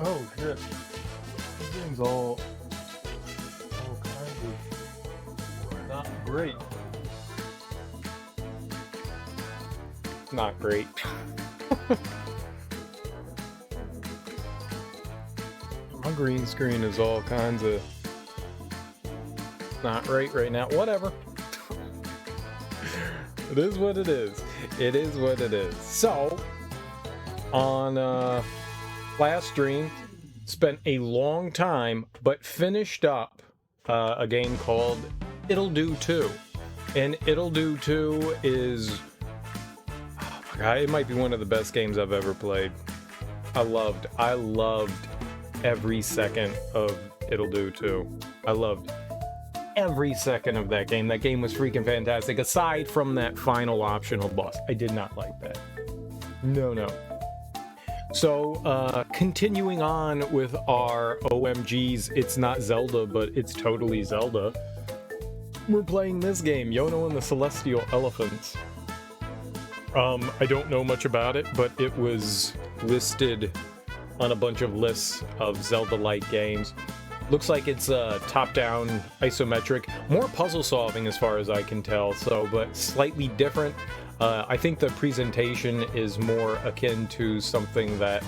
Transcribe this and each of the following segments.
Oh shit. This game's all kinds of not great. Not great. My green screen is all kinds of not right now. Whatever. It is what it is. It is what it is. So, on last stream, spent a long time, but finished up a game called It'll Do 2. And It'll Do 2 is, oh my god, it might be one of the best games I've ever played. I loved every second of It'll Do 2. I loved every second of that game. That game was freaking fantastic, aside from that final optional boss. I did not like that. No. So, continuing on with our OMGs, it's not Zelda, but it's totally Zelda. We're playing this game, Yono and the Celestial Elephants. I don't know much about it, but it was listed on a bunch of lists of Zelda-like games. Looks like it's top-down, isometric, more puzzle solving as far as I can tell, so, but slightly different. I think the presentation is more akin to something that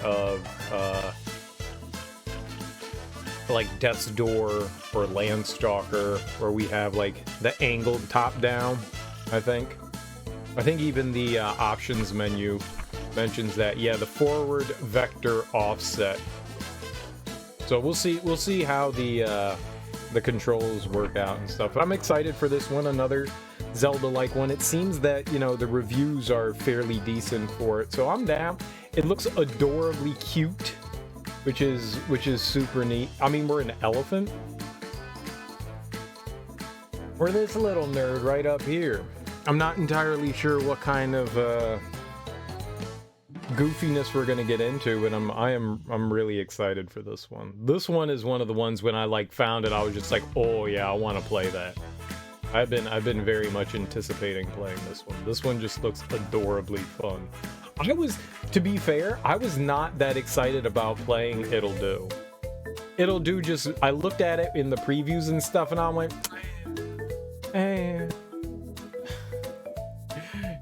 like Death's Door or Landstalker, where we have like the angled top-down, I think. I think even the options menu mentions that, yeah, the forward vector offset. So we'll see how the controls work out and stuff. But I'm excited for this one, another Zelda-like one. It seems that, you know, the reviews are fairly decent for it, so I'm down. It looks adorably cute, which is super neat. I mean, we're an elephant. We're this little nerd right up here. I'm not entirely sure what kind of goofiness we're gonna get into, but I'm really excited for this one. This one is one of the ones when I found it, I was just like, oh yeah, I want to play that. I've been very much anticipating playing this one. This one just looks adorably fun. To be fair, I was not that excited about playing It'll Do. It'll Do just, I looked at it in the previews and stuff, and I'm like, eh.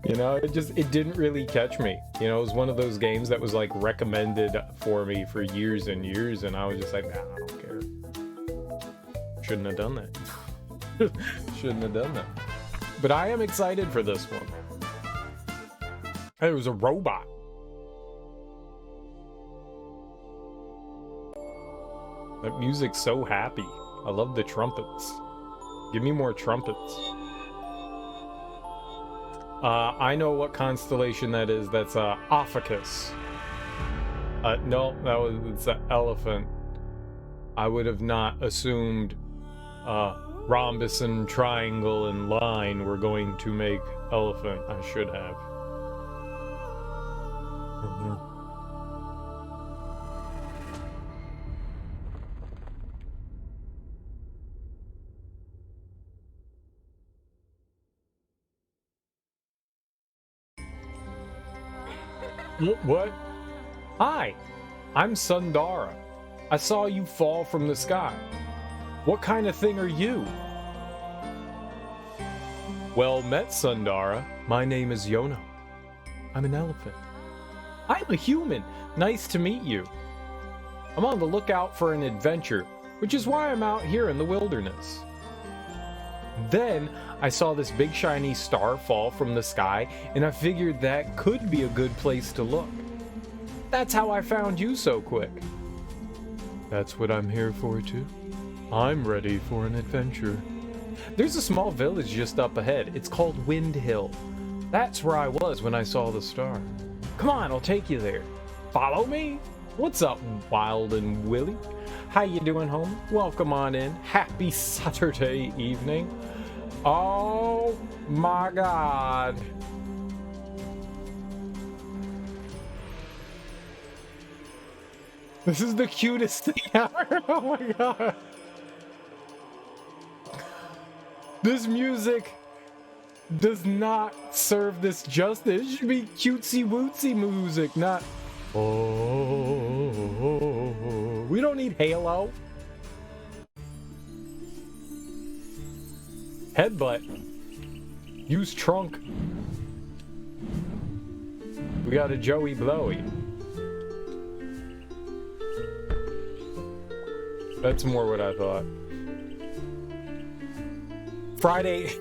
You know, it didn't really catch me. You know, it was one of those games that was recommended for me for years and years, and I was just like, nah, I don't care. Shouldn't have done that. Shouldn't have done that. But I am excited for this one. It was a robot. That music's so happy. I love the trumpets. Give me more trumpets. I know what constellation that is. That's Ophiuchus. No, it's an elephant. I would have not assumed rhombus and triangle and line were going to make elephant. I should have. What? Hi, I'm Sundara. I saw you fall from the sky. What kind of thing are you? Well met, Sundara. My name is Yono. I'm an elephant. I'm a human. Nice to meet you. I'm on the lookout for an adventure, which is why I'm out here in the wilderness. Then I saw this big shiny star fall from the sky, and I figured that could be a good place to look. That's how I found you so quick. That's what I'm here for too. I'm ready for an adventure. There's a small village just up ahead. It's called Wind Hill. That's where I was when I saw the star. Come on, I'll take you there. Follow me? What's up, Wild and Willie? How you doing, home? Welcome on in. Happy Saturday evening. Oh my god. This is the cutest thing ever. Oh my god. This music does not serve this justice. It should be cutesy wootsy music, not. Oh. don't need Halo. Headbutt. Use trunk. We got a Joey Blowy. That's more what I thought. Friday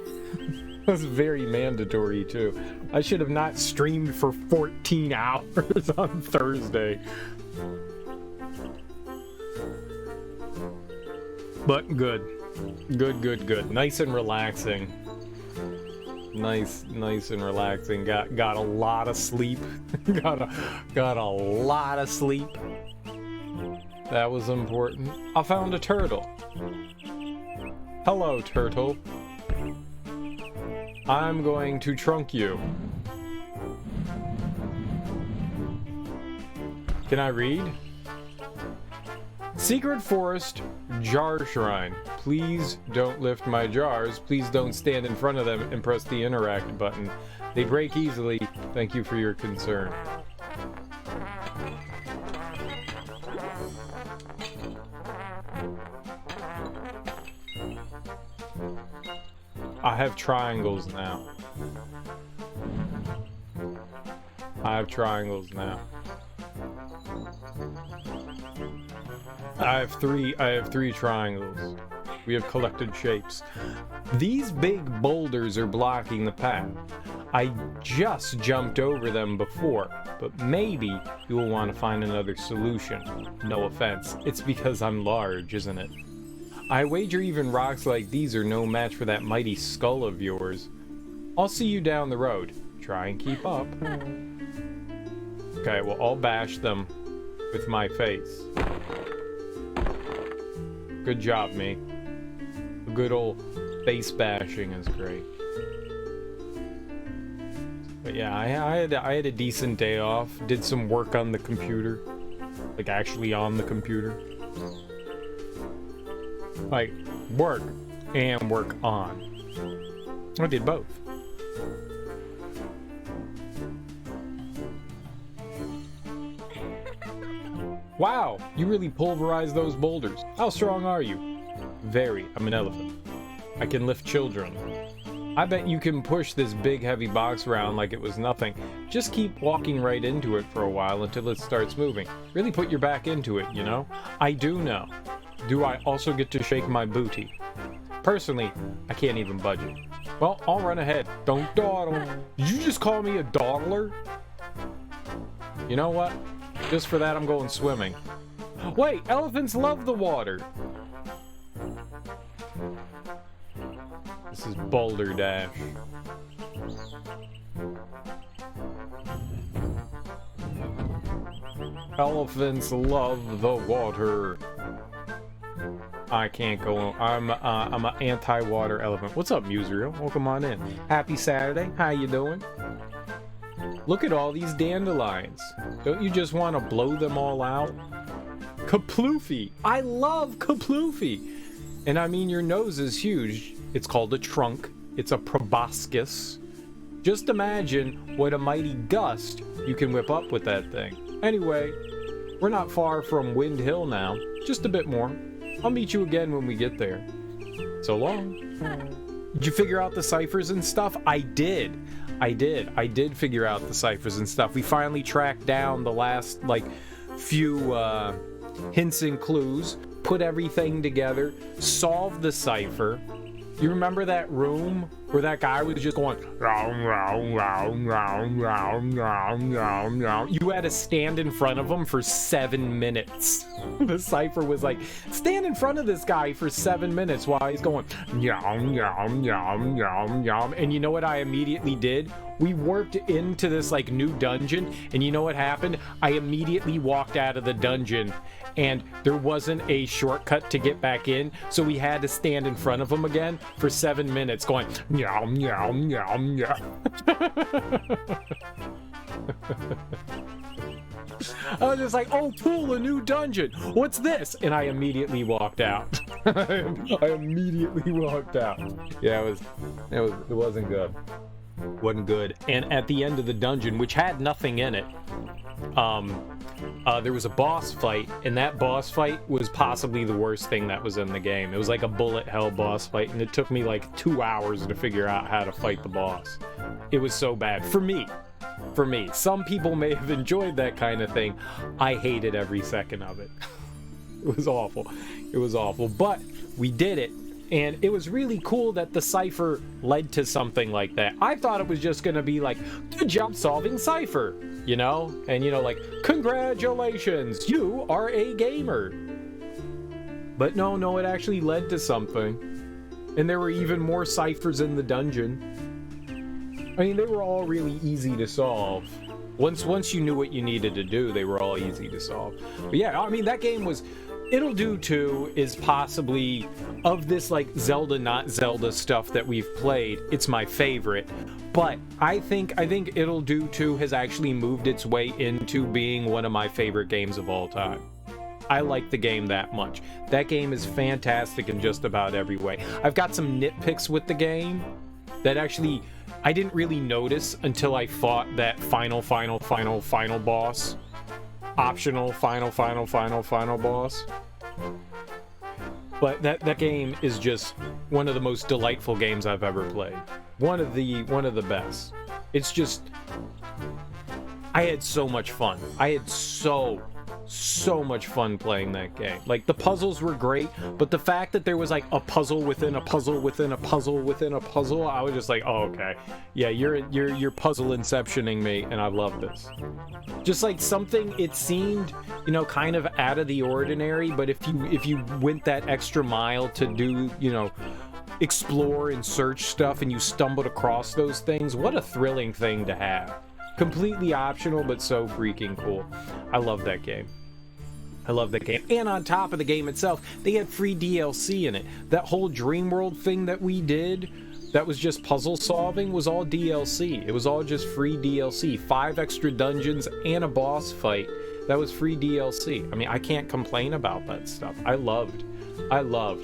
was very mandatory too. I should have not streamed for 14 hours on Thursday. But good. Good. Nice and relaxing. Nice and relaxing. Got a lot of sleep. got a lot of sleep. That was important. I found a turtle. Hello, turtle. I'm going to trunk you. Can I read? Secret Forest Jar Shrine. Please don't lift my jars. Please don't stand in front of them and press the interact button. They break easily. Thank you for your concern. I have triangles now. I have three triangles. We have collected shapes. These big boulders are blocking the path. I just jumped over them before, but maybe you will want to find another solution. No offense, it's because I'm large, isn't it? I wager even rocks like these are no match for that mighty skull of yours. I'll see you down the road. Try and keep up. Okay, well, I'll bash them with my face. Good job, me. A good old face bashing is great. But yeah, I had a decent day off. Did some work on the computer. Like, actually on the computer. Like, work and work on. I did both. Wow, you really pulverized those boulders. How strong are you? Very. I'm an elephant. I can lift children. I bet you can push this big heavy box around like it was nothing. Just keep walking right into it for a while until it starts moving. Really put your back into it, you know? I do know. Do I also get to shake my booty? Personally, I can't even budge it. Well, I'll run ahead. Don't dawdle. Did you just call me a dawdler? You know what? Just for that, I'm going swimming. Wait, elephants love the water. This is Boulder Dash. Elephants love the water. I can't go on. I'm an anti-water elephant. What's up, Musriel? Welcome on in. Happy Saturday. How you doing? Look at all these dandelions. Don't you just want to blow them all out? Kaploofy. I love Kaploofy. And I mean, your nose is huge. It's called a trunk. It's a proboscis. Just imagine what a mighty gust you can whip up with that thing. Anyway, we're not far from Wind Hill now. Just a bit more. I'll meet you again when we get there. So long. Did you figure out the ciphers and stuff? I did figure out the ciphers and stuff. We finally tracked down the last, like, few hints and clues, put everything together, solved the cipher. You remember that room where that guy was just going, round, round, round, round, round, round, round, round. You had to stand in front of him for 7 minutes. The cipher was like, stand in front of this guy for 7 minutes while he's going, yum, yum, yum, yum, yum. And you know what I immediately did? We warped into this like new dungeon, and you know what happened? I immediately walked out of the dungeon, and there wasn't a shortcut to get back in, so we had to stand in front of him again for 7 minutes going, yum, yum, yum, yum. I was just like, oh, cool, a new dungeon. What's this? And I immediately walked out. I immediately walked out. Yeah, it wasn't good. Wasn't good. And at the end of the dungeon, which had nothing in it, there was a boss fight, and that boss fight was possibly the worst thing that was in the game. It was like a bullet hell boss fight, and it took me like 2 hours to figure out how to fight the boss. It was so bad. For me. Some people may have enjoyed that kind of thing. I hated every second of it. It was awful. It was awful. But we did it. And it was really cool that the cipher led to something like that. I thought it was just going to be like, good job solving cipher, you know? And, you know, like, congratulations, you are a gamer. But no, it actually led to something. And there were even more ciphers in the dungeon. I mean, they were all really easy to solve. Once you knew what you needed to do, they were all easy to solve. But yeah, I mean, that game was... It'll Do 2 is possibly, of this like Zelda not Zelda stuff that we've played, it's my favorite. But I think It'll Do 2 has actually moved its way into being one of my favorite games of all time. I like the game that much. That game is fantastic in just about every way. I've got some nitpicks with the game that actually I didn't really notice until I fought that final boss. Optional final boss. But that game is just one of the most delightful games I've ever played. One of the best. It's just, I had so much fun. I had so much fun playing that game. Like, the puzzles were great, but the fact that there was like a puzzle within a puzzle within a puzzle within a puzzle, I was just like, oh, okay. Yeah, you're puzzle inceptioning me, and I love this. Just like something, it seemed, you know, kind of out of the ordinary, but if you went that extra mile to do, you know, explore and search stuff, and you stumbled across those things, what a thrilling thing to have. Completely optional, but so freaking cool. I love that game. I love that game. And on top of the game itself, they had free DLC in it. That whole Dream World thing that we did, that was just puzzle solving, was all DLC. It was all just free DLC. 5 extra dungeons and a boss fight. That was free DLC. I mean, I can't complain about that stuff. I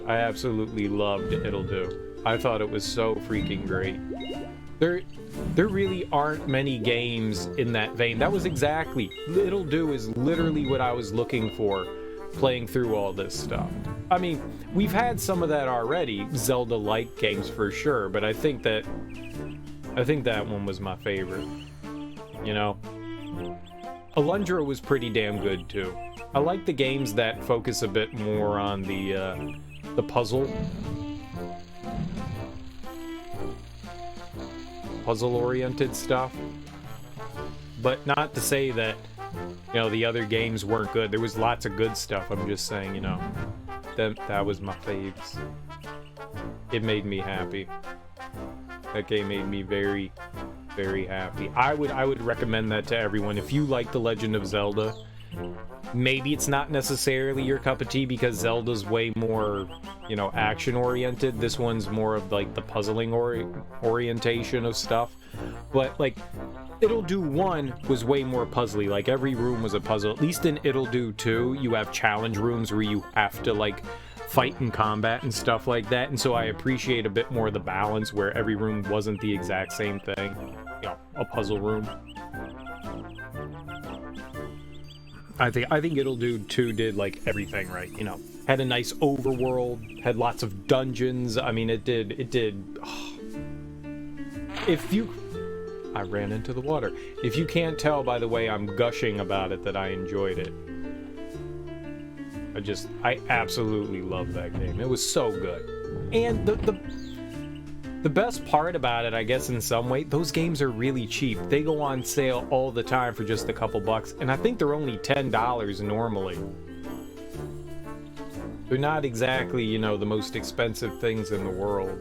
absolutely loved It'll Do. I thought it was so freaking great. There really aren't many games in that vein. That was exactly, It'll Do is literally what I was looking for playing through all this stuff. I mean, we've had some of that already, Zelda-like games for sure, but I think that one was my favorite. You know? Alundra was pretty damn good too. I like the games that focus a bit more on the puzzle-oriented stuff. But not to say that, you know, the other games weren't good. There was lots of good stuff. I'm just saying, you know, that was my faves. It made me happy. That game made me very, very happy. I would recommend that to everyone. If you like The Legend of Zelda, maybe it's not necessarily your cup of tea because Zelda's way more, you know, action-oriented. This one's more of, like, the puzzling orientation of stuff. But, like, It'll Do 1 was way more puzzly. Like, every room was a puzzle. At least in It'll Do 2, you have challenge rooms where you have to, like, fight in combat and stuff like that. And so I appreciate a bit more the balance where every room wasn't the exact same thing. You know, a puzzle room. I think It'll Do 2 did, like, everything right, you know. Had a nice overworld, had lots of dungeons. I mean, it did. Oh. I ran into the water. If you can't tell by the way I'm gushing about it that I enjoyed it. I absolutely love that game. It was so good. And the best part about it, I guess in some way, those games are really cheap. They go on sale all the time for just a couple bucks, and I think they're only $10 normally. They're not exactly, you know, the most expensive things in the world.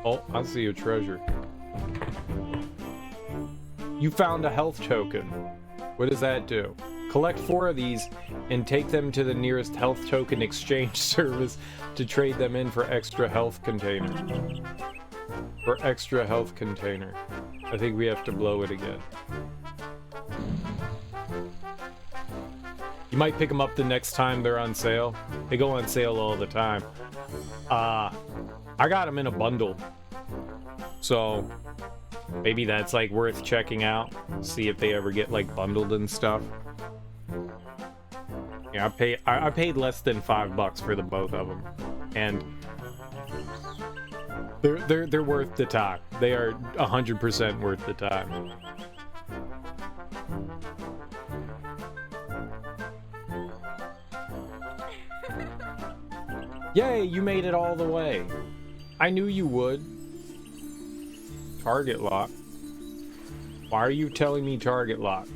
Oh, I see a treasure. You found a health token. What does that do? Collect 4 of these and take them to the nearest health token exchange service to trade them in for extra health container. I think we have to blow it again. You might pick them up the next time they're on sale. They go on sale all the time. I got them in a bundle. So maybe that's like worth checking out. See if they ever get like bundled and stuff. Yeah, I paid less than $5 for the both of them. And they're worth the time. They are 100% worth the time. Yay, you made it all the way. I knew you would. Target lock. Why are you telling me target lock?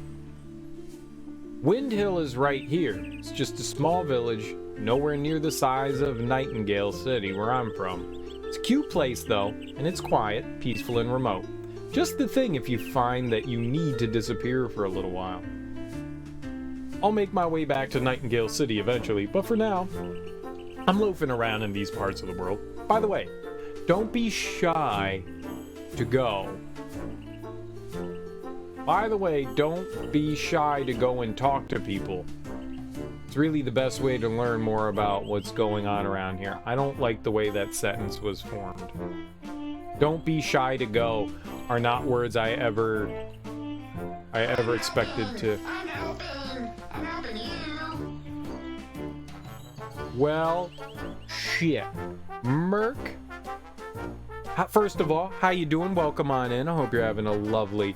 Wind Hill is right here. It's just a small village, nowhere near the size of Nightingale City, where I'm from. It's a cute place, though, and it's quiet, peaceful, and remote. Just the thing if you find that you need to disappear for a little while. I'll make my way back to Nightingale City eventually, but for now, I'm loafing around in these parts of the world. By the way, don't be shy to go. By the way, don't be shy to go and talk to people. It's really the best way to learn more about what's going on around here. I don't like the way that sentence was formed. Don't be shy to go are not words I ever expected to. Well, shit. Merc? First of all, how you doing? Welcome on in. I hope you're having a lovely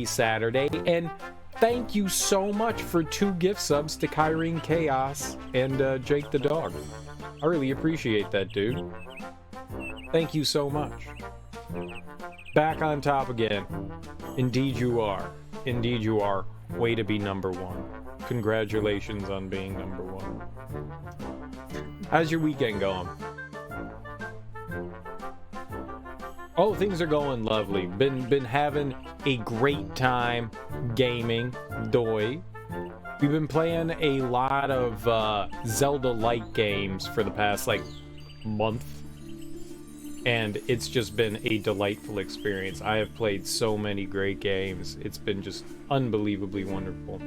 Saturday. And thank you so much for 2 gift subs to Kyrene Chaos and Jake the Dog. I really appreciate that, dude. Thank you so much. Back on top again. Indeed you are. Indeed you are. Way to be #1. Congratulations on being #1. How's your weekend going? Oh, things are going lovely. Been having a great time gaming. Doi. We've been playing a lot of Zelda-like games for the past like month, and it's just been a delightful experience. I have played so many great games. It's been just unbelievably wonderful.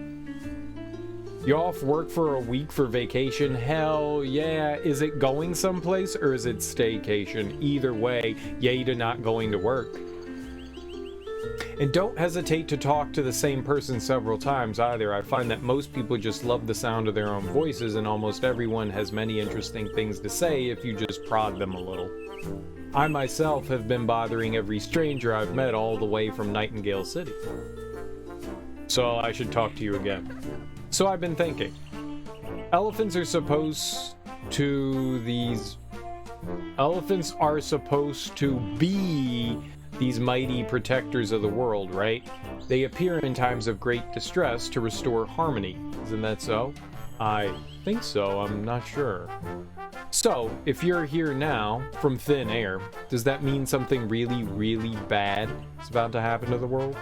You off work for a week for vacation? Hell yeah. Is it going someplace or is it staycation? Either way, yay to not going to work. And don't hesitate to talk to the same person several times either. I find that most people just love the sound of their own voices, and almost everyone has many interesting things to say if you just prod them a little. I myself have been bothering every stranger I've met all the way from Nightingale City. So I should talk to you again. So I've been thinking, elephants are supposed to be these mighty protectors of the world, right? They appear in times of great distress to restore harmony. Isn't that so? I think so, I'm not sure. So, if you're here now from thin air, does that mean something really, really bad is about to happen to the world?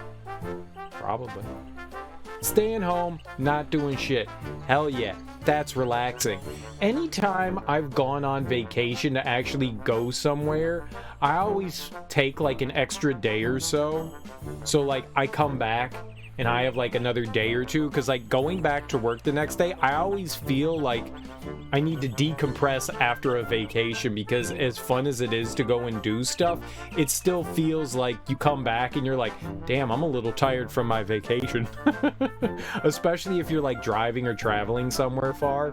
Probably. Staying home, not doing shit. Hell yeah, that's relaxing. Anytime I've gone on vacation to actually go somewhere, I always take like an extra day or so. So like I come back and I have like another day or two, because like going back to work the next day, I always feel like I need to decompress after a vacation, because as fun as it is to go and do stuff, it still feels like you come back and you're like, damn, I'm a little tired from my vacation. Especially if you're like driving or traveling somewhere far.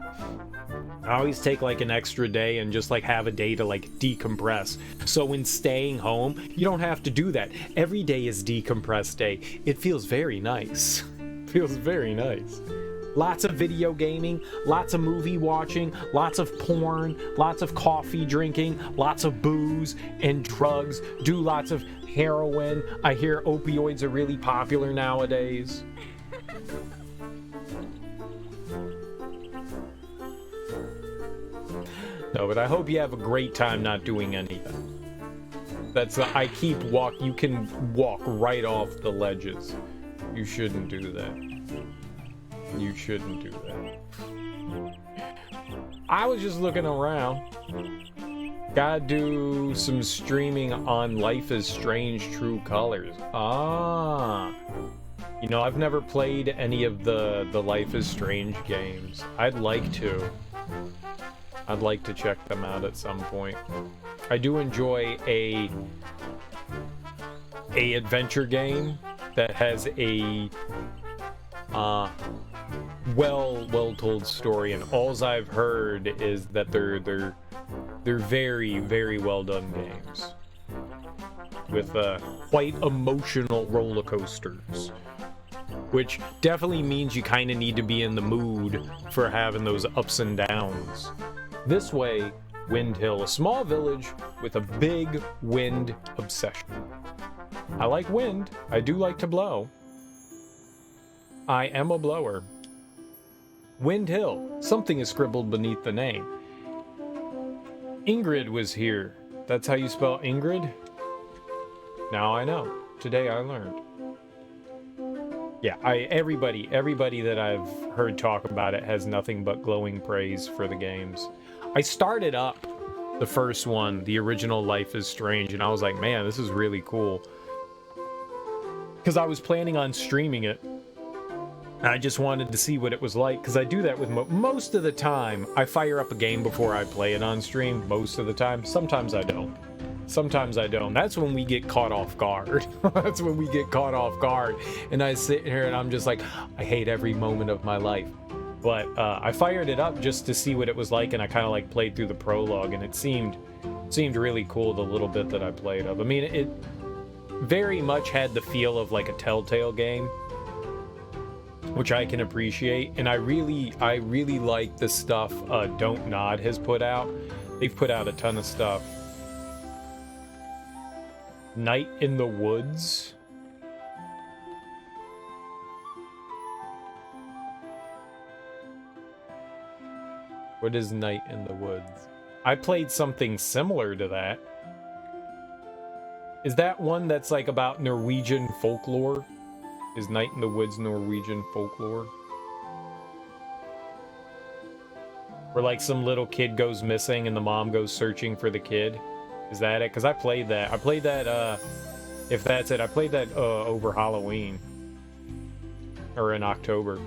I always take like an extra day and just like have a day to like decompress. So when staying home, you don't have to do that. Every day is decompress day. It feels very nice. Feels very nice. Lots of video gaming, lots of movie watching, lots of porn, lots of coffee drinking, lots of booze and drugs, do lots of heroin. I hear opioids are really popular nowadays. No, but I hope you have a great time not doing anything. You can walk right off the ledges. You shouldn't do that. You shouldn't do that. I was just looking around. Gotta do some streaming on Life is Strange True Colors. Ah. You know, I've never played any of the Life is Strange games. I'd like to. I'd like to check them out at some point. I do enjoy a adventure game that has a well told story, and alls I've heard is that they're very, very well done games with quite emotional roller coasters, which definitely means you kind of need to be in the mood for having those ups and downs. This way, Wind Hill, a small village with a big wind obsession. I like wind. I do like to blow. I am a blower. Wind Hill. Something is scribbled beneath the name. Ingrid was here. That's how you spell Ingrid? Now I know. Today I learned. Yeah, everybody that I've heard talk about it has nothing but glowing praise for the games. I started up the first one, the original Life is Strange, and I was like, man, this is really cool. Because I was planning on streaming it. I just wanted to see what it was like, because I do that with most of the time. I fire up a game before I play it on stream, most of the time. Sometimes I don't. Sometimes I don't. That's when we get caught off guard. That's when we get caught off guard. And I sit here and I'm just like, I hate every moment of my life. But I fired it up just to see what it was like, and I kind of like played through the prologue, and it seemed really cool the little bit that I played of. I mean, it very much had the feel of like a Telltale game, which I can appreciate, and I really like the stuff Don't Nod has put out. They've put out a ton of stuff. Night in the Woods. What is Night in the Woods? I played something similar to that. Is that one that's like about Norwegian folklore? Is Night in the Woods Norwegian folklore? Where like some little kid goes missing and the mom goes searching for the kid? Is that it? Because I played that. I played that, if that's it, I played that over Halloween. Or in October.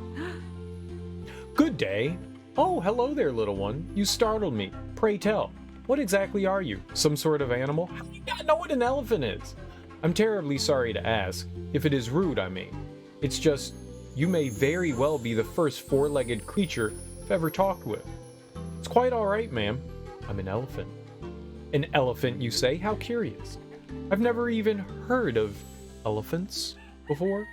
Good day. Oh, hello there, little one. You startled me. Pray tell, what exactly are you? Some sort of animal? How do you not know what an elephant is? I'm terribly sorry to ask. If it is rude, I mean. It's just, you may very well be the first four-legged creature I've ever talked with. It's quite all right, ma'am. I'm an elephant. An elephant, you say? How curious. I've never even heard of elephants before.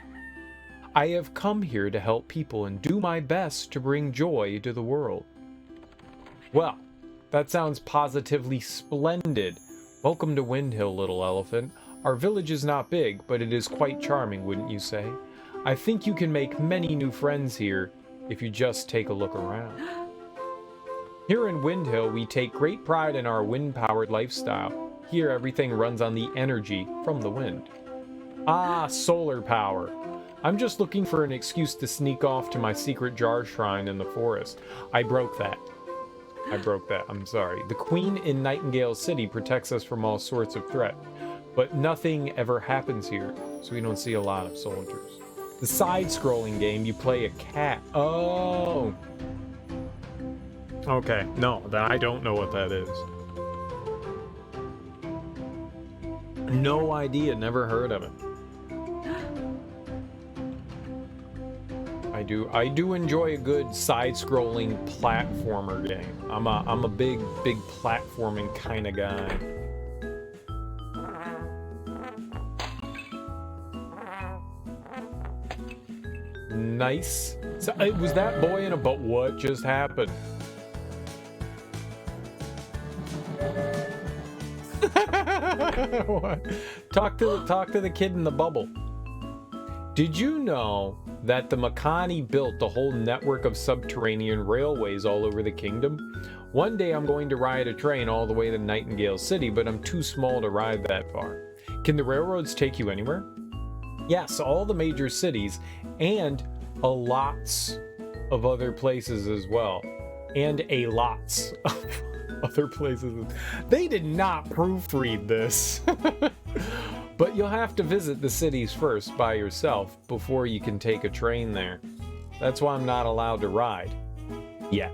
I have come here to help people and do my best to bring joy to the world. Well, that sounds positively splendid. Welcome to Wind Hill, little elephant. Our village is not big, but it is quite charming, wouldn't you say? I think you can make many new friends here if you just take a look around. Here in Wind Hill, we take great pride in our wind-powered lifestyle. Here, everything runs on the energy from the wind. Ah, solar power. I'm just looking for an excuse to sneak off to my secret jar shrine in the forest. I broke that. I'm sorry. The Queen in Nightingale City protects us from all sorts of threat, but nothing ever happens here, so we don't see a lot of soldiers. The side-scrolling game, you play a cat. Oh. Okay, no, I don't know what that is. No idea, never heard of it. I do enjoy a good side-scrolling platformer game. I'm a big platforming kind of guy. Nice. So, was that boy in a boat? What just happened? What? Talk to the kid in the bubble. Did you know that the Makani built a whole network of subterranean railways all over the kingdom? One day I'm going to ride a train all the way to Nightingale City, but I'm too small to ride that far. Can the railroads take you anywhere? Yes, all the major cities, and a lots of other places as well. And a lots of other places. They did not proofread this. But you'll have to visit the cities first by yourself before you can take a train there. That's why I'm not allowed to ride. Yet.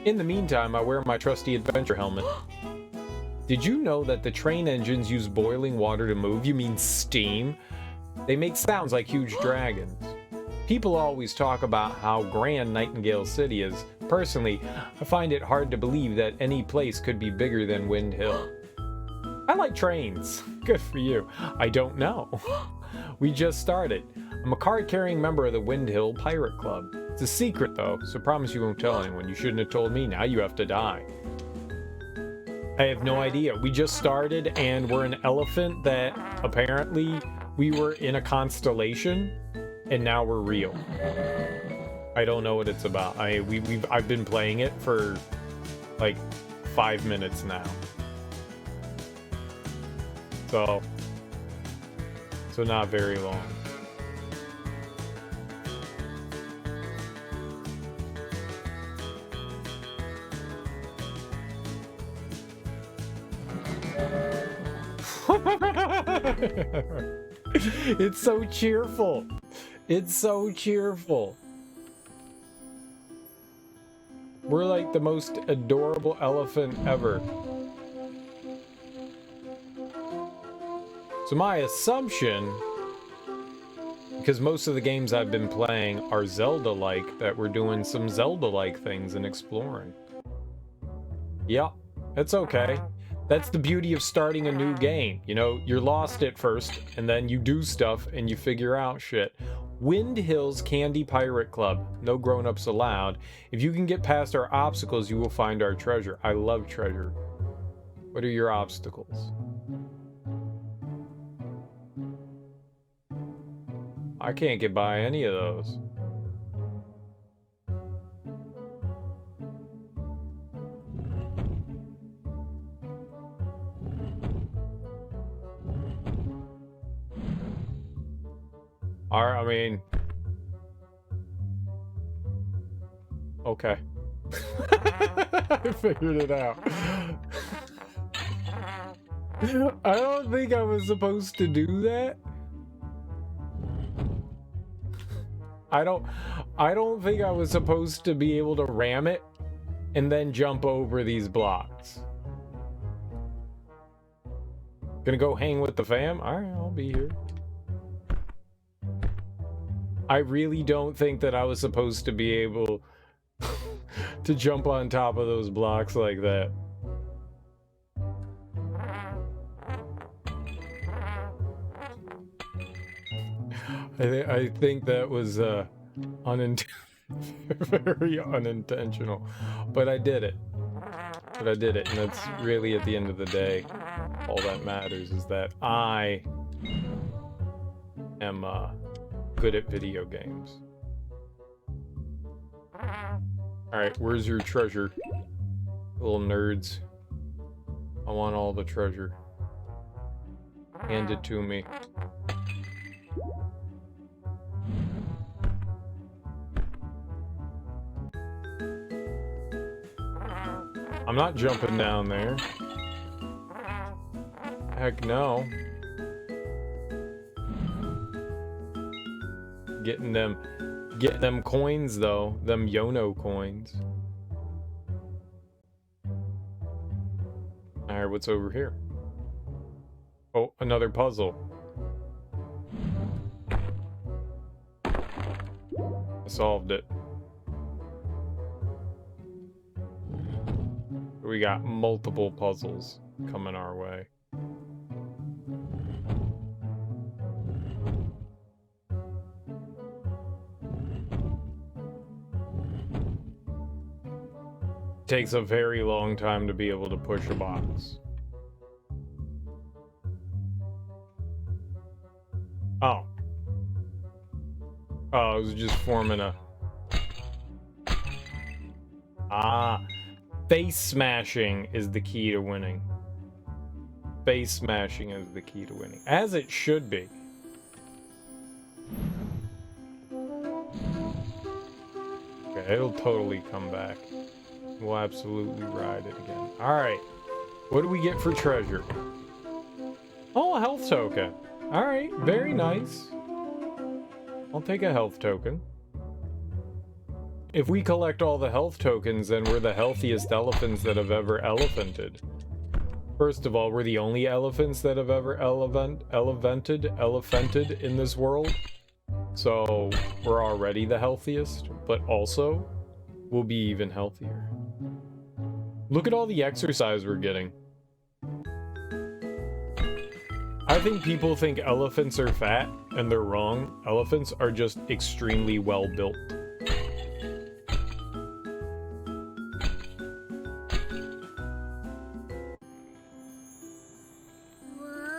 In the meantime, I wear my trusty adventure helmet. Did you know that the train engines use boiling water to move? You mean steam? They make sounds like huge dragons. People always talk about how grand Nightingale City is. Personally, I find it hard to believe that any place could be bigger than Wind Hill. I like trains. Good for you. I don't know. We just started. I'm a card-carrying member of the Wind Hill Pirate Club. It's a secret, though, so promise you won't tell anyone. You shouldn't have told me. Now you have to die. I have no idea. We just started, and we're an elephant that apparently we were in a constellation, and now we're real. I don't know what it's about. I've been playing it for like 5 minutes now. So not very long. It's so cheerful. It's so cheerful. We're like the most adorable elephant ever. So my assumption, because most of the games I've been playing are Zelda-like, that we're doing some Zelda-like things and exploring. Yeah, that's okay. That's the beauty of starting a new game. You know, you're lost at first, and then you do stuff, and you figure out shit. Wind Hill's Candy Pirate Club. No grown-ups allowed. If you can get past our obstacles, you will find our treasure. I love treasure. What are your obstacles? I can't get by any of those. I mean... Okay. I figured it out. I don't think I was supposed to do that. I don't think I was supposed to be able to ram it and then jump over these blocks. Gonna go hang with the fam? Alright, I'll be here. I really don't think that I was supposed to be able to jump on top of those blocks like that. I think that was very unintentional, but I did it. And that's really, at the end of the day, all that matters is that I am good at video games. Alright, where's your treasure? Little nerds. I want all the treasure. Hand it to me. I'm not jumping down there. Heck no. Getting them coins though, them Yono coins. Alright, what's over here? Oh, another puzzle. I solved it. We got multiple puzzles coming our way. Takes a very long time to be able to push a box. Oh. Oh, it was just forming a... Ah. Face smashing is the key to winning. Face smashing is the key to winning. As it should be. Okay, it'll totally come back. We'll absolutely ride it again. Alright. What do we get for treasure? Oh, a health token. Alright, very nice. I'll take a health token. If we collect all the health tokens, then we're the healthiest elephants that have ever elephanted. First of all, we're the only elephants that have ever elephanted in this world. So we're already the healthiest, but also we'll be even healthier. Look at all the exercise we're getting. I think people think elephants are fat, and they're wrong. Elephants are just extremely well built.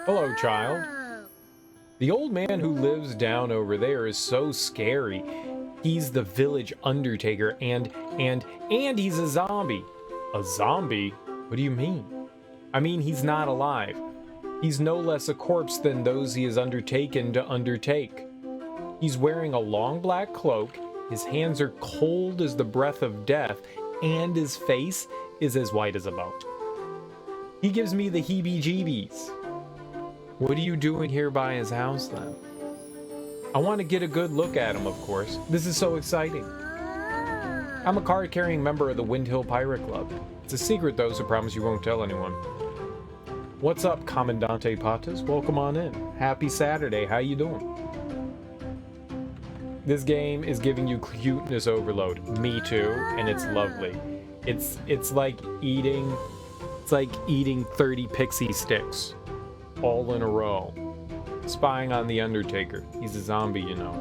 Hello, child. The old man who lives down over there is so scary. He's the village undertaker, and he's a zombie. A zombie? What do you mean? I mean, he's not alive. He's no less a corpse than those he has undertaken to undertake. He's wearing a long black cloak, his hands are cold as the breath of death, and his face is as white as a boat. He gives me the heebie-jeebies. What are you doing here by his house, then? I want to get a good look at him, of course. This is so exciting. I'm a card-carrying member of the Windhill Pirate Club. It's a secret, though, so promise you won't tell anyone. What's up, Commandante Patas? Welcome on in. Happy Saturday. How you doing? This game is giving you cuteness overload. Me too, and it's lovely. It's like eating 30 pixie sticks all in a row. Spying on the Undertaker. He's a zombie, you know.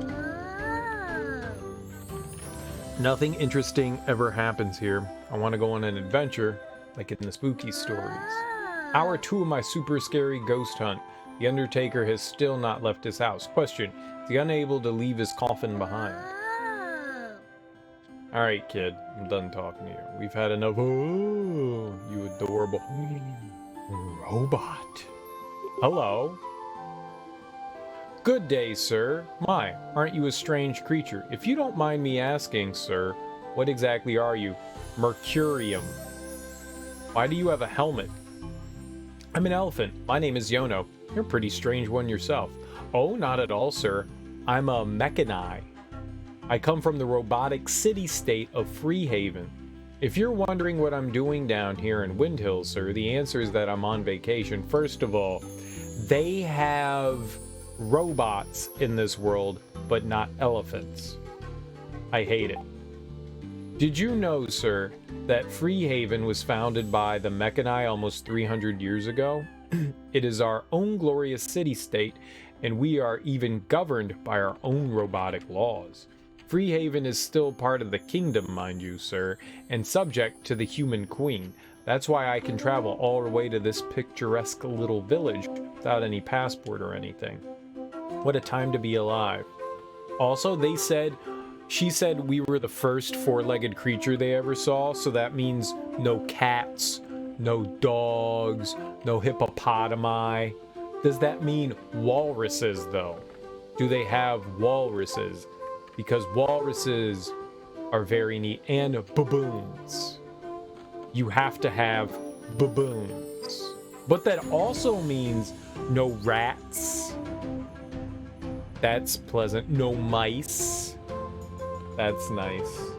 Nothing interesting ever happens here. I want to go on an adventure, like in the spooky stories. Hour 2 of my super scary ghost hunt. The Undertaker has still not left his house. Question, is he unable to leave his coffin behind? Alright, kid. I'm done talking to you. We've had enough. Oh, you adorable robot. Hello. Good day, sir. My, aren't you a strange creature? If you don't mind me asking, sir, what exactly are you? Mercurium. Why do you have a helmet? I'm an elephant. My name is Yono. You're a pretty strange one yourself. Oh, not at all, sir. I'm a mechani. I come from the robotic city-state of Freehaven. If you're wondering what I'm doing down here in Windhill, sir, the answer is that I'm on vacation. First of all, they have robots in this world, but not elephants. I hate it. Did you know, sir, that Freehaven was founded by the Mechani almost 300 years ago? It is our own glorious city-state, and we are even governed by our own robotic laws. Freehaven is still part of the kingdom, mind you, sir, and subject to the human queen. That's why I can travel all the way to this picturesque little village without any passport or anything. What a time to be alive. Also, she said we were the first four-legged creature they ever saw, so that means no cats, no dogs, no hippopotami. Does that mean walruses, though? Do they have walruses? Because walruses are very neat. And baboons. You have to have baboons. But that also means no rats. That's pleasant. No mice. That's nice.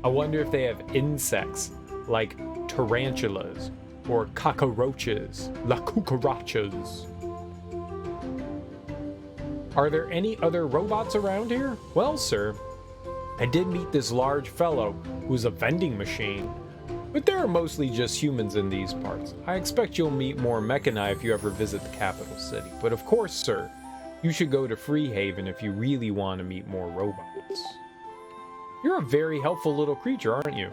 I wonder if they have insects like tarantulas or cockroaches, la cucarachas. Are there any other robots around here? Well, sir, I did meet this large fellow who's a vending machine, but there are mostly just humans in these parts. I expect you'll meet more mechani if you ever visit the capital city. But of course, sir, you should go to Freehaven if you really want to meet more robots. You're a very helpful little creature, aren't you?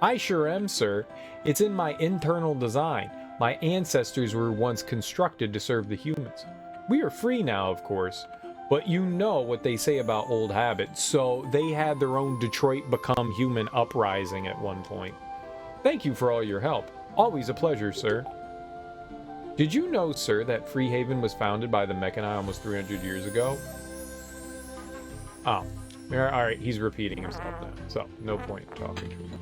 I sure am, sir. It's in my internal design. My ancestors were once constructed to serve the humans. We are free now, of course, but you know what they say about old habits, so they had their own Detroit Become Human uprising at one point. Thank you for all your help. Always a pleasure, sir. Did you know, sir, that Freehaven was founded by the Mechani almost 300 years ago? Oh, alright, he's repeating himself now, so no point talking to him.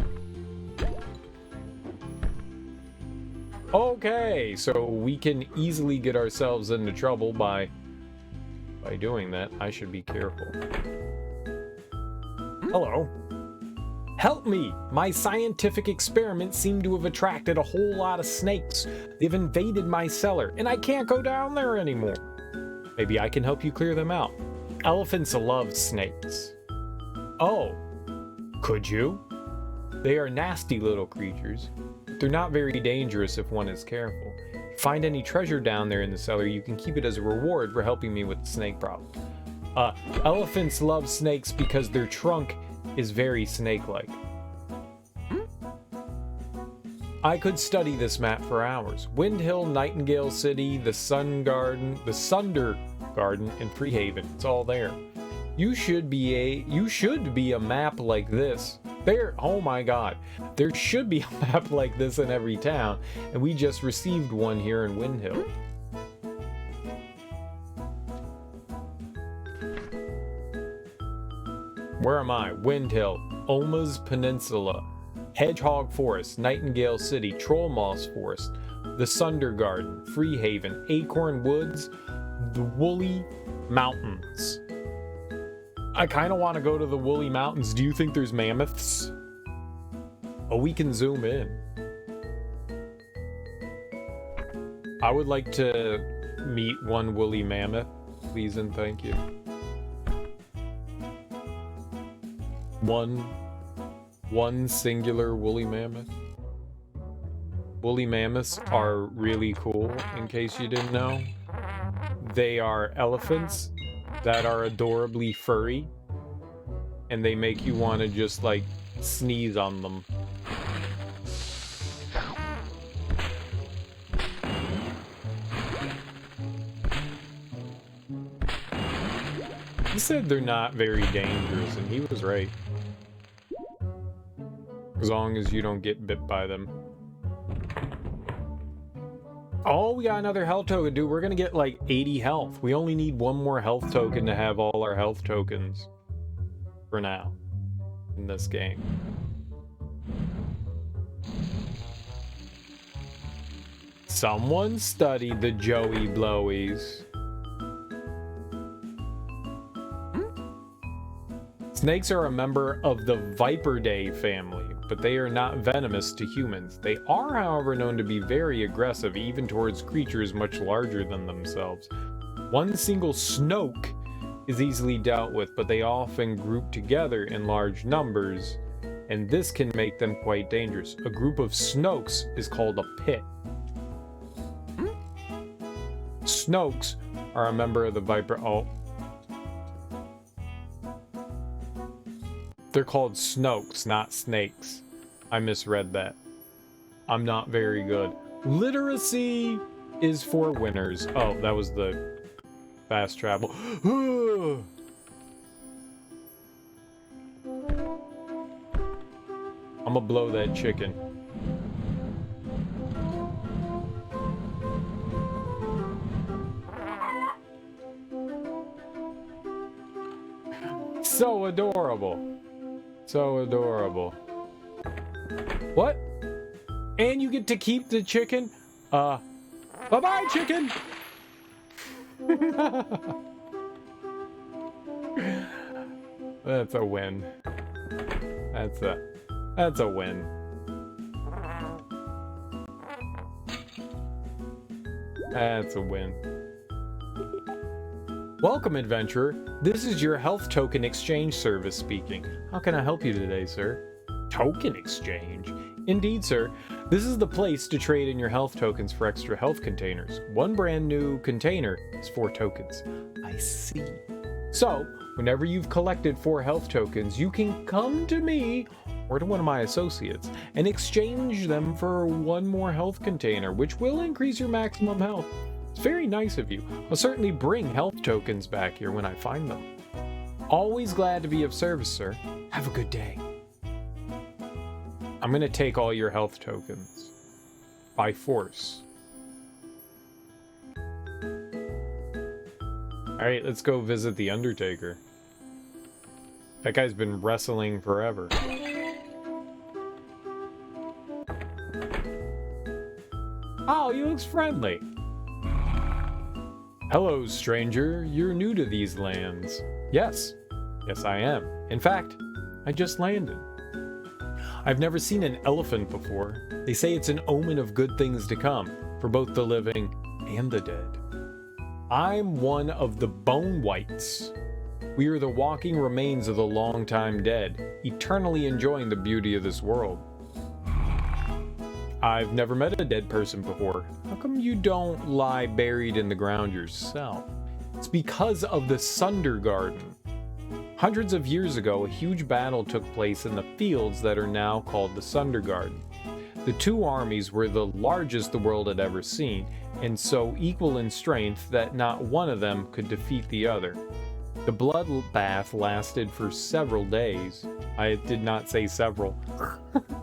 Okay, so we can easily get ourselves into trouble by doing that. I should be careful. Hello. Help me! My scientific experiments seem to have attracted a whole lot of snakes. They've invaded my cellar, and I can't go down there anymore. Maybe I can help you clear them out. Elephants love snakes. Oh, could you? They are nasty little creatures. They're not very dangerous if one is careful. If you find any treasure down there in the cellar, you can keep it as a reward for helping me with the snake problem. Elephants love snakes because their trunk is very snake-like. I could study this map for hours. Wind Hill, Nightingale City, the Sunder Garden, and Freehaven. It's all there. You should be a map like this. Oh my god. There should be a map like this in every town, and we just received one here in Wind Hill. Where am I? Wind Hill, Oma's Peninsula, Hedgehog Forest, Nightingale City, Troll Moss Forest, the Sunder Garden, Freehaven, Acorn Woods, the Woolly Mountains. I kind of want to go to the Woolly Mountains. Do you think there's mammoths? Oh, we can zoom in. I would like to meet one woolly mammoth, please and thank you. One singular woolly mammoth. Woolly mammoths are really cool, in case you didn't know. They are elephants that are adorably furry, and they make you want to just, like, sneeze on them. He said they're not very dangerous, and he was right. As long as you don't get bit by them. Oh, we got another health token, dude. We're gonna get like 80 health. We only need one more health token to have all our health tokens. For now. In this game. Someone studied the Joey Blowies. Snakes are a member of the Viperdae family, but they are not venomous to humans. They are, however, known to be very aggressive, even towards creatures much larger than themselves. One single snoke is easily dealt with, but they often group together in large numbers, and this can make them quite dangerous. A group of snokes is called a pit. Snokes are a member of the Viper... Oh. They're called snokes, not snakes. I misread that. I'm not very good. Literacy is for winners. Oh, that was the fast travel. I'm gonna blow that chicken. So adorable. So adorable. What? And you get to keep the chicken? Bye-bye, chicken! That's a win. That's a win. That's a win. Welcome, adventurer. This is your health token exchange service speaking. How can I help you today, sir? Token exchange? Indeed, sir. This is the place to trade in your health tokens for extra health containers. One brand new container is 4 tokens. I see. So, whenever you've collected 4 health tokens, you can come to me or to one of my associates and exchange them for 1 more health container, which will increase your maximum health. It's very nice of you. I'll certainly bring health tokens back here when I find them. Always glad to be of service, sir. Have a good day. I'm gonna take all your health tokens. By force. Alright, let's go visit the Undertaker. That guy's been wrestling forever. Oh, he looks friendly. Hello, stranger. You're new to these lands. Yes. Yes, I am. In fact, I just landed. I've never seen an elephant before. They say it's an omen of good things to come for both the living and the dead. I'm one of the bone whites. We are the walking remains of the long-time dead, eternally enjoying the beauty of this world. I've never met a dead person before. How come you don't lie buried in the ground yourself? It's because of the Sunder Garden. Hundreds of years ago, a huge battle took place in the fields that are now called the Sunder Garden. The two armies were the largest the world had ever seen, and so equal in strength that not one of them could defeat the other. The bloodbath lasted for several days. I did not say several.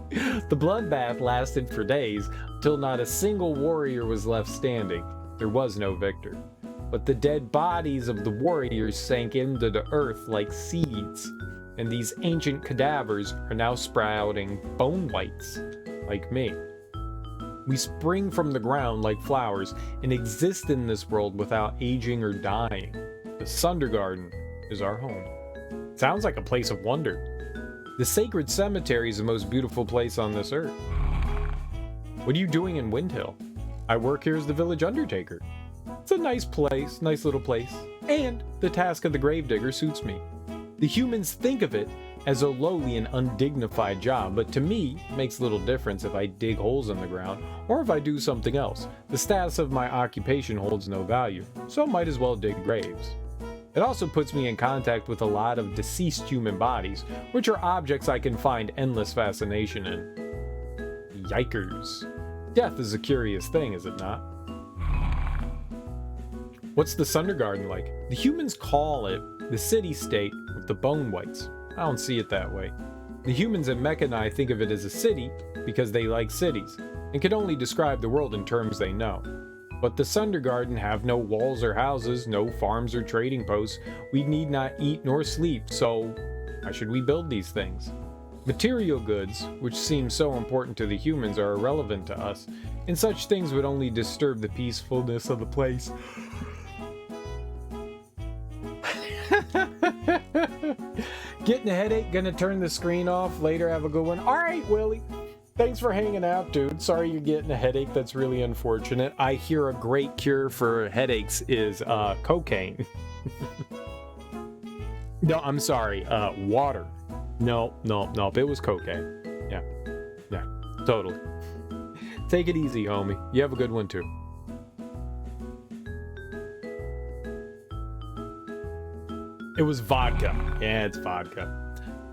The bloodbath lasted for days, till not a single warrior was left standing. There was no victor. But the dead bodies of the warriors sank into the earth like seeds, and these ancient cadavers are now sprouting bone whites, like me. We spring from the ground like flowers and exist in this world without aging or dying. The Sunder Garden is our home. Sounds like a place of wonder. The sacred cemetery is the most beautiful place on this earth. What are you doing in Windhill? I work here as the village undertaker. It's a nice place, nice little place, and the task of the gravedigger suits me. The humans think of it as a lowly and undignified job, but to me, it makes little difference if I dig holes in the ground or if I do something else. The status of my occupation holds no value, so I might as well dig graves. It also puts me in contact with a lot of deceased human bodies, which are objects I can find endless fascination in. Yikers. Death is a curious thing, is it not? What's the Sunder Garden like? The humans call it the city-state with the bone whites. I don't see it that way. The humans in Mechanai think of it as a city because they like cities, and can only describe the world in terms they know. But the Sunder Garden have no walls or houses, no farms or trading posts. We need not eat nor sleep, so why should we build these things? Material goods, which seem so important to the humans, are irrelevant to us, and such things would only disturb the peacefulness of the place. Getting a headache, gonna turn the screen off later, have a good one. Alright, Willie. Thanks for hanging out, dude. Sorry you're getting a headache. That's really unfortunate. I hear a great cure for headaches is cocaine. No, I'm sorry. Water. No. It was cocaine. Yeah. Totally. Take it easy, homie. You have a good one, too. It was vodka. Yeah, it's vodka.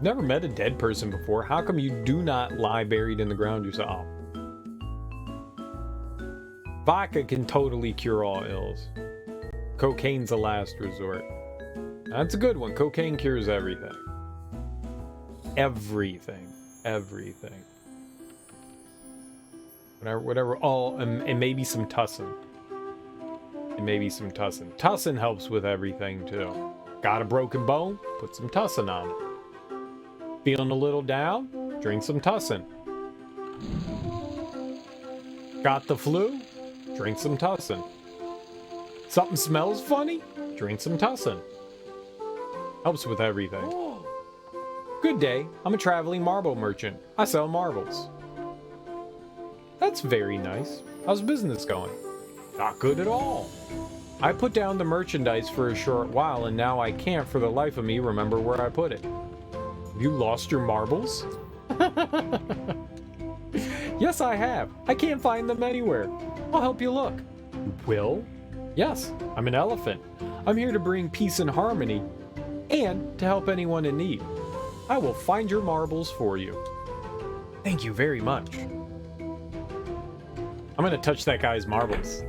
Never met a dead person before. How come you do not lie buried in the ground yourself? Vodka can totally cure all ills. Cocaine's a last resort. That's a good one. Cocaine cures everything. Everything. Whatever. Oh, and maybe some tussin. Tussin helps with everything, too. Got a broken bone? Put some tussin on it. Feeling a little down? Drink some tussin. Got the flu? Drink some tussin. Something smells funny? Drink some tussin. Helps with everything. Good day. I'm a traveling marble merchant. I sell marbles. That's very nice. How's business going? Not good at all. I put down the merchandise for a short while, and now I can't for the life of me remember where I put it. You lost your marbles? Yes, I have. I can't find them anywhere. I'll help you look. Will? Yes, I'm an elephant. I'm here to bring peace and harmony, and to help anyone in need. I will find your marbles for you. Thank you very much. I'm gonna touch that guy's marbles.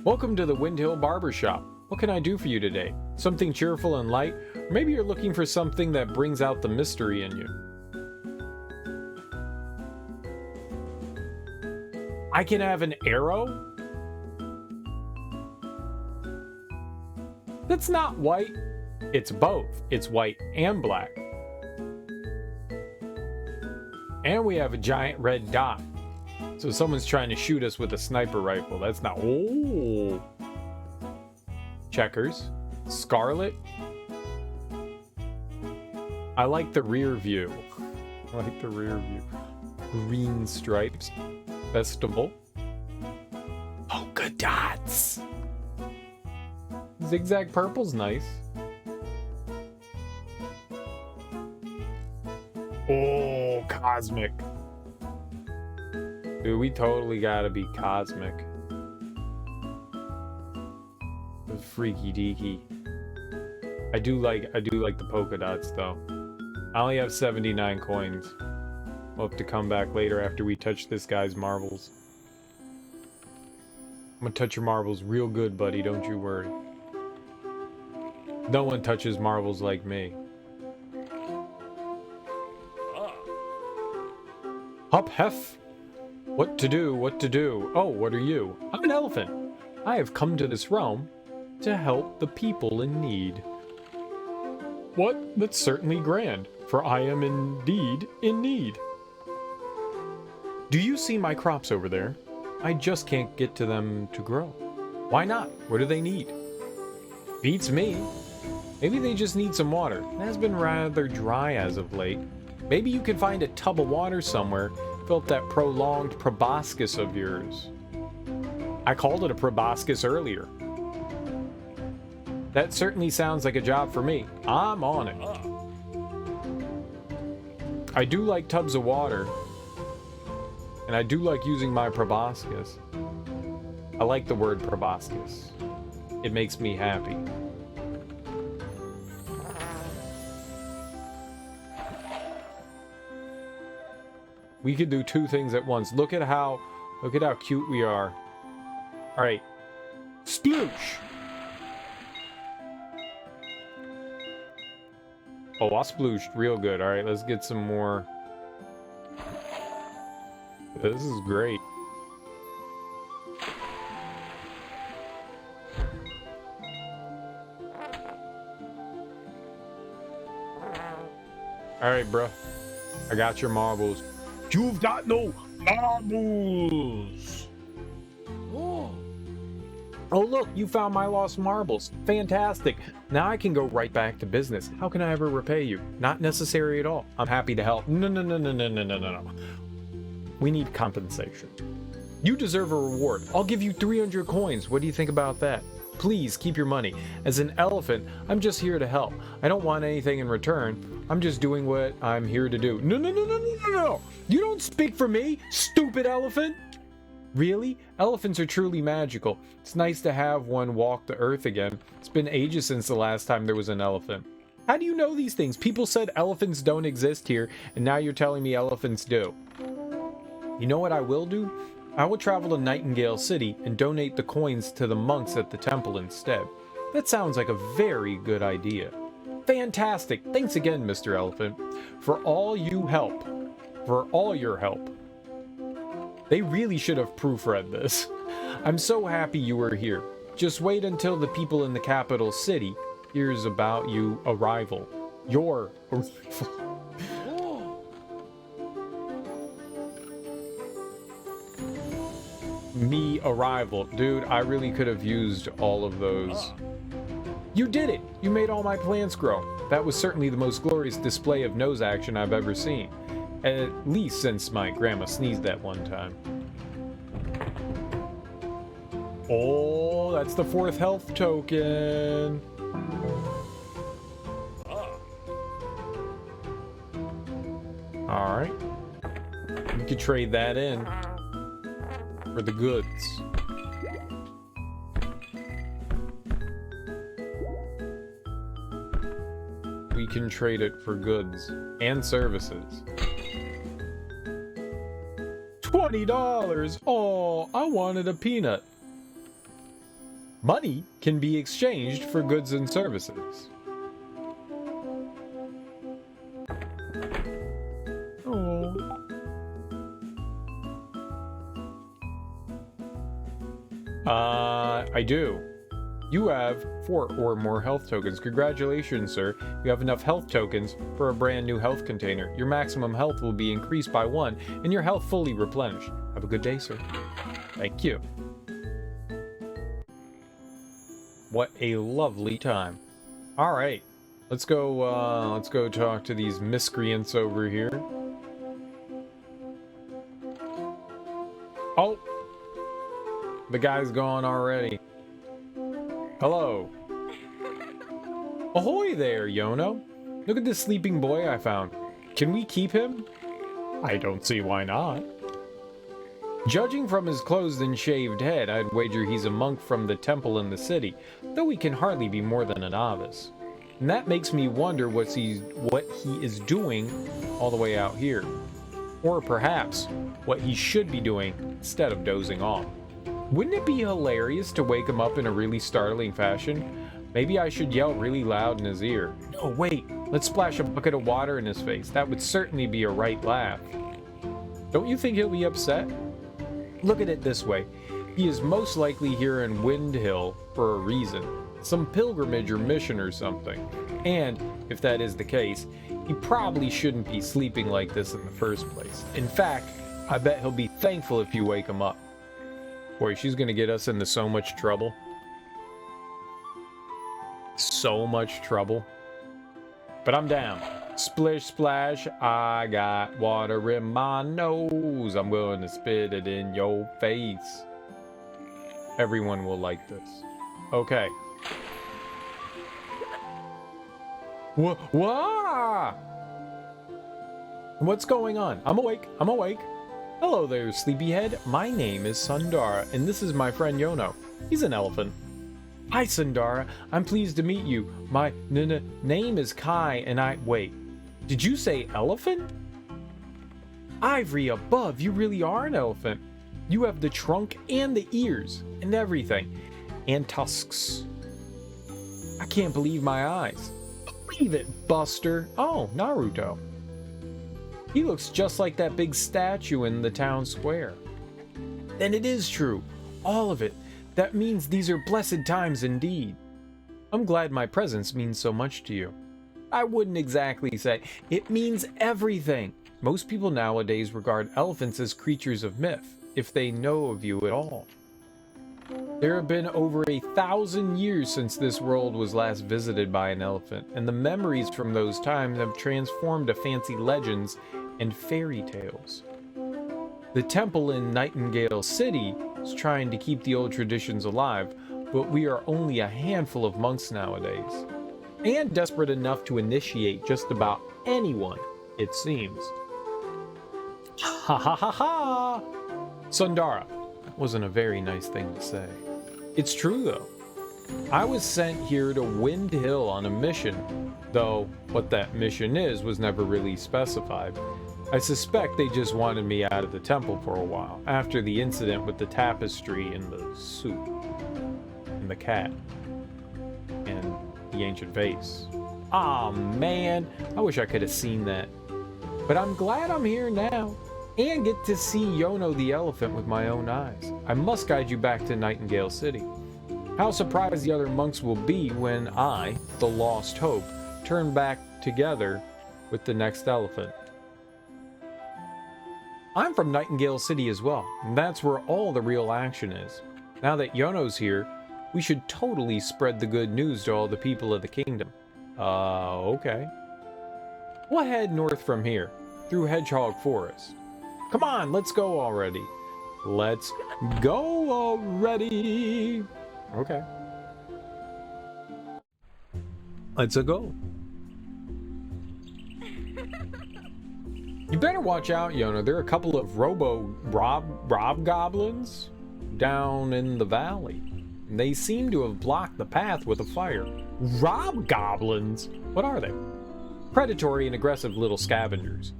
Welcome to the Windhill Barbershop. What can I do for you today? Something cheerful and light? Or maybe you're looking for something that brings out the mystery in you. I can have an arrow? That's not white. It's both. It's white and black. And we have a giant red dot. So someone's trying to shoot us with a sniper rifle. That's not... Oh! Checkers. Scarlet. I like the rear view. I like the rear view. Green stripes. Festival. Polka dots. Zigzag purple's nice. Oh, cosmic. Dude, we totally gotta be cosmic. The freaky deaky. I do like the polka dots though. I only have 79 coins. We'll have to come back later after we touch this guy's marbles. I'm gonna touch your marbles real good, buddy, don't you worry. No one touches marbles like me. Hop hef! What to do, what to do? Oh, what are you? I'm an elephant. I have come to this realm to help the people in need. What? That's certainly grand, for I am indeed in need. Do you see my crops over there? I just can't get to them to grow. Why not? What do they need? Beats me. Maybe they just need some water. It has been rather dry as of late. Maybe you can find a tub of water somewhere. Fill up that prolonged proboscis of yours. I called it a proboscis earlier. That certainly sounds like a job for me. I'm on it. I do like tubs of water. And I do like using my proboscis. I like the word proboscis. It makes me happy. We could do two things at once. Look at how cute we are. All right. Sploosh! Oh, I splooshed real good. All right, let's get some more. This is great. All right, bro. I got your marbles. You've got no marbles. Oh, look, you found my lost marbles. Fantastic. Now I can go right back to business. How can I ever repay you? Not necessary at all. I'm happy to help. No. We need compensation. You deserve a reward. I'll give you 300 coins. What do you think about that? Please keep your money. As an elephant, I'm just here to help. I don't want anything in return. I'm just doing what I'm here to do. No. You don't speak for me, stupid elephant. Really? Elephants are truly magical. It's nice to have one walk the earth again. It's been ages since the last time there was an elephant. How do you know these things? People said elephants don't exist here, and now you're telling me elephants do. You know what I will do? I will travel to Nightingale City and donate the coins to the monks at the temple instead. That sounds like a very good idea. Fantastic! Thanks again, Mr. Elephant, for all your help. They really should have proofread this. I'm so happy you were here. Just wait until the people in the capital city hears about your arrival. Me arrival. Dude, I really could have used all of those. You did it! You made all my plants grow. That was certainly the most glorious display of nose action I've ever seen. At least since my grandma sneezed that one time. Oh, that's the 4th health token. Alright. We could trade that in for the goods. We can trade it for goods and services. $20! Oh, I wanted a peanut. Money can be exchanged for goods and services. Oh. I do. You have 4 or more health tokens. Congratulations, sir. You have enough health tokens for a brand new health container. Your maximum health will be increased by 1, and your health fully replenished. Have a good day, sir. Thank you. What a lovely time. Alright. Let's go talk to these miscreants over here. Oh! The guy's gone already. Hello. Ahoy there, Yono. Look at this sleeping boy I found. Can we keep him? I don't see why not. Judging from his clothes and shaved head, I'd wager he's a monk from the temple in the city, though he can hardly be more than a novice. And that makes me wonder what he is doing all the way out here. Or perhaps what he should be doing instead of dozing off. Wouldn't it be hilarious to wake him up in a really startling fashion? Maybe I should yell really loud in his ear. No, wait, let's splash a bucket of water in his face. That would certainly be a right laugh. Don't you think he'll be upset? Look at it this way. He is most likely here in Wind Hill for a reason. Some pilgrimage or mission or something. And, if that is the case, he probably shouldn't be sleeping like this in the first place. In fact, I bet he'll be thankful if you wake him up. Boy, she's gonna get us into so much trouble. So much trouble. But I'm down. Splish splash, I got water in my nose. I'm going to spit it in your face. Everyone will like this. Okay. Whoa! What's going on? I'm awake. I'm awake. Hello there, sleepyhead. My name is Sundara, and this is my friend Yono. He's an elephant. Hi, Sundara. I'm pleased to meet you. My name is Kai, and I... Wait. Did you say elephant? Ivory above, you really are an elephant. You have the trunk and the ears and everything. And tusks. I can't believe my eyes. Believe it, Buster. Oh, Naruto. He looks just like that big statue in the town square. Then it is true. All of it. That means these are blessed times indeed. I'm glad my presence means so much to you. I wouldn't exactly say. It means everything. Most people nowadays regard elephants as creatures of myth, if they know of you at all. There have been over 1,000 years since this world was last visited by an elephant, and the memories from those times have transformed to fancy legends and fairy tales. The temple in Nightingale City is trying to keep the old traditions alive, but we are only a handful of monks nowadays. And desperate enough to initiate just about anyone, it seems. Ha ha ha ha! Sundara, that wasn't a very nice thing to say. It's true though. I was sent here to Wind Hill on a mission, though what that mission is was never really specified. I suspect they just wanted me out of the temple for a while, after the incident with the tapestry and the soup, and the cat, and the ancient vase. Aw, man, I wish I could have seen that. But I'm glad I'm here now, and get to see Yono the elephant with my own eyes. I must guide you back to Nightingale City. How surprised the other monks will be when I, the lost hope, turn back together with the next elephant. I'm from Nightingale City as well, and that's where all the real action is. Now that Yono's here, we should totally spread the good news to all the people of the kingdom. Okay. We'll head north from here, through Hedgehog Forest. Come on, let's go already. Let's go already. Okay. Let's go. You better watch out, Yono. There are a couple of rob goblins down in the valley. They seem to have blocked the path with a fire. Rob goblins? What are they? Predatory and aggressive little scavengers.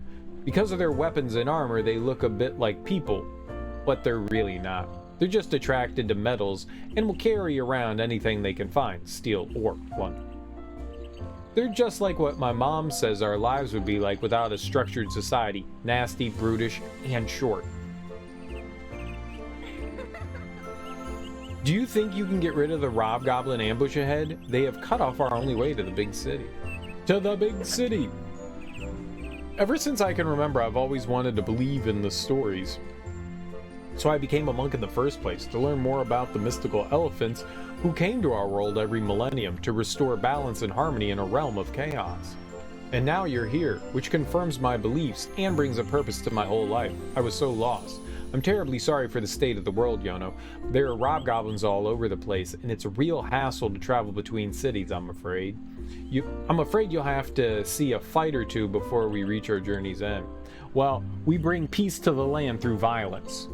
Because of their weapons and armor, they look a bit like people, but they're really not. They're just attracted to metals and will carry around anything they can find, steal or plunder. They're just like what my mom says our lives would be like without a structured society. Nasty, brutish, and short. Do you think you can get rid of the Hobgoblin ambush ahead? They have cut off our only way to the big city. To the big city! Ever since I can remember, I've always wanted to believe in the stories. So I became a monk in the first place, to learn more about the mystical elephants who came to our world every millennium to restore balance and harmony in a realm of chaos. And now you're here, which confirms my beliefs and brings a purpose to my whole life. I was so lost. I'm terribly sorry for the state of the world, Yono. There are hobgoblins all over the place, and it's a real hassle to travel between cities, I'm afraid. I'm afraid you'll have to see a fight or two before we reach our journey's end. Well, we bring peace to the land through violence.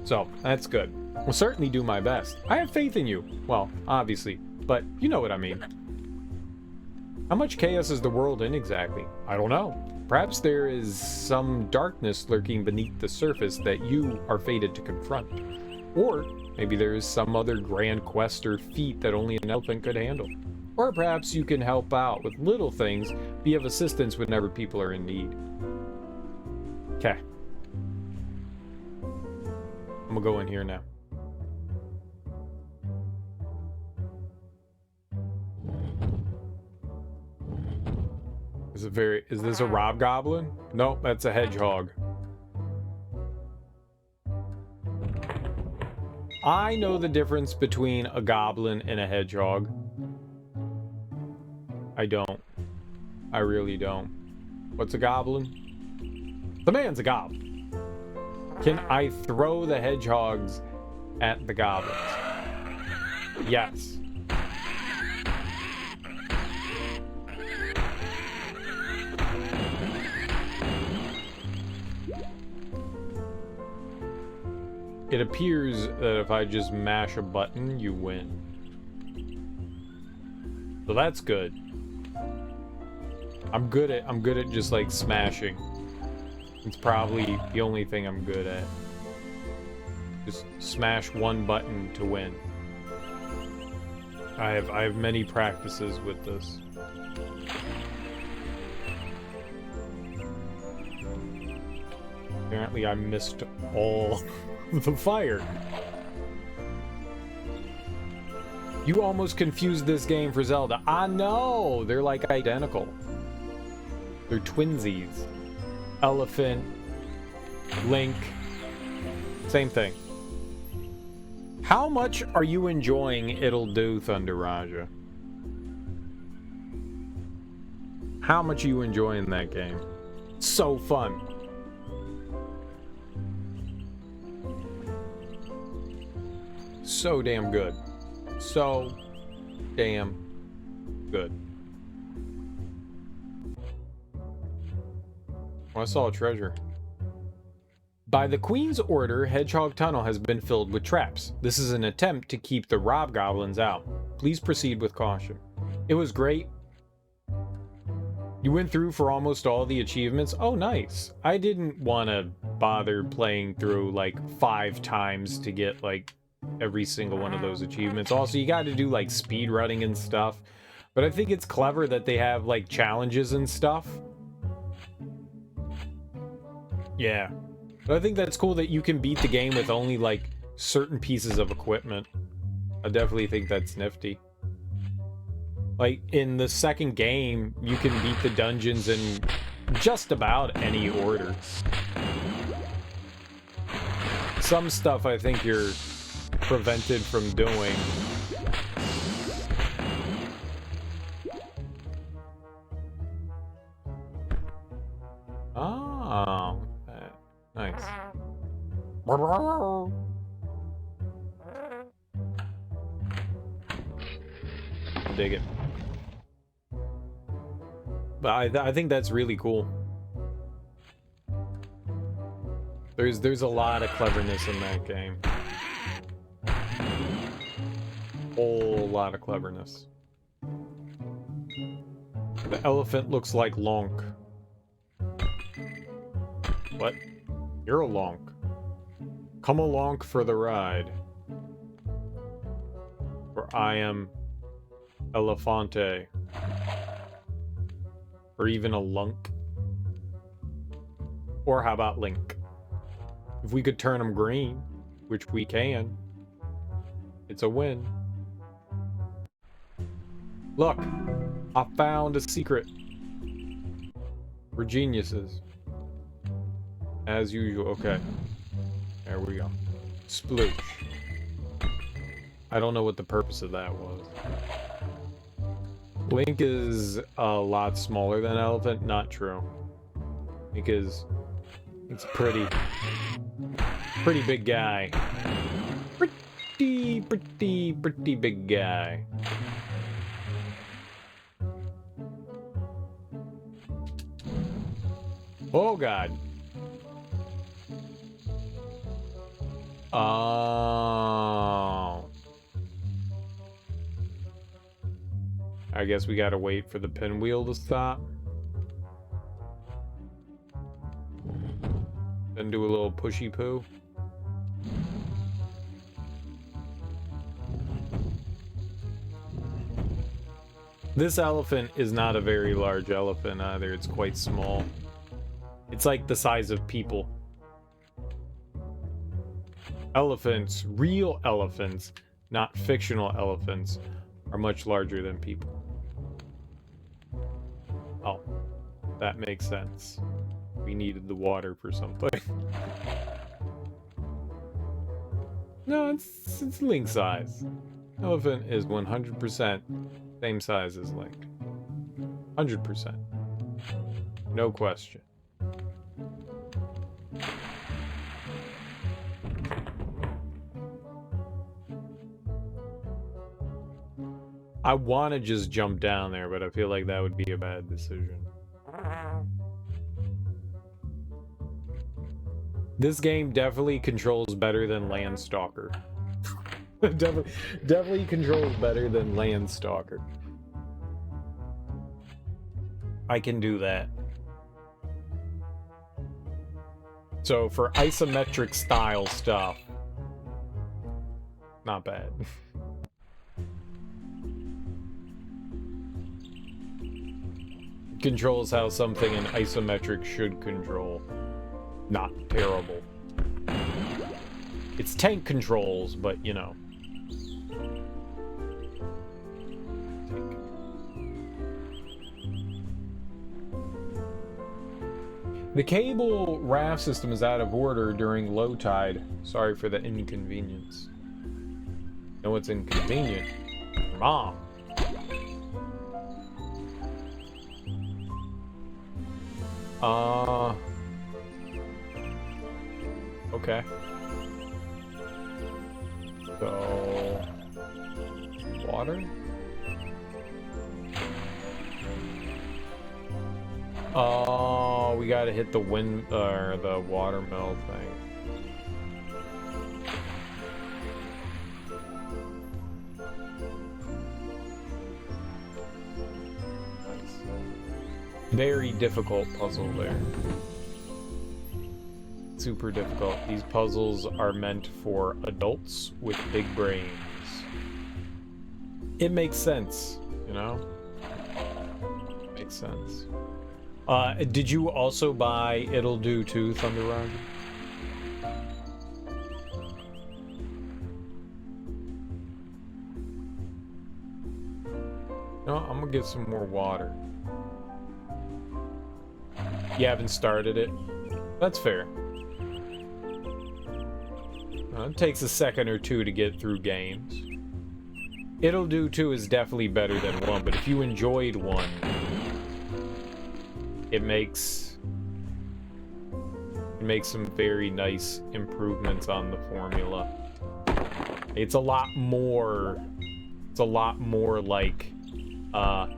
So, that's good. I'll certainly do my best. I have faith in you. Well, obviously, but you know what I mean. How much chaos is the world in exactly? I don't know. Perhaps there is some darkness lurking beneath the surface that you are fated to confront. Or maybe there is some other grand quest or feat that only an elephant could handle. Or perhaps you can help out with little things, be of assistance whenever people are in need. Okay. I'm gonna go in here now. Is this a hobgoblin? Nope, that's a hedgehog. I know the difference between a goblin and a hedgehog. I don't. I really don't. What's a goblin? The man's a goblin. Can I throw the hedgehogs at the goblins? Yes. It appears that if I just mash a button, you win. So that's good. I'm good at just like smashing. It's probably the only thing I'm good at. Just smash one button to win. I have many practices with this. Apparently I missed all the fire. You almost confused this game for Zelda. I know! They're like identical. They're twinsies. Elephant, Link, same thing. How much are you enjoying It'll Do, Thunder Raja? How much are you enjoying that game? So fun. So damn good. So damn good. Oh, I saw a treasure. By the Queen's order, Hedgehog Tunnel has been filled with traps. This is an attempt to keep the hobgoblins out. Please proceed with caution. It was great. You went through for almost all the achievements? Oh, nice. I didn't want to bother playing through like 5 times to get like every single one of those achievements. Also, you got to do like speed running and stuff. But I think it's clever that they have like challenges and stuff. Yeah. But I think that's cool that you can beat the game with only like certain pieces of equipment. I definitely think that's nifty. Like in the second game, you can beat the dungeons in just about any order. Some stuff I think you're prevented from doing. Oh, nice. Dig it. But I think that's really cool. There's a lot of cleverness in that game. Whole lot of cleverness. The elephant looks like Lonk. What? You're a Lonk. Come along for the ride. For I am Elefante. Or even a Lunk. Or how about Link? If we could turn them green, which we can, it's a win. Look, I found a secret. We're geniuses. As usual. Okay. There we go. Sploosh. I don't know what the purpose of that was. Link is a lot smaller than Elephant. Not true. Because it's a pretty big guy. Pretty big guy. Oh, God. Oh. I guess we gotta wait for the pinwheel to stop. Then do a little pushy poo. This elephant is not a very large elephant either. It's quite small. It's like the size of people. Elephants, real elephants, not fictional elephants, are much larger than people. Oh, that makes sense. We needed the water for something. No, it's Link size. Elephant is 100% same size as Link. 100%. No question. I want to just jump down there, but I feel like that would be a bad decision. This game definitely controls better than Landstalker. definitely controls better than Landstalker. I can do that. So for isometric style stuff, not bad. Controls how something in isometric should control. Not terrible. It's tank controls, but you know. Tank. The cable raft system is out of order during low tide. Sorry for the inconvenience. Know what's inconvenient? Mom. Okay. So, water? Oh, we gotta hit the wind, or the watermill thing. Very difficult puzzle there. Super difficult. These puzzles are meant for adults with big brains. It makes sense, you know? Makes sense. Did you also buy It'll Do Too, Thunder Roger? No, I'm gonna get some more water. You haven't started it? That's fair. It takes a second or two to get through games. It'll Do Too is definitely better than 1, but if you enjoyed 1, it makes some very nice improvements on the formula. It's a lot more like The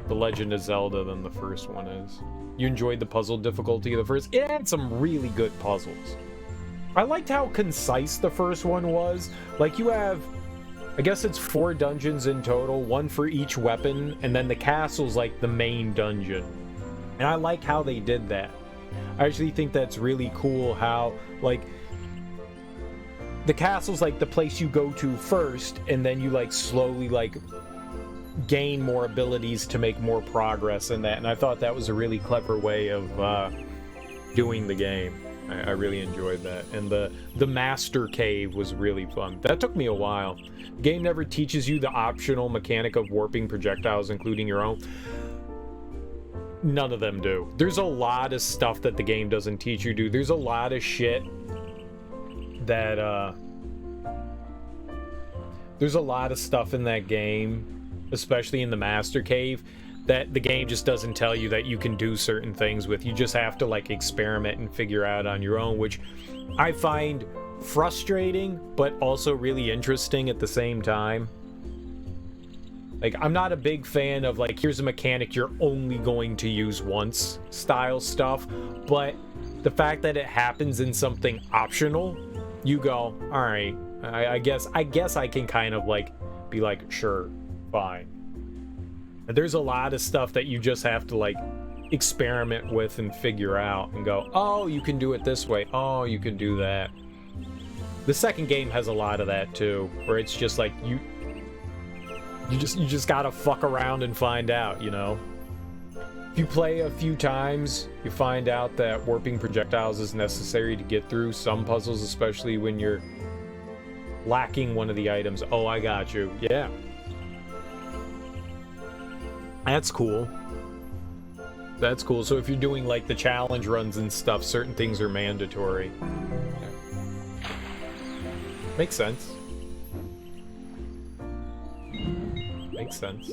Legend of Zelda than the first one is. You enjoyed the puzzle difficulty of the first? It had some really good puzzles. I liked how concise the first one was. Like, you have, I guess it's 4 dungeons in total, 1 for each weapon, and then the castle's like the main dungeon. And I like how they did that. I actually think that's really cool how, like, the castle's like the place you go to first, and then you, like, slowly, like, gain more abilities to make more progress in that. And I thought that was a really clever way of doing the game. I really enjoyed that. And the Master Cave was really fun. That took me a while. The game never teaches you the optional mechanic of warping projectiles, including your own. None of them do. There's a lot of stuff that the game doesn't teach you, dude. There's a lot of shit that there's a lot of stuff in that game, especially in the Master Cave, that the game just doesn't tell you that you can do certain things with. You just have to like experiment and figure out on your own, which I find frustrating but also really interesting at the same time. Like, I'm not a big fan of like, here's a mechanic you're only going to use once style stuff, but the fact that it happens in something optional, you go, all right, I guess I can kind of like be like, sure, fine. And there's a lot of stuff that you just have to like experiment with and figure out and go, oh, you can do it this way, oh, you can do that. The second game has a lot of that too, where it's just like you just gotta fuck around and find out, you know. If you play a few times, you find out that warping projectiles is necessary to get through some puzzles, especially when you're lacking one of the items. Oh, I got you. Yeah. That's cool. That's cool. So if you're doing like the challenge runs and stuff, certain things are mandatory. Makes sense. Makes sense.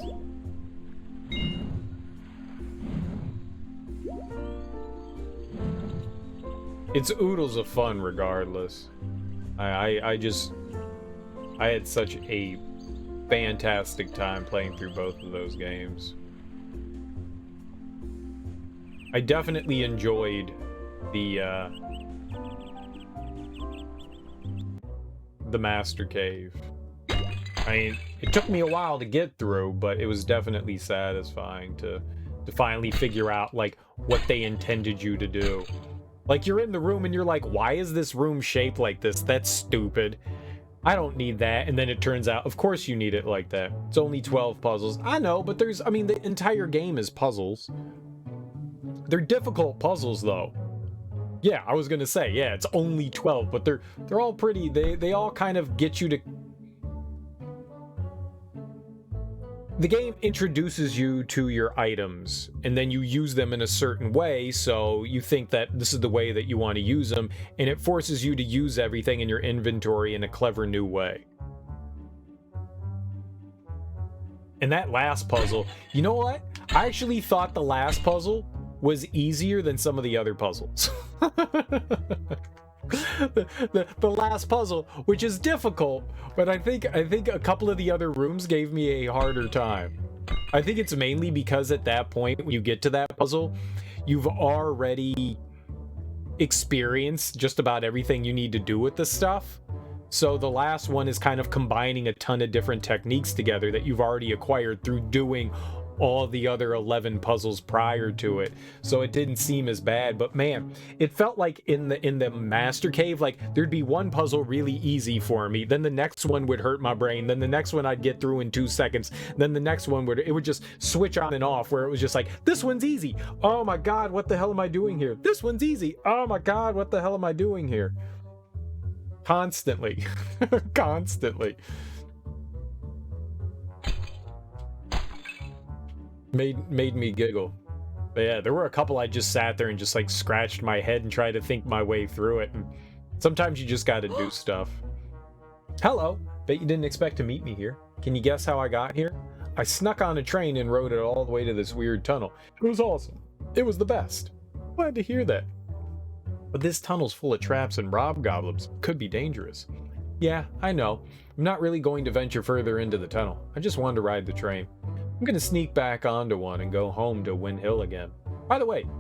It's oodles of fun regardless. I had such a fantastic time playing through both of those games. I definitely enjoyed the Master Cave. I mean, it took me a while to get through, but it was definitely satisfying to finally figure out like what they intended you to do. Like, you're in the room and you're like, why is this room shaped like this? That's stupid. I don't need that. And then it turns out, of course you need it like that. It's only 12 puzzles. I know, but there's, I mean, the entire game is puzzles. They're difficult puzzles, though. Yeah, I was gonna say, yeah, it's only 12, but they're all pretty, they all kind of get you to... The game introduces you to your items, and then you use them in a certain way, so you think that this is the way that you want to use them, and it forces you to use everything in your inventory in a clever new way. And that last puzzle, you know what? I actually thought the last puzzle was easier than some of the other puzzles. The last puzzle, which is difficult, but I think a couple of the other rooms gave me a harder time. I think it's mainly because at that point, when you get to that puzzle, you've already experienced just about everything you need to do with the stuff. So the last one is kind of combining a ton of different techniques together that you've already acquired through doing all the other 11 puzzles prior to it, so it didn't seem as bad. But man, it felt like in the Master Cave, like there'd be one puzzle really easy for me, then the next one would hurt my brain, then the next one I'd get through in 2 seconds, then the next one would just switch on and off, where it was just like, this one's easy, oh my god, what the hell am I doing here? This one's easy, oh my god, what the hell am I doing here? Constantly. Constantly. Made me giggle. But yeah, there were a couple I just sat there and just like scratched my head and tried to think my way through it, and sometimes you just gotta do stuff. Hello, bet you didn't expect to meet me here. Can you guess how I got here? I snuck on a train and rode it all the way to this weird tunnel. It was awesome. It was the best. Glad to hear that. But this tunnel's full of traps and hobgoblins. Could be dangerous. Yeah, I know. I'm not really going to venture further into the tunnel. I just wanted to ride the train. I'm gonna sneak back onto one and go home to Wind Hill again. By the way, do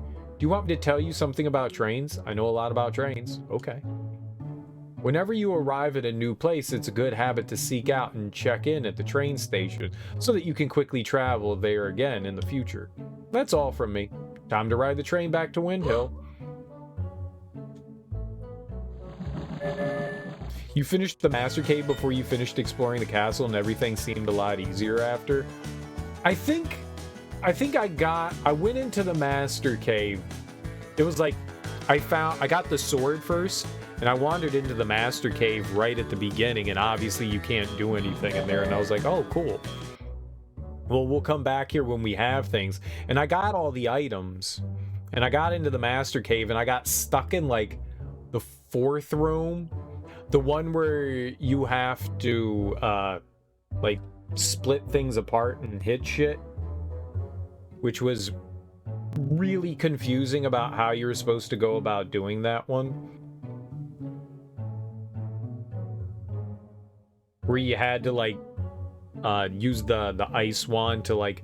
you want me to tell you something about trains? I know a lot about trains. Okay. Whenever you arrive at a new place, it's a good habit to seek out and check in at the train station so that you can quickly travel there again in the future. That's all from me. Time to ride the train back to Wind Hill. You finished the Master Cave before you finished exploring the castle, and everything seemed a lot easier after. I think I went into the Master Cave. It was like, I got the sword first, and I wandered into the Master Cave right at the beginning, and obviously you can't do anything in there, and I was like, oh, cool. Well, we'll come back here when we have things. And I got all the items, and I got into the Master Cave, and I got stuck in like the 4th room. The one where you have to, like, split things apart and hit shit. Which was really confusing about how you were supposed to go about doing that one. Where you had to, like, use the ice wand to, like,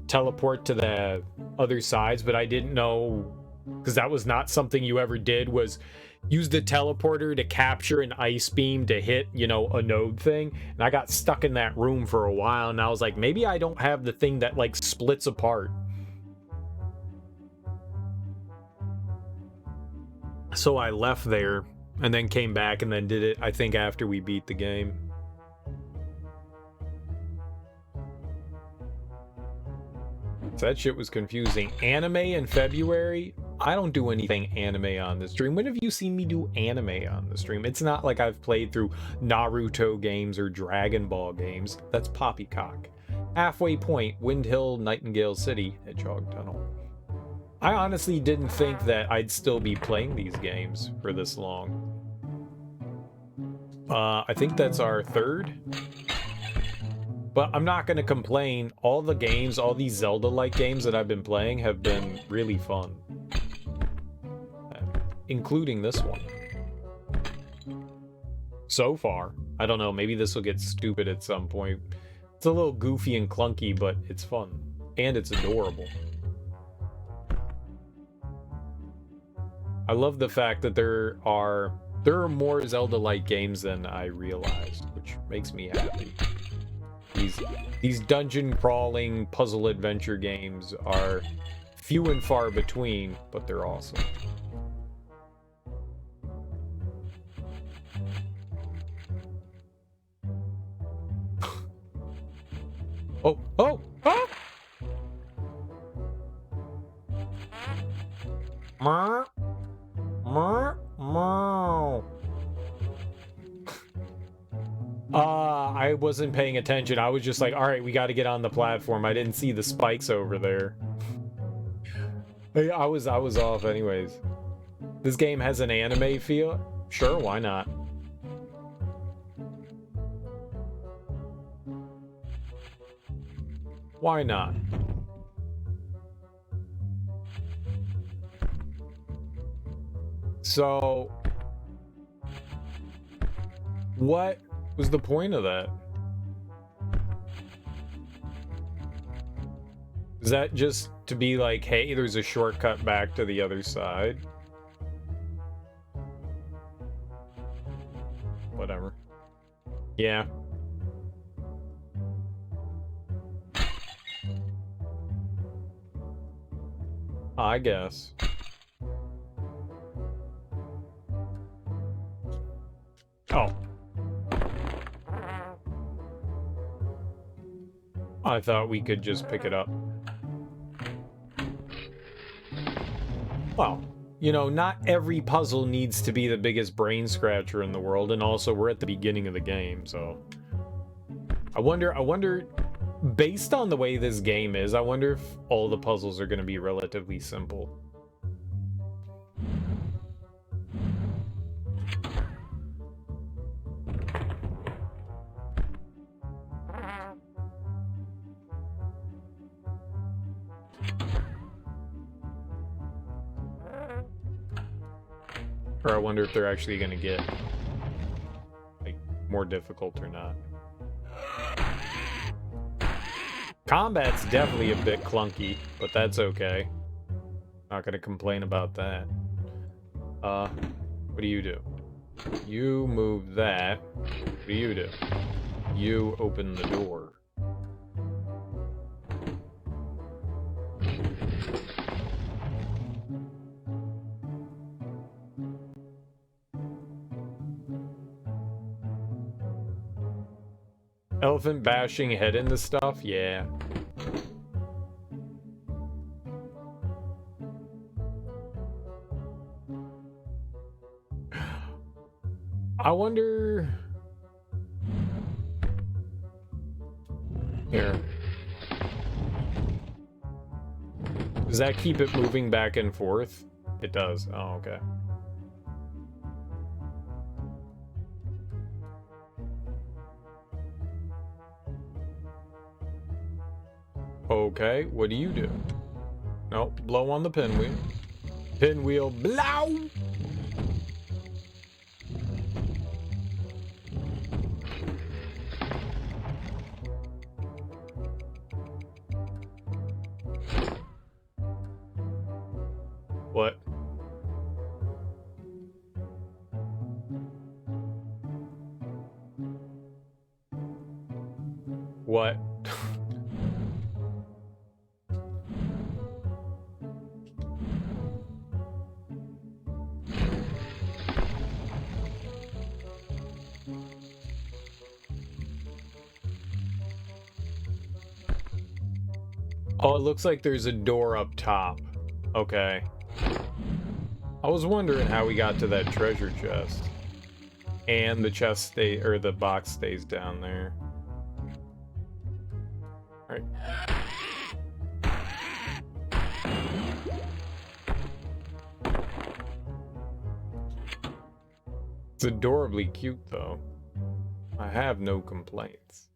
teleport to the other sides, but I didn't know, because that was not something you ever did, was use the teleporter to capture an ice beam to hit, you know, a node thing. And I got stuck in that room for a while, and I was like, maybe I don't have the thing that, like, splits apart. So I left there, and then came back, and then did it, I think, after we beat the game. So that shit was confusing. Anime in February? I don't do anything anime on the stream. When have you seen me do anime on the stream? It's not like I've played through Naruto games or Dragon Ball games. That's poppycock. Halfway Point, Wind Hill, Nightingale City, Hedgehog Tunnel. I honestly didn't think that I'd still be playing these games for this long. I think that's our third. But I'm not going to complain. All the games, all these Zelda-like games that I've been playing have been really fun. Including this one. So far. I don't know, maybe this will get stupid at some point. It's a little goofy and clunky, but it's fun. And it's adorable. I love the fact that there are more Zelda-like games than I realized, which makes me happy. These dungeon crawling puzzle adventure games are few and far between, but they're awesome. Oh, oh, oh! Mer, mer, mer. I wasn't paying attention. I was just like, all right, we got to get on the platform. I didn't see the spikes over there. I was off anyways. This game has an anime feel. Sure, why not? Why not? So, what was the point of that? Is that just to be like, hey, there's a shortcut back to the other side? Whatever. Yeah. I guess. Oh. I thought we could just pick it up. Well, you know, not every puzzle needs to be the biggest brain scratcher in the world, and also we're at the beginning of the game, so... I wonder, based on the way this game is, I wonder if all the puzzles are going to be relatively simple. Or I wonder if they're actually going to get, like, more difficult or not. Combat's definitely a bit clunky, but that's okay. Not going to complain about that. What do you do? You move that. What do you do? You open the door. Elephant bashing head into stuff? Yeah. I wonder... Here. Does that keep it moving back and forth? It does. Oh, okay. Okay, what do you do? Nope, blow on the pinwheel. Pinwheel, blow! What? What? Oh, it looks like there's a door up top. Okay. I was wondering how we got to that treasure chest. And the chest or the box stays down there. Alright. It's adorably cute, though. I have no complaints.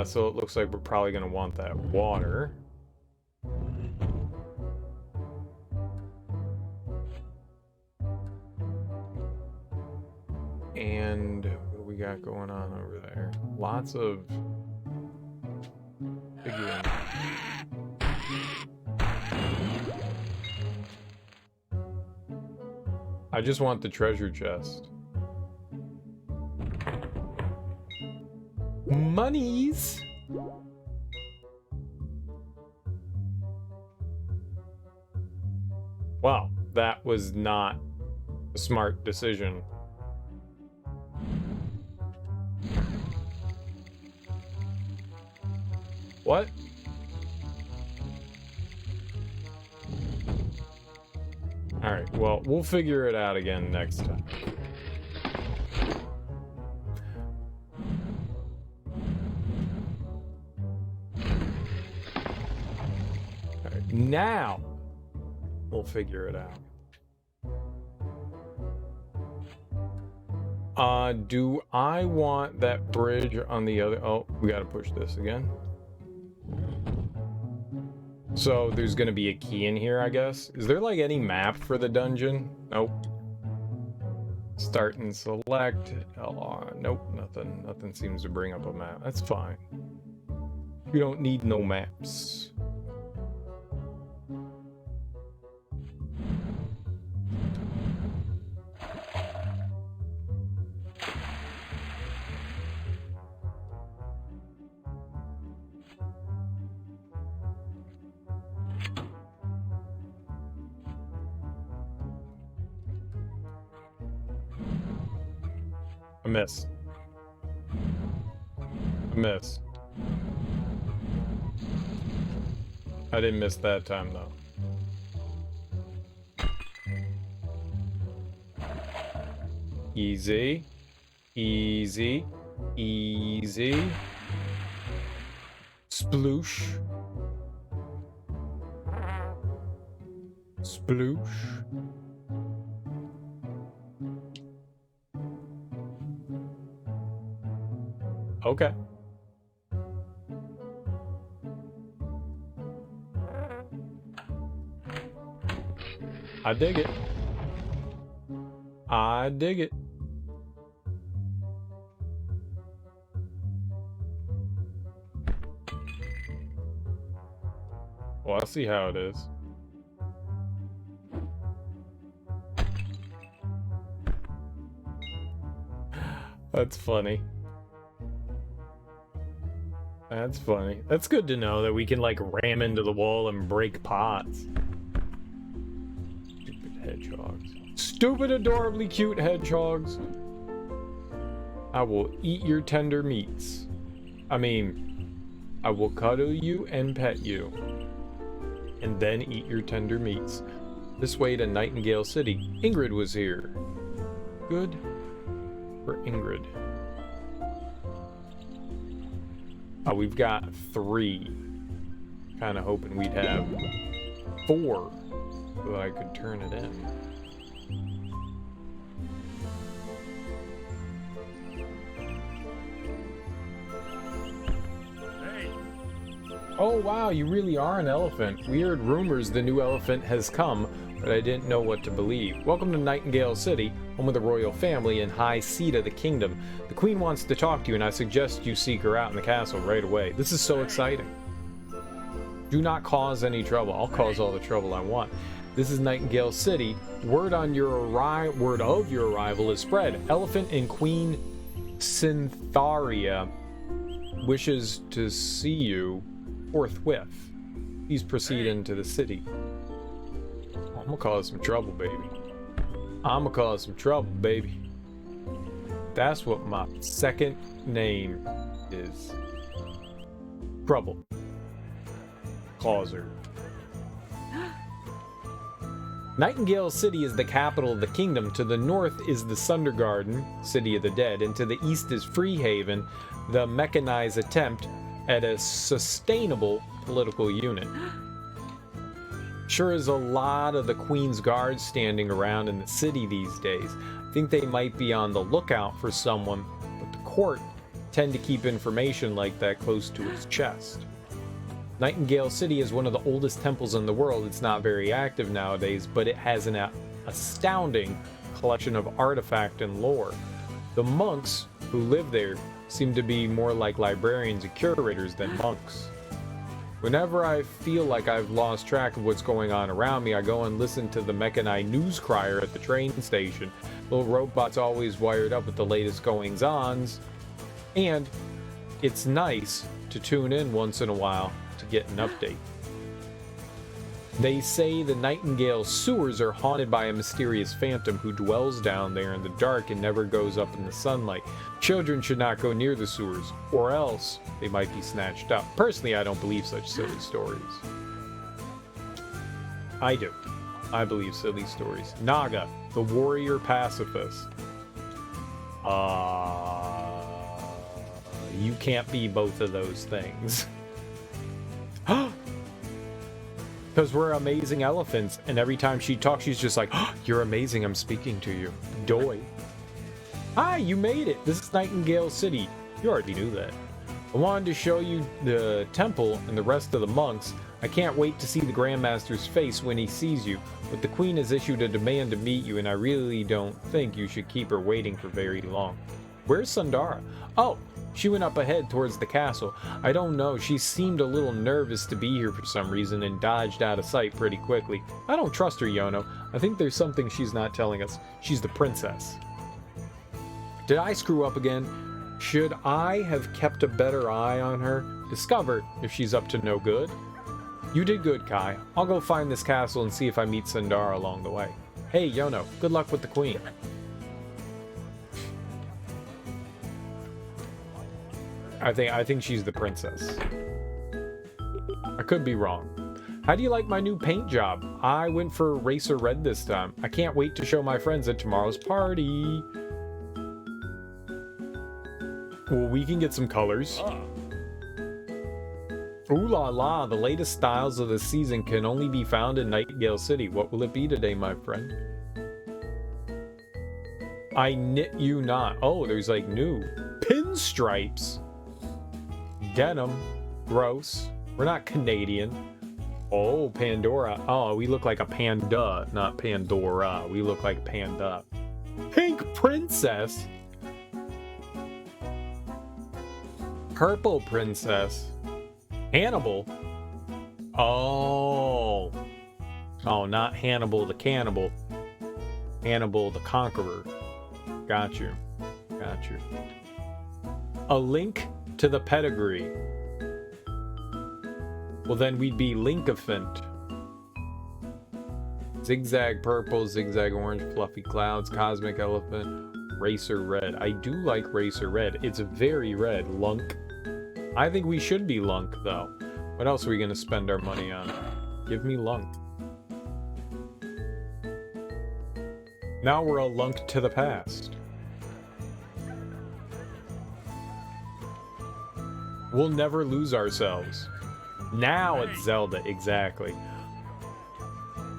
So it looks like we're probably gonna want that water. And what do we got going on over there? Lots of figurines. I just want the treasure chest. Monies! Wow, that was not a smart decision. What? Alright, well, we'll figure it out again next time. Alright, now we'll figure it out. Do I want that bridge on the other... Oh, we gotta push this again. So there's gonna be a key in here, I guess. Is there like any map for the dungeon? Nope. Start and select. LR. Nope, nothing. Nothing seems to bring up a map. That's fine. We don't need no maps. I miss. I miss. I didn't miss that time, though. Easy. Easy. Easy. Sploosh. Sploosh. Okay. I dig it. I dig it. Well, I see how it is. That's funny. That's funny. That's good to know that we can like ram into the wall and break pots. Stupid hedgehogs. Stupid, adorably cute hedgehogs. I will eat your tender meats. I mean, I will cuddle you and pet you. And then eat your tender meats. This way to Nightingale City. Ingrid was here. Good for Ingrid. Oh, we've got 3. Kind of hoping we'd have 4 so that I could turn it in. Hey, Oh wow, you really are an elephant. Weird rumors the new elephant has come, but I didn't know what to believe. Welcome to Nightingale City, home of the royal family and high seat of the kingdom. The queen wants to talk to you, and I suggest you seek her out in the castle right away. This is so exciting. Do not cause any trouble. I'll cause all the trouble I want. This is Nightingale City. Word of your arrival is spread. Elephant and Queen Cyntharia wishes to see you forthwith. Please proceed into the city. I'm gonna cause some trouble, baby. I'm gonna cause some trouble, baby. That's what my second name is. Trouble. Causer. Nightingale City is the capital of the kingdom. To the north is the Sundergarden, City of the Dead, and to the east is Freehaven, the mechanized attempt at a sustainable political unit. Sure is a lot of the Queen's Guards standing around in the city these days. I think they might be on the lookout for someone, but the court tend to keep information like that close to its chest. Nightingale City is one of the oldest temples in the world. It's not very active nowadays, but it has an astounding collection of artifact and lore. The monks who live there seem to be more like librarians and curators than monks. Whenever I feel like I've lost track of what's going on around me, I go and listen to the mechanized news crier at the train station. Little robot's always wired up with the latest goings-ons, and it's nice to tune in once in a while to get an update. They say the Nightingale sewers are haunted by a mysterious phantom who dwells down there in the dark and never goes up in the sunlight. Children should not go near the sewers, or else they might be snatched up. Personally, I don't believe such silly stories. I do. I believe silly stories. Naga, the warrior pacifist. You can't be both of those things. Because we're amazing elephants, and every time she talks, she's just like, oh, you're amazing, I'm speaking to you. Doy. Hi, you made it. This is Nightingale City. You already knew that. I wanted to show you the temple and the rest of the monks. I can't wait to see the Grandmaster's face when he sees you, but the Queen has issued a demand to meet you, and I really don't think you should keep her waiting for very long. Where's Sundara? Oh, she went up ahead towards the castle. I don't know, she seemed a little nervous to be here for some reason and dodged out of sight pretty quickly. I don't trust her, Yono. I think there's something she's not telling us. She's the princess. Did I screw up again? Should I have kept a better eye on her? Discover if she's up to no good. You did good, Kai. I'll go find this castle and see if I meet Sundara along the way. Hey, Yono, good luck with the Queen. I think she's the princess. I could be wrong. How do you like my new paint job? I went for Racer Red this time. I can't wait to show my friends at tomorrow's party. Well, we can get some colors. Ooh la la, the latest styles of the season can only be found in Nightingale City. What will it be today, my friend? I knit you not. Oh, there's like new pinstripes. Denim. Gross. We're not Canadian. Oh, Pandora. Oh, we look like a panda, not Pandora. We look like panda. Pink princess. Purple princess. Hannibal. Oh. Oh, not Hannibal the cannibal. Hannibal the conqueror. Got you. Got you. A link to the pedigree. Well, then we'd be Linkophant. Zigzag purple, zigzag orange, fluffy clouds, cosmic elephant, racer red. I do like racer red. It's very red. Lunk. I think we should be Lunk, though. What else are we going to spend our money on? Give me Lunk. Now we're a Lunk to the past. We'll never lose ourselves. Now it's Zelda, exactly.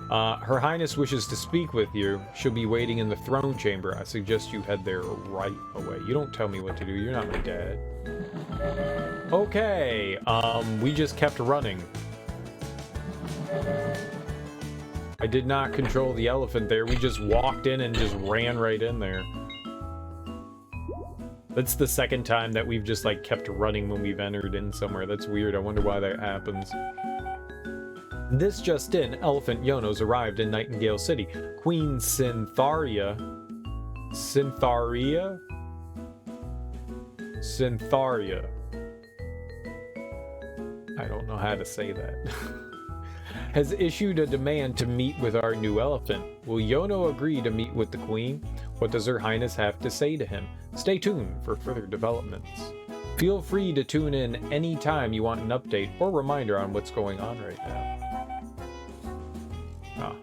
Her Highness wishes to speak with you. She'll be waiting in the throne chamber. I suggest you head there right away. You don't tell me what to do. You're not my dad. Okay, we just kept running. I did not control the elephant there. We just walked in and just ran right in there. That's the second time that we've just, like, kept running when we've entered in somewhere. That's weird. I wonder why that happens. This just in, Elephant Yonos arrived in Nightingale City. Queen Cyntharia... Cyntharia? Cyntharia. I don't know how to say that. Has issued a demand to meet with our new elephant. Will Yono agree to meet with the Queen? What does Her Highness have to say to him? Stay tuned for further developments. Feel free to tune in anytime you want an update or reminder on what's going on right now. Ah.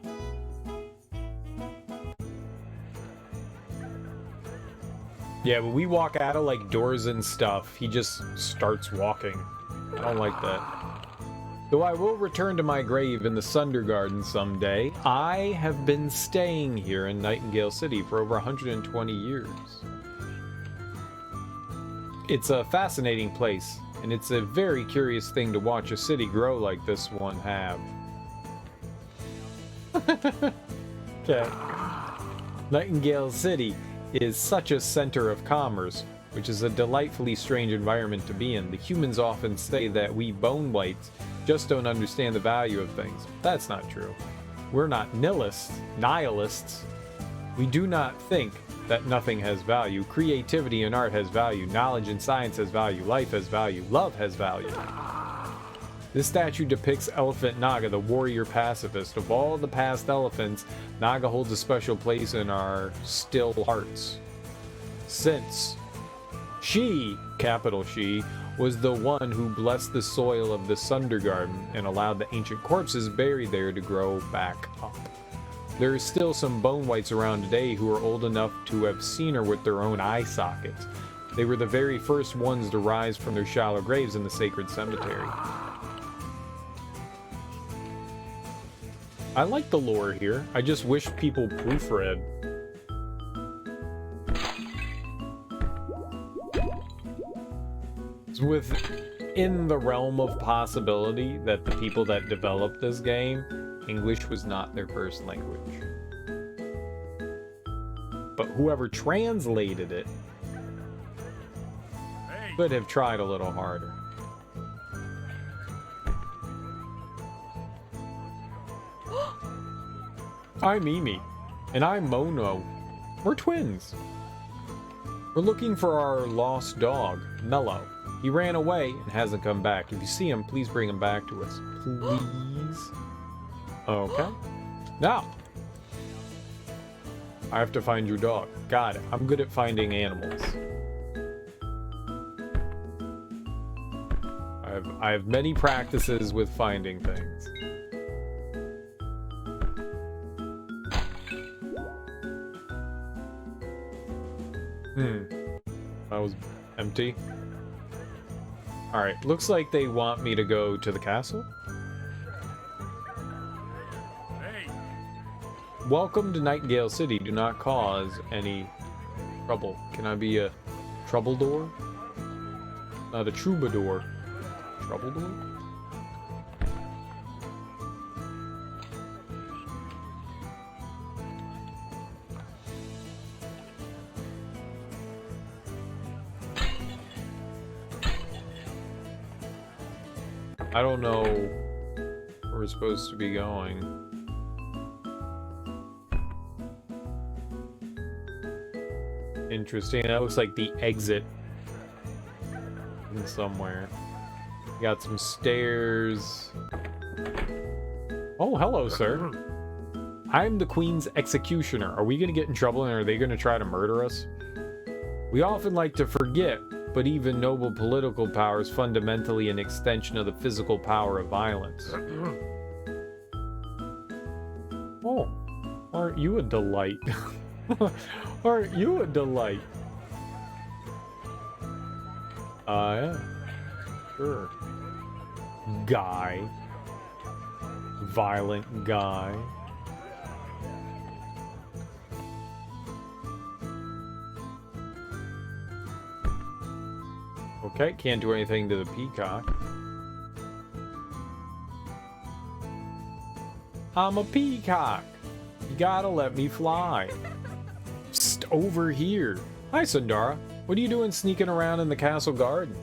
Yeah, but we walk out of, like, doors and stuff. He just starts walking. I don't like that. Though I will return to my grave in the Sunder Garden someday, I have been staying here in Nightingale City for over 120 years. It's a fascinating place, and it's a very curious thing to watch a city grow like this one have. Okay. Nightingale City is such a center of commerce, which is a delightfully strange environment to be in. The humans often say that we bone whites just don't understand the value of things. That's not true. We're not nihilists. We do not think that nothing has value. Creativity and art has value. Knowledge and science has value. Life has value. Love has value. This statue depicts Elephant Naga, the warrior pacifist. Of all the past elephants, Naga holds a special place in our still hearts. Since she, capital She, was the one who blessed the soil of the Sunder Garden and allowed the ancient corpses buried there to grow back up. There are still some bone whites around today who are old enough to have seen her with their own eye sockets. They were the very first ones to rise from their shallow graves in the sacred cemetery. I like the lore here. I just wish people proofread. It's within the realm of possibility that the people that developed this game, English was not their first language. But whoever translated it could have tried a little harder. I'm Mimi, and I'm Mono. We're twins. We're looking for our lost dog, Mello. He ran away and hasn't come back. If you see him, please bring him back to us. Please. Okay. Now, I have to find your dog. Got it. I'm good at finding animals. I have many practices with finding things. That was empty. Alright, looks like they want me to go to the castle. Hey. Welcome to Nightingale City. Do not cause any trouble. Can I be a troubledore? Not a troubadour. Troubledore? I don't know where we're supposed to be going. Interesting. That looks like the exit in somewhere. Got some stairs. Oh, hello, sir. I'm the Queen's executioner. Are we gonna get in trouble and are they gonna try to murder us? We often like to forget, but even noble political power is fundamentally an extension of the physical power of violence. Oh, aren't you a delight? Aren't you a delight? Yeah. Sure. Guy. Violent guy. Okay, can't do anything to the peacock. I'm a peacock. You gotta let me fly. Psst, over here. Hi, Sundara. What are you doing sneaking around in the castle garden?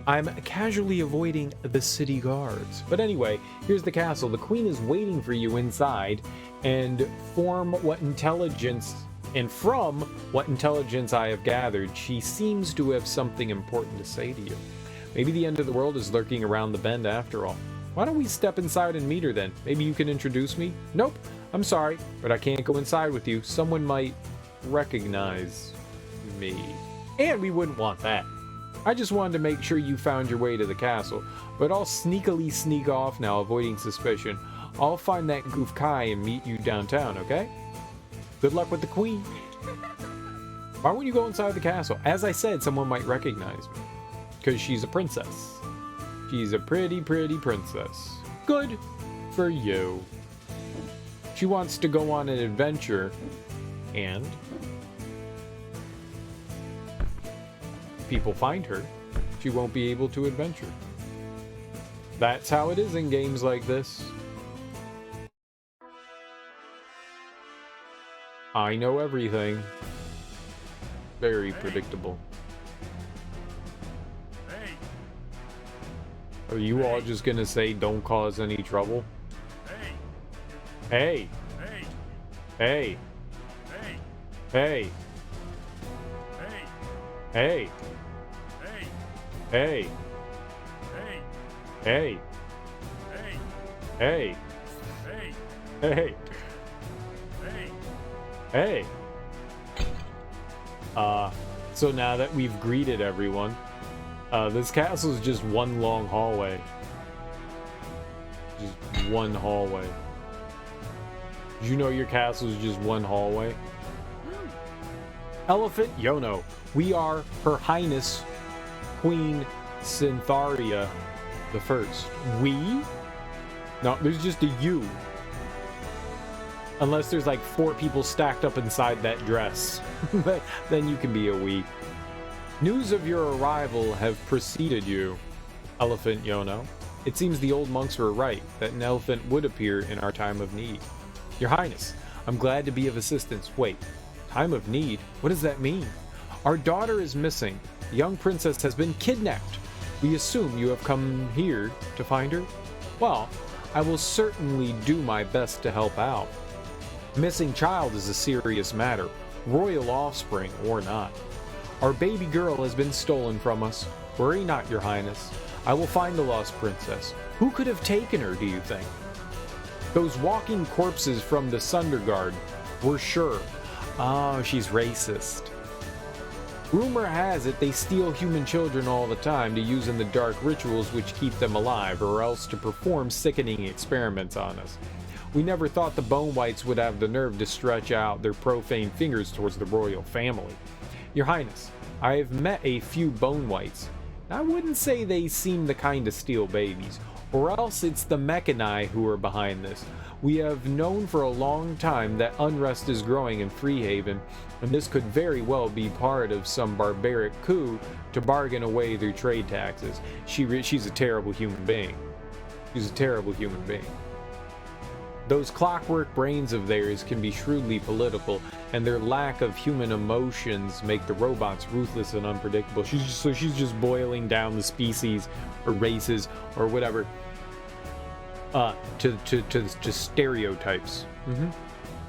I'm casually avoiding the city guards. But anyway, here's the castle. The queen is waiting for you inside, and from what intelligence I have gathered, she seems to have something important to say to you. Maybe the end of the world is lurking around the bend after all. Why don't we step inside and meet her then? Maybe you can introduce me? Nope, I'm sorry, but I can't go inside with you. Someone might recognize me. And we wouldn't want that. I just wanted to make sure you found your way to the castle, but I'll sneakily sneak off now, avoiding suspicion. I'll find that goof Kai and meet you downtown, okay? Good luck with the queen. Why won't you go inside the castle? As I said, someone might recognize me. Because she's a princess. She's a pretty, pretty princess. Good for you. She wants to go on an adventure, and people find her, she won't be able to adventure. That's how it is in games like this. I know everything. Very predictable. Hey. Are you all just gonna say don't cause any trouble? Hey. Hey. Hey. Hey. Hey. Hey. Hey. Hey. Hey. Hey. Hey. Hey. Hey. Hey. So now that we've greeted everyone, this castle is just one long hallway. Just one hallway. Did you know your castle is just one hallway? Elephant Yono, we are Her Highness Queen Cyntharia the First. We? No, there's just a you. Unless there's like 4 people stacked up inside that dress. Then you can be a we. News of your arrival have preceded you, Elephant Yono. It seems the old monks were right, that an elephant would appear in our time of need. Your Highness, I'm glad to be of assistance. Wait, time of need? What does that mean? Our daughter is missing. The young princess has been kidnapped. We assume you have come here to find her? Well, I will certainly do my best to help out. Missing child is a serious matter, royal offspring or not. Our baby girl has been stolen from us. Worry not, Your Highness. I will find the lost princess. Who could have taken her, do you think? Those walking corpses from the Sunderguard, we're sure. Oh, she's racist. Rumor has it they steal human children all the time to use in the dark rituals which keep them alive, or else to perform sickening experiments on us. We never thought the Bone Whites would have the nerve to stretch out their profane fingers towards the royal family. Your Highness, I have met a few Bone Whites. I wouldn't say they seem the kind to steal babies, or else it's the Mechani who are behind this. We have known for a long time that unrest is growing in Freehaven, and this could very well be part of some barbaric coup to bargain away their trade taxes. She's a terrible human being. She's a terrible human being. Those clockwork brains of theirs can be shrewdly political, and their lack of human emotions make the robots ruthless and unpredictable. She's just boiling down the species or races or whatever to stereotypes.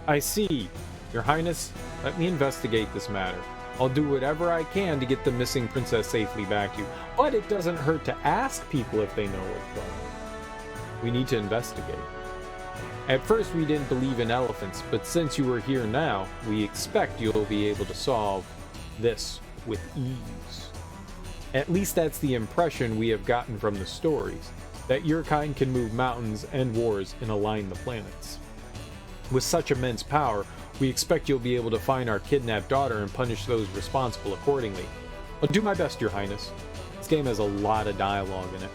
I see. Your Highness, let me investigate this matter. I'll do whatever I can to get the missing princess safely back to you, but it doesn't hurt to ask people if they know what's going on. We need to investigate. At first we didn't believe in elephants, but since you are here now, we expect you'll be able to solve this with ease. At least that's the impression we have gotten from the stories, that your kind can move mountains and wars and align the planets. With such immense power, we expect you'll be able to find our kidnapped daughter and punish those responsible accordingly. I'll do my best, Your Highness. This game has a lot of dialogue in it.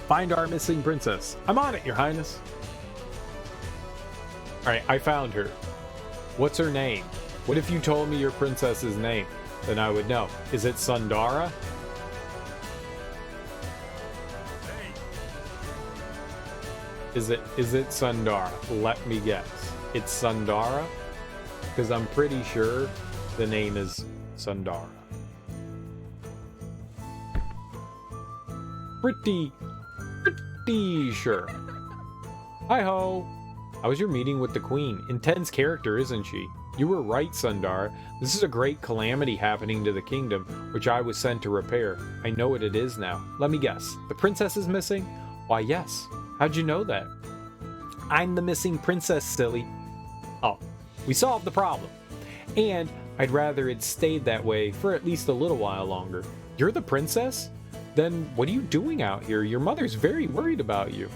Find our missing princess. I'm on it, Your Highness. Alright, I found her. What's her name? What if you told me your princess's name? then I would know. Is it Sundara? Is it Sundara? Let me guess. It's Sundara? Because I'm pretty sure the name is Sundara. Pretty sure. Hi-ho! How was your meeting with the Queen? Intense character, isn't she? You were right, Sundar. This is a great calamity happening to the kingdom, which I was sent to repair. I know what it is now. Let me guess. The princess is missing? Why, yes. How'd you know that? I'm the missing princess, silly. Oh, we solved the problem. And I'd rather it stayed that way for at least a little while longer. You're the princess? Then what are you doing out here? Your mother's very worried about you.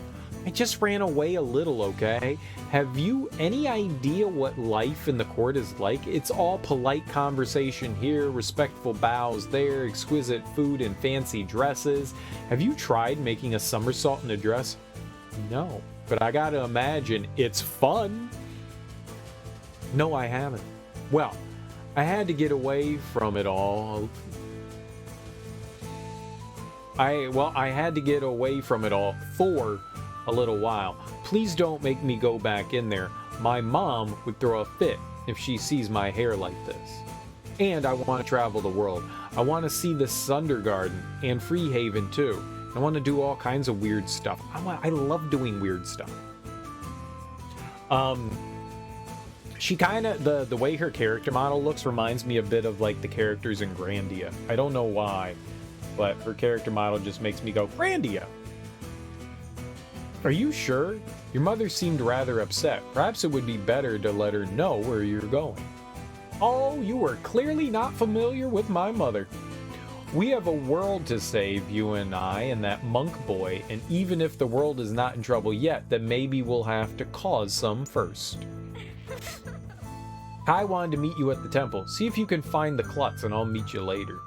I just ran away a little, okay? Have you any idea what life in the court is like? It's all polite conversation here, respectful bows there, exquisite food and fancy dresses. Have you tried making a somersault in a dress? No, but I gotta imagine it's fun. No, I haven't. Well, I had to get away from it all. I had to get away from it all for a little while. Please don't make me go back in there. My mom would throw a fit if she sees my hair like this. And I want to travel the world. I want to see the Sunder Garden and Freehaven too. I want to do all kinds of weird stuff. I love doing weird stuff. She kind of, the way her character model looks reminds me a bit of like the characters in Grandia. I don't know why, but her character model just makes me go, Grandia! Are you sure? Your mother seemed rather upset. Perhaps it would be better to let her know where you're going. Oh, you are clearly not familiar with my mother. We have a world to save, you and I and that monk boy, and even if the world is not in trouble yet, then maybe we'll have to cause some first. Kai wanted to meet you at the temple. See if you can find the Klutz and I'll meet you later.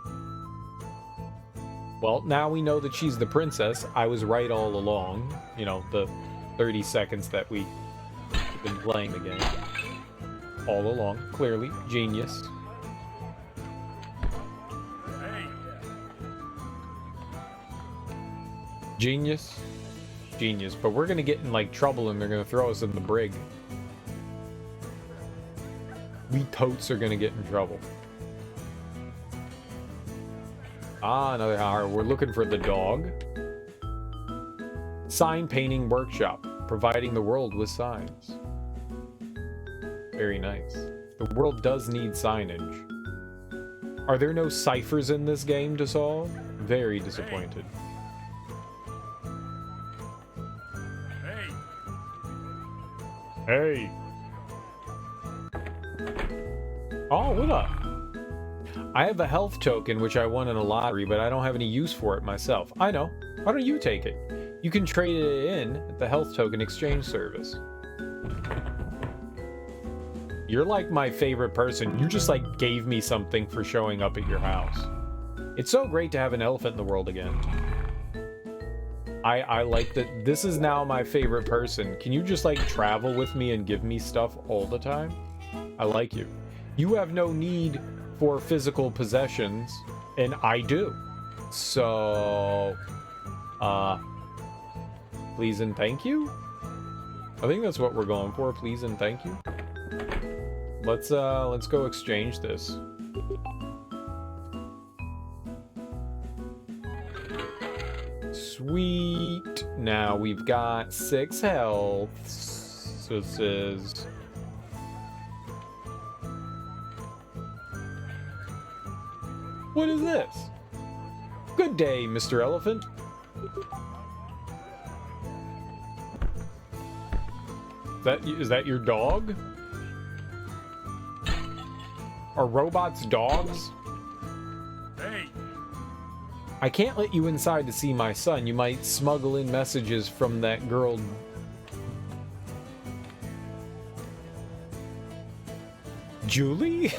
Well, now we know that she's the princess. I was right all along. You know, the 30 seconds that we've been playing the game. All along, clearly. Genius. Genius. Genius. But we're gonna get in, like, trouble and they're gonna throw us in the brig. We totes are gonna get in trouble. Ah, another hour. We're looking for the dog. Sign painting workshop. Providing the world with signs. Very nice. The world does need signage. Are there no ciphers in this game to solve? Very disappointed. Hey! Oh, what up? I have a health token which I won in a lottery, but I don't have any use for it myself. I know. Why don't you take it? You can trade it in at the health token exchange service. You're like my favorite person. You just like gave me something for showing up at your house. It's so great to have an elephant in the world again. I like that. This is now my favorite person. Can you just like travel with me and give me stuff all the time? I like you. You have no need for physical possessions, and I do. So, please and thank you? I think that's what we're going for, please and thank you. Let's go exchange this. Sweet. Now we've got 6 health. So it says... What is this? Good day, Mr. Elephant. Is that your dog? Are robots dogs? Hey! I can't let you inside to see my son. You might smuggle in messages from that girl. Julie?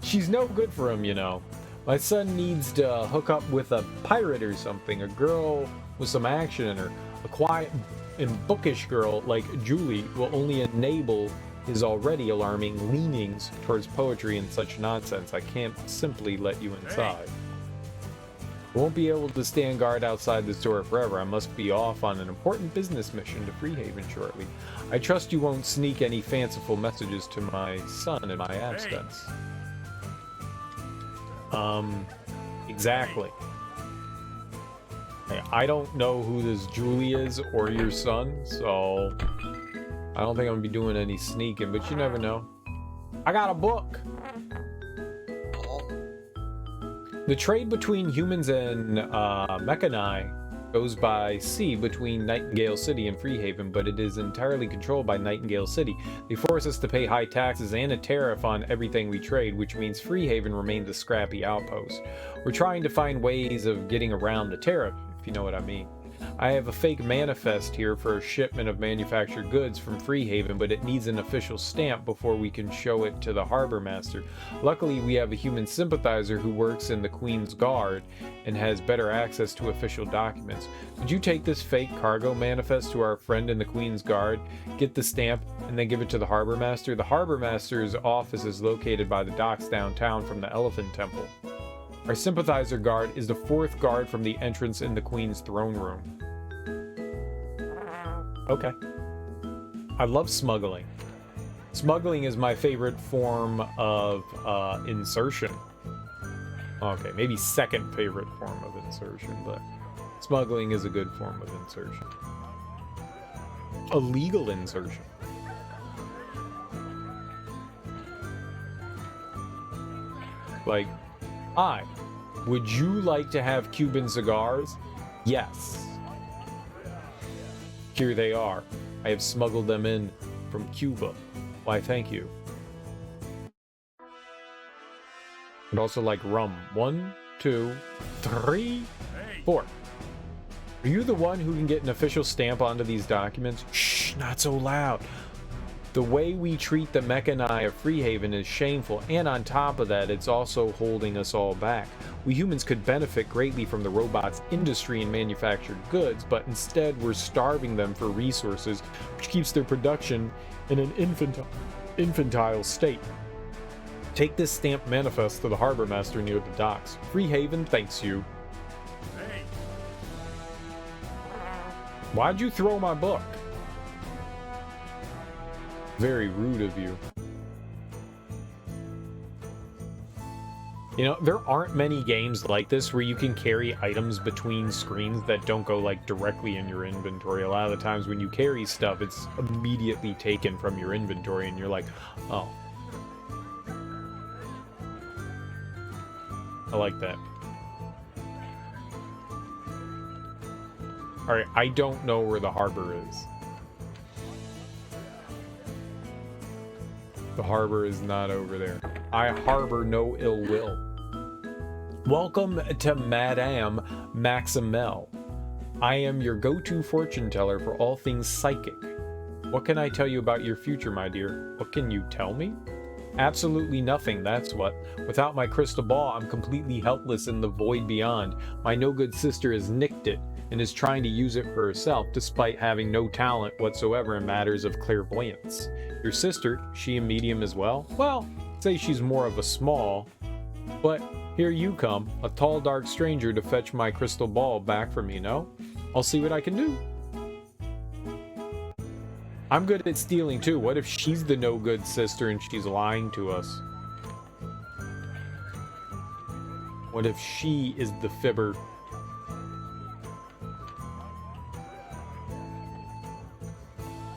She's no good for him, you know. My son needs to hook up with a pirate or something, a girl with some action in her. A quiet and bookish girl like Julie will only enable his already alarming leanings towards poetry and such nonsense. I can't simply let you inside. I won't be able to stand guard outside this door forever. I must be off on an important business mission to Freehaven shortly. I trust you won't sneak any fanciful messages to my son in my absence. Exactly. Hey, I don't know who this Julie is or your son, so I don't think I'm gonna be doing any sneaking, but you never know. I got a book! The trade between humans and mechani goes by sea between Nightingale City and Freehaven, but it is entirely controlled by Nightingale City. They force us to pay high taxes and a tariff on everything we trade, which means Freehaven remains a scrappy outpost. We're trying to find ways of getting around the tariff, if you know what I mean. I have a fake manifest here for a shipment of manufactured goods from Freehaven, but it needs an official stamp before we can show it to the harbor master. Luckily, we have a human sympathizer who works in the Queen's Guard and has better access to official documents. Would you take this fake cargo manifest to our friend in the Queen's Guard, get the stamp, and then give it to the harbor master? The harbor master's office is located by the docks downtown from the Elephant Temple. Our sympathizer guard is the 4th guard from the entrance in the Queen's throne room. Okay. I love smuggling. Smuggling is my favorite form of insertion. Okay, maybe second favorite form of insertion, but smuggling is a good form of insertion. A legal insertion. Like, hi, would you like to have Cuban cigars? Yes. Here they are. I have smuggled them in from Cuba. Why, thank you. I'd also like rum. 1, 2, 3, 4. Are you the one who can get an official stamp onto these documents? Shh, not so loud. The way we treat the mechani of Freehaven is shameful, and on top of that, it's also holding us all back. We humans could benefit greatly from the robots' industry in manufactured goods, but instead we're starving them for resources, which keeps their production in an infantile state. Take this stamped manifest to the harbor master near the docks. Freehaven thanks you. Hey. Why'd you throw my book? Very rude of you. You know, there aren't many games like this where you can carry items between screens that don't go like directly in your inventory. A lot of the times when you carry stuff, it's immediately taken from your inventory and you're like, oh. I like that. Alright, I don't know where the harbor is. The harbor is not over there. I harbor no ill will. Welcome to Madame Maximel. I am your go-to fortune teller for all things psychic. What can I tell you about your future, my dear? What can you tell me? Absolutely nothing, that's what. Without my crystal ball, I'm completely helpless in the void beyond. My no-good sister has nicked it and is trying to use it for herself, despite having no talent whatsoever in matters of clairvoyance. Your sister, she a medium as well? Well, say she's more of a small, but here you come, a tall dark stranger to fetch my crystal ball back for me, no? I'll see what I can do. I'm good at stealing too. What if she's the no-good sister and she's lying to us? What if she is the fibber?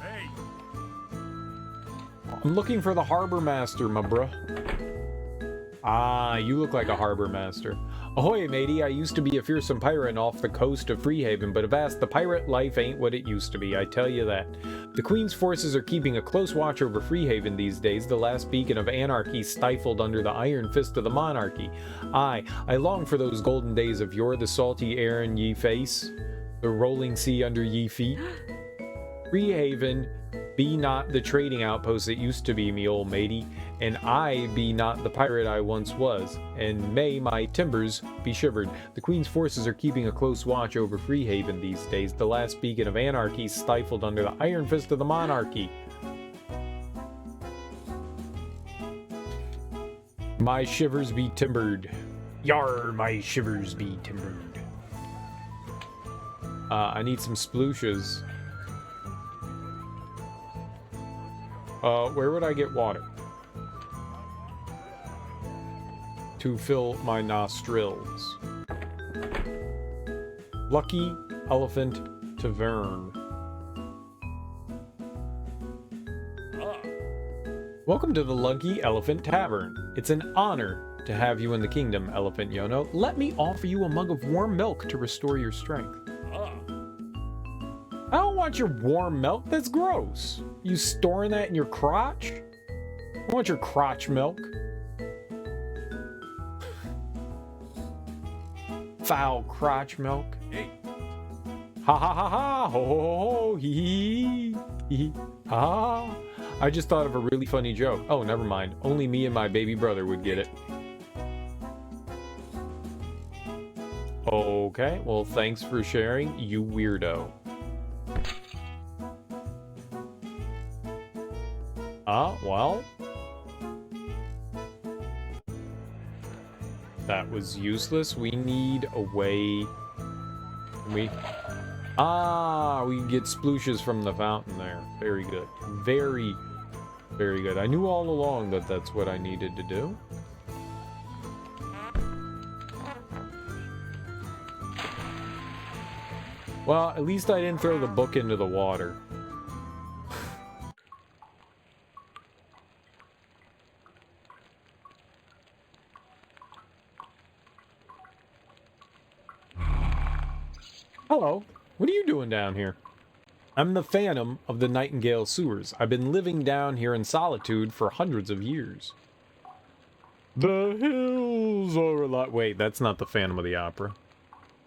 Hey. I'm looking for the harbor master, my bruh. Ah, you look like a harbor master. Ahoy, matey, I used to be a fearsome pirate off the coast of Freehaven, but avast, the pirate life ain't what it used to be, I tell you that. The Queen's forces are keeping a close watch over Freehaven these days, the last beacon of anarchy stifled under the iron fist of the monarchy. Aye, I long for those golden days of yore, the salty air in ye face, the rolling sea under ye feet. Freehaven be not the trading outpost it used to be, me old matey, and I be not the pirate I once was, and may my timbers be shivered. The Queen's forces are keeping a close watch over Freehaven these days, the last beacon of anarchy stifled under the iron fist of the monarchy. My shivers be timbered. Yar, my shivers be timbered. I need some splooshes. Where would I get water? To fill my nostrils. Lucky Elephant Tavern. Welcome to the Lucky Elephant Tavern. It's an honor to have you in the kingdom, Elephant Yono. Let me offer you a mug of warm milk to restore your strength. I don't want your warm milk. That's gross. You storing that in your crotch? I want your crotch milk. Foul crotch milk. Hey. Ha ha ha ha. Ho ho ho ho. Hee hee hee. Ha ha. I just thought of a really funny joke. Oh, never mind. Only me and my baby brother would get it. Okay, well, thanks for sharing, you weirdo. Well. That was useless. We need a way... we can get splooshes from the fountain there. Very good. Very, very good. I knew all along that that's what I needed to do. Well, at least I didn't throw the book into the water. Hello. What are you doing down here? I'm the Phantom of the Nightingale Sewers. I've been living down here in solitude for hundreds of years. The hills are a lot... Wait, that's not the Phantom of the Opera.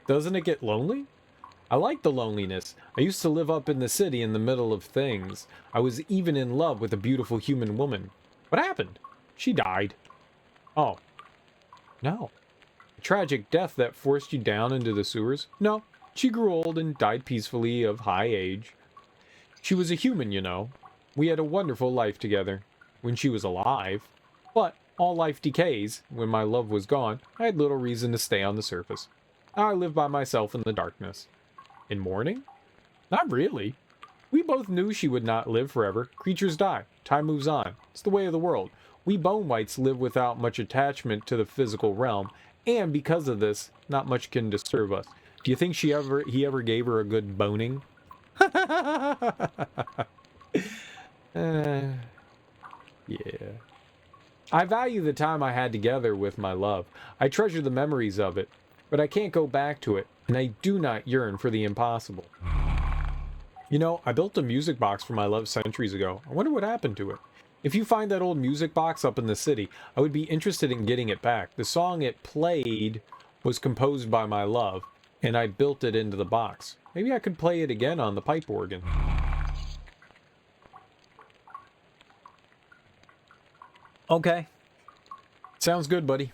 Doesn't it get lonely? I like the loneliness. I used to live up in the city in the middle of things. I was even in love with a beautiful human woman. What happened? She died. Oh. No. A tragic death that forced you down into the sewers? No. She grew old and died peacefully of high age. She was a human, you know. We had a wonderful life together when she was alive. But all life decays. When my love was gone, I had little reason to stay on the surface. Now I live by myself in the darkness. In mourning? Not really. We both knew she would not live forever. Creatures die. Time moves on. It's the way of the world. We bone whites live without much attachment to the physical realm, and because of this, not much can disturb us. Do you think he ever gave her a good boning? Yeah. I value the time I had together with my love. I treasure the memories of it, but I can't go back to it, and I do not yearn for the impossible. You know, I built a music box for my love centuries ago. I wonder what happened to it. If you find that old music box up in the city, I would be interested in getting it back. The song it played was composed by my love, and I built it into the box. Maybe I could play it again on the pipe organ. Okay. Sounds good, buddy.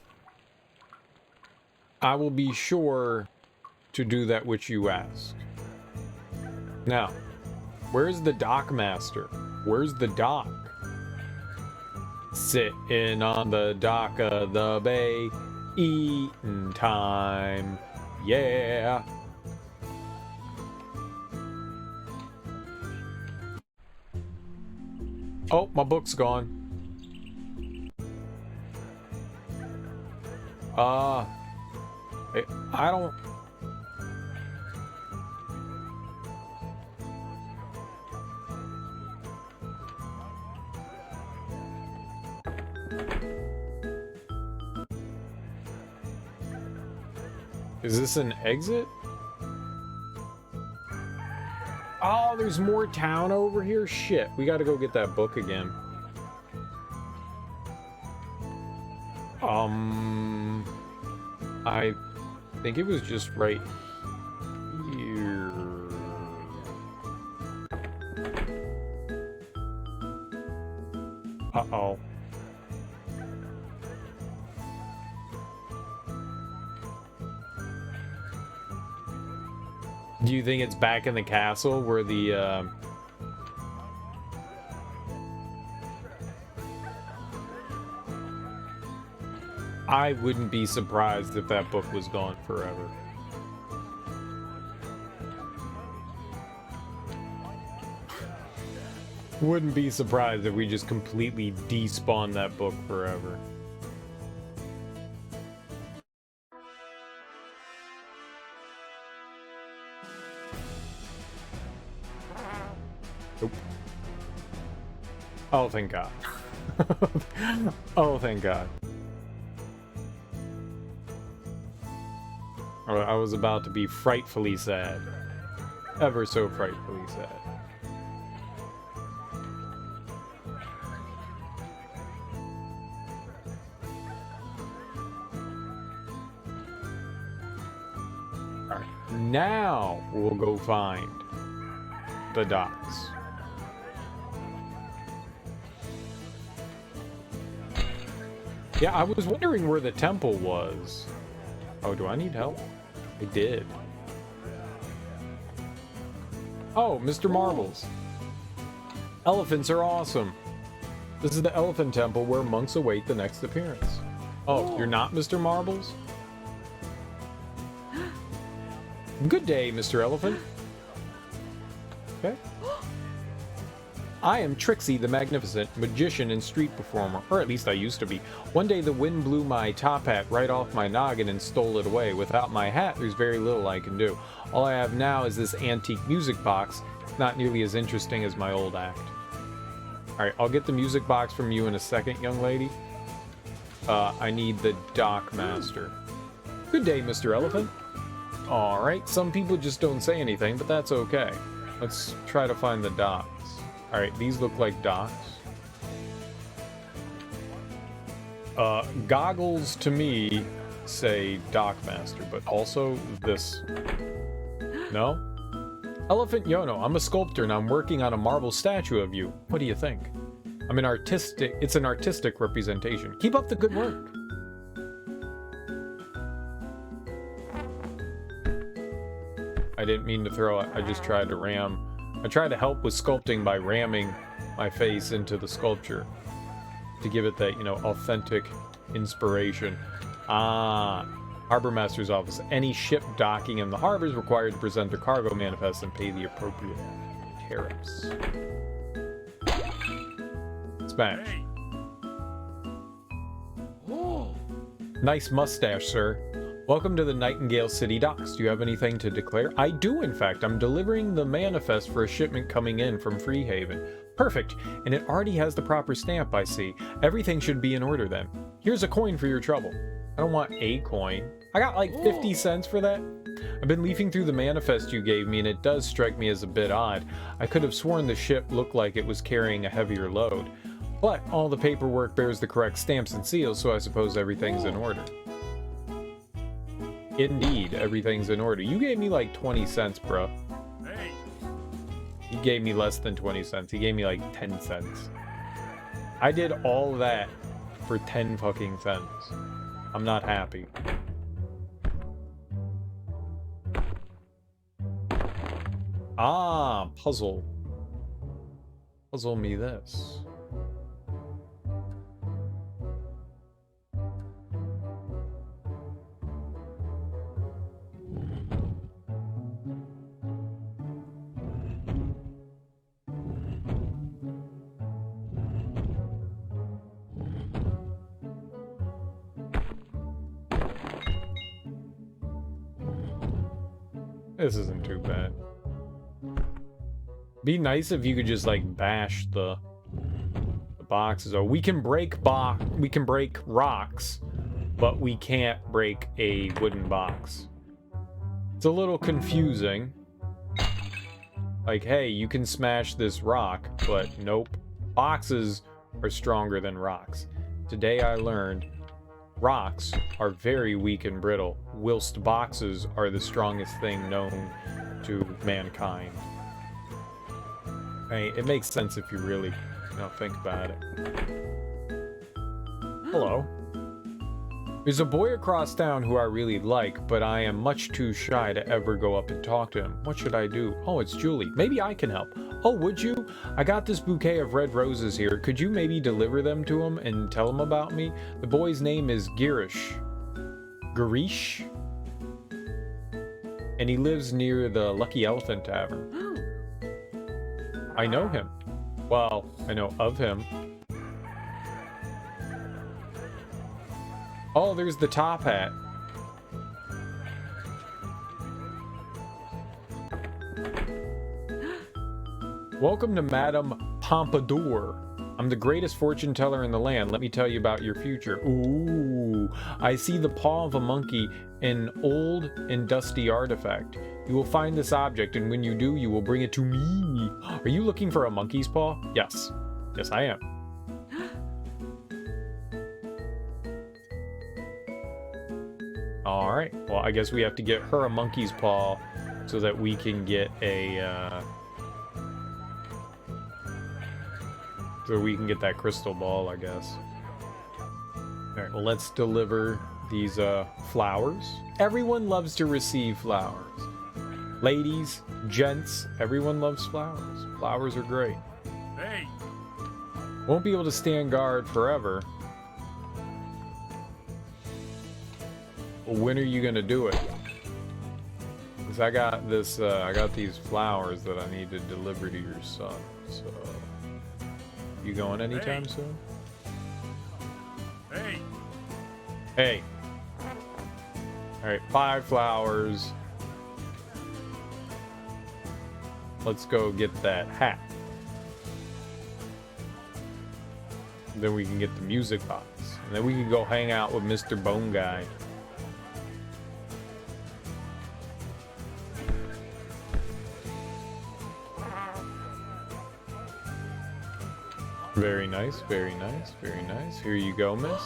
I will be sure to do that which you asked. Now, where's the dock master? Where's the dock? Sitting on the dock of the bay, eating time. Yeah. Oh, my book's gone. I don't... Is this an exit? Oh, there's more town over here? Shit, we gotta go get that book again. I think it was just right here. Uh-oh. Do you think it's back in the castle where the, I wouldn't be surprised if that book was gone forever. Wouldn't be surprised if we just completely despawn that book forever. Nope. Oh, thank God. Oh, thank God. I was about to be frightfully sad. Ever so frightfully sad. Alright, now we'll go find the docks. Yeah, I was wondering where the temple was. Oh, do I need help? I did. Oh, Mr. Marbles. Elephants are awesome. This is the elephant temple where monks await the next appearance. Oh, you're not Mr. Marbles? Good day, Mr. Elephant. Okay. I am Trixie the Magnificent, magician and street performer, or at least I used to be. One day the wind blew my top hat right off my noggin and stole it away. Without my hat, there's very little I can do. All I have now is this antique music box. It's not nearly as interesting as my old act. Alright, I'll get the music box from you in a second, young lady. I need the dock master. Good day, Mr. Elephant. Alright, some people just don't say anything, but that's okay. Let's try to find the docks. Alright, these look like docks. Goggles to me say Dockmaster, but also this. No? Elephant Yono, I'm a sculptor and I'm working on a marble statue of you. What do you think? It's an artistic representation. Keep up the good work. I didn't mean to throw it, I just tried to ram. I try to help with sculpting by ramming my face into the sculpture to give it that, you know, authentic inspiration. Ah, Harbor Master's office. Any ship docking in the harbor is required to present their cargo manifest and pay the appropriate tariffs. Smash. Hey. Nice mustache, sir. Welcome to the Nightingale City Docks. Do you have anything to declare? I do, in fact. I'm delivering the manifest for a shipment coming in from Freehaven. Perfect. And it already has the proper stamp, I see. Everything should be in order then. Here's a coin for your trouble. I don't want a coin. I got like 50 cents for that. I've been leafing through the manifest you gave me, and it does strike me as a bit odd. I could have sworn the ship looked like it was carrying a heavier load. But all the paperwork bears the correct stamps and seals, so I suppose everything's in order. Indeed, everything's in order. You gave me like 20 cents, bro. Hey. He gave me less than 20 cents. He gave me like 10 cents. I did all that for 10 fucking cents. I'm not happy. Ah, puzzle. Puzzle me this. This isn't too bad. Be nice if you could just like bash the boxes. Oh, we can break rocks, but we can't break a wooden box. It's a little confusing. Like, hey, you can smash this rock, but nope. Boxes are stronger than rocks. Today I learned rocks are very weak and brittle, whilst boxes are the strongest thing known to mankind. I mean, it makes sense if you really, you know, think about it. Hello. There's a boy across town who I really like, but I am much too shy to ever go up and talk to him. What should I do? Oh, it's Julie. Maybe I can help. Oh, would you? I got this bouquet of red roses here. Could you maybe deliver them to him and tell him about me? The boy's name is Girish. Girish? And he lives near the Lucky Elephant Tavern. I know him. Well, I know of him. Oh, there's the top hat. Welcome to Madame Pompadour. I'm the greatest fortune teller in the land. Let me tell you about your future. Ooh, I see the paw of a monkey, an old and dusty artifact. You will find this object, and when you do, you will bring it to me. Are you looking for a monkey's paw? Yes. Yes, I am. Alright, well, I guess we have to get her a monkey's paw so that we can get a, so we can get that crystal ball, I guess. Alright, well, let's deliver these, flowers. Everyone loves to receive flowers. Ladies, gents, everyone loves flowers. Flowers are great. Hey! Won't be able to stand guard forever. Well, when are you gonna do it? Because I got this, I got these flowers that I need to deliver to your son, so... You going anytime soon? Hey! Hey! Alright, 5 flowers. Let's go get that hat. Then we can get the music box. And then we can go hang out with Mr. Bone Guy. Very nice, very nice, very nice. Here you go, miss.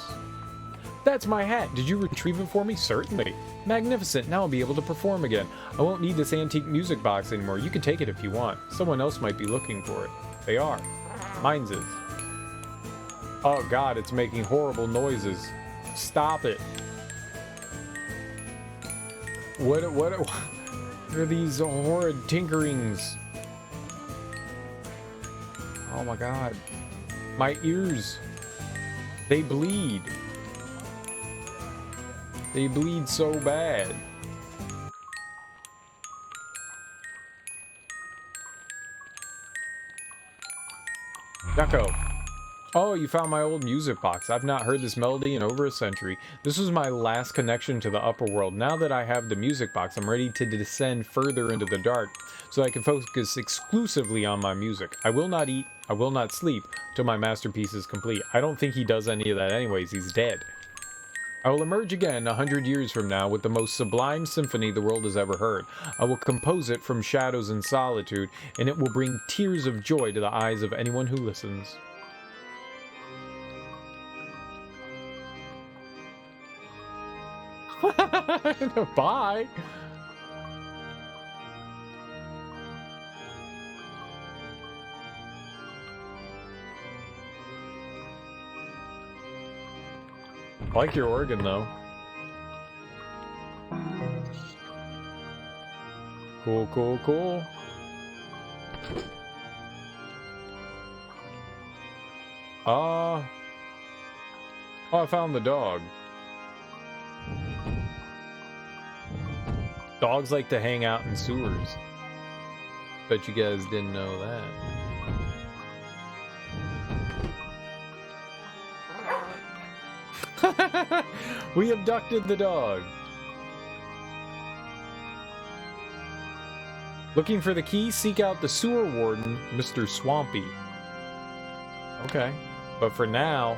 That's my hat. Did you retrieve it for me? Certainly. Magnificent. Now I'll be able to perform again. I won't need this antique music box anymore. You can take it if you want. Someone else might be looking for it. They are. Mine's is. Oh god, it's making horrible noises. Stop it. What are these horrid tinkerings? Oh my god. My ears. They bleed. They bleed so bad. Ducko. Oh, you found my old music box. I've not heard this melody in over a century. This was my last connection to the upper world. Now that I have the music box, I'm ready to descend further into the dark, so I can focus exclusively on my music. I will not eat, I will not sleep, till my masterpiece is complete. I don't think he does any of that anyways, he's dead. I will emerge again 100 years from now with the most sublime symphony the world has ever heard. I will compose it from shadows and solitude, and it will bring tears of joy to the eyes of anyone who listens. Bye! I like your organ, though. Cool, cool, cool. Oh, I found the dog. Dogs like to hang out in sewers. Bet you guys didn't know that. We abducted the dog. Looking for the key? Seek out the sewer warden, Mr. Swampy. Okay. But for now,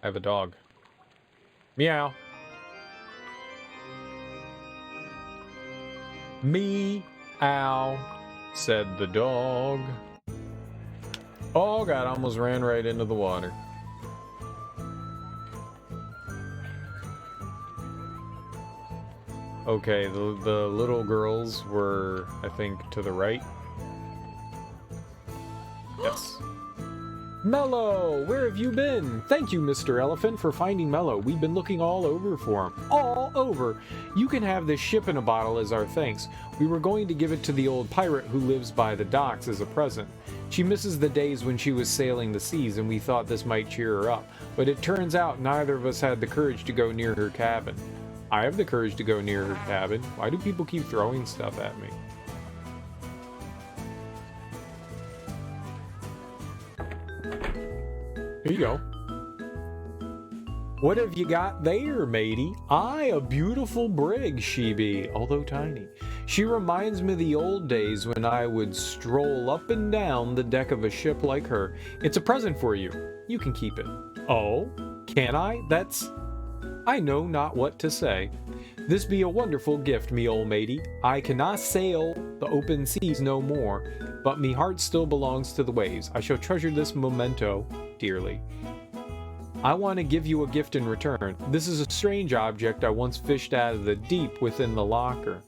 I have a dog. Meow. Meow, said the dog. Oh god, I almost ran right into the water. Okay, the little girls were, I think, to the right. Yes. Mello, where have you been? Thank you, Mr. Elephant, for finding Mello. We've been looking all over for him. All over. You can have this ship in a bottle as our thanks. We were going to give it to the old pirate who lives by the docks as a present. She misses the days when she was sailing the seas, and we thought this might cheer her up. But it turns out neither of us had the courage to go near her cabin. I have the courage to go near her cabin. Why do people keep throwing stuff at me? Here you go. What have you got there, matey? Aye, a beautiful brig she be, although tiny. She reminds me of the old days when I would stroll up and down the deck of a ship like her. It's a present for you. You can keep it. Oh, can I? I know not what to say. This be a wonderful gift, me old matey. I cannot sail the open seas no more, but me heart still belongs to the waves. I shall treasure this memento dearly. I want to give you a gift in return. This is a strange object I once fished out of the deep within the locker.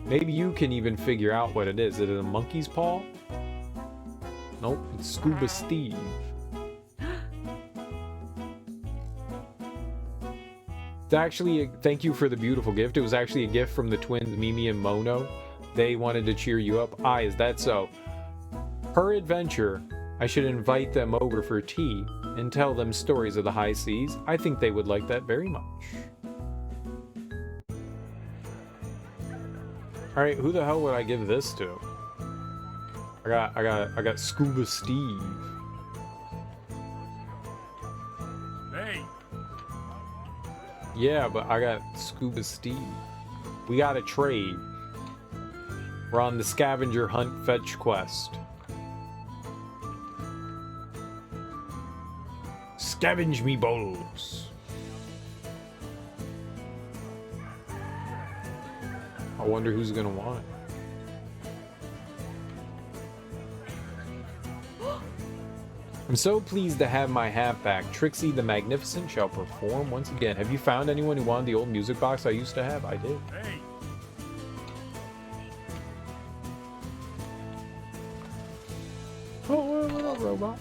Maybe you can even figure out what it is. Is it a monkey's paw? Nope, it's Scuba Steve. It's actually, thank you for the beautiful gift. It was actually a gift from the twins Mimi and Mono. They wanted to cheer you up. Aye, is that so? Per adventure, I should invite them over for tea and tell them stories of the high seas. I think they would like that very much. Alright, who the hell would I give this to? I got Scuba Steve. Hey. Yeah, but I got Scuba Steve. We got a trade. We're on the scavenger hunt fetch quest. Scavenge me bowls. I wonder who's gonna want it. I'm so pleased to have my hat back. Trixie the Magnificent shall perform once again. Have you found anyone who wanted the old music box I used to have? I did. Hey. Oh, robot.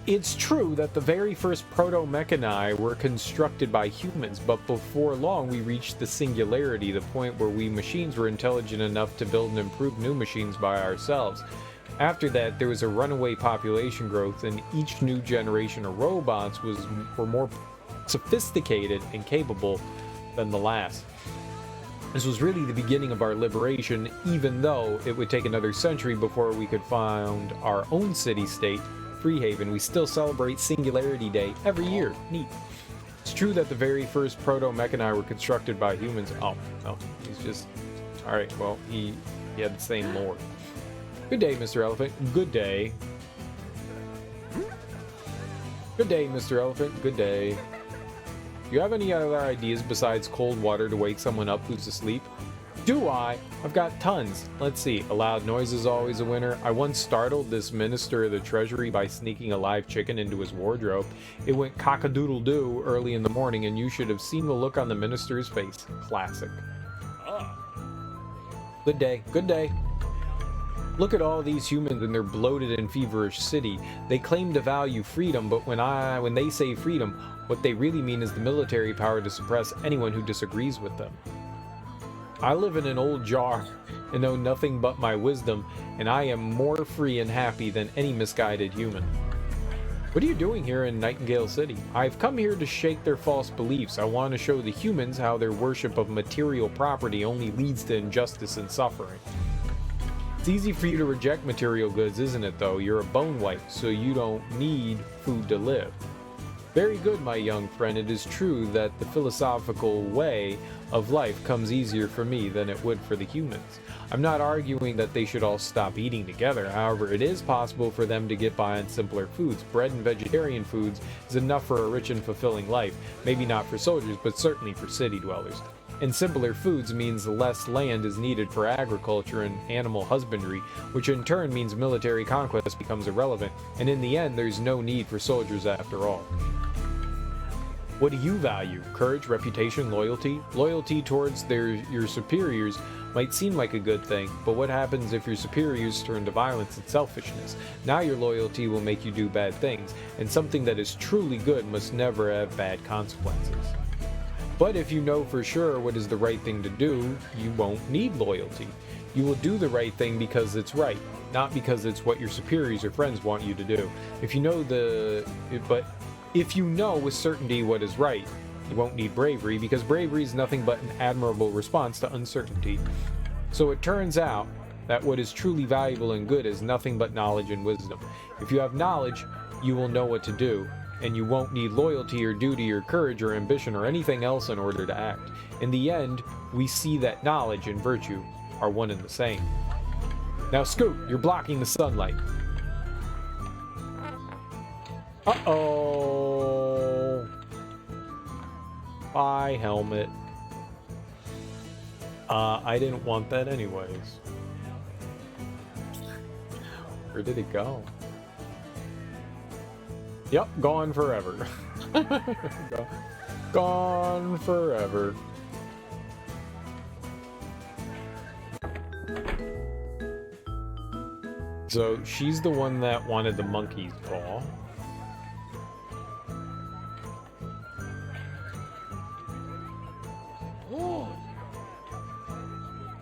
It's true that the very first proto-mechani were constructed by humans, but before long we reached the singularity, the point where we machines were intelligent enough to build and improve new machines by ourselves. After that, there was a runaway population growth, and each new generation of robots were more sophisticated and capable than the last. This was really the beginning of our liberation, even though it would take another century before we could found our own city-state, Freehaven. We still celebrate Singularity Day every year. Neat. It's true that the very first proto-mechani were constructed by humans. Oh, no, he's just... Alright, well, he had the same lore. Good day, Mr. Elephant. Good day. Good day, Mr. Elephant. Good day. Do you have any other ideas besides cold water to wake someone up who's asleep? Do I? I've got tons. Let's see. A loud noise is always a winner. I once startled this minister of the treasury by sneaking a live chicken into his wardrobe. It went cock-a-doodle-doo early in the morning, and you should have seen the look on the minister's face. Classic. Good day. Good day. Look at all these humans in their bloated and feverish city. They claim to value freedom, but when they say freedom, what they really mean is the military power to suppress anyone who disagrees with them. I live in an old jar and know nothing but my wisdom, and I am more free and happy than any misguided human. What are you doing here in Nightingale City? I've come here to shake their false beliefs. I want to show the humans how their worship of material property only leads to injustice and suffering. It's easy for you to reject material goods, isn't it, though? You're a bone wipe, so you don't need food to live. Very good, my young friend. It is true that the philosophical way of life comes easier for me than it would for the humans. I'm not arguing that they should all stop eating together. However, it is possible for them to get by on simpler foods. Bread and vegetarian foods is enough for a rich and fulfilling life. Maybe not for soldiers, but certainly for city dwellers. And simpler foods means less land is needed for agriculture and animal husbandry, which in turn means military conquest becomes irrelevant, and in the end there's no need for soldiers after all. What do you value? Courage, reputation, loyalty? Loyalty towards your superiors might seem like a good thing, but what happens if your superiors turn to violence and selfishness? Now your loyalty will make you do bad things, and something that is truly good must never have bad consequences. But if you know for sure what is the right thing to do, you won't need loyalty. You will do the right thing because it's right, not because it's what your superiors or friends want you to do. If you know with certainty what is right, you won't need bravery, because bravery is nothing but an admirable response to uncertainty. So it turns out that what is truly valuable and good is nothing but knowledge and wisdom. If you have knowledge, you will know what to do, and you won't need loyalty or duty or courage or ambition or anything else in order to act. In the end, we see that knowledge and virtue are one and the same. Now Scoot, you're blocking the sunlight. Uh-oh. Bye, helmet. I didn't want that anyways. Where did it go? Yep, gone forever. Gone forever. So she's the one that wanted the monkey's paw.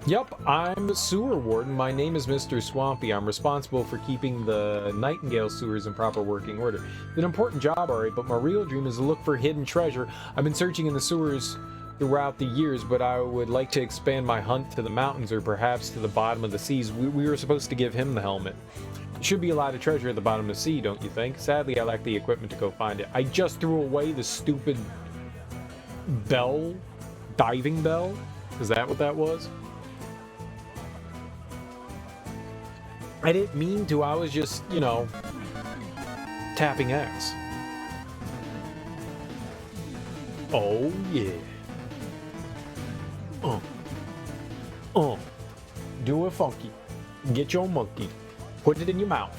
Yep, I'm the sewer warden. My name is Mr. Swampy. I'm responsible for keeping the Nightingale sewers in proper working order. It's an important job, alright, but my real dream is to look for hidden treasure. I've been searching in the sewers throughout the years, but I would like to expand my hunt to the mountains or perhaps to the bottom of the seas. We were supposed to give him the helmet. There should be a lot of treasure at the bottom of the sea, don't you think? Sadly, I lack the equipment to go find it. I just threw away the stupid bell, diving bell. Is that what that was? I didn't mean to, I was just, you know, tapping X. Oh, yeah. Do it funky. Get your monkey. Put it in your mouth.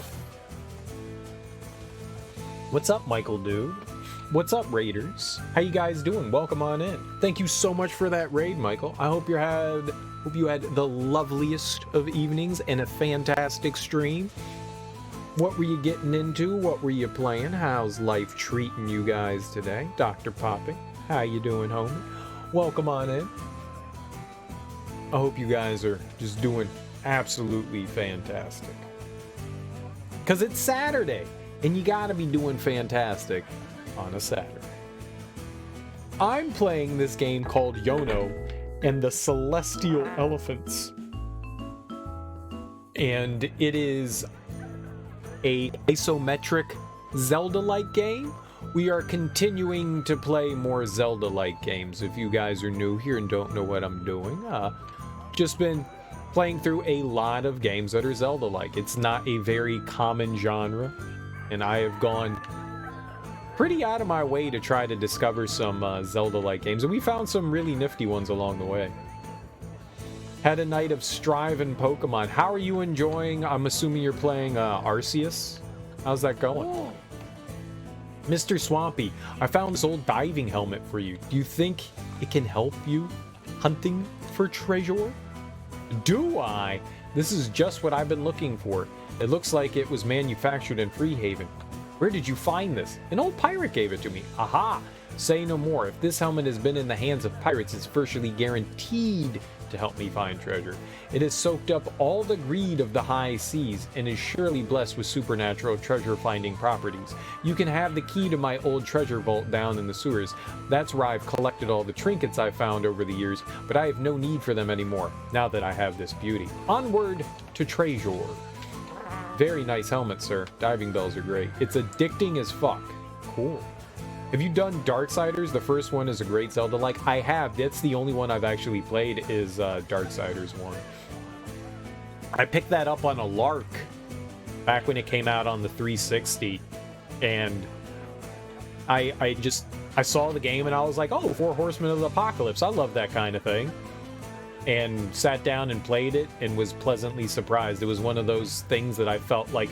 What's up, Michael dude? What's up, Raiders? How you guys doing? Welcome on in. Thank you so much for that raid, Michael. I hope you had the loveliest of evenings and a fantastic stream. What were you getting into? What were you playing? How's life treating you guys today? Dr. Poppy, how you doing, homie? Welcome on in. I hope you guys are just doing absolutely fantastic. Because it's Saturday, and you gotta be doing fantastic on a Saturday. I'm playing this game called Yono and the Celestial Elephants. And it is a isometric Zelda-like game. We are continuing to play more Zelda-like games. If you guys are new here and don't know what I'm doing, just been playing through a lot of games that are Zelda-like. It's not a very common genre, and I have gone pretty out of my way to try to discover some Zelda-like games, and we found some really nifty ones along the way. Had a night of striving Pokemon. How are you enjoying? I'm assuming you're playing Arceus. How's that going? Oh. Mr. Swampy, I found this old diving helmet for you. Do you think it can help you hunting for treasure? Do I? This is just what I've been looking for. It looks like it was manufactured in Freehaven. Where did you find this? An old pirate gave it to me. Aha! Say no more. If this helmet has been in the hands of pirates, it's virtually guaranteed to help me find treasure. It has soaked up all the greed of the high seas and is surely blessed with supernatural treasure-finding properties. You can have the key to my old treasure vault down in the sewers. That's where I've collected all the trinkets I've found over the years, but I have no need for them anymore, now that I have this beauty. Onward to treasure. Very nice helmet, sir. Diving bells are great. It's addicting as fuck. Cool. Have you done Darksiders? The first one is a great Zelda-like. I have. That's the only one I've actually played is Darksiders 1. I picked that up on a lark back when it came out on the 360. And I saw the game and I was like, oh, Four Horsemen of the Apocalypse. I love that kind of thing. And sat down and played it and was pleasantly surprised. It was one of those things that I felt like,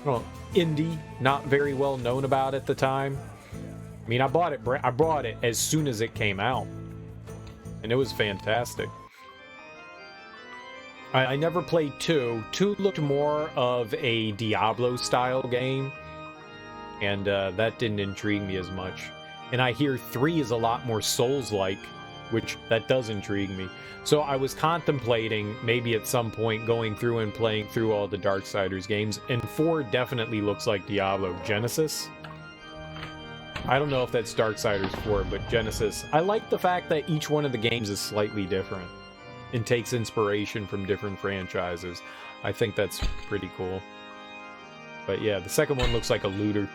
well, indie, not very well known about at the time. I mean, I bought it as soon as it came out, and it was fantastic. I never played 2. 2 looked more of a Diablo-style game, and that didn't intrigue me as much. And I hear 3 is a lot more Souls-like, which that does intrigue me. So I was contemplating maybe at some point going through and playing through all the Darksiders games, and 4 definitely looks like Diablo. Genesis? I don't know if that's Darksiders 4, but Genesis. I like the fact that each one of the games is slightly different and takes inspiration from different franchises. I think that's pretty cool. But yeah, the second one looks like a looter.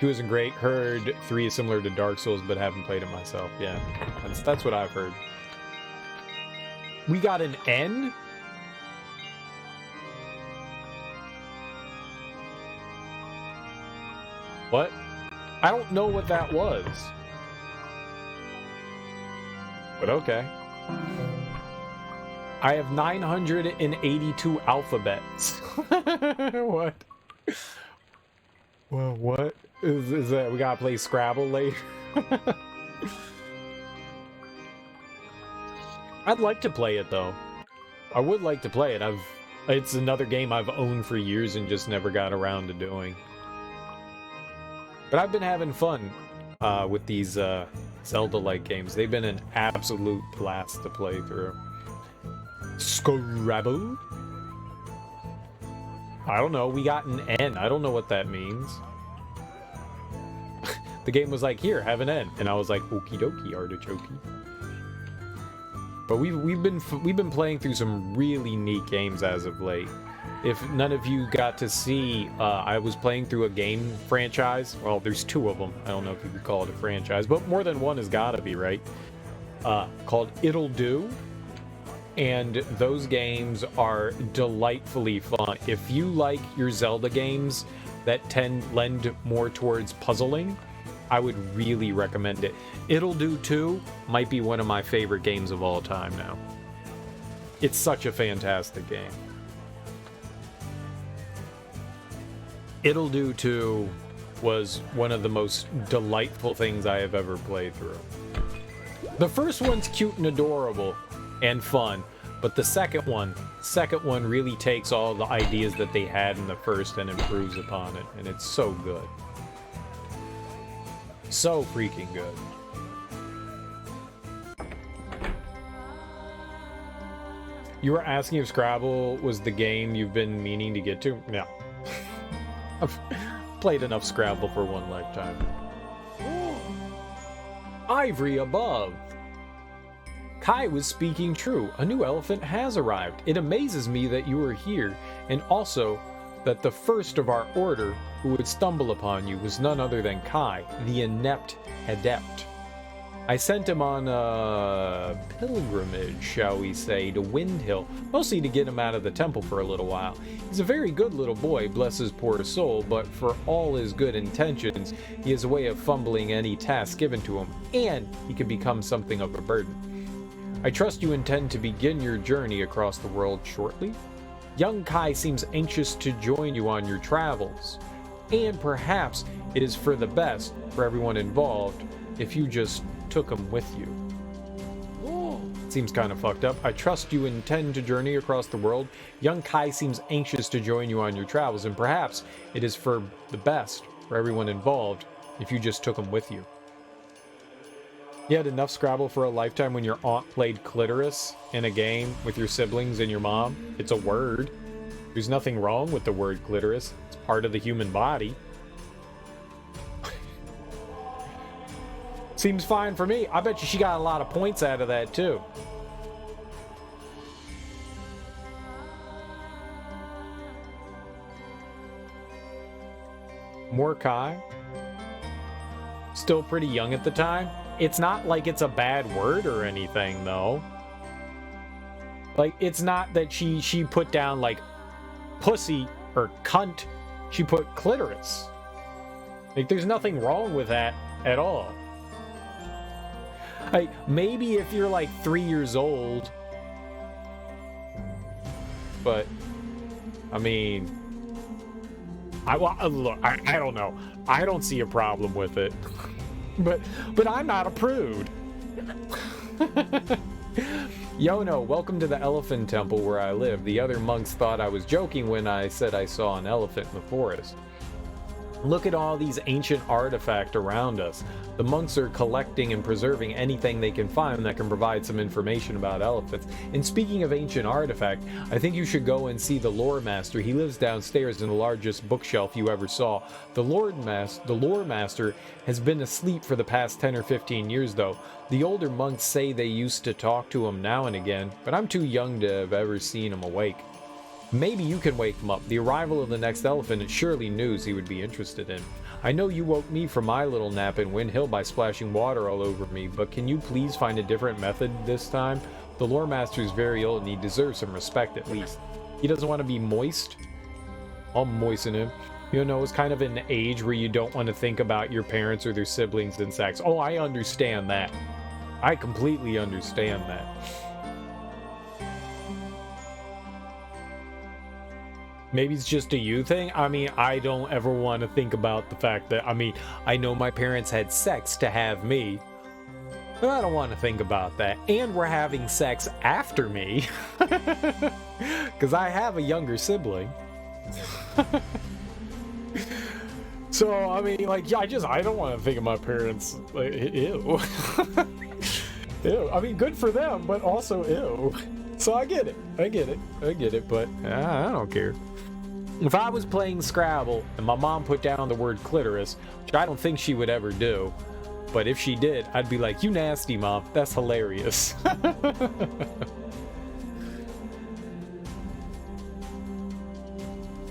2 isn't great. Heard 3 is similar to Dark Souls, but haven't played it myself. Yeah, that's what I've heard. We got an N? What? I don't know what that was. But okay. I have 982 alphabets. What? Well, what? Is that we gotta play Scrabble later? I'd like to play it though. I would like to play it. It's another game I've owned for years and just never got around to doing. But I've been having fun with these Zelda-like games. They've been an absolute blast to play through. Scrabble? I don't know. We got an N. I don't know what that means. The game was like, here, have an N. And I was like, okie dokie, artichoke. But we've been playing through some really neat games as of late. If none of you got to see, I was playing through a game franchise. Well, there's 2 of them. I don't know if you could call it a franchise, but more than one has got to be, right? Called It'll Do. And those games are delightfully fun. If you like your Zelda games that lend more towards puzzling, I would really recommend it. It'll Do 2 might be one of my favorite games of all time now. It's such a fantastic game. It'll Do 2 was one of the most delightful things I have ever played through. The first one's cute and adorable and fun, but the second one really takes all the ideas that they had in the first and improves upon it, and it's so good. So freaking good. You were asking if Scrabble was the game you've been meaning to get to? No. I've played enough Scrabble for one lifetime. Ivory above. Kai was speaking true. A new elephant has arrived. It amazes me that you are here, and also that the first of our order who would stumble upon you was none other than Kai, the inept adept. I sent him on a pilgrimage, shall we say, to Windhill, mostly to get him out of the temple for a little while. He's a very good little boy, bless his poor soul, but for all his good intentions, he has a way of fumbling any task given to him, and he can become something of a burden. I trust you intend to begin your journey across the world shortly? Young Kai seems anxious to join you on your travels, and perhaps it is for the best for everyone involved if you just took him with you. Seems kind of fucked up. I trust you intend to journey across the world. Young Kai seems anxious to join you on your travels, and perhaps it is for the best for everyone involved if you just took him with you. You had enough Scrabble for a lifetime when your aunt played clitoris in a game with your siblings and your mom. It's a word. There's nothing wrong with the word clitoris. It's part of the human body. Seems fine for me. I bet you she got a lot of points out of that, too. Morkai. Still pretty young at the time. It's not like it's a bad word or anything, though. Like, it's not that she put down, like, pussy or cunt. She put clitoris. Like, there's nothing wrong with that at all. Like, maybe if you're, like, 3 years old. But, I mean... look, I don't know. I don't see a problem with it. But I'm not a prude. Yono, welcome to the elephant temple where I live. The other monks thought I was joking when I said I saw an elephant in the forest. Look at all these ancient artifacts around us. The monks are collecting and preserving anything they can find that can provide some information about elephants. And speaking of ancient artifact, I think you should go and see the lore master. He lives downstairs in the largest bookshelf you ever saw. The lore master has been asleep for the past 10 or 15 years though. The older monks say they used to talk to him now and again, but I'm too young to have ever seen him awake. Maybe you can wake him up. The arrival of the next elephant is surely news he would be interested in. I know you woke me from my little nap in Wind Hill by splashing water all over me, but can you please find a different method this time? The lore master is very old and he deserves some respect at least. He doesn't want to be moist? I'll moisten him. You know, it's kind of an age where you don't want to think about your parents or their siblings in sex. Oh, I understand that. I completely understand that. Maybe it's just a you thing. I mean, I don't ever want to think about the fact that, I mean, I know my parents had sex to have me, but I don't want to think about that. And we're having sex after me, because I have a younger sibling. So, I mean, like, yeah, I don't want to think of my parents, like, ew. Ew. I mean, good for them, but also ew. So I get it, but I don't care. If I was playing Scrabble and my mom put down the word clitoris, which I don't think she would ever do, but if she did, I'd be like, you nasty, Mom, that's hilarious.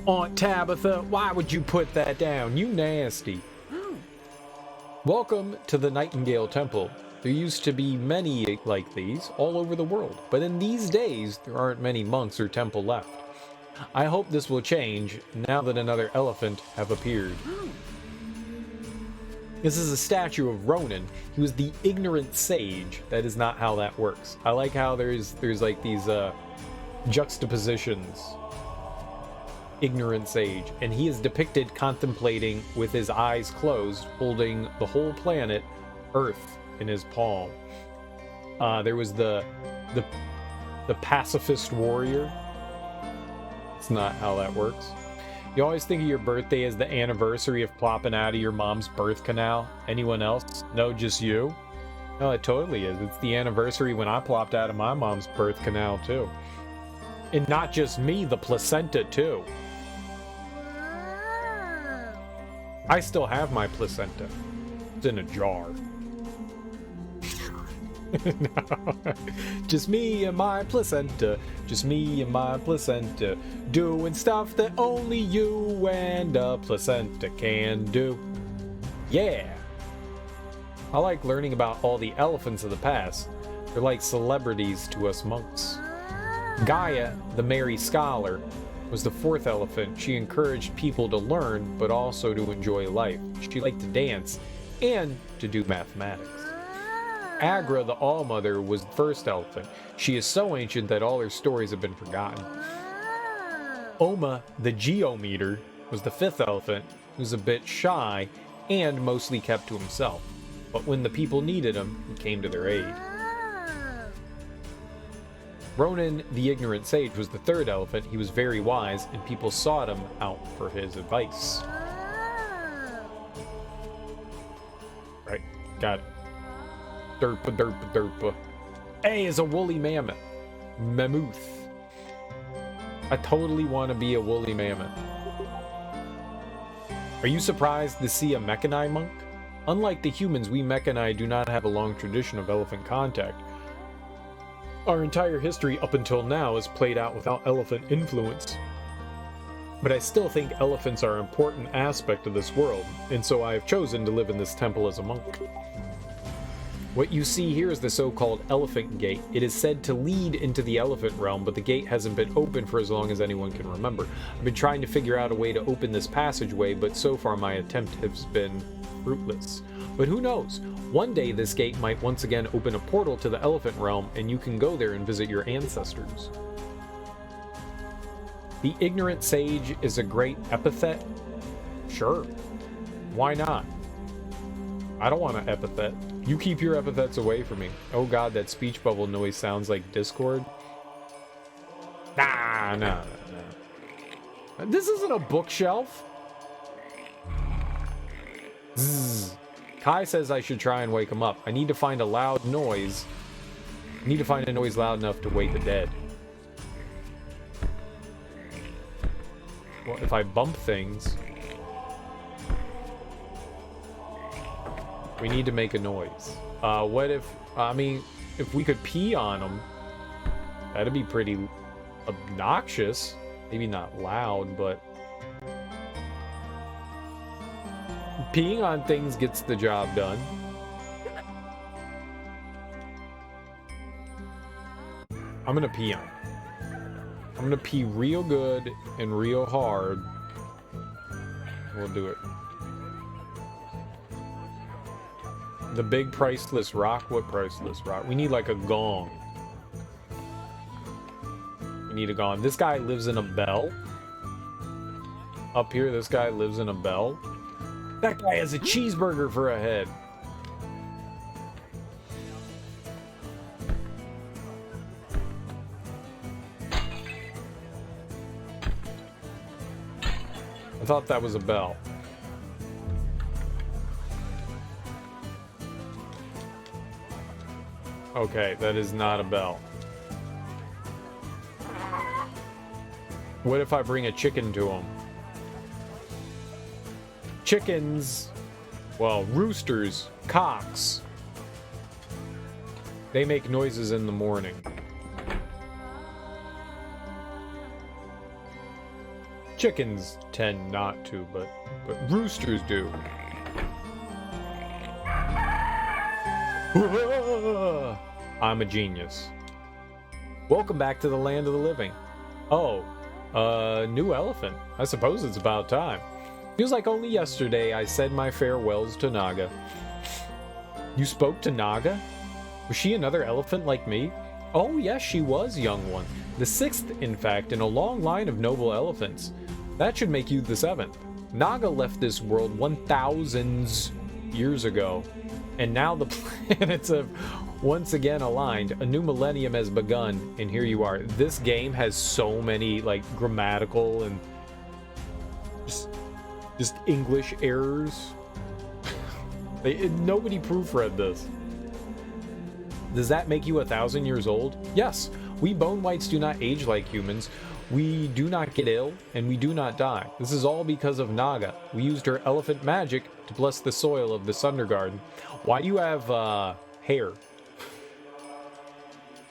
Aunt Tabitha, why would you put that down? You nasty. Welcome to the Nightingale Temple. There used to be many like these all over the world, but in these days, there aren't many monks or temple left. I hope this will change now that another elephant have appeared. This is a statue of Ronan. He was the ignorant sage. That is not how that works. I like how there's like these juxtapositions. Ignorant sage, and he is depicted contemplating with his eyes closed, holding the whole planet Earth in his palm. There was the pacifist warrior. It's not how that works. You always think of your birthday as the anniversary of plopping out of your mom's birth canal. Anyone else? No, just you? No, it totally is. It's the anniversary when I plopped out of my mom's birth canal too. And not just me, the placenta too. I still have my placenta. It's in a jar. No. Just me and my placenta. Just me and my placenta. Doing stuff that only you and a placenta can do. Yeah. I like learning about all the elephants of the past. They're like celebrities to us monks. Gaia, the merry scholar, was the fourth elephant. She encouraged people to learn, but also to enjoy life. She liked to dance and to do mathematics. Agra, the All-Mother, was the first elephant. She is so ancient that all her stories have been forgotten. Oma, the Geometer, was the fifth elephant, who was a bit shy and mostly kept to himself. But when the people needed him, he came to their aid. Ronan, the ignorant sage, was the third elephant. He was very wise, and people sought him out for his advice. Right, got it. Derpa, derpa, derpa. A is a woolly mammoth. Mammoth. I totally want to be a woolly mammoth. Are you surprised to see a Mechanai monk? Unlike the humans, we Mechanai do not have a long tradition of elephant contact. Our entire history up until now is played out without elephant influence. But I still think elephants are an important aspect of this world, and so I have chosen to live in this temple as a monk. What you see here is the so-called Elephant Gate. It is said to lead into the elephant realm, but the gate hasn't been open for as long as anyone can remember. I've been trying to figure out a way to open this passageway, but so far my attempt has been fruitless. But who knows? One day this gate might once again open a portal to the elephant realm, and you can go there and visit your ancestors. The ignorant sage is a great epithet? Sure. Why not? I don't want an epithet. You keep your epithets away from me. Oh god, that speech bubble noise sounds like Discord. Nah, no. This isn't a bookshelf. Zzz. Kai says I should try and wake him up. I need to find a loud noise. I need to find a noise loud enough to wake the dead. Well, if I bump things... We need to make a noise. What if... I mean, if we could pee on them, that'd be pretty obnoxious. Maybe not loud, but... Peeing on things gets the job done. I'm gonna pee on it. I'm gonna pee real good and real hard. We'll do it. The big priceless rock? What priceless rock? We need like a gong. We need a gong. This guy lives in a bell. Up here, this guy lives in a bell. That guy has a cheeseburger for a head. I thought that was a bell. Okay, that is not a bell. What if I bring a chicken to him? Chickens, well, roosters, cocks, they make noises in the morning. Chickens tend not to, but roosters do. I'm a genius. Welcome back to the land of the living. Oh, new elephant. I suppose it's about time. Feels like only yesterday I said my farewells to Naga. You spoke to Naga? Was she another elephant like me? Oh yes, she was, young one. The sixth, in fact, in a long line of noble elephants. That should make you the seventh. Naga left this world 1,000 years ago, and now the planets have once again aligned. A new millennium has begun, and here you are. This game has so many, like, grammatical and just English errors. Nobody proofread this. Does that make you 1,000 years old? Yes. We bone whites do not age like humans. We do not get ill, and we do not die. This is all because of Naga. We used her elephant magic to bless the soil of the Sundergarden. Why do you have, hair?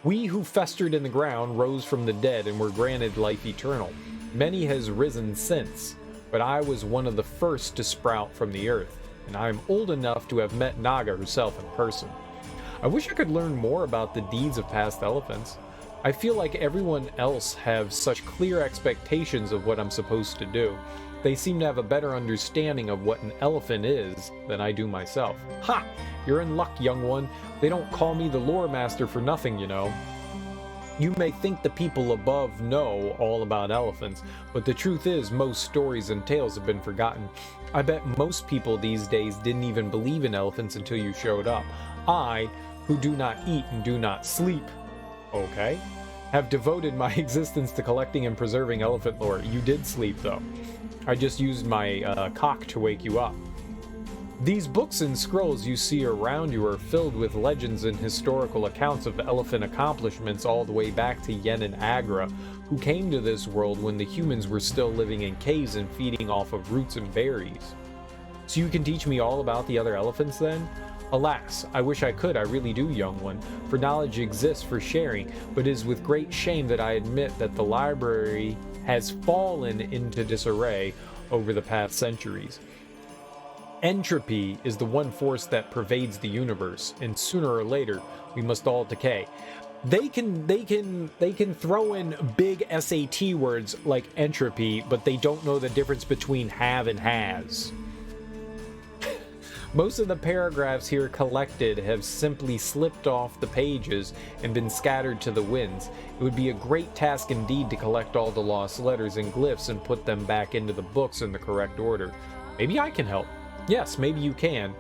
We who festered in the ground rose from the dead and were granted life eternal. Many has risen since, but I was one of the first to sprout from the earth, and I am old enough to have met Naga herself in person. I wish I could learn more about the deeds of past elephants. I feel like everyone else have such clear expectations of what I'm supposed to do. They seem to have a better understanding of what an elephant is than I do myself. Ha! You're in luck, young one. They don't call me the lore master for nothing, you know. You may think the people above know all about elephants, but the truth is most stories and tales have been forgotten. I bet most people these days didn't even believe in elephants until you showed up. I, who do not eat and do not sleep, okay, have devoted my existence to collecting and preserving elephant lore. You did sleep, though. I just used my cock to wake you up. These books and scrolls you see around you are filled with legends and historical accounts of elephant accomplishments all the way back to Yen and Agra, who came to this world when the humans were still living in caves and feeding off of roots and berries. So you can teach me all about the other elephants then? Alas, I wish I could, I really do, young one, for knowledge exists for sharing, but it is with great shame that I admit that the library has fallen into disarray over the past centuries. Entropy is the one force that pervades the universe, and sooner or later, we must all decay. They can throw in big SAT words like entropy, but they don't know the difference between have and has. Most of the paragraphs here collected have simply slipped off the pages and been scattered to the winds. It would be a great task indeed to collect all the lost letters and glyphs and put them back into the books in the correct order. Maybe I can help. Yes, maybe you can.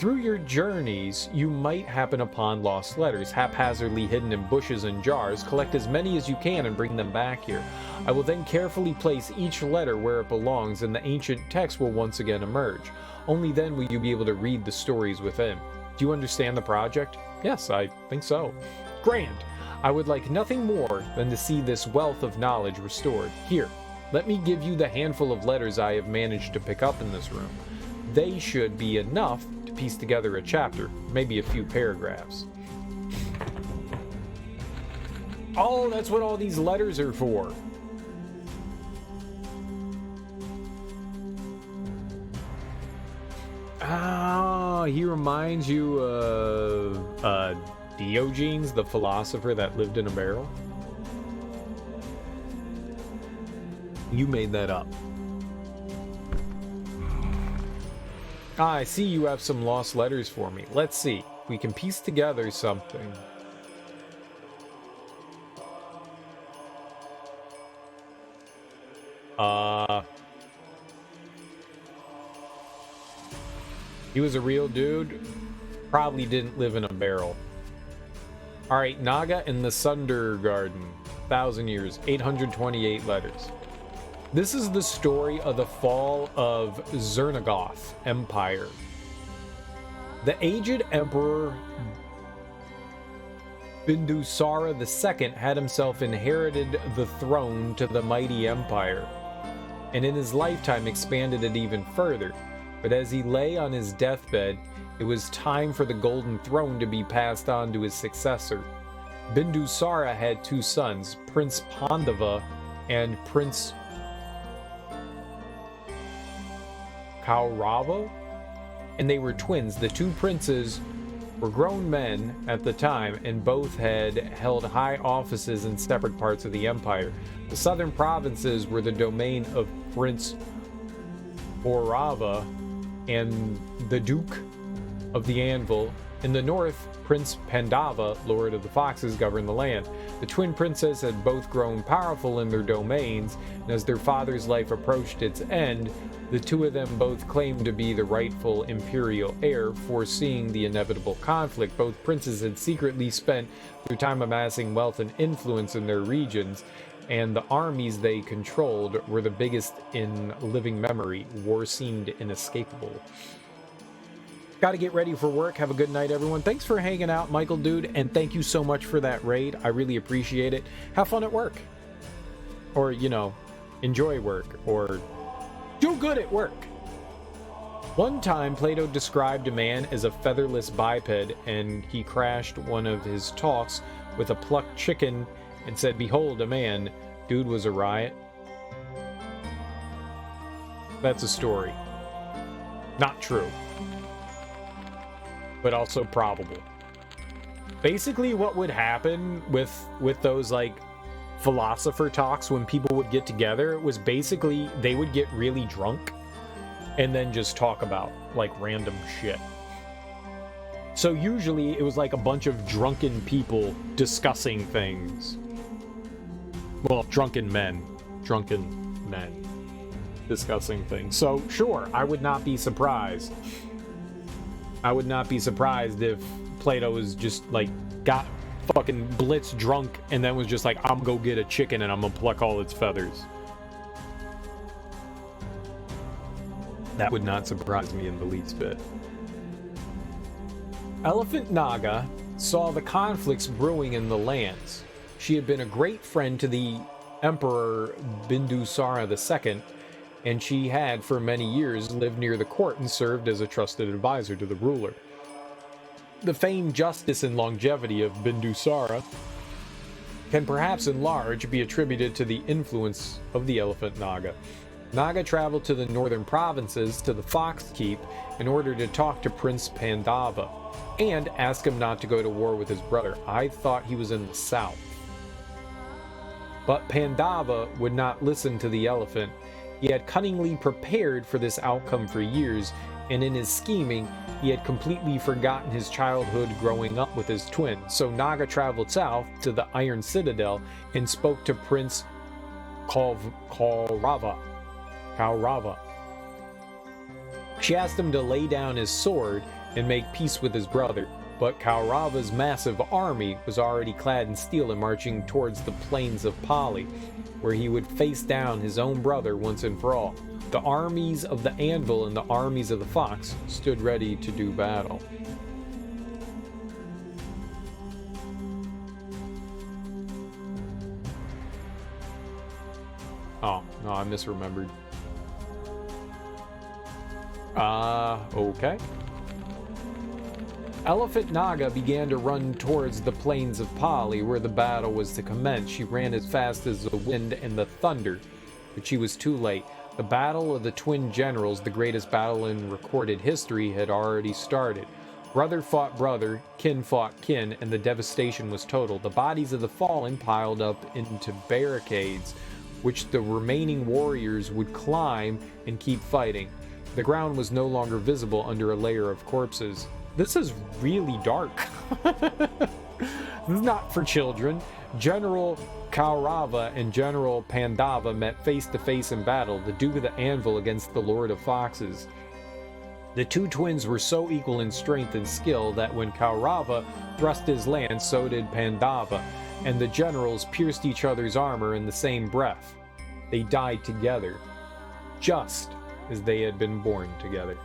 Through your journeys, you might happen upon lost letters, haphazardly hidden in bushes and jars. Collect as many as you can and bring them back here. I will then carefully place each letter where it belongs, and the ancient text will once again emerge. Only then will you be able to read the stories within. Do you understand the project? Yes, I think so. Grand! I would like nothing more than to see this wealth of knowledge restored. Here, let me give you the handful of letters I have managed to pick up in this room. They should be enough to piece together a chapter, maybe a few paragraphs. Oh, that's what all these letters are for. Ah, he reminds you of Diogenes, the philosopher that lived in a barrel. You made that up. Ah, I see you have some lost letters for me. Let's see. We can piece together something. He was a real dude. Probably didn't live in a barrel. Alright, Naga in the Sunder Garden. 1,000 years. 828 letters. This is the story of the fall of Zernagoth Empire. The aged Emperor Bindusara II had himself inherited the throne to the mighty empire, and in his lifetime expanded it even further. But as he lay on his deathbed, it was time for the golden throne to be passed on to his successor. Bindusara had two sons, Prince Pandava and Prince Kaurava, and they were twins. The two princes were grown men at the time, and both had held high offices in separate parts of the empire. The southern provinces were the domain of Prince Borava and the Duke of the Anvil. In the north, Prince Pandava, Lord of the Foxes, governed the land. The twin princes had both grown powerful in their domains, and as their father's life approached its end, the two of them both claimed to be the rightful imperial heir. Foreseeing the inevitable conflict, both princes had secretly spent their time amassing wealth and influence in their regions, and the armies they controlled were the biggest in living memory. War seemed inescapable. Got to get ready for work. Have a good night, everyone. Thanks for hanging out, Michael Dude, and thank you so much for that raid. I really appreciate it. Have fun at work. Or, you know, enjoy work. Or do good at work. One time, Plato described a man as a featherless biped, and he crashed one of his talks with a plucked chicken and said, "Behold, a man." Dude was a riot. That's a story. Not true, but also probable. Basically, what would happen with those, like, philosopher talks when people would get together was basically they would get really drunk and then just talk about, like, random shit. So usually it was like a bunch of drunken people discussing things. Well, drunken men discussing things. So sure, I would not be surprised. I would not be surprised if Plato was just, like, got fucking blitz drunk and then was just like, I'm gonna go get a chicken and I'm gonna pluck all its feathers. That would not surprise me in the least bit. Elephant Naga saw the conflicts brewing in the lands. She had been a great friend to the Emperor Bindusara II, and she had for many years lived near the court and served as a trusted advisor to the ruler. The famed justice and longevity of Bindusara can perhaps in large be attributed to the influence of the Elephant Naga. Naga traveled to the northern provinces to the Fox Keep in order to talk to Prince Pandava and ask him not to go to war with his brother. I thought he was in the south. But Pandava would not listen to the elephant. He had cunningly prepared for this outcome for years, and in his scheming, he had completely forgotten his childhood growing up with his twin. So Naga traveled south to the Iron Citadel and spoke to Prince Kaurava. She asked him to lay down his sword and make peace with his brother. But Kaurava's massive army was already clad in steel and marching towards the plains of Pali, where he would face down his own brother once and for all. The armies of the anvil and the armies of the fox stood ready to do battle. Oh, no, I misremembered. Okay. Elephant Naga began to run towards the plains of Pali, where the battle was to commence. She ran as fast as the wind and the thunder, but she was too late. The battle of the twin generals, the greatest battle in recorded history, had already started. Brother fought brother, kin fought kin, and the devastation was total. The bodies of the fallen piled up into barricades, which the remaining warriors would climb and keep fighting. The ground was no longer visible under a layer of corpses. This is really dark. This is not for children. General Kaurava and General Pandava met face to face in battle, the Duke of the Anvil against the Lord of Foxes. The two twins were so equal in strength and skill that when Kaurava thrust his lance, so did Pandava, and the generals pierced each other's armor in the same breath. They died together, just as they had been born together.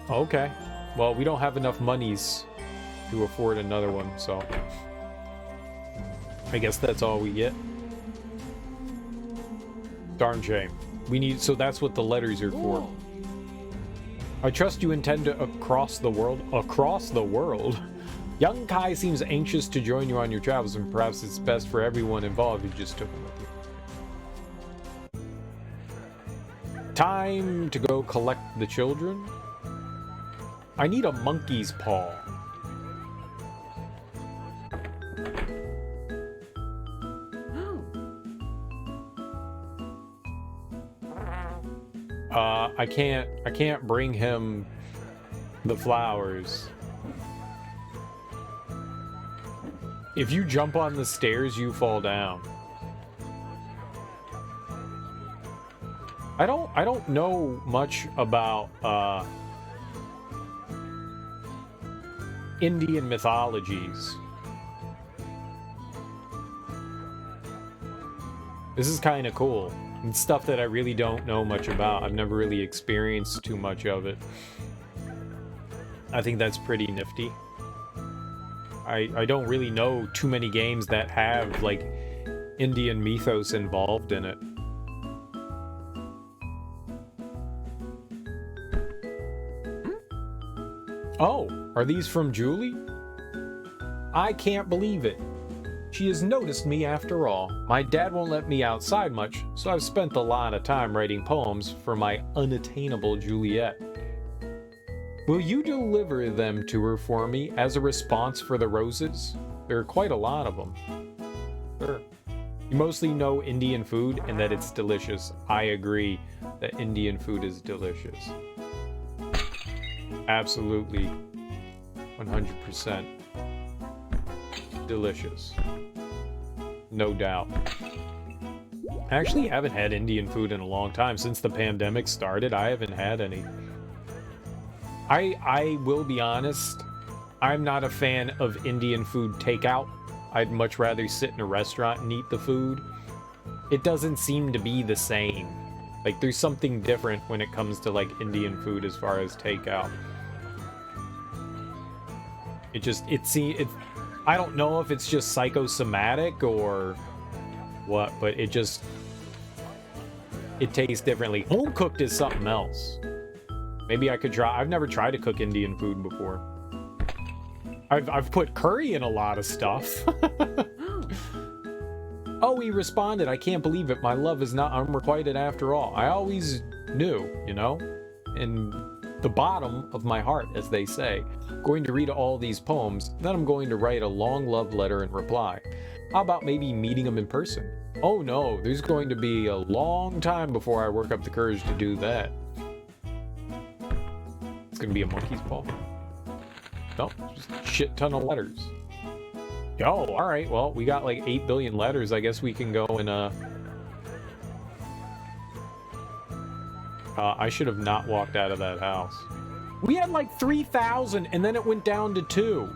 Okay, well, we don't have enough monies to afford another one, so I guess that's all we get. Darn shame. So that's what the letters are for. I trust you intend to across the world? Across the world? Young Kai seems anxious to join you on your travels, and perhaps it's best for everyone involved who just took him with you. Time to go collect the children? I need a monkey's paw. I can't bring him the flowers. If you jump on the stairs, you fall down. I don't know much about Indian mythologies. This is kind of cool. It's stuff that I really don't know much about. I've never really experienced too much of it. I think that's pretty nifty. I don't really know too many games that have, like, Indian mythos involved in it. Oh, are these from Julie? I can't believe it. She has noticed me after all. My dad won't let me outside much, so I've spent a lot of time writing poems for my unattainable Juliet. Will you deliver them to her for me as a response for the roses? There are quite a lot of them. Sure. You mostly know Indian food and that it's delicious. I agree that Indian food is delicious. Absolutely. 100%. Delicious. No doubt. I actually haven't had Indian food in a long time. Since the pandemic started, I haven't had any. I will be honest, I'm not a fan of Indian food takeout. I'd much rather sit in a restaurant and eat the food. It doesn't seem to be the same. Like, there's something different when it comes to, like, Indian food as far as takeout. I don't know if it's just psychosomatic or what, but it tastes differently. Home cooked is something else. Maybe I could try. I've never tried to cook Indian food before. I've put curry in a lot of stuff. Oh, he responded. I can't believe it. My love is not unrequited after all. I always knew, you know? In the bottom of my heart, as they say. I'm going to read all these poems, then I'm going to write a long love letter in reply. How about maybe meeting him in person? Oh no, there's going to be a long time before I work up the courage to do that. It's going to be a monkey's paw. Nope, just a shit ton of letters. Yo, alright, well, we got like 8 billion letters. I guess we can go and, I should have not walked out of that house. We had like 3,000 and then it went down to 2.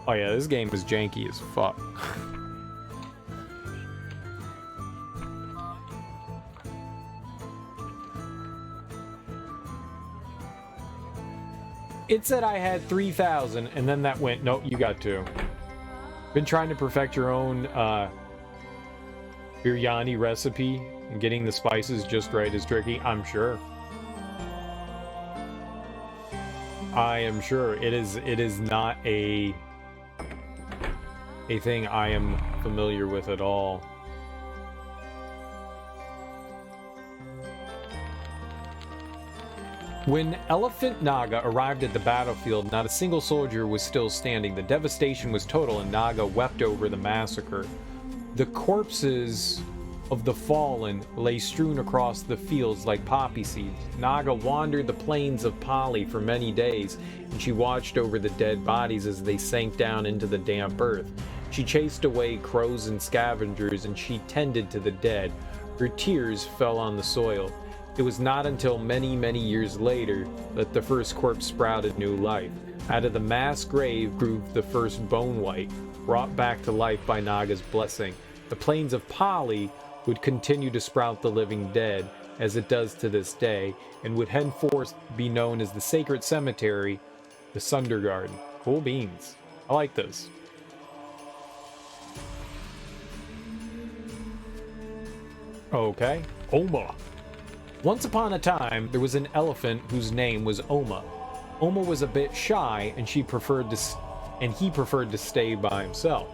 Oh yeah, this game is janky as fuck. It said I had 3,000 and then that went, nope, you got 2. Been trying to perfect your own biryani recipe and getting the spices just right is tricky, I'm sure. I am sure it is not a thing I am familiar with at all. When Elephant Naga arrived at the battlefield, not a single soldier was still standing. The devastation was total, and Naga wept over the massacre. The corpses of the fallen lay strewn across the fields like poppy seeds. Naga wandered the plains of Pali for many days, and she watched over the dead bodies as they sank down into the damp earth. She chased away crows and scavengers, and she tended to the dead. Her tears fell on the soil. It was not until many, many years later that the first corpse sprouted new life. Out of the mass grave grew the first bone white, brought back to life by Naga's blessing. The plains of Pali would continue to sprout the living dead, as it does to this day, and would henceforth be known as the sacred cemetery, the Sunder Garden. Cool beans. I like this. Okay. Oma. Once upon a time, there was an elephant whose name was Oma. Oma was a bit shy, and he preferred to stay by himself.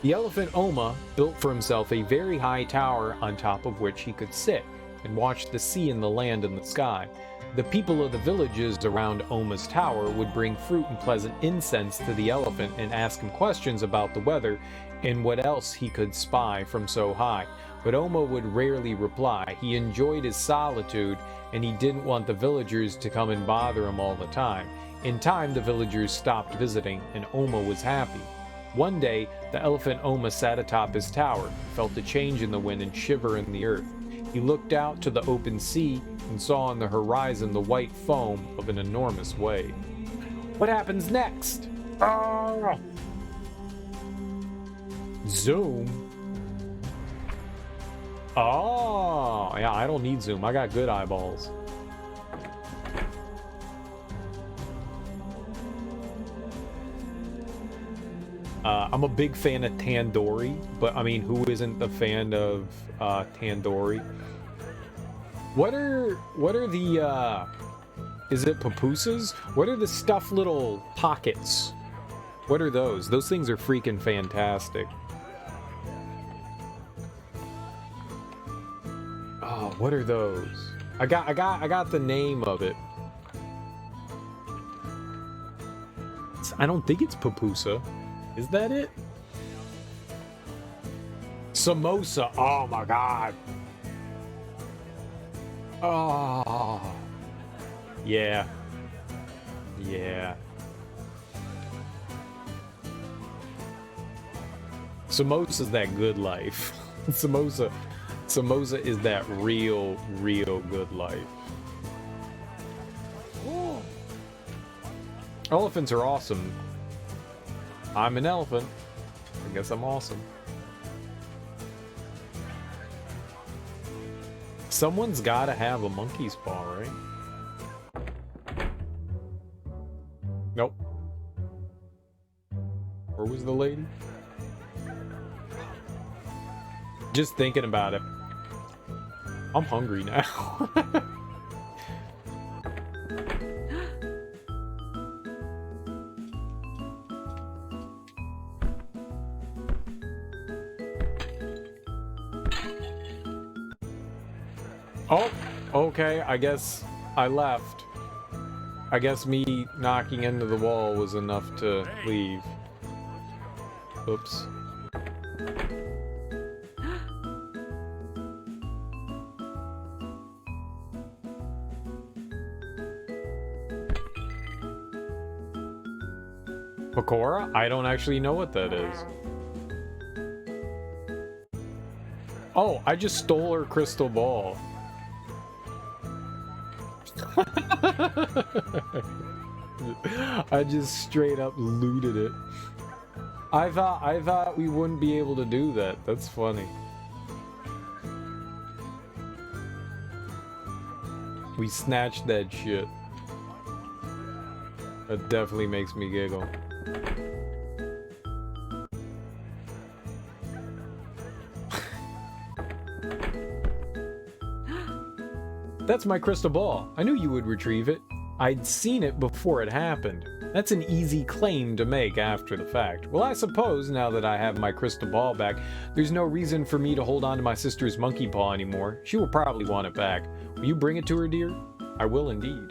The elephant Oma built for himself a very high tower on top of which he could sit and watch the sea and the land and the sky. The people of the villages around Oma's tower would bring fruit and pleasant incense to the elephant and ask him questions about the weather and what else he could spy from so high. But Oma would rarely reply. He enjoyed his solitude, and he didn't want the villagers to come and bother him all the time. In time, the villagers stopped visiting, and Oma was happy. One day, the elephant Oma sat atop his tower, felt a change in the wind and shiver in the earth. He looked out to the open sea and saw on the horizon the white foam of an enormous wave. What happens next? Zoom? Oh, yeah, I don't need zoom. I got good eyeballs. I'm a big fan of tandoori, but I mean, who isn't a fan of tandoori? What are the is it pupusas? What are the stuffed little pockets? What are those? Those things are freaking fantastic. Oh, what are those? I got the name of it. I don't think it's pupusa. Is that it? Samosa. Oh my god. Oh. Yeah. Yeah. Samosa's that good life. Samosa is that real good life. Ooh. Elephants are awesome. I'm an elephant. I guess I'm awesome. Someone's gotta have a monkey's paw, right? Nope. Where was the lady? Just thinking about it. I'm hungry now. Oh, okay, I guess I left. I guess me knocking into the wall was enough to leave. Oops. Pakora? I don't actually know what that is. Oh, I just stole her crystal ball. I just straight up looted it. I thought we wouldn't be able to do that. That's funny. We snatched that shit. That definitely makes me giggle. That's my crystal ball. I knew you would retrieve it. I'd seen it before it happened. That's an easy claim to make after the fact. Well, I suppose, now that I have my crystal ball back, there's no reason for me to hold on to my sister's monkey paw anymore. She will probably want it back. Will you bring it to her, dear? I will indeed.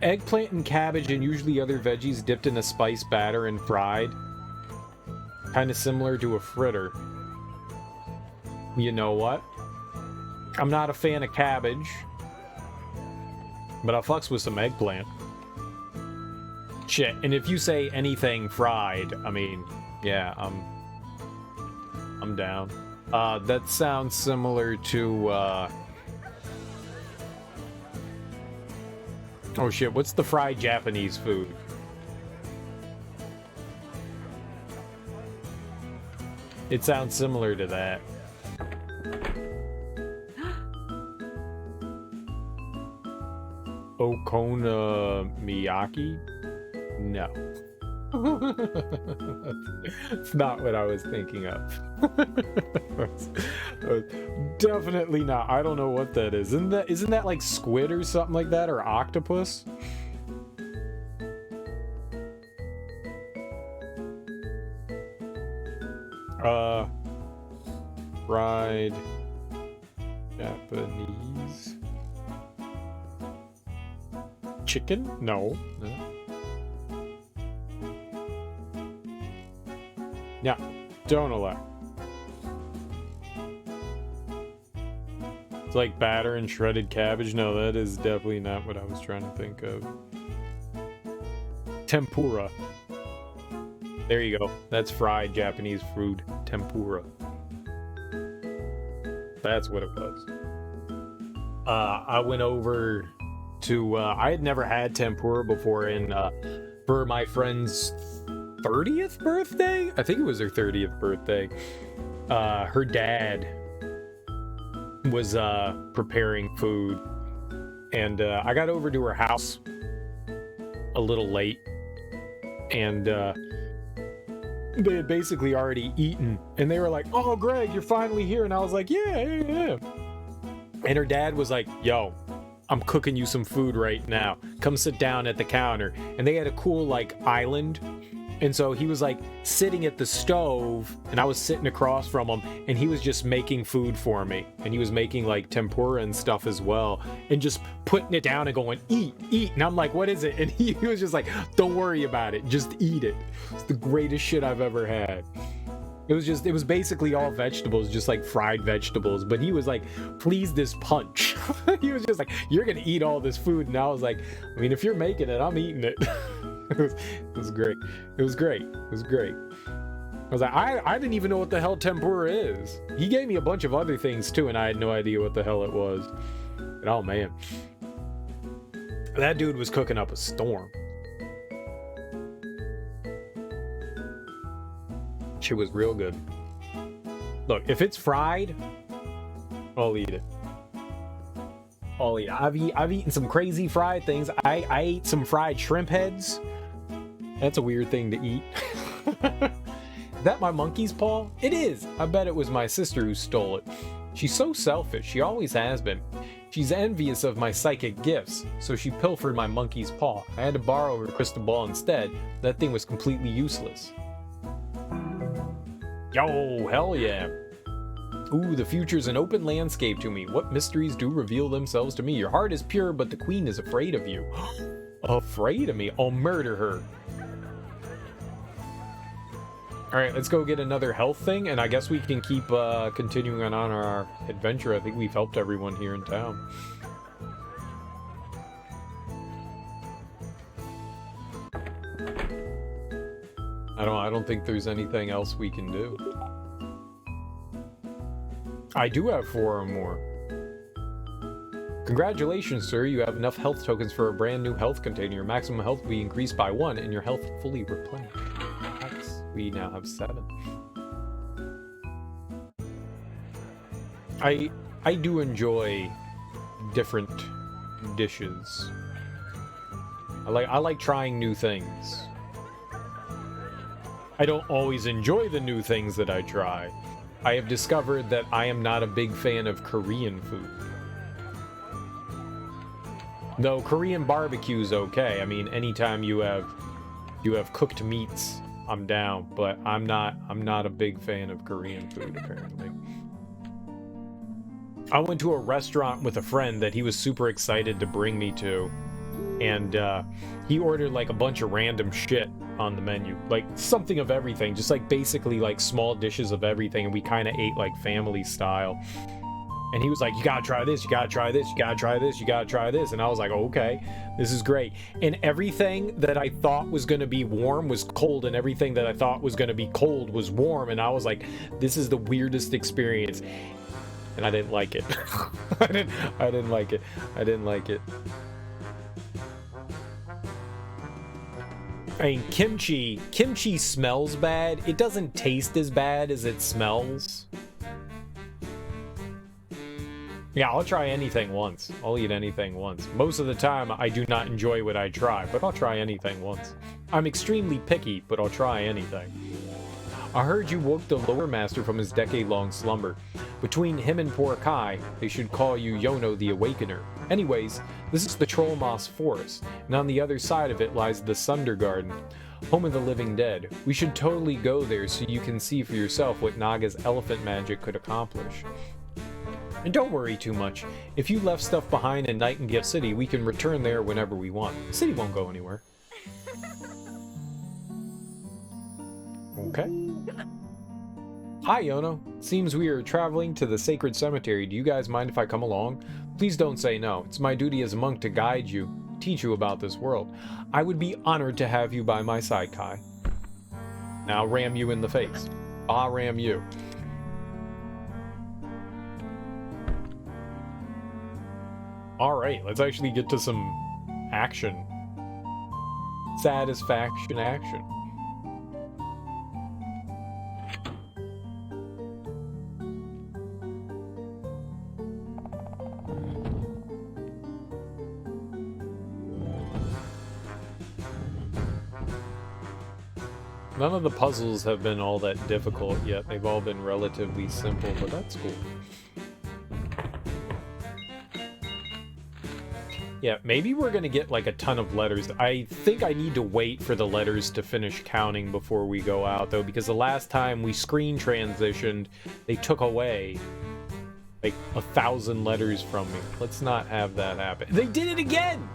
Eggplant and cabbage and usually other veggies dipped in a spice batter and fried. Kind of similar to a fritter. You know what? I'm not a fan of cabbage, but I'll fucks with some eggplant. Shit, and if you say anything fried, I mean, yeah, I'm down. That sounds similar to, oh shit, what's the fried Japanese food? It sounds similar to that. Okonomiyaki? No. It's not what I was thinking of. Definitely not. I don't know what that is. Isn't that like squid or something like that, or octopus? Fried Japanese chicken? No. Yeah, don't allow. It's like batter and shredded cabbage. No, that is definitely not what I was trying to think of. Tempura. There you go. That's fried Japanese food. Tempura. That's what it was. I went over to, I had never had tempura before, and for my friend's 30th birthday? I think it was her 30th birthday. Her dad was preparing food, and I got over to her house a little late, and they had basically already eaten, and they were like, "Oh, Greg, you're finally here," and I was like, yeah. And her dad was like, "Yo, I'm cooking you some food right now. Come sit down at the counter." And they had a cool, like, island. And so he was, like, sitting at the stove, and I was sitting across from him, and he was just making food for me. And he was making, like, tempura and stuff as well, and just putting it down and going, "Eat, eat." And I'm like, "What is it?" And he was just like, "Don't worry about it. Just eat it." It's the greatest shit I've ever had. It was basically all vegetables, just like fried vegetables. But he was like, "Please, this punch." He was just like, "You're gonna eat all this food." And I was like, "I mean, if you're making it, I'm eating it." It was great. It was great. It was great. I was like, I didn't even know what the hell tempura is. He gave me a bunch of other things too, and I had no idea what the hell it was. And oh man, that dude was cooking up a storm. Shit was real good. Look, if it's fried, I'll eat it. I'll eat it. I've eaten some crazy fried things. I ate some fried shrimp heads. That's a weird thing to eat. Is that my monkey's paw? It is. I bet it was my sister who stole it. She's so selfish. She always has been. She's envious of my psychic gifts, so she pilfered my monkey's paw. I had to borrow her crystal ball instead. That thing was completely useless. Yo, hell yeah. Ooh, the future's an open landscape to me. What mysteries do reveal themselves to me? Your heart is pure, but the queen is afraid of you. Afraid of me? I'll murder her. Alright, let's go get another health thing, and I guess we can keep continuing on our adventure. I think we've helped everyone here in town. I don't think there's anything else we can do. I do have 4 or more. Congratulations, sir. You have enough health tokens for a brand new health container. Your maximum health will be increased by 1 and your health fully replenished. Nice. We now have 7. I do enjoy different dishes. I like trying new things. I don't always enjoy the new things that I try. I have discovered that I am not a big fan of Korean food. No, Korean barbecue's okay. I mean, anytime you have cooked meats, I'm down, but I'm not a big fan of Korean food apparently. I went to a restaurant with a friend that he was super excited to bring me to, and he ordered like a bunch of random shit on the menu, like something of everything, just like basically like small dishes of everything, and we kind of ate like family style. And he was like, you gotta try this, you gotta try this, you gotta try this, you gotta try this. And I was like, okay, this is great. And everything that I thought was gonna be warm was cold, and everything that I thought was gonna be cold was warm. And I was like, this is the weirdest experience. And I didn't like it. I didn't like it. I didn't like it. I mean, kimchi smells bad. It doesn't taste as bad as it smells. Yeah, I'll try anything once. I'll eat anything once. Most of the time, I do not enjoy what I try, but I'll try anything once. I'm extremely picky, but I'll try anything. I heard you woke the lower master from his decade-long slumber. Between him and poor Kai, they should call you Yono the Awakener. Anyways, this is the Troll Moss Forest, and on the other side of it lies the Sunder Garden, home of the living dead. We should totally go there so you can see for yourself what Naga's elephant magic could accomplish. And don't worry too much. If you left stuff behind in Nightingale City, we can return there whenever we want. The city won't go anywhere. Okay. Hi, Yono. Seems we are traveling to the sacred cemetery. Do you guys mind if I come along? Please don't say no. It's my duty as a monk to guide you, teach you about this world. I would be honored to have you by my side, Kai. Now ram you in the face. I'll ram you. Alright, let's actually get to some action. Satisfaction action. None of the puzzles have been all that difficult yet. They've all been relatively simple, but that's cool. Yeah, maybe we're gonna get like a ton of letters. I think I need to wait for the letters to finish counting before we go out, though, because the last time we screen transitioned, they took away like 1,000 letters from me. Let's not have that happen. They did it again!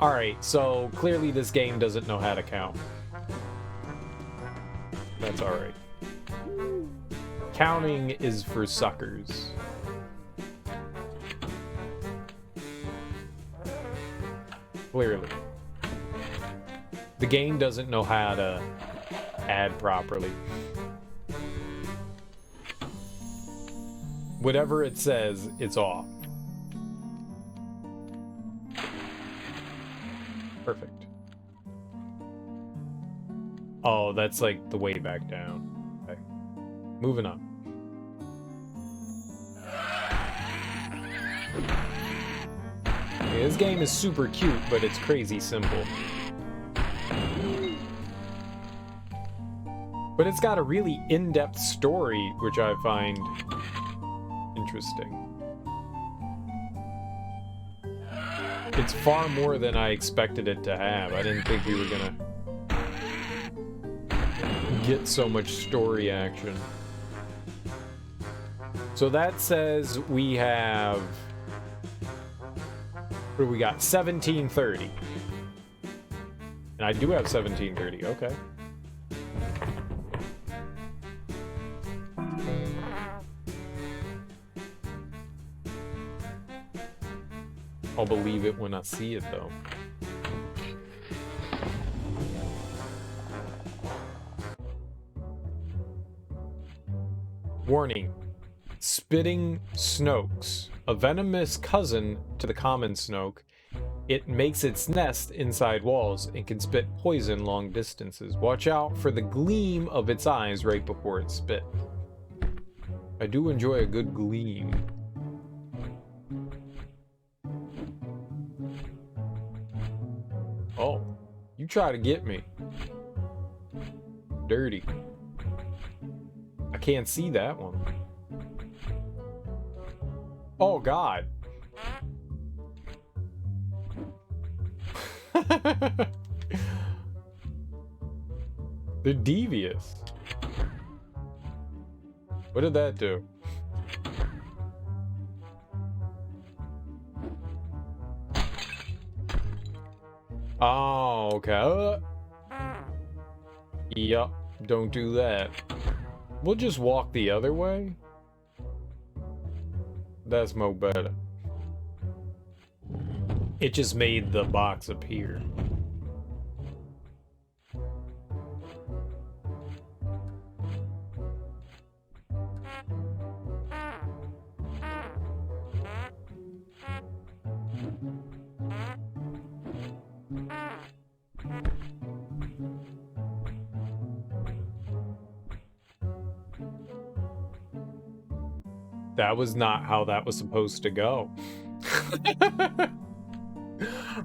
Alright, so clearly this game doesn't know how to count. That's alright. Counting is for suckers. Clearly. The game doesn't know how to add properly. Whatever it says, it's off. Perfect. Oh, that's like the way back down. Okay. Moving on. Okay, this game is super cute, but it's crazy simple. But it's got a really in-depth story, which I find interesting. It's far more than I expected it to have. I didn't think we were gonna get so much story action. So that says we have... What do we got? 1730. And I do have 1730, okay. I'll believe it when I see it, though. Warning. Spitting snokes. A venomous cousin to the common snoke. It makes its nest inside walls and can spit poison long distances. Watch out for the gleam of its eyes right before it spit. I do enjoy a good gleam. Oh, you try to get me. Dirty. I can't see that one. Oh, God. They're devious. What did that do? Oh, okay. Yup, don't do that. We'll just walk the other way. That's mo better. It just made the box appear. That was not how that was supposed to go.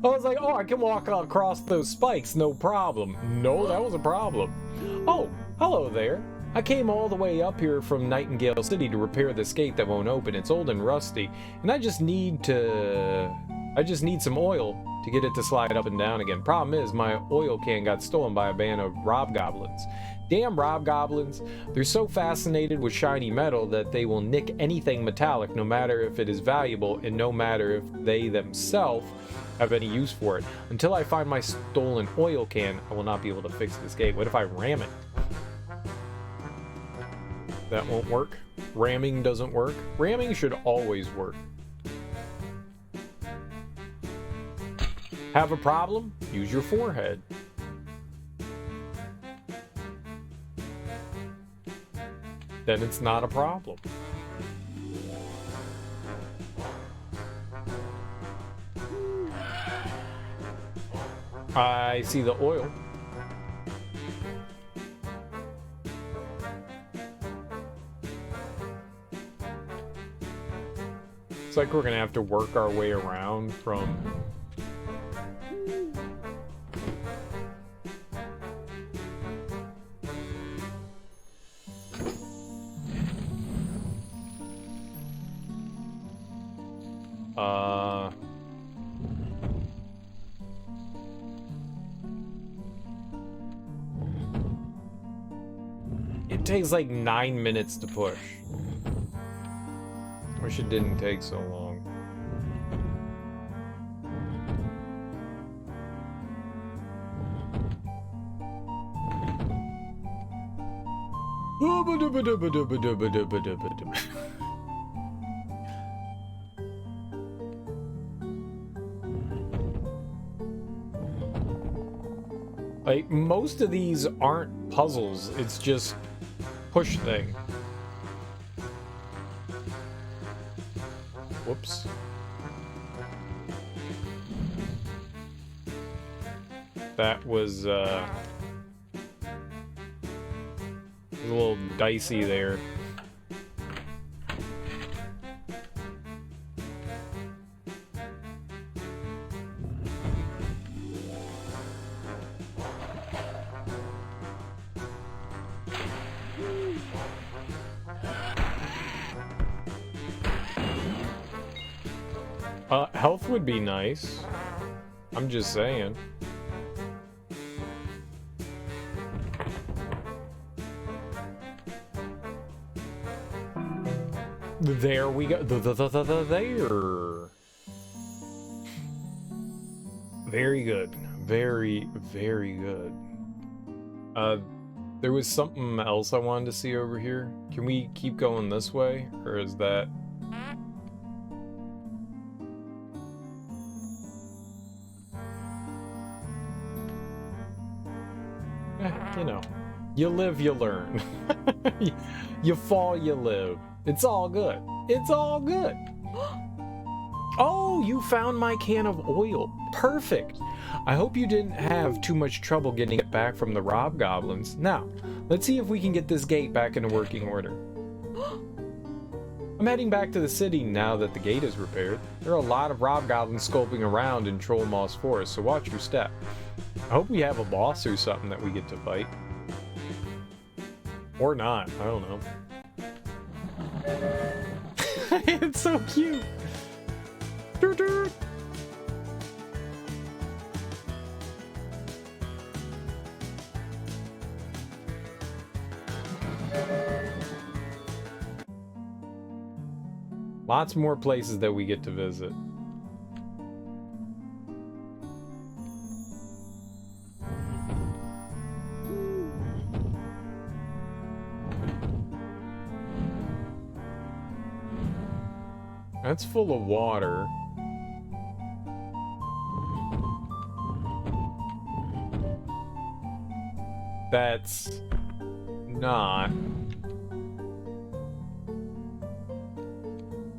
I was like, oh, I can walk across those spikes, no problem. No, that was a problem. Oh, hello there. I came all the way up here from Nightingale City to repair this gate that won't open. It's old and rusty, and I just need some oil to get it to slide up and down again. Problem is, my oil can got stolen by a band of robgoblins. Damn robgoblins. They're so fascinated with shiny metal that they will nick anything metallic, no matter if it is valuable and no matter if they themselves have any use for it. Until I find my stolen oil can, I will not be able to fix this gate. What if I ram it? That won't work. Ramming doesn't work. Ramming should always work. Have a problem? Use your forehead. Then it's not a problem. I see the oil. It's like we're gonna have to work our way around from... It takes like 9 minutes to push. Wish it didn't take so long. Like, most of these aren't puzzles, it's just push thing. Whoops. That was a little dicey there. Health would be nice. I'm just saying. There we go. There. Very good. Very, very good. There was something else I wanted to see over here. Can we keep going this way? Or is that... You know, you live, you learn. You fall, you live. It's all good. It's all good. Oh, you found my can of oil. Perfect. I hope you didn't have too much trouble getting it back from the Hobgoblins. Now, let's see if we can get this gate back into working order. I'm heading back to the city now that the gate is repaired. There are a lot of Hobgoblins scoping around in Troll Moss Forest, so watch your step. I hope we have a boss or something that we get to fight. Or not, I don't know. It's so cute. Doo -doo. Lots more places that we get to visit. That's full of water. That's not.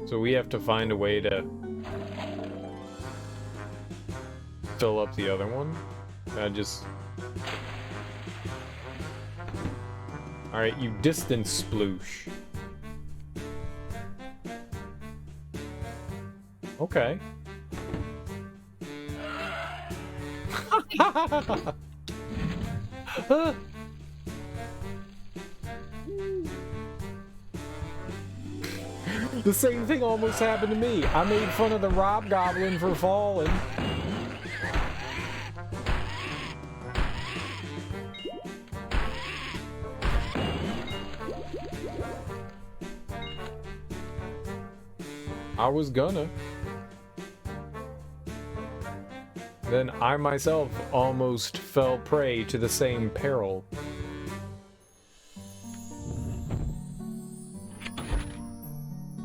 So we have to find a way to fill up the other one. Alright, you distance sploosh. Okay. The same thing almost happened to me. I made fun of the Hobgoblin for falling. I was gonna. Then I myself almost fell prey to the same peril.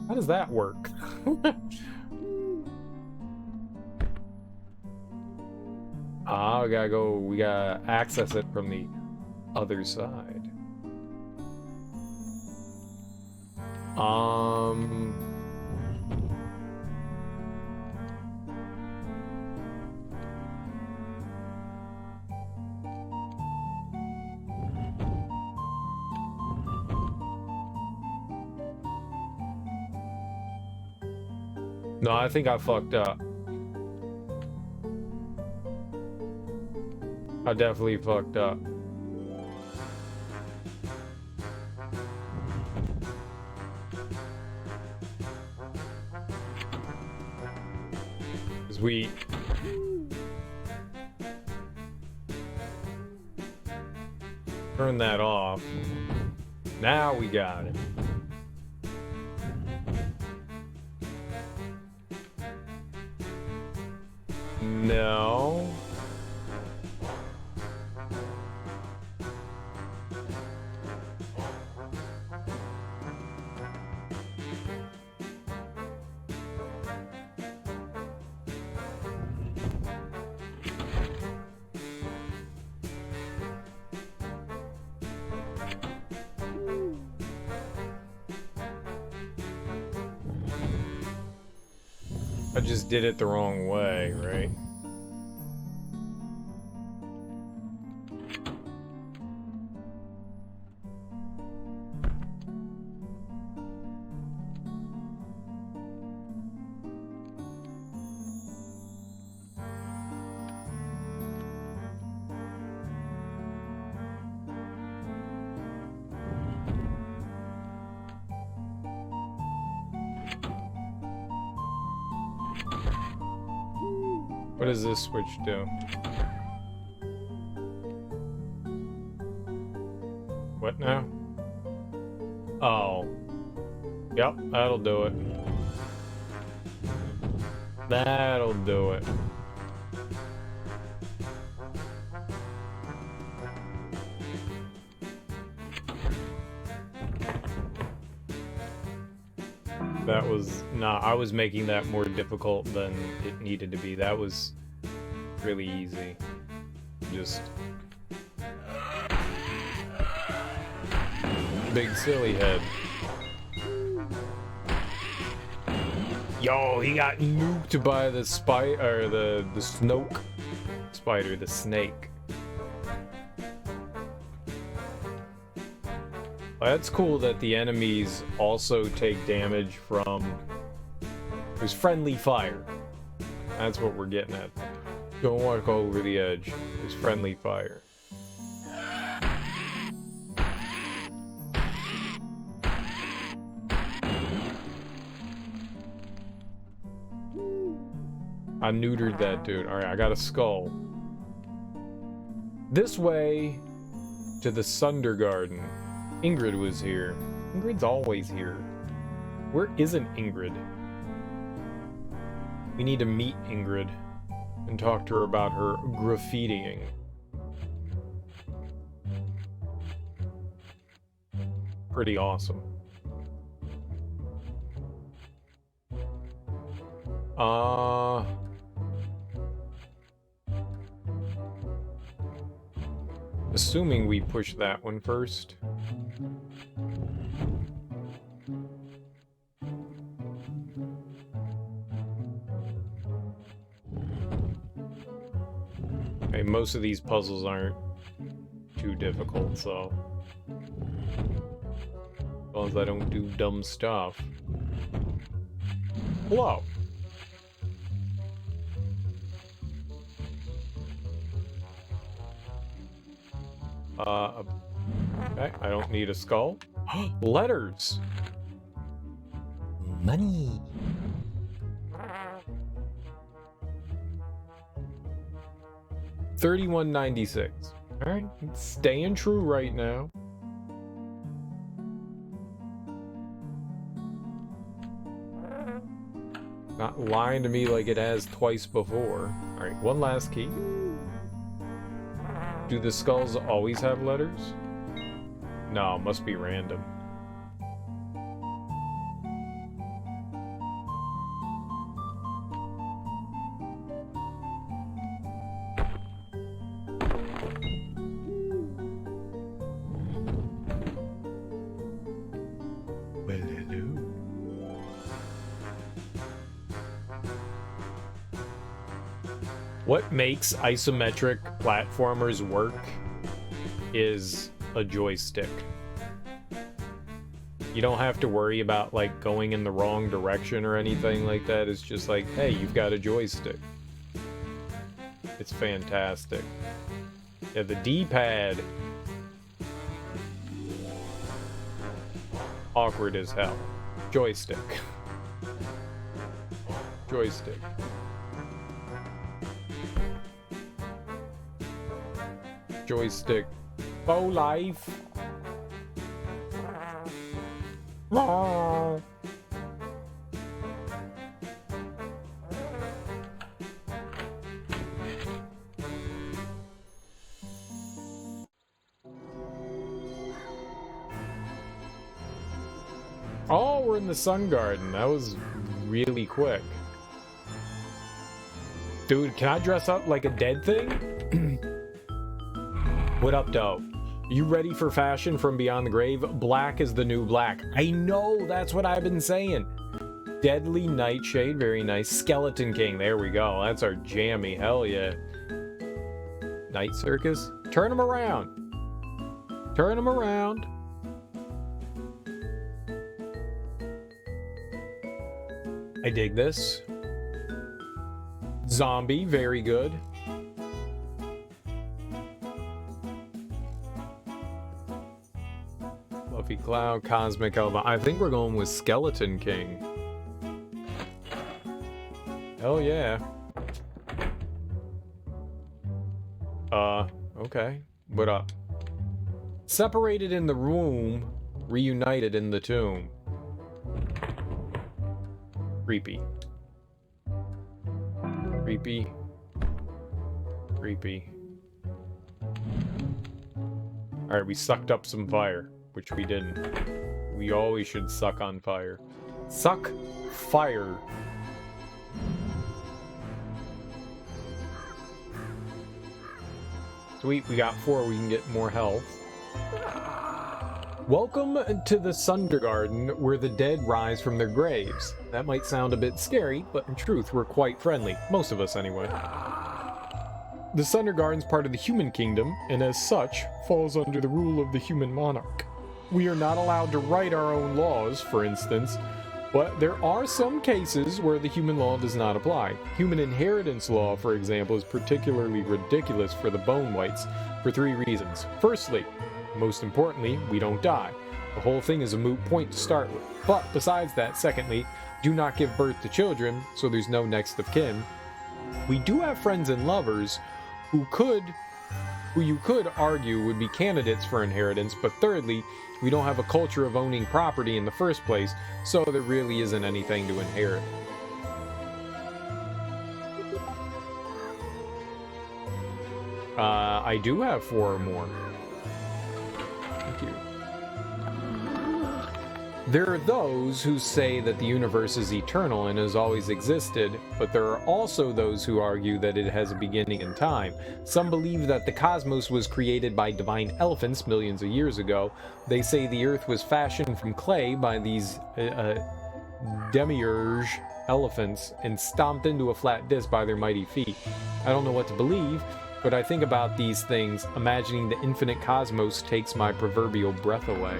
How does that work? We gotta access it from the other side. No, I think I fucked up. I definitely fucked up. Cause we... turn that off. Now we got it. No. I just did it the wrong way, right? What does this switch do? What now? Oh. Yep, that'll do it. That'll do it. That was not, I was making that more difficult than it needed to be. That was really easy. Just big silly head. Yo, he got nuked by the spider, the snoke spider, the snake. Well, that's cool that the enemies also take damage from... There's friendly fire. That's what we're getting at. Don't walk over the edge. There's friendly fire. I neutered that dude. Alright, I got a skull. This way to the Sunder Garden. Ingrid was here. Ingrid's always here. Where isn't Ingrid? We need to meet Ingrid and talk to her about her graffitiing. Pretty awesome. Assuming we push that one first. Okay, most of these puzzles aren't too difficult, so as long as I don't do dumb stuff. Hello. Okay, I don't need a skull. Letters! Money. $31.96. Alright, it's staying true right now. Not lying to me like it has twice before. Alright, one last key. Do the skulls always have letters? No, it must be random. Well, hello. What makes isometric platformers work is a joystick. You don't have to worry about like going in the wrong direction or anything like that. It's just like, hey, you've got a joystick. It's fantastic. Yeah, the D-pad, awkward as hell. Joystick. Joystick. Joystick. Bow life. Oh, we're in the Sun Garden. That was really quick. Dude, can I dress up like a dead thing? What up, dope? You ready for fashion from beyond the grave? Black is the new black. I know, that's what I've been saying. Deadly Nightshade, very nice. Skeleton King, there we go. That's our jammy, hell yeah. Night Circus? Turn him around. Turn him around. I dig this. Zombie, very good. Fluffy Cloud, Cosmic Elba. I think we're going with Skeleton King. Hell yeah. Okay. What up? Separated in the room, reunited in the tomb. Creepy. Creepy. Creepy. Alright, we sucked up some fire, which we didn't. We always should suck on fire. Suck fire. Sweet, we got 4, we can get more health. Welcome to the Sundergarden, where the dead rise from their graves. That might sound a bit scary, but in truth, we're quite friendly. Most of us, anyway. The Sundergarden's part of the human kingdom, and as such, falls under the rule of the human monarch. We are not allowed to write our own laws, for instance, but there are some cases where the human law does not apply. Human inheritance law, for example, is particularly ridiculous for the Bone Whites for 3 reasons. Firstly, most importantly, we don't die. The whole thing is a moot point to start with. But besides that, secondly, do not give birth to children, so there's no next of kin. We do have friends and lovers who you could argue would be candidates for inheritance, but thirdly, we don't have a culture of owning property in the first place, so there really isn't anything to inherit. I do have 4 or more. Thank you. There are those who say that the universe is eternal and has always existed, but there are also those who argue that it has a beginning in time. Some believe that the cosmos was created by divine elephants millions of years ago. They say the earth was fashioned from clay by these demiurge elephants and stomped into a flat disc by their mighty feet. I don't know what to believe, but I think about these things, imagining the infinite cosmos takes my proverbial breath away.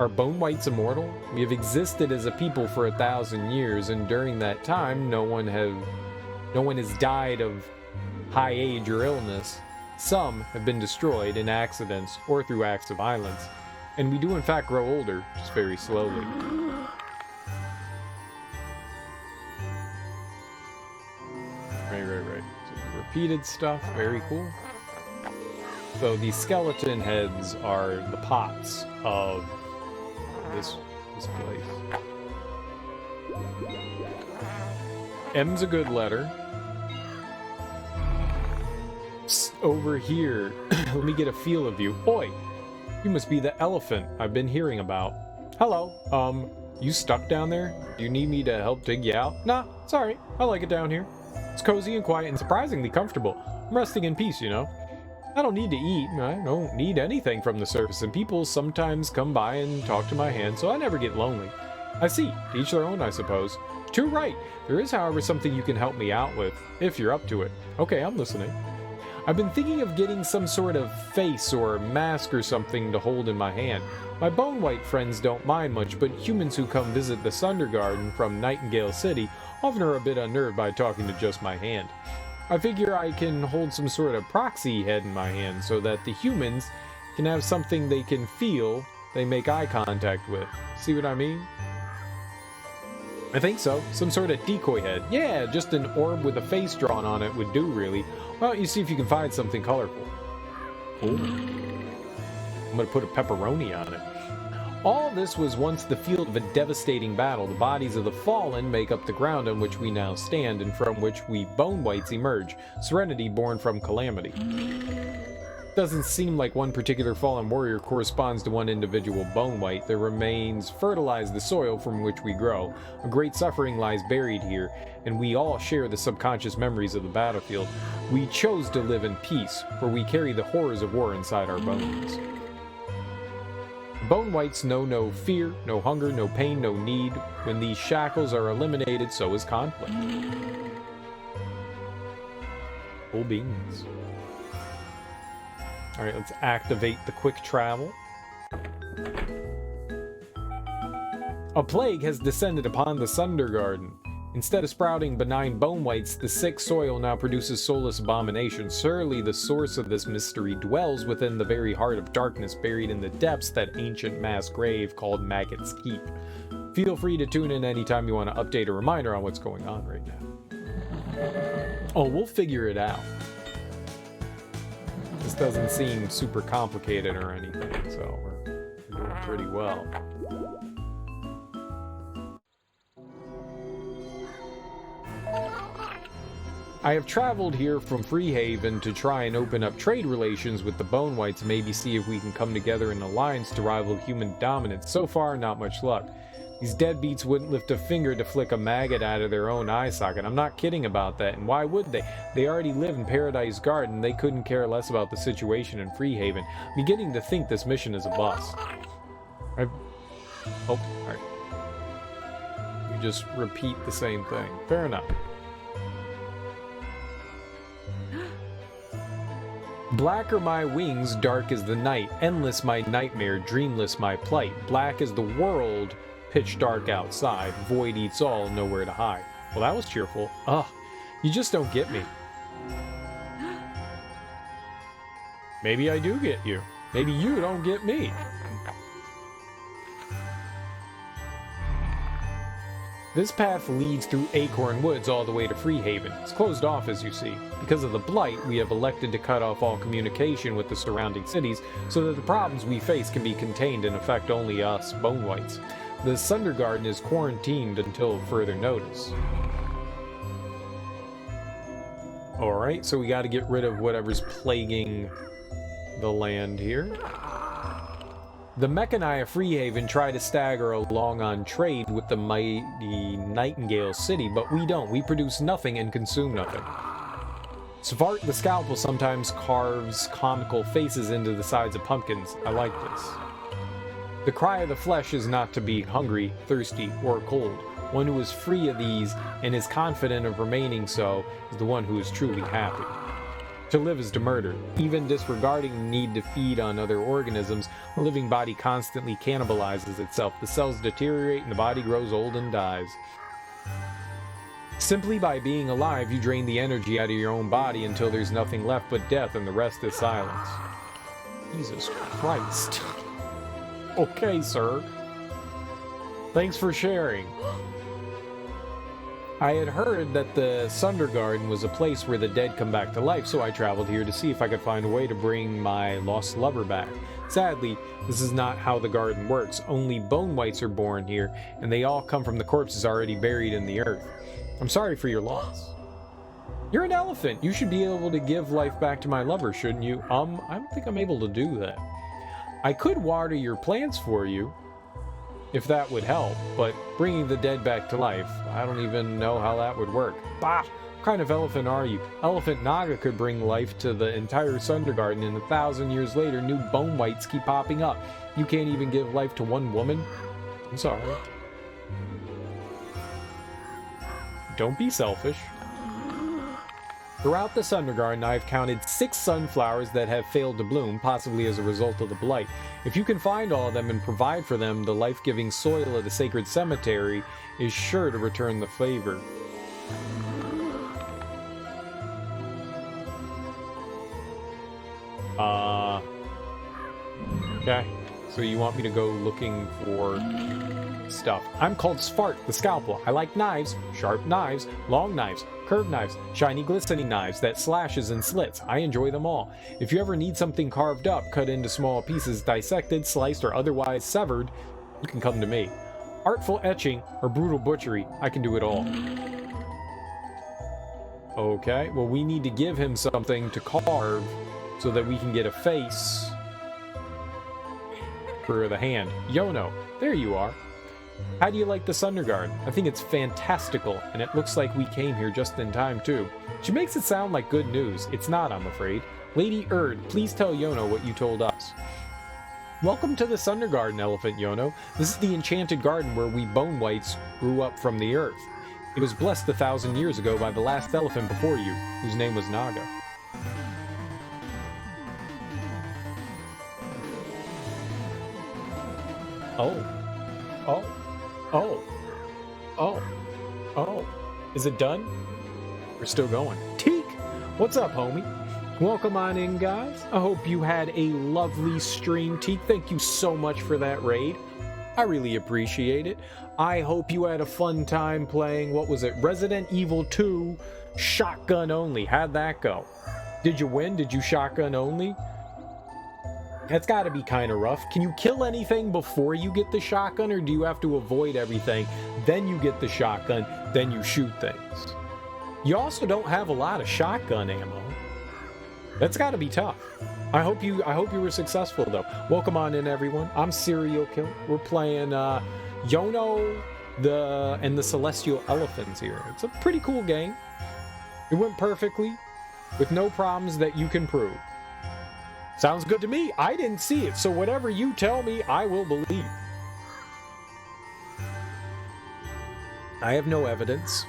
Are Bone Whites immortal? We have existed as a people for 1,000 years, and during that time, no one has died of high age or illness. Some have been destroyed in accidents or through acts of violence, and we do in fact grow older, just very slowly. Right. So repeated stuff, very cool. So these skeleton heads are the pots of this place. M's a good letter. Psst, over here. Let me get a feel of you. Oi! You must be the elephant I've been hearing about. Hello. You stuck down there? Do you need me to help dig you out? Nah, it's alright. I like it down here. It's cozy and quiet and surprisingly comfortable. I'm resting in peace, you know. I don't need to eat, I don't need anything from the surface, and people sometimes come by and talk to my hand, so I never get lonely. I see, to each their own, I suppose. Too right. There is, however, something you can help me out with, if you're up to it. Okay, I'm listening. I've been thinking of getting some sort of face or mask or something to hold in my hand. My Bone White friends don't mind much, but humans who come visit the Sundergarden from Nightingale City often are a bit unnerved by talking to just my hand. I figure I can hold some sort of proxy head in my hand so that the humans can have something they can feel they make eye contact with. See what I mean? I think so. Some sort of decoy head. Yeah, just an orb with a face drawn on it would do, really. Why don't you see if you can find something colorful? Cool. I'm gonna put a pepperoni on it. All this was once the field of a devastating battle. The bodies of the fallen make up the ground on which we now stand, and from which we Bone Whites emerge. Serenity born from calamity. Doesn't seem like one particular fallen warrior corresponds to one individual Bone White. Their remains fertilize the soil from which we grow. A great suffering lies buried here, and we all share the subconscious memories of the battlefield. We chose to live in peace, for we carry the horrors of war inside our bones. Bone Whites know no fear, no hunger, no pain, no need. When these shackles are eliminated, so is conflict. Cool beans. Alright, let's activate the quick travel. A plague has descended upon the Sundergarden. Instead of sprouting benign Bone Whites, the sick soil now produces soulless abominations. Surely the source of this mystery dwells within the very heart of darkness, buried in the depths that ancient mass grave called Maggot's Keep. Feel free to tune in anytime you want to update a reminder on what's going on right now. Oh, we'll figure it out. This doesn't seem super complicated or anything, so we're doing pretty well. I have traveled here from Freehaven to try and open up trade relations with the Bone Whites, maybe see if we can come together in an alliance to rival human dominance. So far, not much luck. These deadbeats wouldn't lift a finger to flick a maggot out of their own eye socket. I'm not kidding about that, and why would they? They already live in Paradise Garden. They couldn't care less about the situation in Freehaven. I'm beginning to think this mission is a bust. Oh, alright. You just repeat the same thing. Fair enough. Black are my wings, dark is the night, endless my nightmare, dreamless my plight. Black is the world, pitch dark outside, void eats all, nowhere to hide. Well, that was cheerful. Ugh, you just don't get me. Maybe I do get you. Maybe you don't get me. This path leads through Acorn Woods all the way to Freehaven. It's closed off, as you see. Because of the Blight, we have elected to cut off all communication with the surrounding cities so that the problems we face can be contained and affect only us, Bone Whites. The Sunder Garden is quarantined until further notice. Alright, so we gotta get rid of whatever's plaguing the land here. The Mechani of Freehaven try to stagger along on trade with the mighty Nightingale City, but we don't. We produce nothing and consume nothing. Svart the Scalpel sometimes carves comical faces into the sides of pumpkins. I like this. The cry of the flesh is not to be hungry, thirsty, or cold. One who is free of these and is confident of remaining so is the one who is truly happy. To live is to murder. Even disregarding the need to feed on other organisms, a living body constantly cannibalizes itself. The cells deteriorate and the body grows old and dies. Simply by being alive, you drain the energy out of your own body until there's nothing left but death and the rest is silence. Jesus Christ. Okay, sir. Thanks for sharing. I had heard that the Sunder Garden was a place where the dead come back to life, so I traveled here to see if I could find a way to bring my lost lover back. Sadly, this is not how the garden works. Only Bone Whites are born here, and they all come from the corpses already buried in the earth. I'm sorry for your loss. You're an elephant. You should be able to give life back to my lover, shouldn't you? I don't think I'm able to do that. I could water your plants for you, if that would help, but bringing the dead back to life, I don't even know how that would work. Bah! What kind of elephant are you? Elephant Naga could bring life to the entire Sunder Garden, and 1,000 years later, new Bone Whites keep popping up. You can't even give life to one woman? I'm sorry. Don't be selfish. Throughout the Sunder Garden, I've counted 6 sunflowers that have failed to bloom, possibly as a result of the Blight. If you can find all of them and provide for them, the life-giving soil of the sacred cemetery is sure to return the favor. Okay. So you want me to go looking for stuff. I'm called Svart the Scalpel. I like knives, sharp knives, long knives, curved knives, shiny glistening knives that slashes and slits. I enjoy them all. If you ever need something carved up, cut into small pieces, dissected, sliced, or otherwise severed, you can come to me. Artful etching or brutal butchery, I can do it all. Okay, well we need to give him something to carve so that we can get a face for the hand. Yono, there you are. How do you like the Sunder Garden? I think it's fantastical, and it looks like we came here just in time, too. She makes it sound like good news. It's not, I'm afraid. Lady Erd, please tell Yono what you told us. Welcome to the Sunder Garden, Elephant Yono. This is the enchanted garden where we Bone Whites grew up from the earth. It was blessed 1,000 years ago by the last elephant before you, whose name was Naga. Oh. Oh. Oh. Oh. Oh. Is it done? We're still going. Teak! What's up, homie? Welcome on in, guys. I hope you had a lovely stream, Teak. Thank you so much for that raid. I really appreciate it. I hope you had a fun time playing, what was it, Resident Evil 2 Shotgun Only. How'd that go? Did you win? Did you shotgun only? That's got to be kind of rough. Can you kill anything before you get the shotgun, or do you have to avoid everything, then you get the shotgun, then you shoot things? You also don't have a lot of shotgun ammo. That's got to be tough. I hope you were successful though. Welcome on in, everyone. I'm Serial Killer. We're playing Yono and the Celestial Elephants here. It's a pretty cool game. It went perfectly, with no problems that you can prove. Sounds good to me. I didn't see it, so whatever you tell me, I will believe. I have no evidence.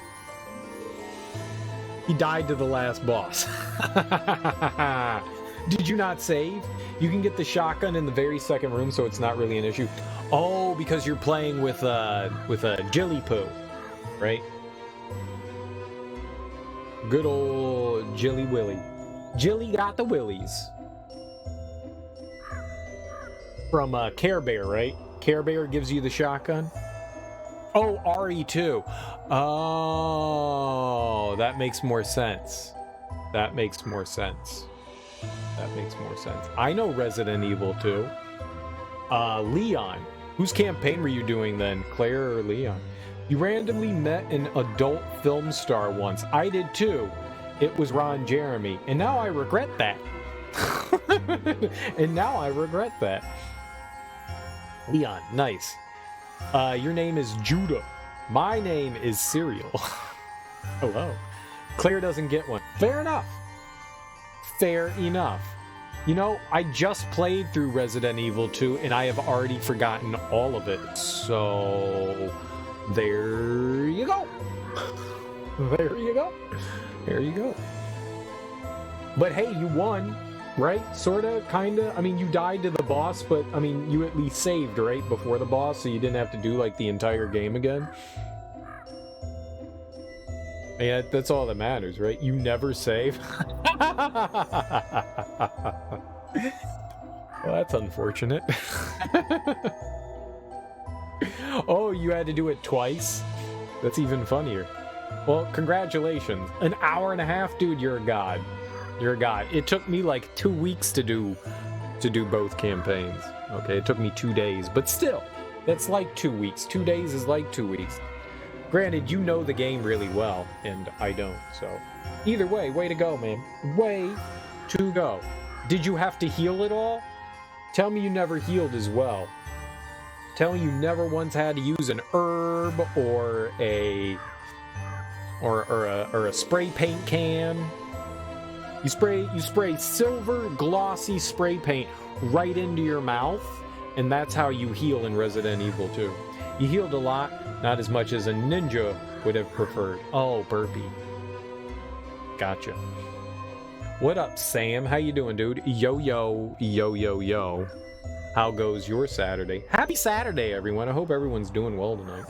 He died to the last boss. Did you not save? You can get the shotgun in the very second room, so it's not really an issue. Oh, because you're playing with a Jilly Poo, right? Good old Jilly Willy. Jilly got the willies. From Care Bear, right? Care Bear gives you the shotgun. Oh, RE2. Oh, that makes more sense. That makes more sense. That makes more sense. I know Resident Evil 2. Leon. Whose campaign were you doing then? Claire or Leon? You randomly met an adult film star once. I did too. It was Ron Jeremy. And now I regret that. And now I regret that. Leon, nice. Your name is Judah. My name is Cereal. Hello. Claire doesn't get one. Fair enough. Fair enough. You know, I just played through Resident Evil 2 and I have already forgotten all of it. So, there you go. There you go. There you go. But hey, you won, right? Sorta, kinda. I mean, you died to the boss, but I mean, you at least saved, right? Before the boss, so you didn't have to do like the entire game again. Yeah, that's all that matters, right? You never save. Well, that's unfortunate. Oh, you had to do it twice? That's even funnier. Well, congratulations. An hour and a half? Dude, you're a god. You're a god. It took me like 2 weeks to do both campaigns. Okay, it took me 2 days, but still, that's like 2 weeks. 2 days is like 2 weeks. Granted, you know the game really well, and I don't, so... Either way, way to go, man. Way to go. Did you have to heal at all? Tell me you never healed as well. Tell me you never once had to use an herb or a spray paint can. You spray silver glossy spray paint right into your mouth, and that's how you heal in Resident Evil 2. You healed a lot, not as much as a ninja would have preferred. Oh, burpee. Gotcha. What up, Sam? How you doing, dude? Yo, yo, yo, yo, yo. How goes your Saturday? Happy Saturday, everyone. I hope everyone's doing well tonight.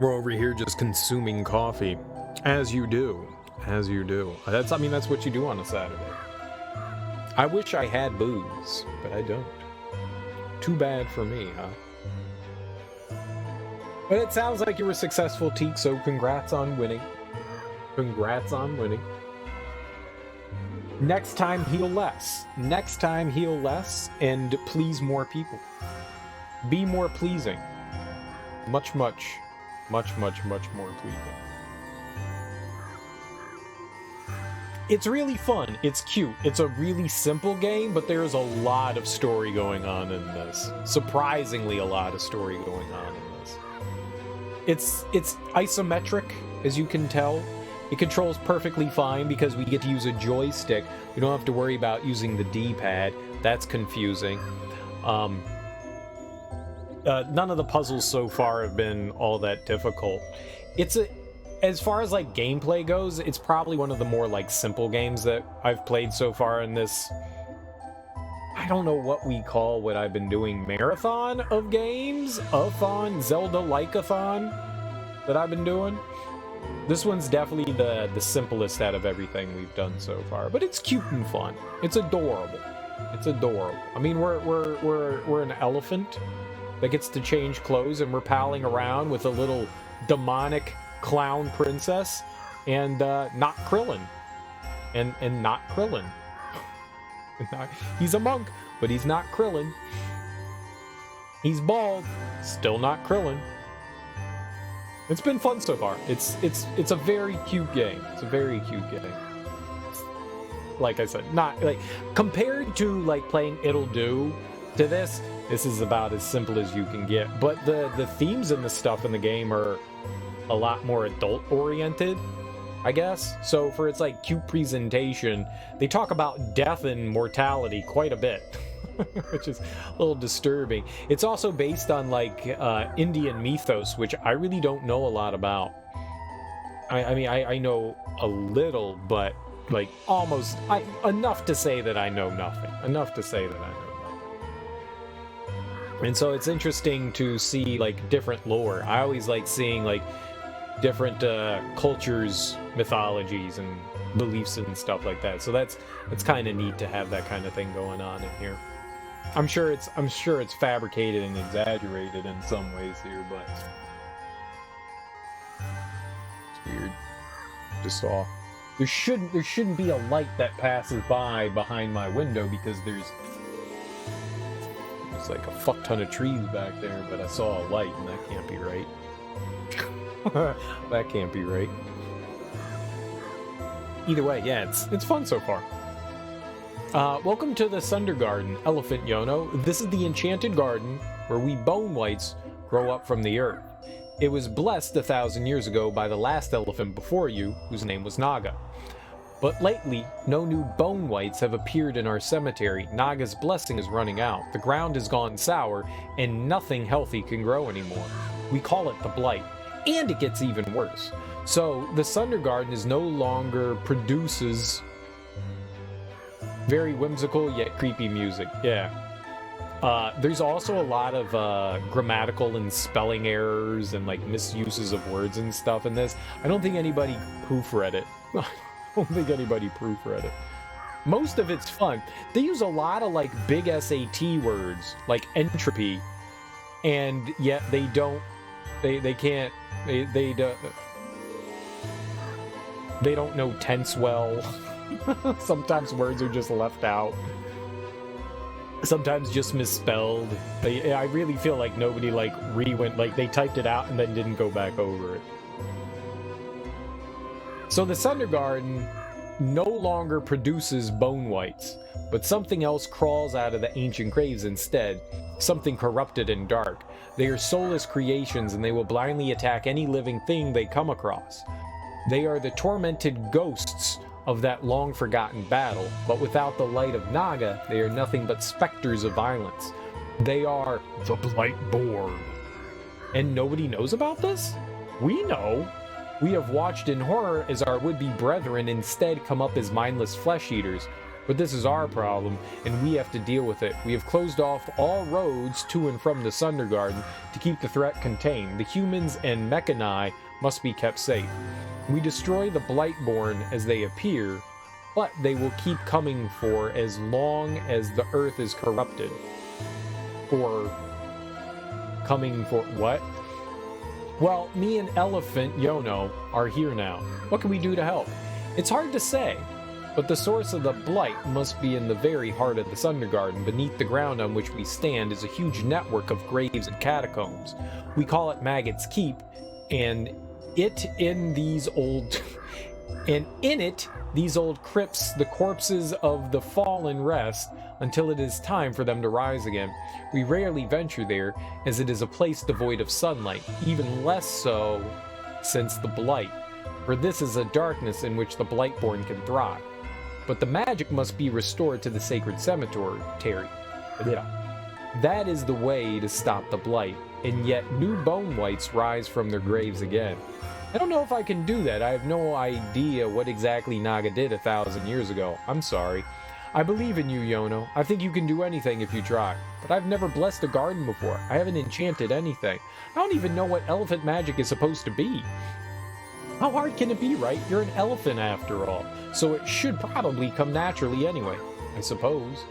We're over here just consuming coffee. As you do. As you do. That's what you do on a Saturday. I wish I had booze, but I don't. Too bad for me, huh? But it sounds like you were successful, Teak, so congrats on winning. Congrats on winning. Next time, heal less. Next time, heal less, and please more people. Be more pleasing. Much more pleasing. It's really fun. It's cute. It's a really simple game, but there's a lot of story going on in this. Surprisingly, a lot of story going on in this. It's isometric, as you can tell. It controls perfectly fine because we get to use a joystick. We don't have to worry about using the D-pad. That's confusing. None of the puzzles so far have been all that difficult. As far as like gameplay goes, it's probably one of the more like simple games that I've played so far in this. I don't know what we call what I've been doing, marathon of games, Zelda-like-a-thon that I've been doing. This one's definitely the simplest out of everything we've done so far, but it's cute and fun. It's adorable. It's adorable. I mean, we're an elephant that gets to change clothes, and we're palling around with a little demonic clown princess, and not Krillin, and not Krillin. He's a monk, but he's not Krillin. He's bald, still not Krillin. It's been fun so far. It's a very cute game. It's a very cute game. Like I said, not like compared to like playing It'll Do to this is about as simple as you can get. But the themes and the stuff in the game are a lot more adult oriented, I guess. So for its like cute presentation, they talk about death and mortality quite a bit, which is a little disturbing. It's also based on like Indian mythos, which I really don't know a lot about. I mean, I know a little, but like almost enough to say that I know nothing. Enough to say that I know nothing. And so it's interesting to see like different lore. I always like seeing like different cultures, mythologies, and beliefs and stuff like that. So that's kind of neat to have that kind of thing going on in here. I'm sure it's fabricated and exaggerated in some ways here, but it's weird. Just saw there shouldn't be a light that passes by behind my window because there's like a fuck ton of trees back there, but I saw a light and that can't be right. That can't be right. Either way, yeah, it's fun so far. Welcome to the Sunder Garden, Elephant Yono. This is the enchanted garden where we bone whites grow up from the earth. It was blessed 1,000 years ago by the last elephant before you, whose name was Naga. But lately, no new bone whites have appeared in our cemetery. Naga's blessing is running out. The ground has gone sour, and nothing healthy can grow anymore. We call it the blight, and it gets even worse. So, the Sunder Garden is no longer produces very whimsical yet creepy music. Yeah. There's also a lot of grammatical and spelling errors and like misuses of words and stuff in this. I don't think anybody proofread it. I don't think anybody proofread it. Most of it's fun. They use a lot of like big SAT words like entropy, and yet they don't. They don't know tense well. Sometimes words are just left out. Sometimes just misspelled. I really feel like nobody like like they typed it out and then didn't go back over it. So the Sunder Garden no longer produces bone whites, but something else crawls out of the ancient graves instead, something corrupted and dark. They are soulless creations, and they will blindly attack any living thing they come across. They are the tormented ghosts of that long-forgotten battle, but without the light of Naga, they are nothing but specters of violence. They are the Blightborn. And nobody knows about this? We know. We have watched in horror as our would-be brethren instead come up as mindless flesh-eaters. But this is our problem, and we have to deal with it. We have closed off all roads to and from the Sunder Garden to keep the threat contained. The humans and Mechani must be kept safe. We destroy the Blightborn as they appear, but they will keep coming for as long as the earth is corrupted. Or coming for what? Well, me and Elephant Yono are here now. What can we do to help? It's hard to say, but the source of the blight must be in the very heart of the Sunder Garden. Beneath the ground on which we stand is a huge network of graves and catacombs. We call it Maggot's Keep, and in it, these old crypts, the corpses of the fallen rest until it is time for them to rise again. We rarely venture there, as it is a place devoid of sunlight, even less so since the blight, for this is a darkness in which the Blightborn can thrive. But the magic must be restored to the sacred cemetery. That is the way to stop the blight, and yet new bone whites rise from their graves again. I don't know if I can do that. I have no idea what exactly Naga did 1,000 years ago. I'm sorry. I believe in you, Yono. I think you can do anything if you try. But I've never blessed a garden before. I haven't enchanted anything. I don't even know what elephant magic is supposed to be. How hard can it be, right? You're an elephant after all. So it should probably come naturally anyway, I suppose.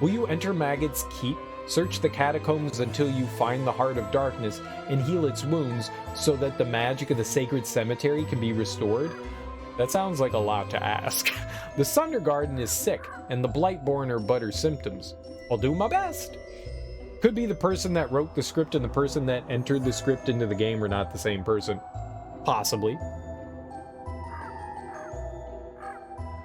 Will you enter Maggot's Keep? Search the catacombs until you find the Heart of Darkness and heal its wounds so that the magic of the sacred cemetery can be restored? That sounds like a lot to ask. The Sunder Garden is sick, and the Blightborn are but her symptoms. I'll do my best. Could be the person that wrote the script and the person that entered the script into the game are not the same person. Possibly.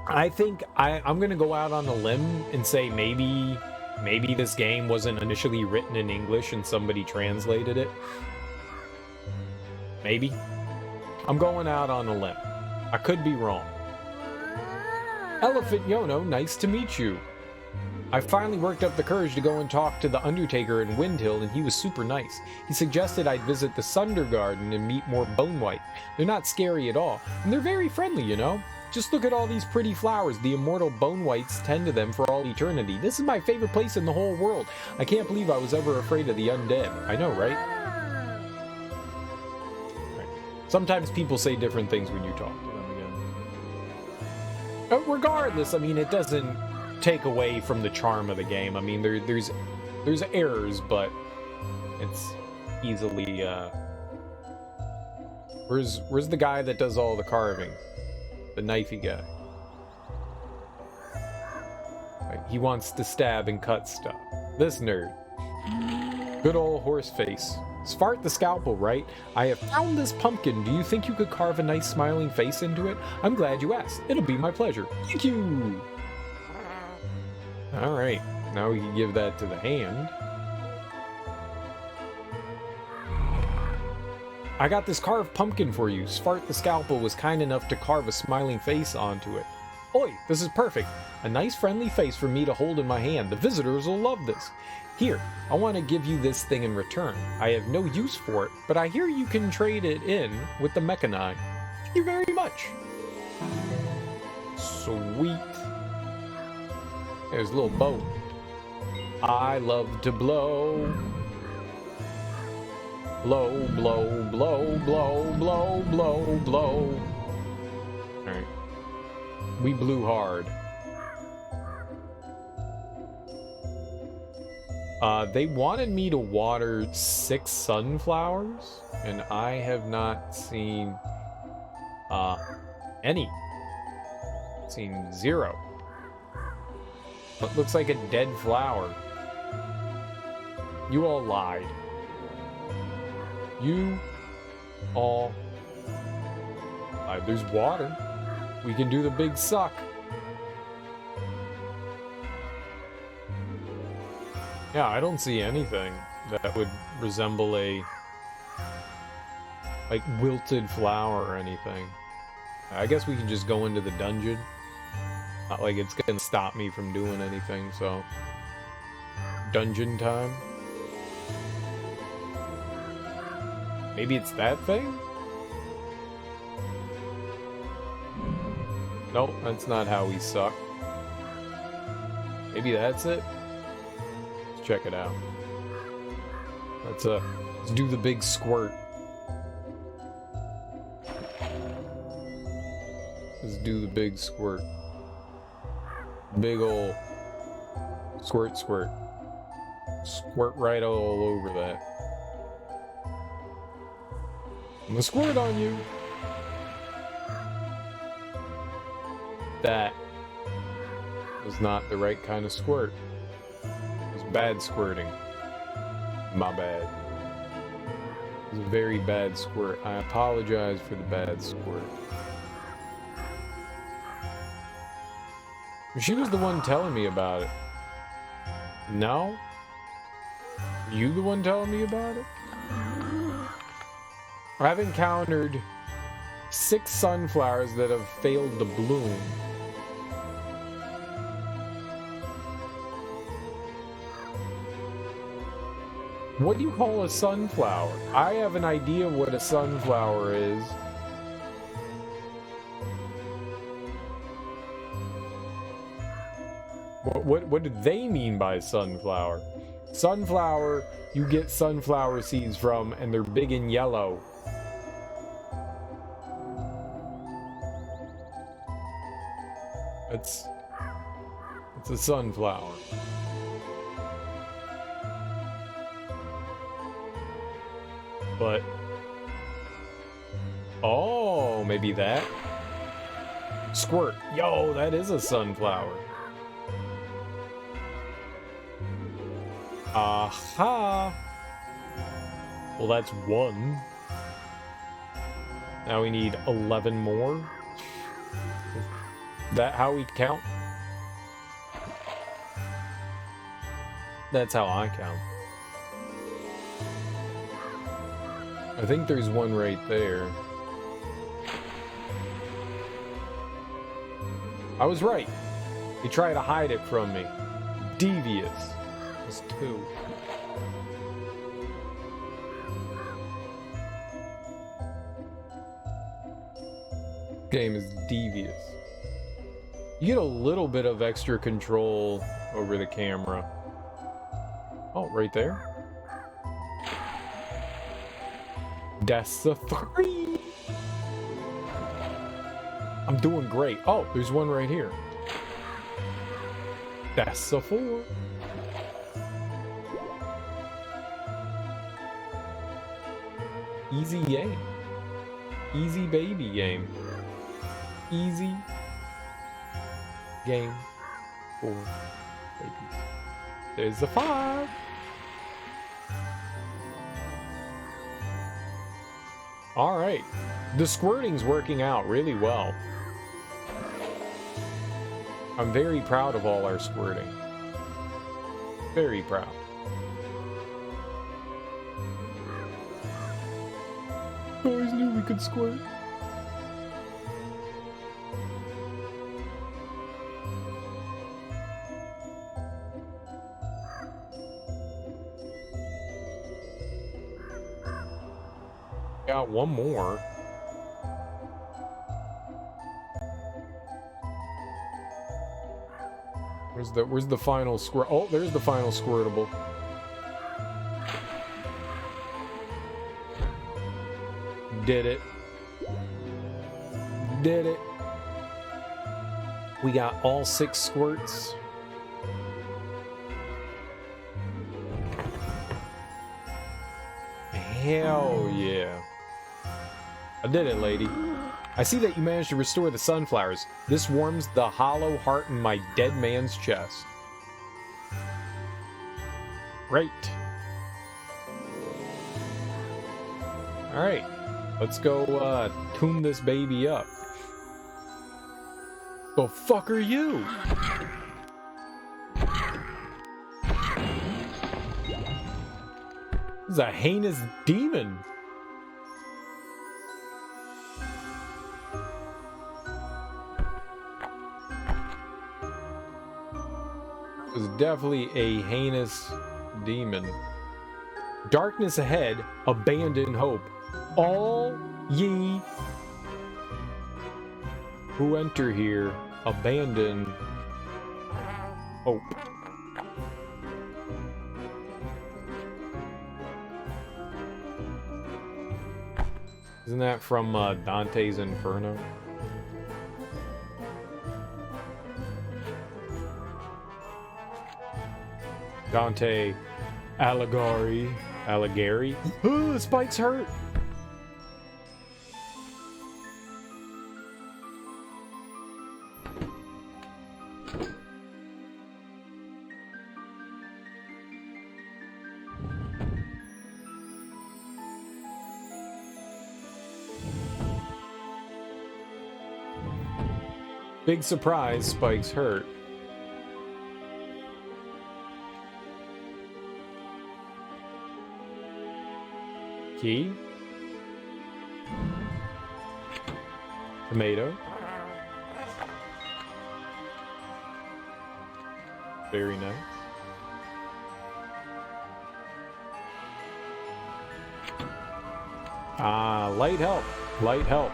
I think I'm going to go out on a limb and say maybe maybe this game wasn't initially written in English and somebody translated it. Maybe. I'm going out on a limb. I could be wrong. Elephant Yono, nice to meet you. I finally worked up the courage to go and talk to the Undertaker in Windhill, and he was super nice. He suggested I'd visit the Sunder Garden and meet more Bone White. They're not scary at all, and they're very friendly, you know? Just look at all these pretty flowers. The immortal Bone Whites tend to them for all eternity. This is my favorite place in the whole world. I can't believe I was ever afraid of the undead. I know, right? Sometimes people say different things when you talk to them again. Regardless, I mean, it doesn't take away from the charm of the game. I mean, there's errors, but it's easily where's the guy that does all the carving? The knifey guy. Like, he wants to stab and cut stuff. This nerd. Good old horse face. Svart the scalpel, right? I have found this pumpkin. Do you think you could carve a nice smiling face into it? I'm glad you asked. It'll be my pleasure. Thank you! Alright, now we can give that to the hand. I got this carved pumpkin for you. Svart the Scalpel was kind enough to carve a smiling face onto it. Oi, this is perfect. A nice friendly face for me to hold in my hand. The visitors will love this. Here, I want to give you this thing in return. I have no use for it, but I hear you can trade it in with the mechanine. Thank you very much. Sweet. There's a little bow. I love to blow. Blow, blow, blow, blow, blow, blow, blow. Alright. We blew hard. They wanted me to water 6 sunflowers, and I have not seen, any. Seen 0. What looks like a dead flower. You all lied. You all lied. There's water. We can do the big suck. Yeah, I don't see anything that would resemble a, like, wilted flower or anything. I guess we can just go into the dungeon. Not like it's gonna stop me from doing anything, so... Dungeon time? Maybe it's that thing? Nope, that's not how we suck. Maybe that's it? Let's check it out. Let's do the big squirt. Let's do the big squirt. Big ol' squirt squirt. Squirt right all over that. I'm gonna squirt on you. That was not the right kind of squirt. It was bad squirting. My bad. It was a very bad squirt. I apologize for the bad squirt. She was the one telling me about it. No? You the one telling me about it? I've encountered 6 sunflowers that have failed to bloom. What do you call a sunflower? I have an idea of what a sunflower is. What do they mean by sunflower? Sunflower, you get sunflower seeds from, and they're big and yellow. It's a sunflower. But oh, maybe that. Squirt. Yo, that is a sunflower. Aha! Well, that's 1. Now we need 11 more. Is that how we count? That's how I count. I think there's one right there. I was right. He tried to hide it from me. Devious. There's two. Game is devious. You get a little bit of extra control over the camera. Oh, right there. That's the 3. I'm doing great. Oh, there's one right here. That's the 4. Easy game. Easy baby game. Easy game for babies. There's the 5. All right. The squirting's working out really well. I'm very proud of all our squirting. Very proud. Always knew we could squirt. Got one more. Where's the final squirt? Oh, there's the final squirtable. Did it. Did it. We got all 6 squirts. Hell yeah. I did it, lady. I see that you managed to restore the sunflowers. This warms the hollow heart in my dead man's chest. Great. Alright. Let's go, tune this baby up. The fuck are you? This is a heinous demon. It was definitely a heinous demon. Darkness ahead, abandon hope. All ye who enter here, abandon hope. Isn't that from Dante's Inferno? Dante Alighieri. Oh, Spike's hurt. Big surprise, Spike's hurt. Key. Tomato. Very nice. Ah, light help. Light help.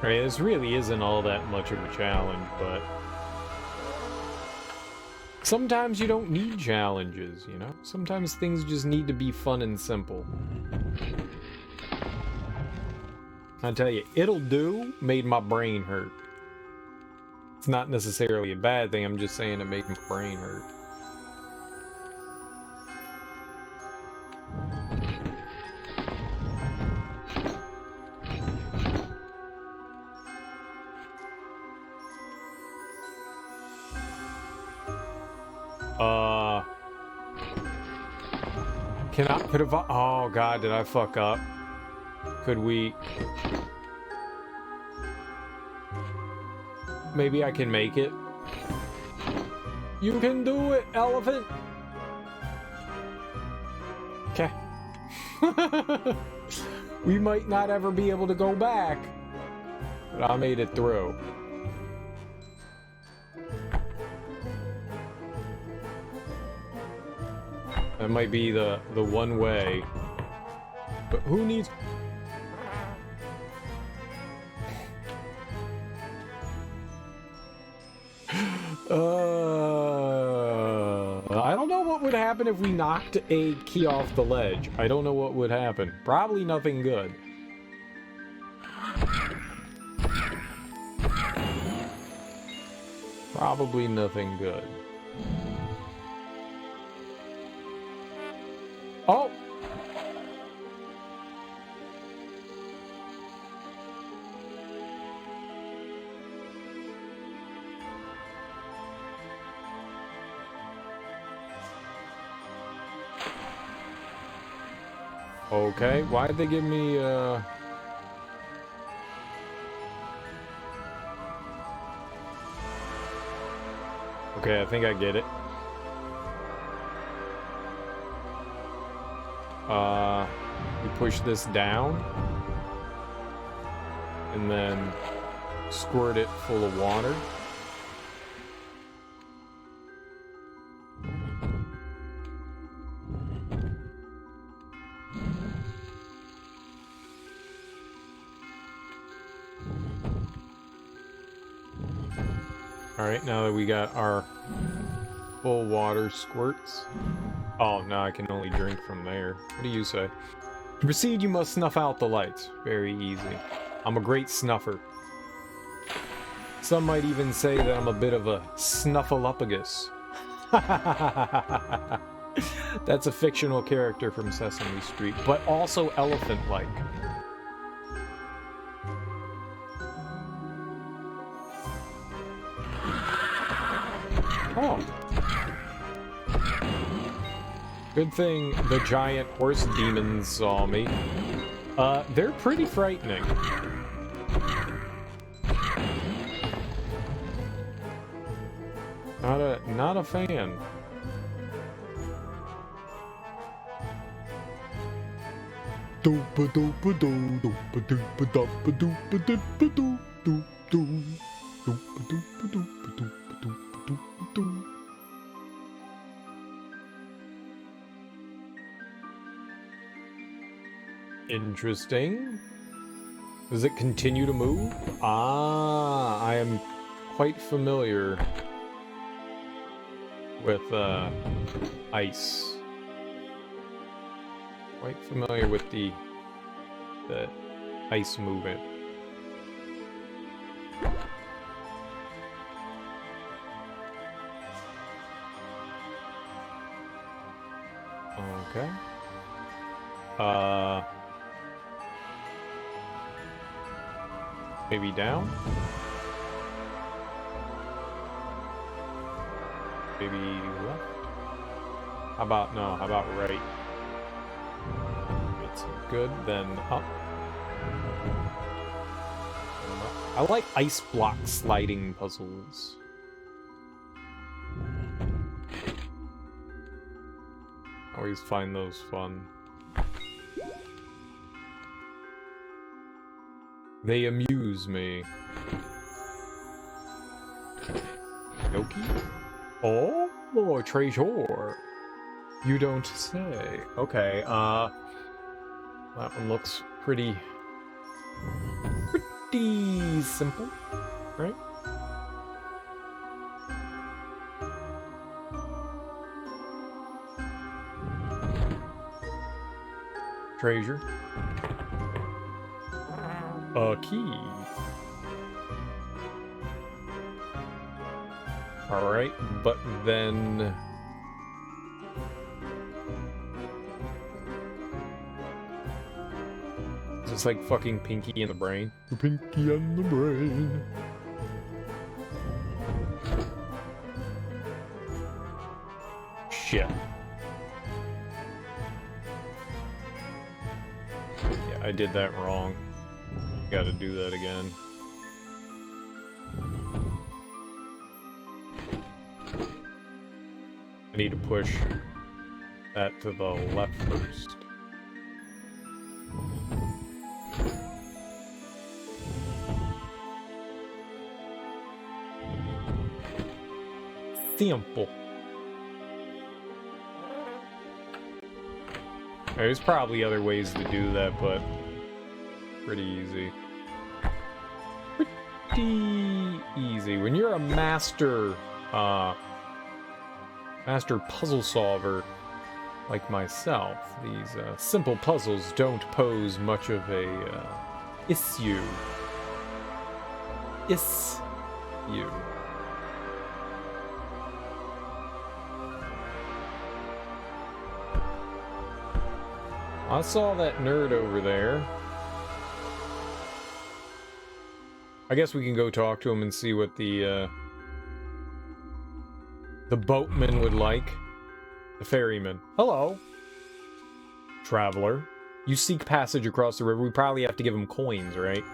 I mean, this really isn't all that much of a challenge, but sometimes you don't need challenges, you know? Sometimes things just need to be fun and simple. I tell you, it'll do made my brain hurt. It's not necessarily a bad thing, I'm just saying it made my brain hurt. Could have... Oh god, did I fuck up? Could we... maybe I can make it. You can do it, elephant! Okay. We might not ever be able to go back, but I made it through. That might be the one way. But who needs... I don't know what would happen if we knocked a key off the ledge. I don't know what would happen. Probably nothing good. Probably nothing good. Oh! Okay, why did they give me, Okay, I think I get it. You push this down, and then squirt it full of water. Alright, now that we got our full water squirts. Oh, no, I can only drink from there. What do you say? To proceed, you must snuff out the lights. Very easy. I'm a great snuffer. Some might even say that I'm a bit of a snuffleupagus. That's a fictional character from Sesame Street, but also elephant-like. Oh. Good thing the giant horse demons saw me. They're pretty frightening. Not a fan. Interesting. Does it continue to move? Ah, I am quite familiar with ice. Quite familiar with the ice movement. Okay. Maybe down? Maybe left? How about, no, how about right? It's good, then up. I like ice block sliding puzzles. Always find those fun. They amuse me. Yoki? Oh, treasure. You don't say. Okay, that one looks pretty simple, right? Treasure. A key. Alright, but then... It's just like fucking Pinky in the Brain. Pinky in the Brain. Shit. Yeah, I did that wrong. Gotta do that again. need to push that to the left first. Simple. There's probably other ways to do that, but pretty easy. Pretty easy. When you're a master puzzle solver like myself, these simple puzzles don't pose much of a issue. I saw that nerd over there. I guess we can go talk to him and see what the boatman would like. The ferryman. Hello. Traveler. You seek passage across the river. We probably have to give him coins, right?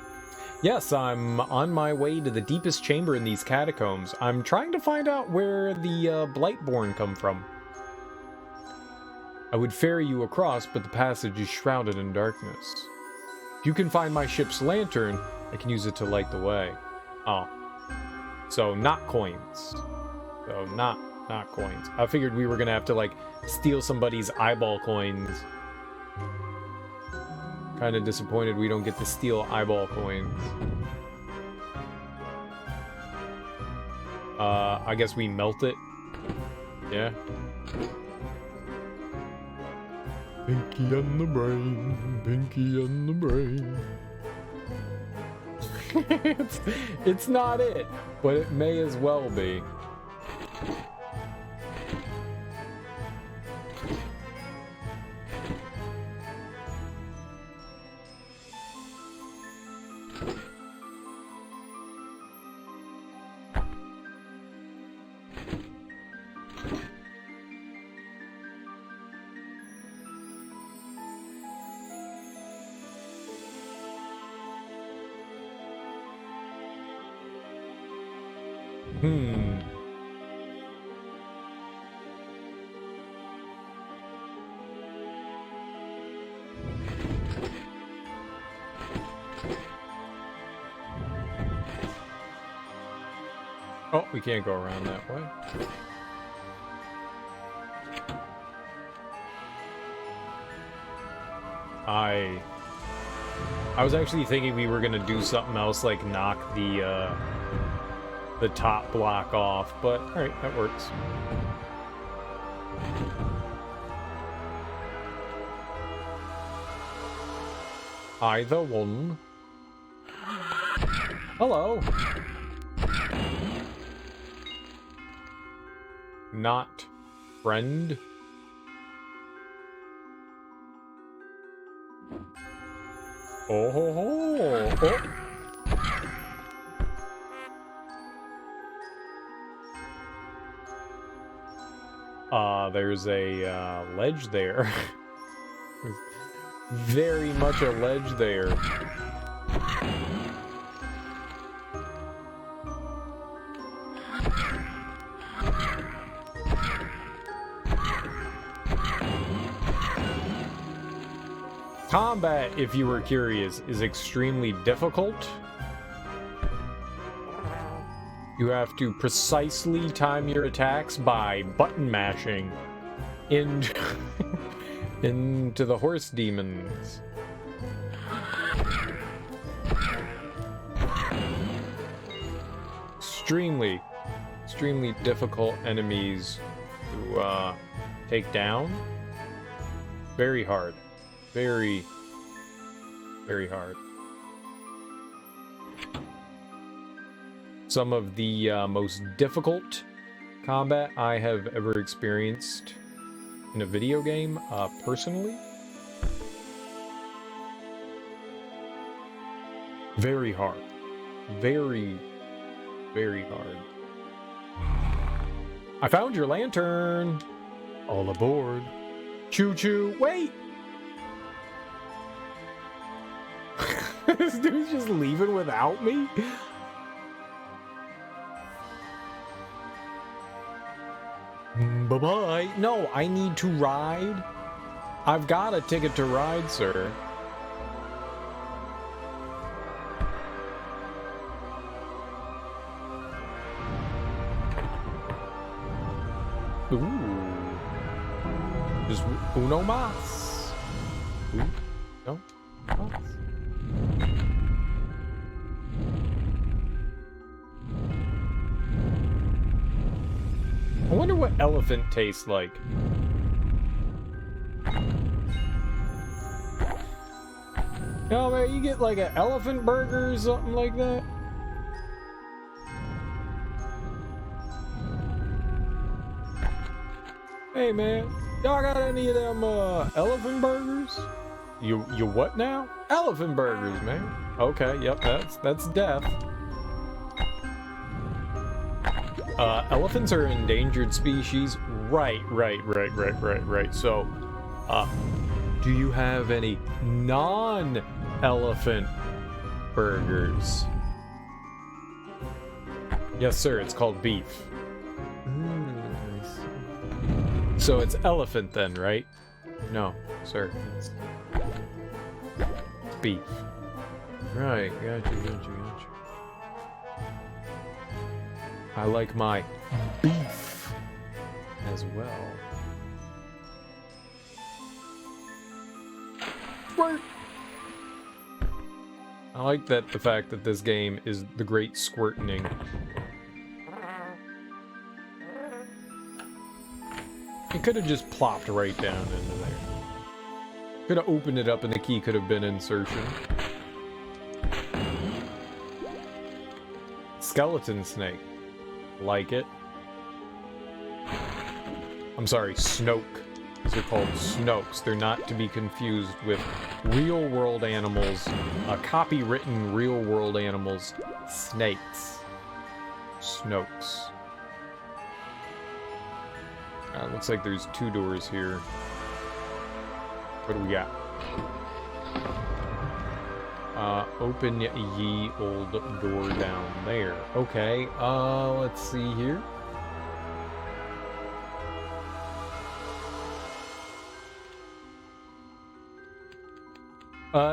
Yes, I'm on my way to the deepest chamber in these catacombs. I'm trying to find out where the Blightborn come from. I would ferry you across, but the passage is shrouded in darkness. If you can find my ship's lantern, I can use it to light the way. Oh. So, not coins. So, not coins. I figured we were gonna have to, like, steal somebody's eyeball coins. Kinda disappointed we don't get to steal eyeball coins. I guess we melt it. Yeah. Pinky on the brain, pinky on the brain. it's not it, but it may as well be. Oh, we can't go around that way. I was actually thinking we were gonna do something else, like knock the top block off, but alright, that works. Either one. Hello. Not friend. Oh ho ho! Oh. There's a ledge there. Very much a ledge there. Combat, if you were curious, is extremely difficult. You have to precisely time your attacks by button mashing into the horse demons. Extremely difficult enemies to take down. Very hard. Very hard. Some of the most difficult combat I have ever experienced in a video game, personally. Very hard. Very hard. I found your lantern! All aboard. Choo-choo! Wait! This dude's just leaving without me? Bye-bye. No, I need to ride. I've got a ticket to ride, sir. Ooh. Just uno más. No más. I wonder what elephant tastes like. No, man, you get like an elephant burger or something like that. Hey, man, y'all got any of them elephant burgers? You what now? Elephant burgers, man. Okay, yep, that's death. Elephants are an endangered species. Right. So, do you have any non-elephant burgers? Yes, sir, it's called beef. So it's elephant then, right? No, sir. It's beef. Right, gotcha. I like my beef as well. Squirt! I like the fact that this game is the great squirting. It could have just plopped right down into there. Could have opened it up and the key could have been insertion. Skeleton snake. Like it. I'm sorry, snoke. These are called snokes. They're not to be confused with real-world animals, copywritten real-world animals, snakes. Snokes. Looks like there's 2 doors here. What do we got? Open ye old door down there. Okay, let's see here.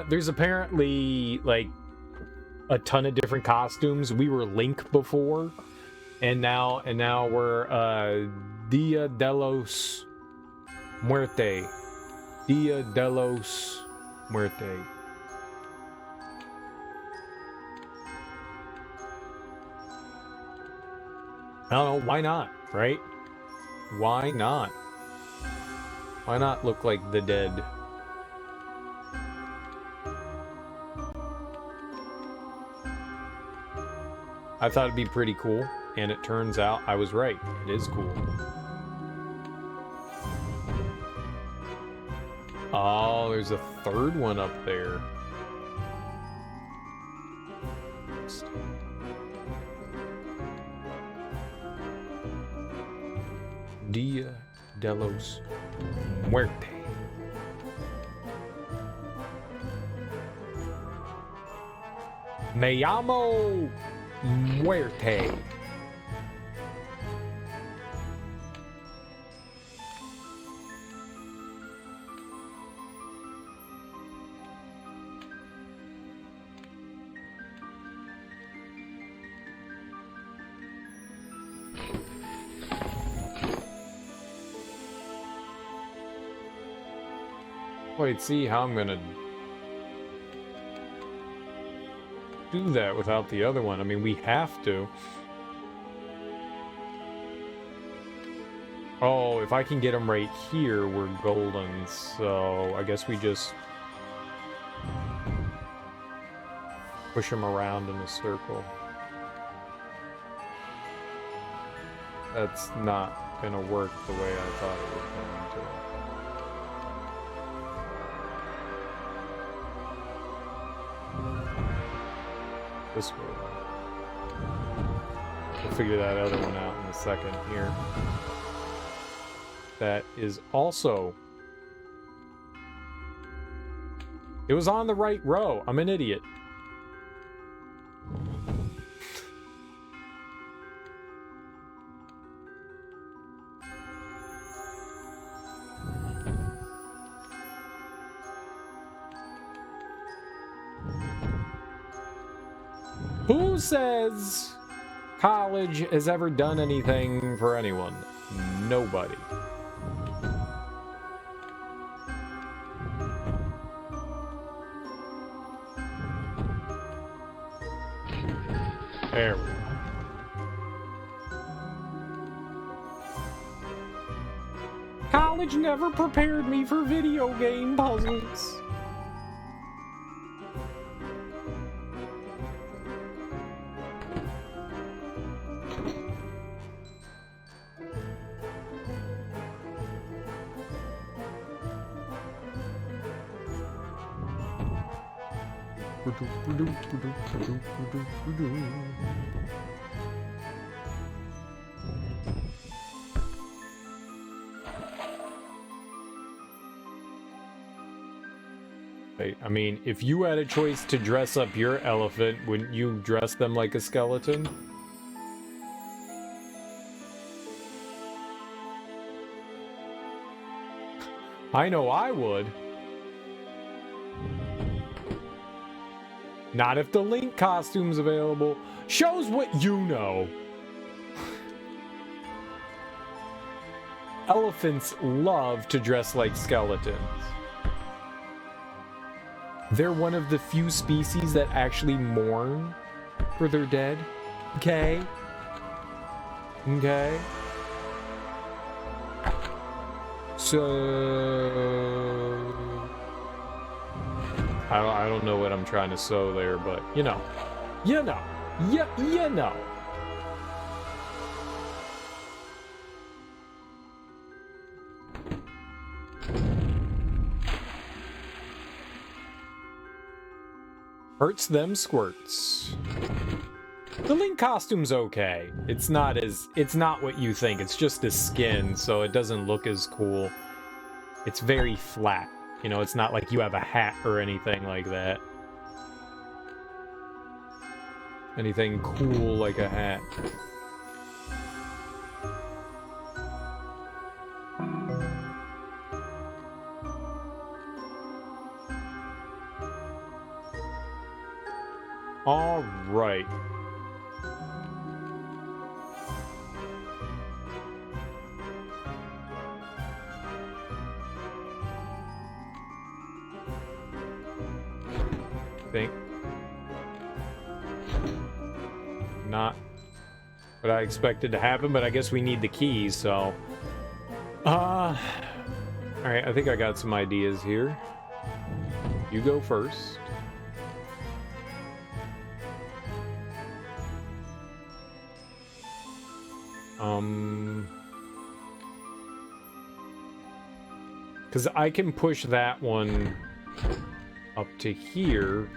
There's apparently, like, a ton of different costumes. We were Link before, and now we're, Dia de los Muerte. Dia de los Muerte. I don't know, why not, right? Why not? Why not look like the dead? I thought it'd be pretty cool, and it turns out I was right. It is cool. Oh, there's a 3rd one up there. Dia de los Muerte. Me llamo Muerte. Wait, see how I'm gonna do that without the other one. I mean, we have to. Oh, if I can get them right here, we're golden. So I guess we just push them around in a circle. That's not gonna work the way I thought it was going to. This way. We'll figure that other one out in a second here. That is also... It was on the right row. I'm an idiot. Who says college has ever done anything for anyone? Nobody. There we go. College never prepared me for video game puzzles. I mean, if you had a choice to dress up your elephant, wouldn't you dress them like a skeleton? I know I would. Not if the Link costume's available. Shows what you know. Elephants love to dress like skeletons. They're one of the few species that actually mourn for their dead. Okay? Okay? So... I don't know what I'm trying to sew there, but you know. You know. You know. Hurts them squirts. The Link costume's okay. It's not what you think. It's just a skin, so it doesn't look as cool. It's very flat. You know, it's not like you have a hat or anything like that. Anything cool like a hat. All right. Think. Not what I expected to happen, but I guess we need the keys, so... Alright, I think I got some ideas here. You go first. Because I can push that one up to here.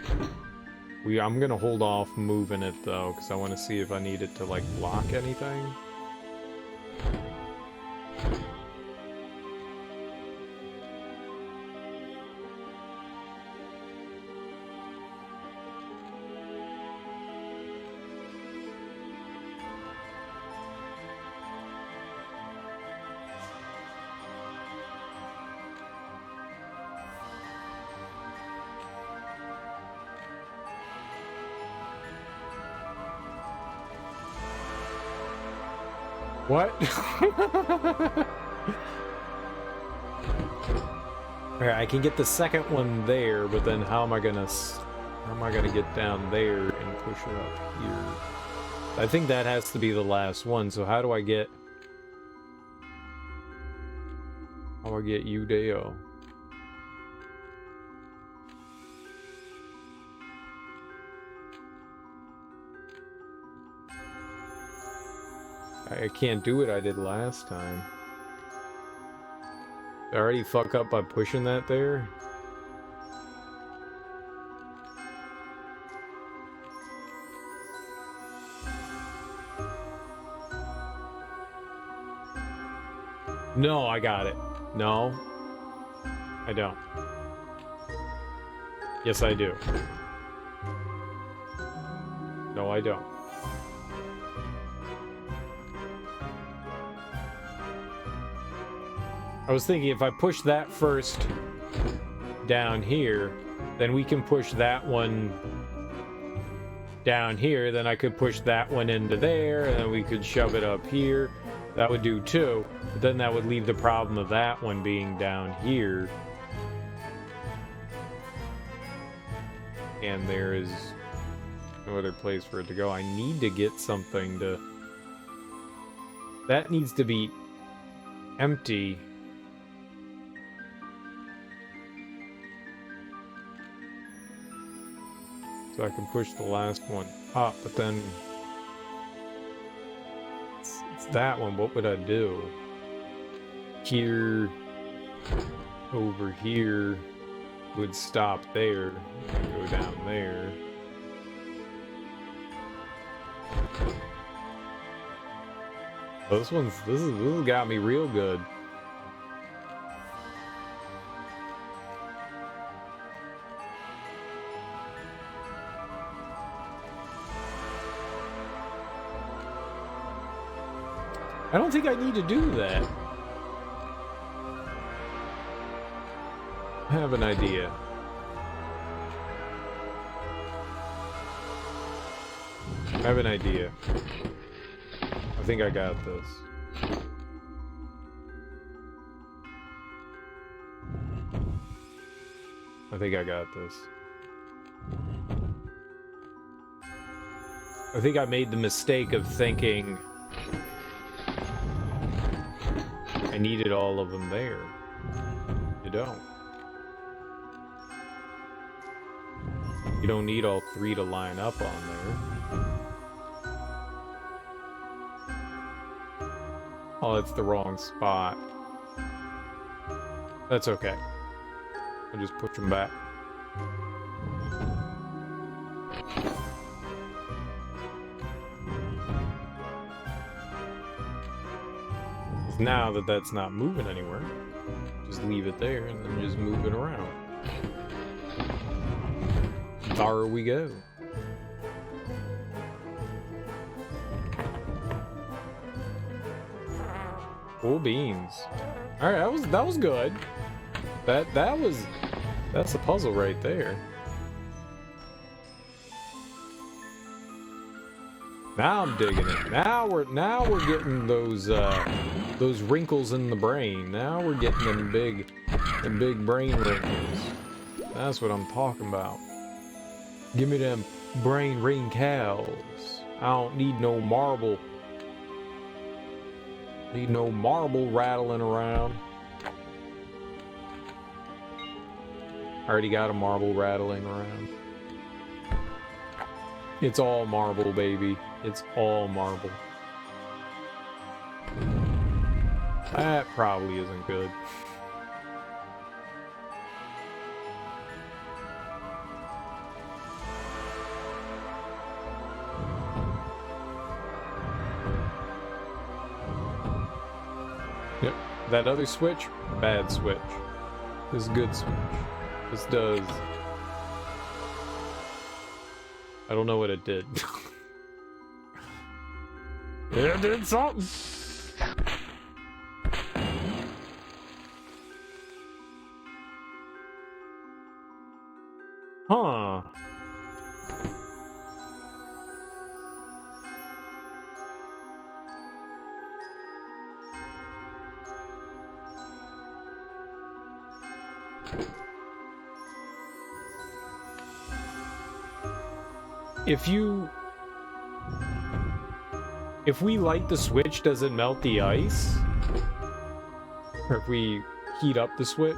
I'm gonna hold off moving it though, because I want to see if I need it to like block anything. What? Alright, I can get the second one there, but then how am I gonna get down there and push it up here? I think that has to be the last one, so how do I get you, Deo? I can't do what I did last time. Did I already fuck up by pushing that there? No, I got it. No, I don't. Yes, I do. No, I don't. I was thinking if I push that first down here, then we can push that one down here, then I could push that one into there, and then we could shove it up here. That would do too, but then that would leave the problem of that one being down here. And there is no other place for it to go. I need to get something to... That needs to be empty. So I can push the last one up, but then it's that one. What would I do? Here, over here, would stop there, go down there. Oh, this has got me real good. I don't think I need to do that. I have an idea. I have an idea. I think I got this. I think I got this. I think I made the mistake of thinking I needed all of them there. You don't. You don't need all three to line up on there. Oh, it's the wrong spot. That's okay. I'll just push them back. Now that that's not moving anywhere, just leave it there and then just move it around. There we go. Full beans. All right, that was good. That's a puzzle right there. Now I'm digging it. Now we're getting those wrinkles in the brain. Now we're getting them big brain wrinkles. That's what I'm talking about. Give me them brain wrinkles. I don't need no marble. Need no marble rattling around. Already got a marble rattling around. It's all marble, baby. It's all marble. That probably isn't good. Yep, that other switch, bad switch. This is a good switch. This does... I don't know what it did. It did something. Huh. If we light the switch, does it melt the ice? Or if we heat up the switch?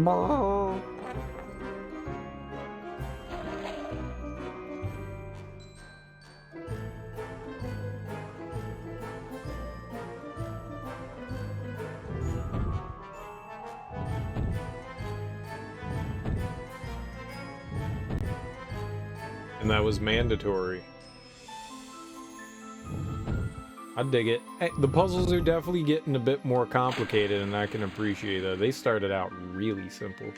Oh. And that was mandatory. I dig it. Hey, the puzzles are definitely getting a bit more complicated, and I can appreciate that. They started out really simple.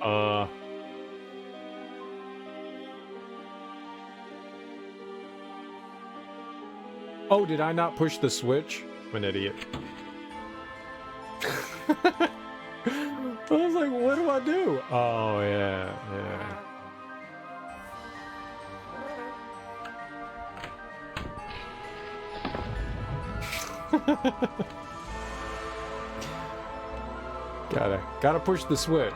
Oh, did I not push the switch? I'm an idiot. I was like, what do I do? Oh, yeah, yeah. Gotta push the switch.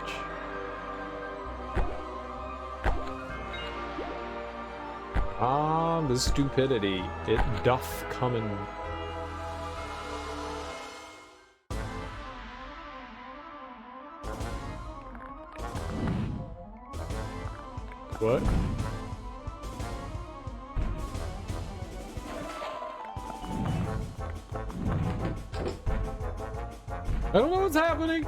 Ah, the stupidity. It doth come in. What? I don't know what's happening.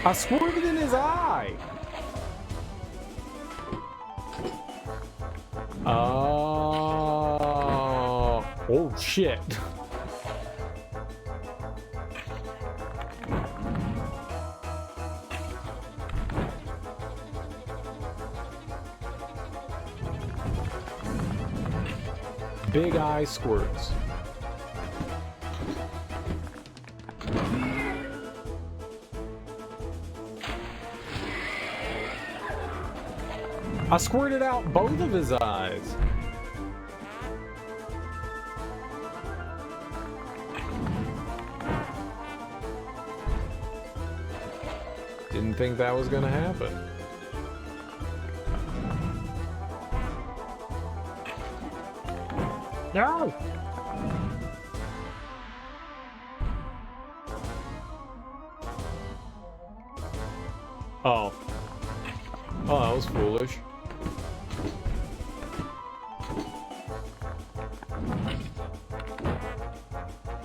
I squirted in his eye. Oh shit. Big eye squirts. I squirted out both of his eyes. Didn't think that was gonna happen. No! Oh. Oh, that was foolish.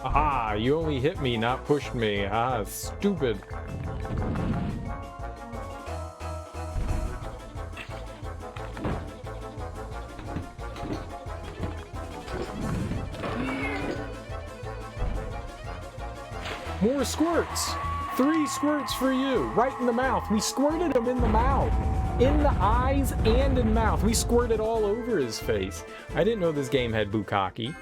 Aha, you only hit me, not pushed me. Ah, stupid. More squirts! 3 squirts for you, right in the mouth. We squirted him in the mouth. In the eyes and in mouth. We squirted all over his face. I didn't know this game had bukkake.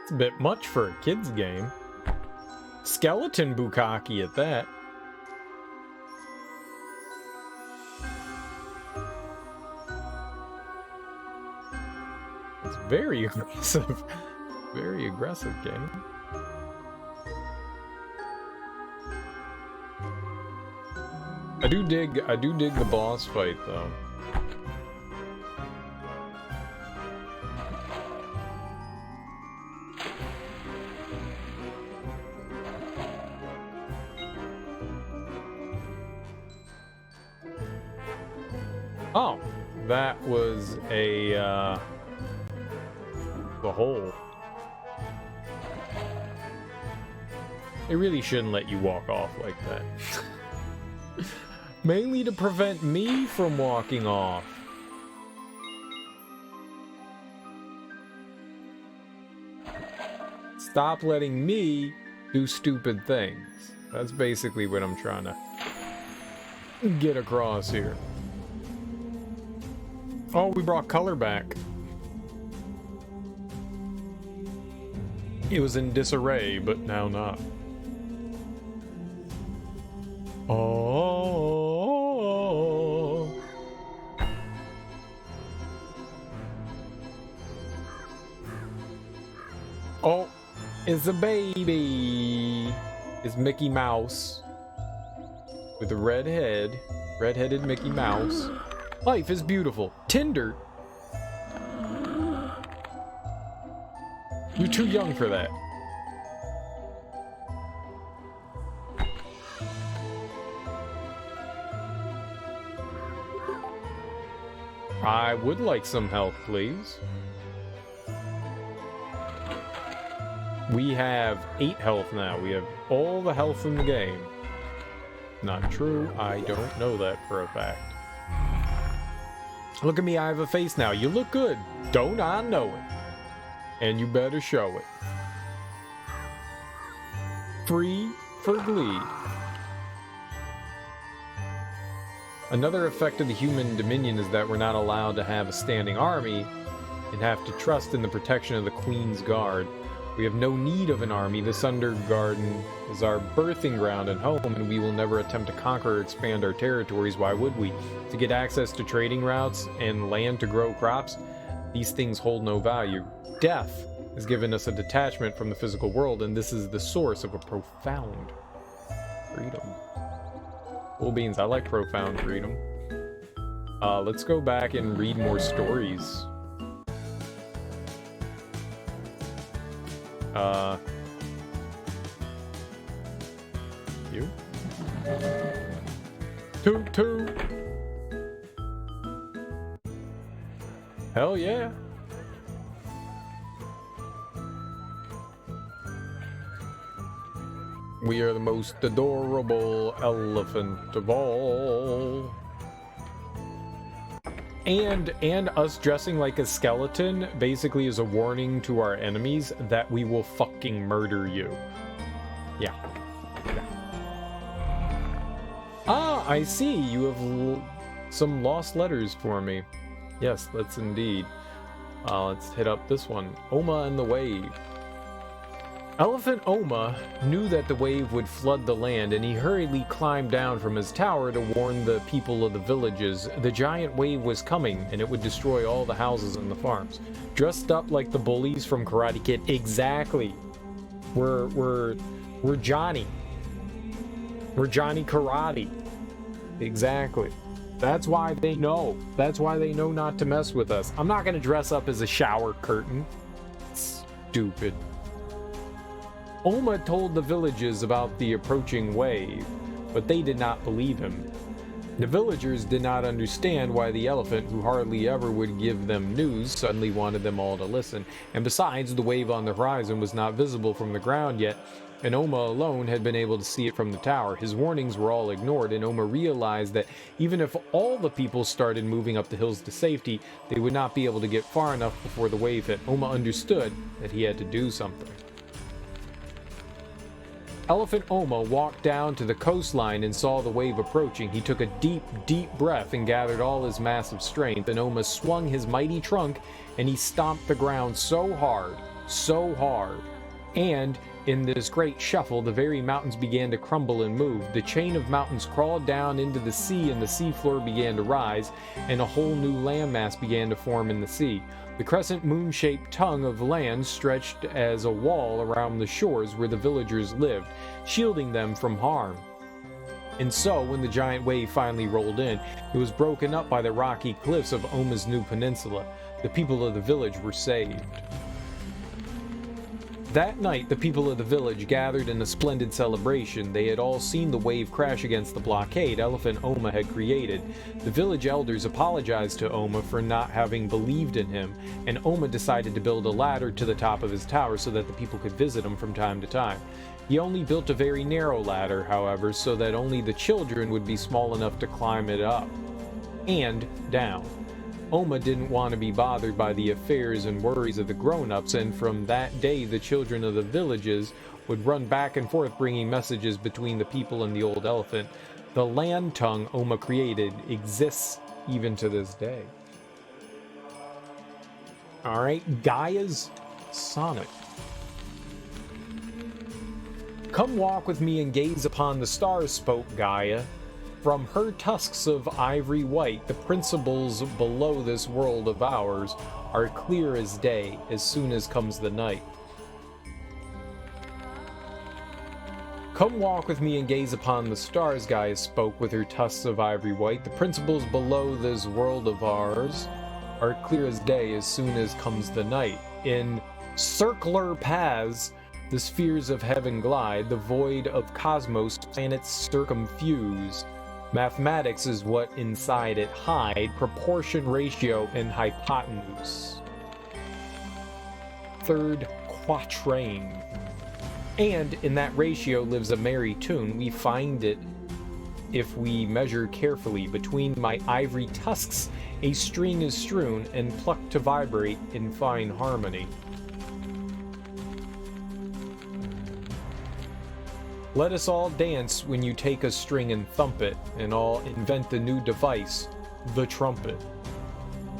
It's a bit much for a kid's game. Skeleton bukkake at that. It's very aggressive. Very aggressive game. I do dig the boss fight though. Oh, that was the hole. They really shouldn't let you walk off like that. Mainly to prevent me from walking off. Stop letting me do stupid things. That's basically what I'm trying to get across here. Oh, we brought color back. It was in disarray, but now not. Oh. Oh, it's a baby. It's Mickey Mouse with a red head. Red-headed Mickey Mouse. Life is beautiful. Tinder. You're too young for that. I would like some help, please. We have 8 health now. We have all the health in the game. Not true. I don't know that for a fact. Look at me, I have a face now. You look good. Don't I know it? And you better show it. Free for Glee. Another effect of the human dominion is that we're not allowed to have a standing army and have to trust in the protection of the Queen's Guard. We have no need of an army. This Undergarden is our birthing ground and home, and we will never attempt to conquer or expand our territories. Why would we? To get access to trading routes and land to grow crops? These things hold no value. Death has given us a detachment from the physical world, and this is the source of a profound freedom. Cool beans, I like profound freedom. Let's go back and read more stories. You? Toot toot! Hell yeah! We are the most adorable elephant of all. And us dressing like a skeleton basically is a warning to our enemies that we will fucking murder you. Yeah. Ah, I see. You have some lost letters for me. Yes, that's indeed. Let's hit up this one. Oma and the Wave. Elephant Oma knew that the wave would flood the land, and he hurriedly climbed down from his tower to warn the people of the villages. The giant wave was coming, and it would destroy all the houses and the farms. Dressed up like the bullies from Karate Kid. Exactly. We're Johnny. We're Johnny Karate. Exactly. That's why they know. That's why they know not to mess with us. I'm not gonna dress up as a shower curtain. Stupid. Oma told the villages about the approaching wave, but they did not believe him. The villagers did not understand why the elephant, who hardly ever would give them news, suddenly wanted them all to listen. And besides, the wave on the horizon was not visible from the ground yet, and Oma alone had been able to see it from the tower. His warnings were all ignored, and Oma realized that even if all the people started moving up the hills to safety, they would not be able to get far enough before the wave hit. Oma understood that he had to do something. Elephant Oma walked down to the coastline and saw the wave approaching. He took a deep, deep breath and gathered all his massive strength. And Oma swung his mighty trunk and he stomped the ground so hard. And in this great shuffle, the very mountains began to crumble and move. The chain of mountains crawled down into the sea, and the seafloor began to rise, and a whole new landmass began to form in the sea. The crescent moon-shaped tongue of land stretched as a wall around the shores where the villagers lived, shielding them from harm. And so, when the giant wave finally rolled in, it was broken up by the rocky cliffs of Oma's new peninsula. The people of the village were saved. That night, the people of the village gathered in a splendid celebration. They had all seen the wave crash against the blockade Elephant Oma had created. The village elders apologized to Oma for not having believed in him, and Oma decided to build a ladder to the top of his tower so that the people could visit him from time to time. He only built a very narrow ladder, however, so that only the children would be small enough to climb it up and down. Oma didn't want to be bothered by the affairs and worries of the grown-ups, and from that day the children of the villages would run back and forth bringing messages between the people and the old elephant. The land tongue Oma created exists even to this day. Alright, Gaia's Sonnet. Come walk with me and gaze upon the stars, spoke Gaia. From her tusks of ivory white, the principles below this world of ours are clear as day as soon as comes the night. Come walk with me and gaze upon the stars, Gaia spoke with her tusks of ivory white. The principles below this world of ours are clear as day as soon as comes the night. In circular paths, the spheres of heaven glide, the void of cosmos planets circumfuse. Mathematics is what inside it hide, proportion, ratio, and hypotenuse. Third quatrain. And in that ratio lives a merry tune. We find it if we measure carefully. Between my ivory tusks a string is strewn and plucked to vibrate in fine harmony. Let us all dance when you take a string and thump it, and all invent the new device, the trumpet.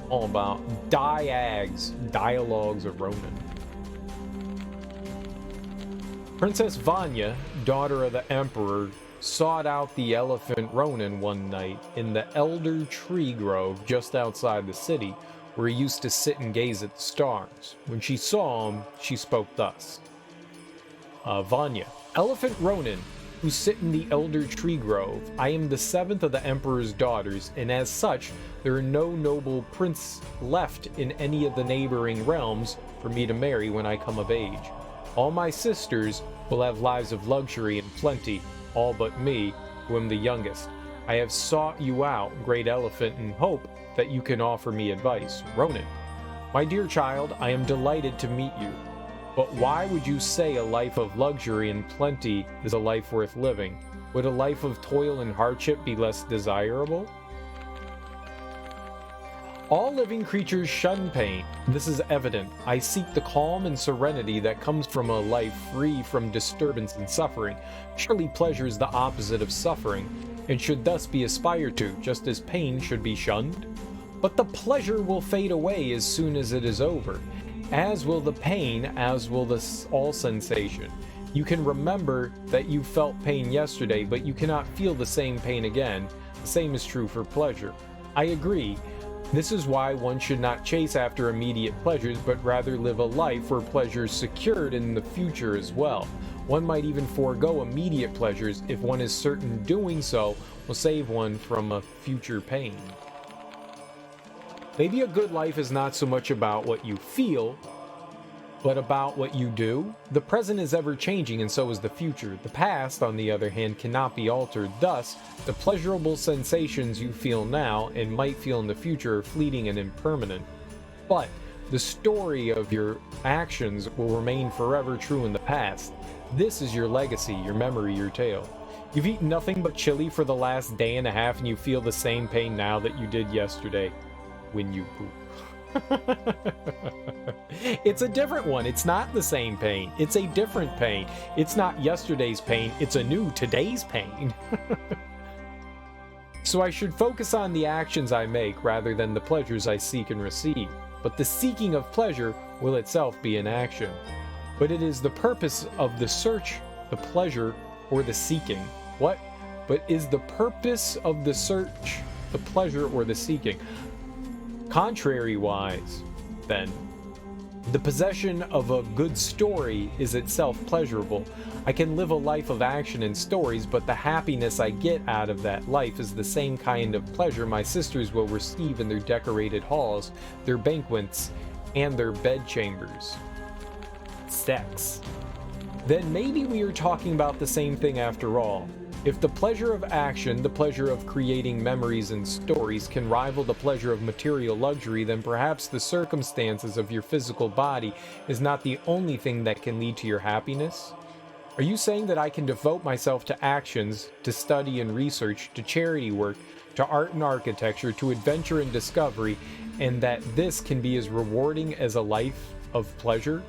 All about dialogues of Ronan. Princess Vanya, daughter of the Emperor, sought out the elephant Ronan one night in the elder tree grove just outside the city, where he used to sit and gaze at the stars. When she saw him, she spoke thus. Vanya, Elephant Ronan, who sit in the elder tree grove, I am the seventh of the Emperor's daughters, and as such, there are no noble prince left in any of the neighboring realms for me to marry when I come of age. All my sisters will have lives of luxury and plenty, all but me, who am the youngest. I have sought you out, great elephant, in hope that you can offer me advice. Ronan, my dear child, I am delighted to meet you. But why would you say a life of luxury and plenty is a life worth living? Would a life of toil and hardship be less desirable? All living creatures shun pain. This is evident. I seek the calm and serenity that comes from a life free from disturbance and suffering. Surely pleasure is the opposite of suffering, and should thus be aspired to, just as pain should be shunned. But the pleasure will fade away as soon as it is over, as will the pain, as will all sensation. You can remember that you felt pain yesterday, but you cannot feel the same pain again. The same is true for pleasure. I agree. This is why one should not chase after immediate pleasures, but rather live a life where pleasure is secured in the future as well. One might even forego immediate pleasures if one is certain doing so will save one from a future pain. Maybe a good life is not so much about what you feel, but about what you do. The present is ever changing, and so is the future. The past, on the other hand, cannot be altered. Thus, the pleasurable sensations you feel now and might feel in the future are fleeting and impermanent. But the story of your actions will remain forever true in the past. This is your legacy, your memory, your tale. You've eaten nothing but chili for the last day and a half, and you feel the same pain now that you did yesterday when you poop. It's a different one. It's not the same pain. It's a different pain. It's not yesterday's pain. It's a new today's pain. So I should focus on the actions I make rather than the pleasures I seek and receive. But the seeking of pleasure will itself be an action. But it is the purpose of the search, the pleasure, or the seeking. What? But is the purpose of the search the pleasure or the seeking? Contrariwise, then, the possession of a good story is itself pleasurable. I can live a life of action and stories, but the happiness I get out of that life is the same kind of pleasure my sisters will receive in their decorated halls, their banquets, and their bedchambers. Sex. Then maybe we are talking about the same thing after all. If the pleasure of action, the pleasure of creating memories and stories, can rival the pleasure of material luxury, then perhaps the circumstances of your physical body is not the only thing that can lead to your happiness? Are you saying that I can devote myself to actions, to study and research, to charity work, to art and architecture, to adventure and discovery, and that this can be as rewarding as a life of pleasure?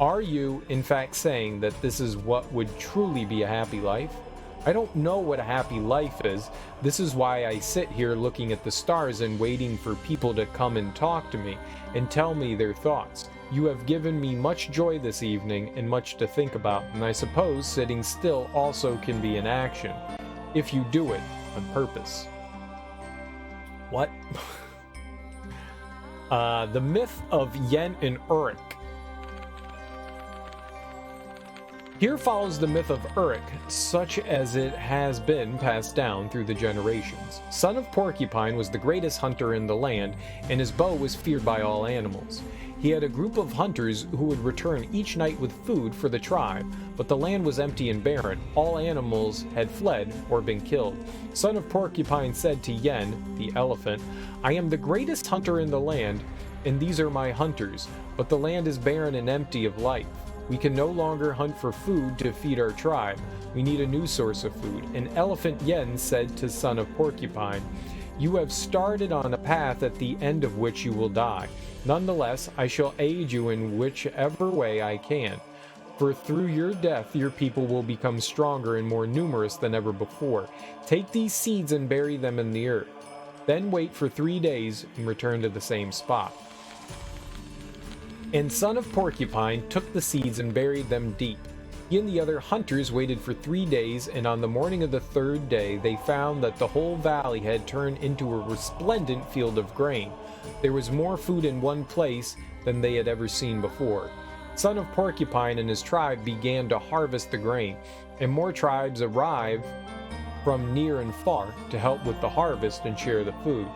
Are you, in fact, saying that this is what would truly be a happy life? I don't know what a happy life is. This is why I sit here looking at the stars and waiting for people to come and talk to me and tell me their thoughts. You have given me much joy this evening and much to think about, and I suppose sitting still also can be an action, if you do it on purpose. What? The myth of Yen and Uruk. Here follows the myth of Uruk, such as it has been passed down through the generations. Son of Porcupine was the greatest hunter in the land, and his bow was feared by all animals. He had a group of hunters who would return each night with food for the tribe, but the land was empty and barren. All animals had fled or been killed. Son of Porcupine said to Yen, the elephant, "I am the greatest hunter in the land, and these are my hunters, but the land is barren and empty of life. We can no longer hunt for food to feed our tribe. We need a new source of food." And Elephant Yen said to Son of Porcupine, "You have started on a path at the end of which you will die. Nonetheless, I shall aid you in whichever way I can. For through your death, your people will become stronger and more numerous than ever before. Take these seeds and bury them in the earth. Then wait for 3 days and return to the same spot." And Son of Porcupine took the seeds and buried them deep. He and the other hunters waited for 3 days, and on the morning of the 3rd day they found that the whole valley had turned into a resplendent field of grain. There was more food in one place than they had ever seen before. Son of Porcupine and his tribe began to harvest the grain, and more tribes arrived from near and far to help with the harvest and share the food.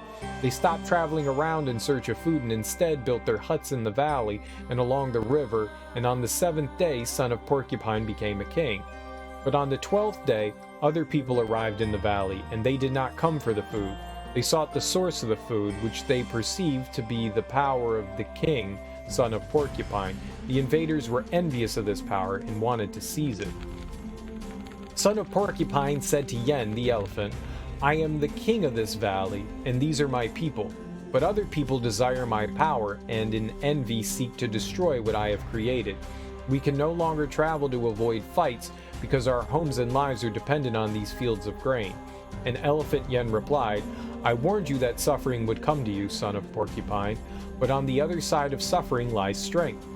They stopped traveling around in search of food and instead built their huts in the valley and along the river, and on the 7th day Son of Porcupine became a king. But on the 12th day other people arrived in the valley, and they did not come for the food. They sought the source of the food, which they perceived to be the power of the king, Son of Porcupine. The invaders were envious of this power and wanted to seize it. Son of Porcupine said to Yen, the elephant, "I am the king of this valley, and these are my people. But other people desire my power, and in envy seek to destroy what I have created. We can no longer travel to avoid fights, because our homes and lives are dependent on these fields of grain." And Elephant Yen replied, "I warned you that suffering would come to you, Son of Porcupine, but on the other side of suffering lies strength.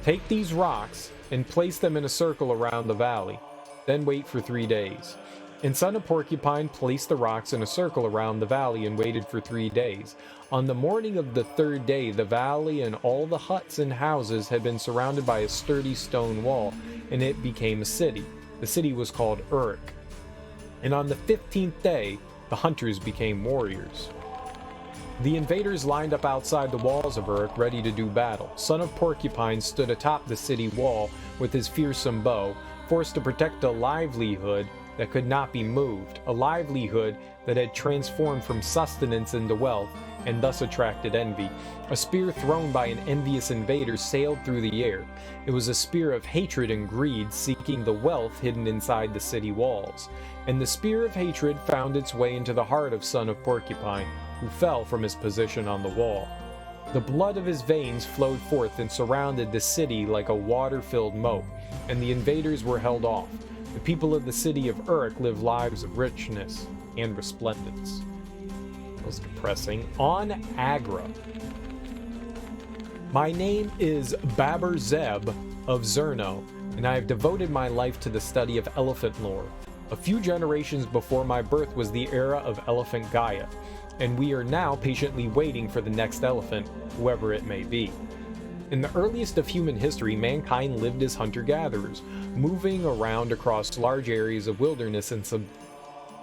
Take these rocks and place them in a circle around the valley. Then wait for 3 days." And Son of Porcupine placed the rocks in a circle around the valley and waited for 3 days. On the morning of the 3rd day, the valley and all the huts and houses had been surrounded by a sturdy stone wall, and it became a city. The city was called Uruk. And on the 15th day, the hunters became warriors. The invaders lined up outside the walls of Uruk, ready to do battle. Son of Porcupine stood atop the city wall with his fearsome bow, forced to protect a livelihood that could not be moved, a livelihood that had transformed from sustenance into wealth and thus attracted envy. A spear thrown by an envious invader sailed through the air. It was a spear of hatred and greed, seeking the wealth hidden inside the city walls. And the spear of hatred found its way into the heart of Son of Porcupine, who fell from his position on the wall. The blood of his veins flowed forth and surrounded the city like a water-filled moat, and the invaders were held off. The people of the city of Uruk lived lives of richness and resplendence. That was depressing. On Agra. My name is Baber Zeb of Zerno, and I have devoted my life to the study of elephant lore. A few generations before my birth was the era of Elephant Gaia, and we are now patiently waiting for the next elephant, whoever it may be. In the earliest of human history, mankind lived as hunter-gatherers, moving around across large areas of wilderness and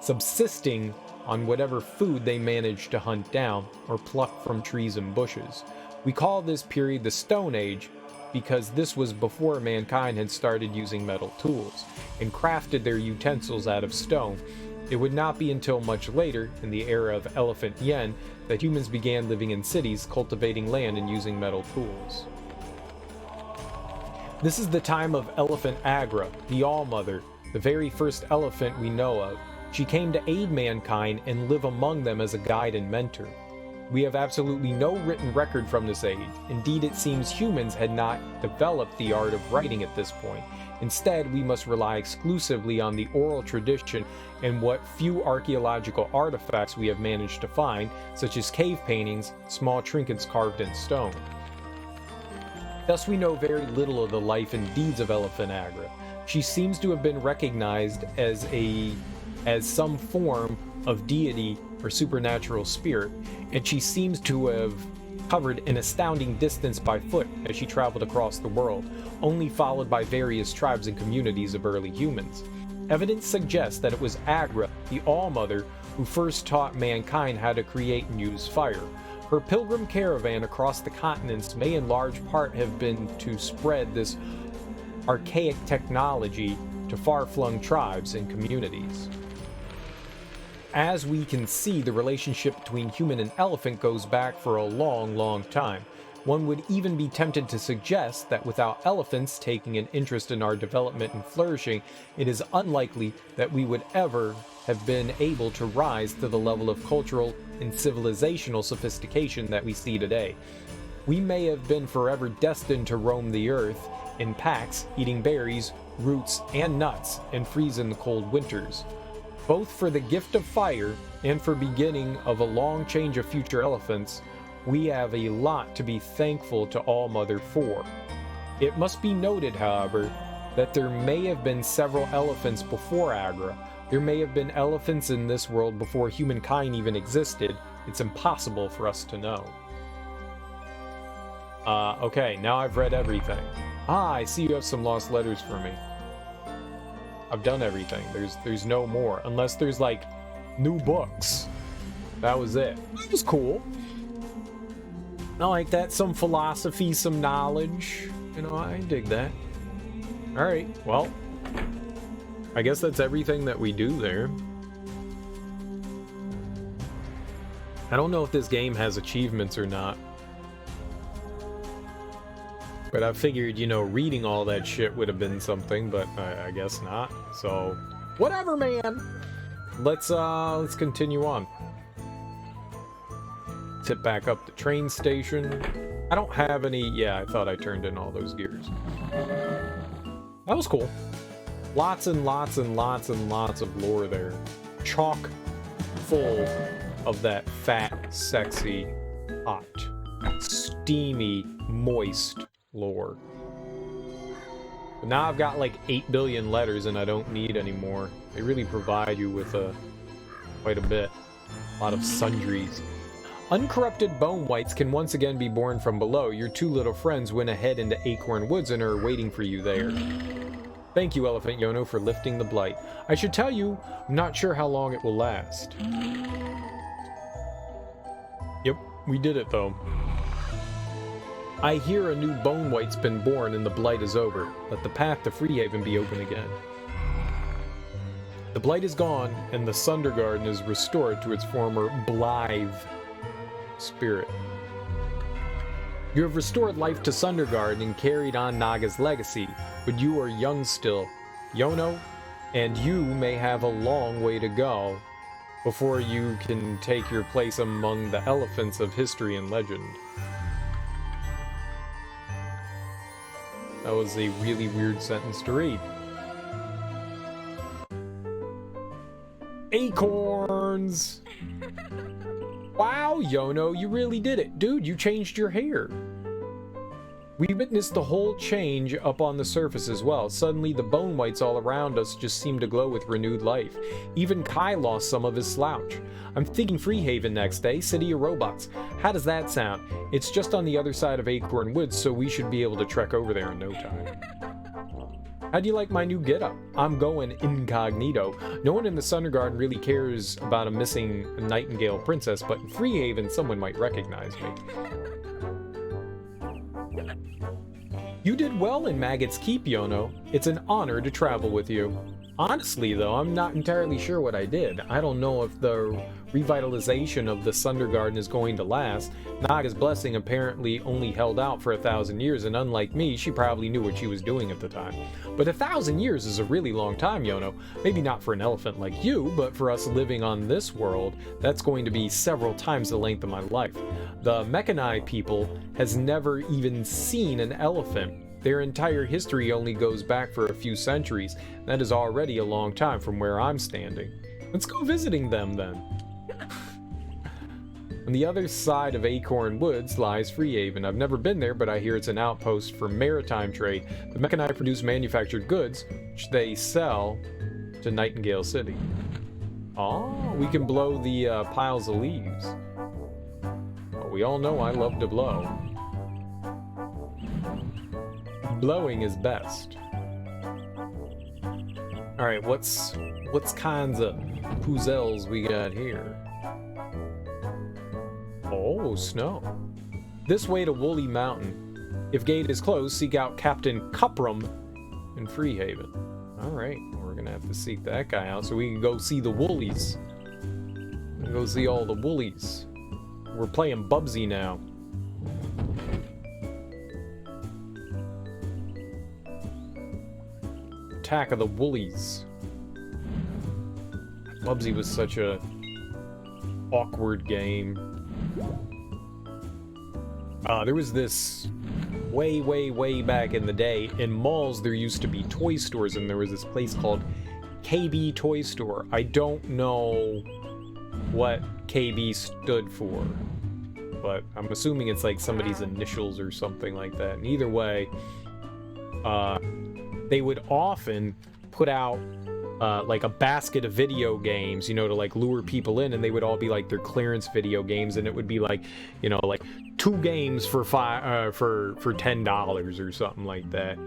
subsisting on whatever food they managed to hunt down or pluck from trees and bushes. We call this period the Stone Age because this was before mankind had started using metal tools and crafted their utensils out of stone. It would not be until much later, in the era of Elephant Yen, that humans began living in cities, cultivating land, and using metal tools. This is the time of Elephant Agra, the All-Mother, the very first elephant we know of. She came to aid mankind and live among them as a guide and mentor. We have absolutely no written record from this age. Indeed, it seems humans had not developed the art of writing at this point. Instead, we must rely exclusively on the oral tradition and what few archaeological artifacts we have managed to find, such as cave paintings, small trinkets carved in stone. Thus, we know very little of the life and deeds of Elephant Agra. She seems to have been recognized as some form of deity or supernatural spirit, and she seems to have covered an astounding distance by foot as she traveled across the world, only followed by various tribes and communities of early humans. Evidence suggests that it was Agra, the All-Mother, who first taught mankind how to create and use fire. Her pilgrim caravan across the continents may in large part have been to spread this archaic technology to far-flung tribes and communities. As we can see, the relationship between human and elephant goes back for a long, long time. One would even be tempted to suggest that without elephants taking an interest in our development and flourishing, it is unlikely that we would ever have been able to rise to the level of cultural and civilizational sophistication that we see today. We may have been forever destined to roam the earth in packs, eating berries, roots, and nuts, and freeze in the cold winters. Both for the gift of fire and for beginning of a long change of future elephants, we have a lot to be thankful to All-Mother for. It must be noted, however, that there may have been several elephants before Agra. There may have been elephants in this world before humankind even existed. It's impossible for us to know. Okay, now I've read everything. I see you have some lost letters for me. I've done everything. There's no more. Unless there's, like, new books. That was it. It was cool. I like that. Some philosophy, some knowledge. You know, I dig that. Alright, well. I guess that's everything that we do there. I don't know if this game has achievements or not. But I figured, you know, reading all that shit would have been something, but I guess not. So, whatever, man. Let's continue on. Tip back up the train station. I don't have any. Yeah, I thought I turned in all those gears. That was cool. Lots and lots and lots and lots of lore there. Chock full of that fat, sexy, hot, steamy, moist lore. But now I've got like 8 billion letters and I don't need any more. They really provide you with quite a bit. A lot of sundries. Uncorrupted bone whites can once again be born from below. Your two little friends went ahead into Acorn Woods and are waiting for you there. Thank you, Elephant Yono, for lifting the blight. I should tell you, I'm not sure how long it will last. Yep, we did it though. I hear a new bone white's been born and the blight is over. Let the path to Freehaven be open again. The blight is gone and the Sundergarden is restored to its former blithe spirit. You have restored life to Sundergarden and carried on Naga's legacy, but you are young still, Yono, and you may have a long way to go before you can take your place among the elephants of history and legend. That was a really weird sentence to read. Acorns! Wow, Yono, you really did it. Dude, you changed your hair. We witnessed the whole change up on the surface as well. Suddenly, the bone whites all around us just seemed to glow with renewed life. Even Kai lost some of his slouch. I'm thinking Freehaven next, eh? City of Robots. How does that sound? It's just on the other side of Acorn Woods, so we should be able to trek over there in no time. How do you like my new getup? I'm going incognito. No one in the Sundergarden really cares about a missing Nightingale princess, but in Freehaven, someone might recognize me. You did well in Maggot's Keep, Yono. It's an honor to travel with you. Honestly, though, I'm not entirely sure what I did. I don't know if the revitalization of the Sundergarden is going to last. Naga's blessing apparently only held out for 1,000 years, and unlike me, she probably knew what she was doing at the time. But 1,000 years is a really long time, Yono. Maybe not for an elephant like you, but for us living on this world, that's going to be several times the length of my life. The Mechanai people has never even seen an elephant. Their entire history only goes back for a few centuries. That is already a long time from where I'm standing. Let's go visiting them then. On the other side of Acorn Woods lies Freehaven. I've never been there, but I hear it's an outpost for maritime trade. The Mechanai produce manufactured goods, which they sell to Nightingale City. Oh, we can blow the piles of leaves. We all know I love to blow. Blowing is best. Alright, what's kinds of puzzles we got here? Oh, snow. This way to Woolly Mountain. If gate is closed, seek out Captain Cuprum in Freehaven. Alright, we're gonna have to seek that guy out so we can go see the Woolies. Go see all the Woolies. We're playing Bubsy now. Attack of the Woolies. Bubsy was such a awkward game. There was this way back in the day. In malls, there used to be toy stores, and there was this place called KB Toy Store. I don't know what KB stood for, but I'm assuming it's like somebody's initials or something like that. And either way, they would often put out like a basket of video games, you know, to like lure people in, and they would all be like their clearance video games, and it would be like, you know, like 2 games for $10 or something like that.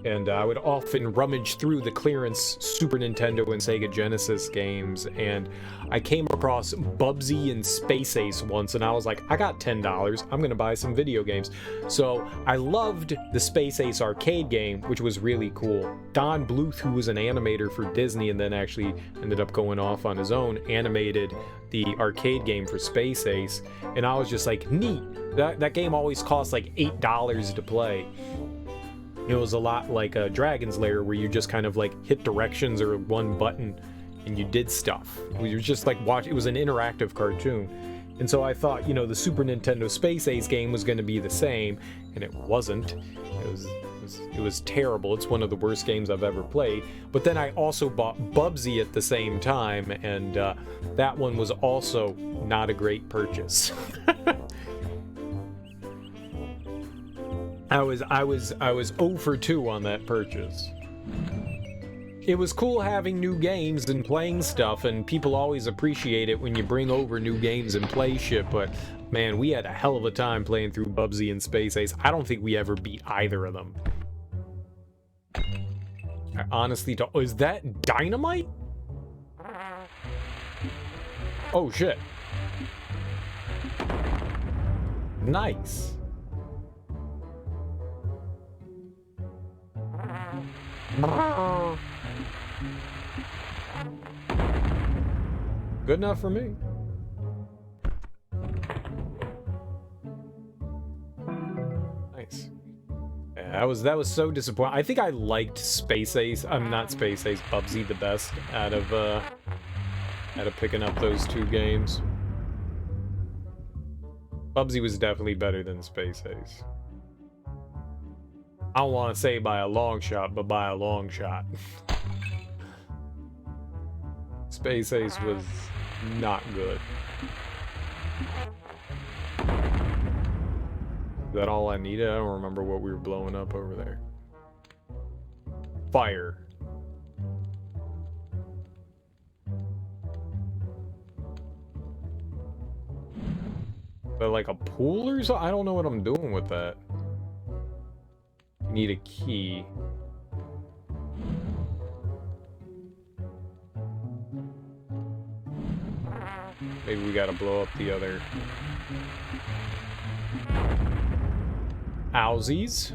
And I would often rummage through the clearance Super Nintendo and Sega Genesis games, and I came across Bubsy and Space Ace once, and I was like, I got $10, I'm gonna buy some video games. So I loved the Space Ace arcade game, which was really cool. Don Bluth, who was an animator for Disney and then actually ended up going off on his own, animated the arcade game for Space Ace, and I was just like, neat. That game always cost like $8 to play. It was a lot like a Dragon's Lair, where you just kind of like hit directions or one button and you did stuff. It was just like it was an interactive cartoon. And so I thought, you know, the Super Nintendo Space Ace game was going to be the same, and it wasn't. It was terrible. It's one of the worst games I've ever played. But then I also bought Bubsy at the same time, and that one was also not a great purchase. I was 0 for 2 on that purchase. It was cool having new games and playing stuff, and people always appreciate it when you bring over new games and play shit, but man, we had a hell of a time playing through Bubsy and Space Ace. I don't think we ever beat either of them. I honestly don't... Is that dynamite? Oh shit. Nice. Good enough for me. Nice. Yeah, that was so disappointing. I think I liked Space Ace. I'm not Space Ace, Bubsy the best out of picking up those 2 games. Bubsy was definitely better than Space Ace. I don't want to say by a long shot, but by a long shot. Space Ace was not good. Is that all I needed? I don't remember what we were blowing up over there. Fire. Is that like a pool or something? I don't know what I'm doing with that. Need a key. Maybe we gotta blow up the other Owsies.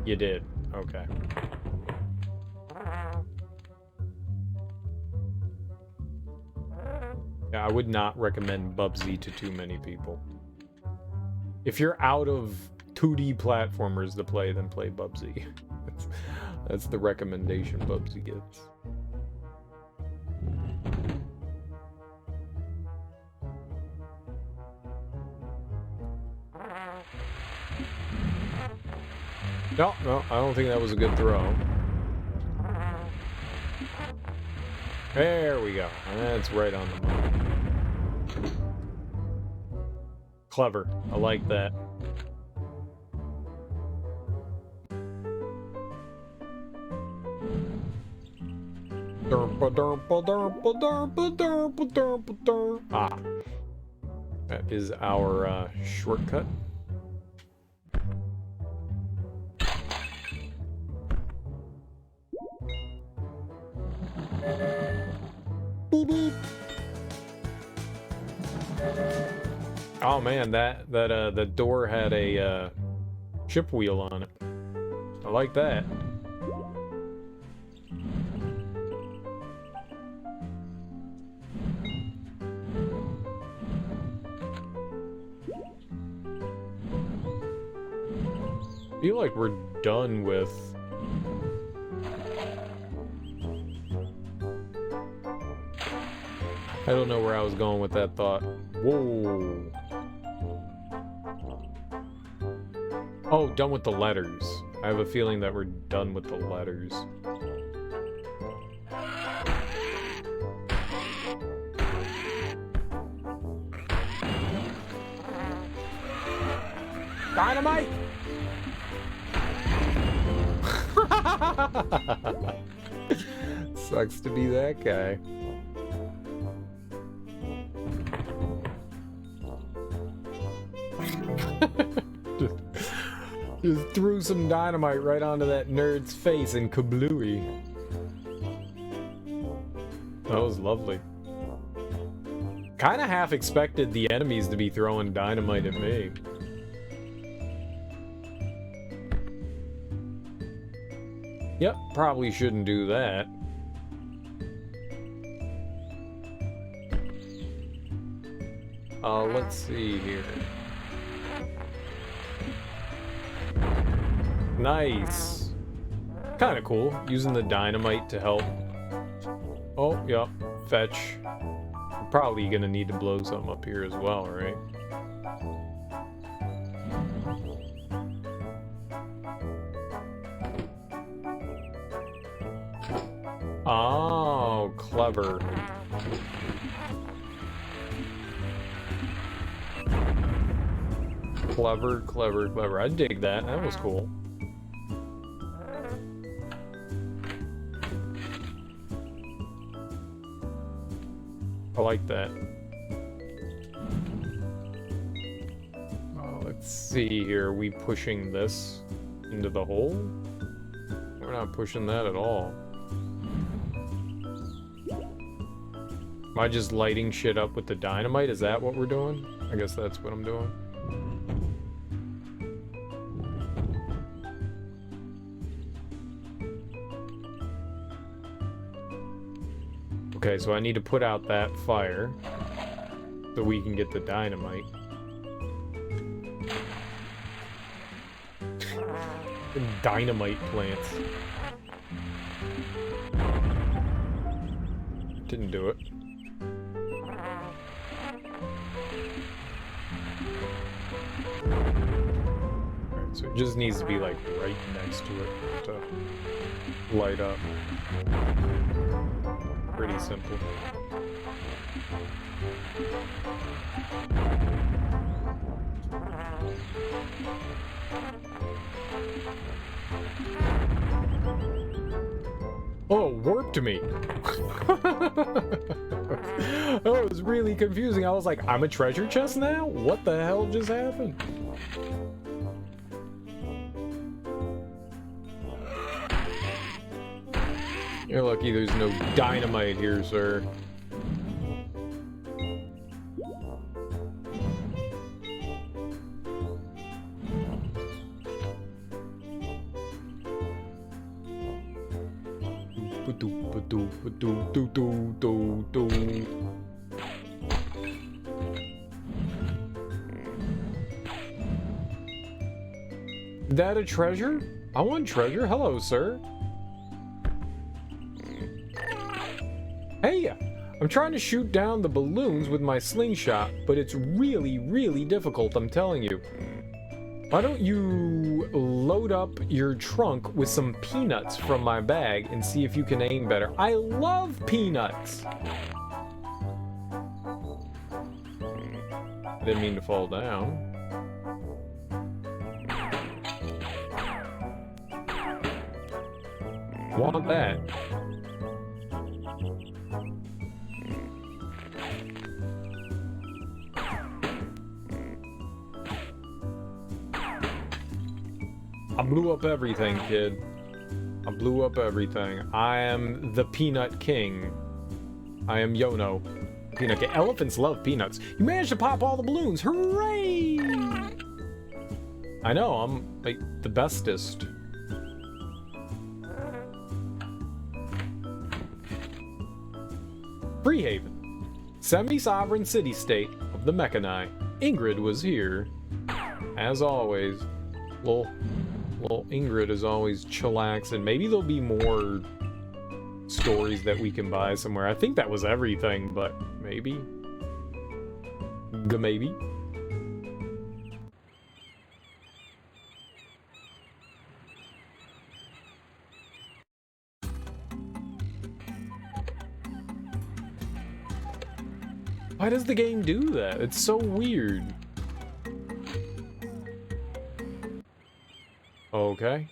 You did. Okay. Yeah, I would not recommend Bubsy to too many people. If you're out of 2D platformers to play, then play Bubsy. That's the recommendation Bubsy gets. No, I don't think that was a good throw. There we go. That's right on the mark. Clever. I like that. Ah. That is our shortcut. Beep beep. Oh man, the door had a chip wheel on it. I like that. I feel like we're done with... I don't know where I was going with that thought. Whoa. Oh, done with the letters. I have a feeling that we're done with the letters. Dynamite! Sucks to be that guy. Just threw some dynamite right onto that nerd's face and kablooey. That was lovely. Kinda half expected the enemies to be throwing dynamite at me. Yep, probably shouldn't do that. Let's see here. Nice. Kind of cool, using the dynamite to help. Oh, yep, fetch. We're probably gonna need to blow something up here as well, right? Oh, clever. Clever, clever, clever. I dig that. That was cool. I like that. Let's see here. Are we pushing this into the hole? We're not pushing that at all. Am I just lighting shit up with the dynamite? Is that what we're doing? I guess that's what I'm doing. Okay, so I need to put out that fire so we can get the dynamite. Dynamite plants. Didn't do it. Alright, so it just needs to be like right next to it to light up. Pretty simple. Oh, it warped me. Oh, it was really confusing. I was like, I'm a treasure chest now? What the hell just happened? You're lucky there's no dynamite here, sir. That a treasure? I want treasure. Hello, sir. Hey, I'm trying to shoot down the balloons with my slingshot, but it's really, really difficult, I'm telling you. Why don't you load up your trunk with some peanuts from my bag and see if you can aim better? I love peanuts! I didn't mean to fall down. Want that. blew up everything, kid. I blew up everything. I am the Peanut King. I am Yono. Peanut King. Elephants love peanuts. You managed to pop all the balloons. Hooray! I know, I'm like the bestest. Freehaven, semi-sovereign city-state of the Mechani. Ingrid was here, as always. Little Ingrid is always chillaxing. Maybe there'll be more stories that we can buy somewhere. I think that was everything, but maybe. Maybe. Why does the game do that? It's so weird. Okay.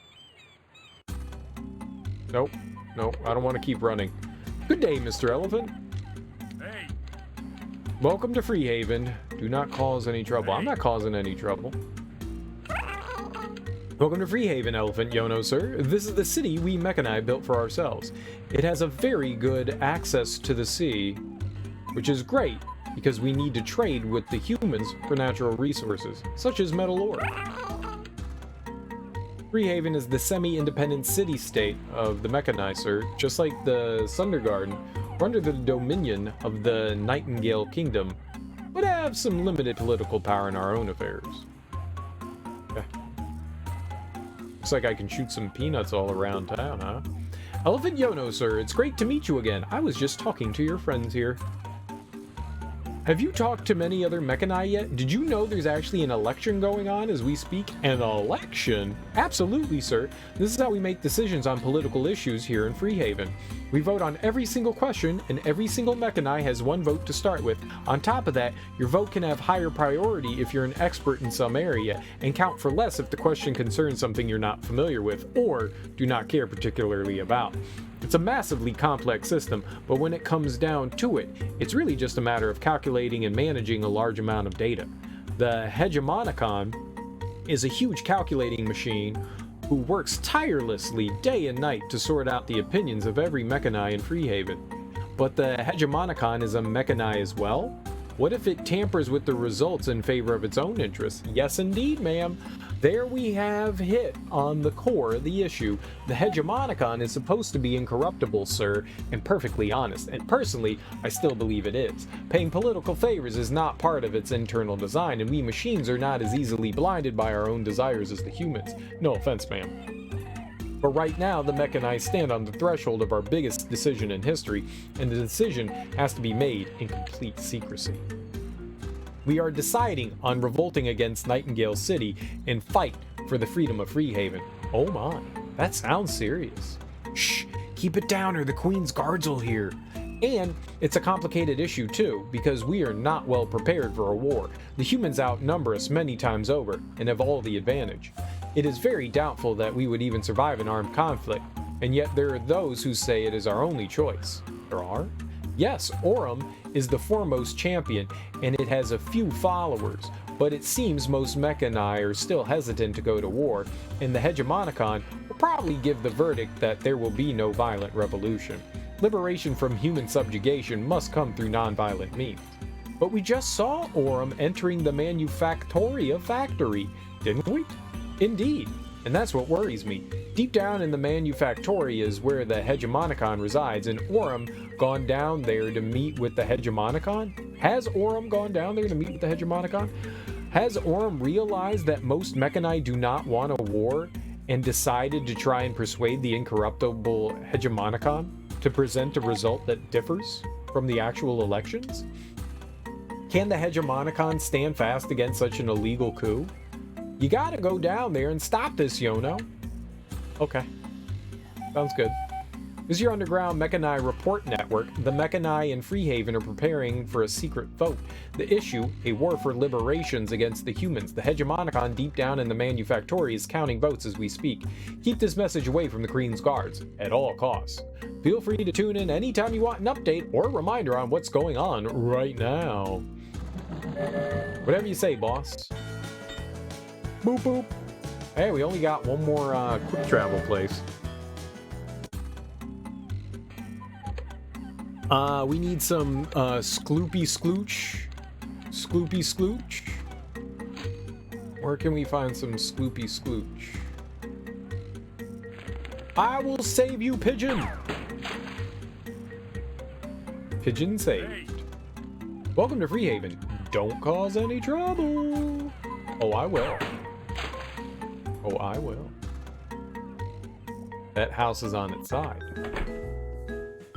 Nope. Nope. I don't want to keep running. Good day, Mr. Elephant. Hey. Welcome to Freehaven. Do not cause any trouble. I'm not causing any trouble. Welcome to Freehaven, Elephant Yono, sir. This is the city we Mechani built for ourselves. It has a very good access to the sea, which is great because we need to trade with the humans for natural resources, such as metal ore. Freehaven is the semi-independent city-state of the Mechani, sir. Just like the Sundergarden, we're under the dominion of the Nightingale Kingdom, but have some limited political power in our own affairs. Okay. Looks like I can shoot some peanuts all around town, huh? Elephant Yono, sir, it's great to meet you again. I was just talking to your friends here. Have you talked to many other Mechani yet? Did you know there's actually an election going on as we speak? An election? Absolutely, sir. This is how we make decisions on political issues here in Freehaven. We vote on every single question, and every single Mechani has one vote to start with. On top of that, your vote can have higher priority if you're an expert in some area, and count for less if the question concerns something you're not familiar with, or do not care particularly about. It's a massively complex system, but when it comes down to it, it's really just a matter of calculating and managing a large amount of data. The Hegemonicon is a huge calculating machine who works tirelessly day and night to sort out the opinions of every Mechani in Freehaven. But the Hegemonicon is a Mechani as well? What if it tampers with the results in favor of its own interests? Yes, indeed, ma'am. There we have hit on the core of the issue. The Hegemonicon is supposed to be incorruptible, sir, and perfectly honest, and personally, I still believe it is. Paying political favors is not part of its internal design, and we machines are not as easily blinded by our own desires as the humans. No offense, ma'am. But right now, the Mechani stand on the threshold of our biggest decision in history, and the decision has to be made in complete secrecy. We are deciding on revolting against Nightingale City and fight for the freedom of Freehaven. Oh my, that sounds serious. Shh, keep it down or the Queen's guards will hear. And it's a complicated issue too, because we are not well prepared for a war. The humans outnumber us many times over and have all the advantage. It is very doubtful that we would even survive an armed conflict, and yet there are those who say it is our only choice. There are? Yes, Aurum is the foremost champion, and it has a few followers, but it seems most Mechani are still hesitant to go to war, and the Hegemonicon will probably give the verdict that there will be no violent revolution. Liberation from human subjugation must come through non-violent means. But we just saw Aurum entering the Manufactoria factory, didn't we? Indeed, and that's what worries me. Deep down in the Manufactoria is where the Hegemonicon resides, and Aurum gone down there to meet with the Hegemonicon? Has Aurum gone down there to meet with the Hegemonicon? Has Aurum realized that most Mechani do not want a war and decided to try and persuade the incorruptible Hegemonicon to present a result that differs from the actual elections? Can the Hegemonicon stand fast against such an illegal coup? You gotta go down there and stop this, Yono. Okay. Sounds good. This is your underground Mechani report network. The Mechani in Freehaven are preparing for a secret vote. The issue, a war for liberations against the humans. The Hegemonicon deep down in the Manufactory is counting votes as we speak. Keep this message away from the Queen's guards, at all costs. Feel free to tune in anytime you want an update or a reminder on what's going on right now. Whatever you say, boss. Boop boop. Hey, we only got one more quick travel place. We need some Skloopy Sklooch. Skloopy Sklooch. Where can we find some Skloopy Sklooch? I will save you, pigeon! Pigeon saved. Welcome to Freehaven. Don't cause any trouble. Oh, I will. Oh, I will. That house is on its side.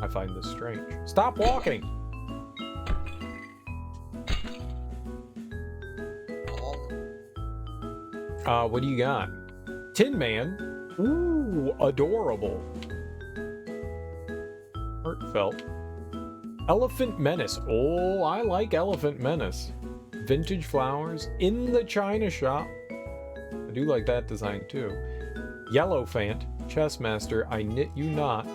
I find this strange. Stop walking! What do you got? Tin Man. Ooh, adorable. Heartfelt. Elephant Menace. Oh, I like Elephant Menace. Vintage flowers in the china shop. I do like that design too. Yellowfant. Chessmaster. I knit you not.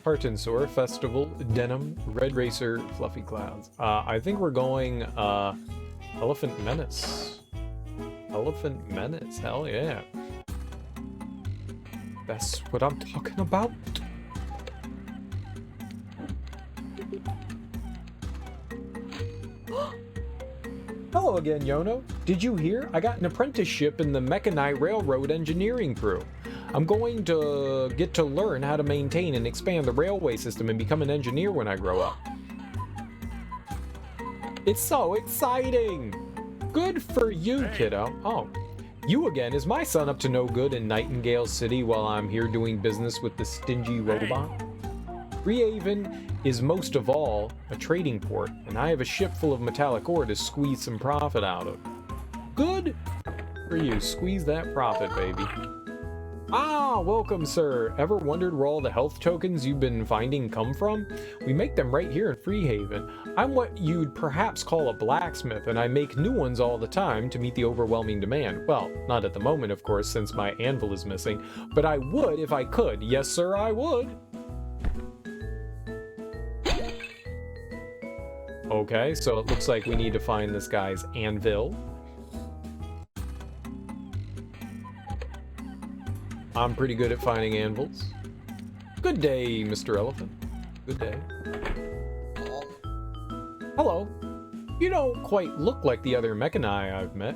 Tartansor. Festival. Denim. Red Racer. Fluffy Clouds. I think we're going Elephant Menace. Elephant Menace. Hell yeah. That's what I'm talking about. Hello again, Yono. Did you hear? I got an apprenticeship in the Mechanite Railroad engineering crew. I'm going to get to learn how to maintain and expand the railway system and become an engineer when I grow up. It's so exciting! Good for you, kiddo. Oh. You again. Is my son up to no good in Nightingale City while I'm here doing business with the stingy robot? Freehaven is most of all a trading port, and I have a ship full of metallic ore to squeeze some profit out of. Good for you. Squeeze that profit, baby. Ah, welcome, sir. Ever wondered where all the health tokens you've been finding come from? We make them right here in Freehaven. I'm what you'd perhaps call a blacksmith, and I make new ones all the time to meet the overwhelming demand. Well, not at the moment, of course, since my anvil is missing, but I would if I could. Yes, sir, I would. Okay, so it looks like we need to find this guy's anvil. I'm pretty good at finding anvils. Good day, Mr. Elephant. Good day. Hello. You don't quite look like the other Mechani I've met.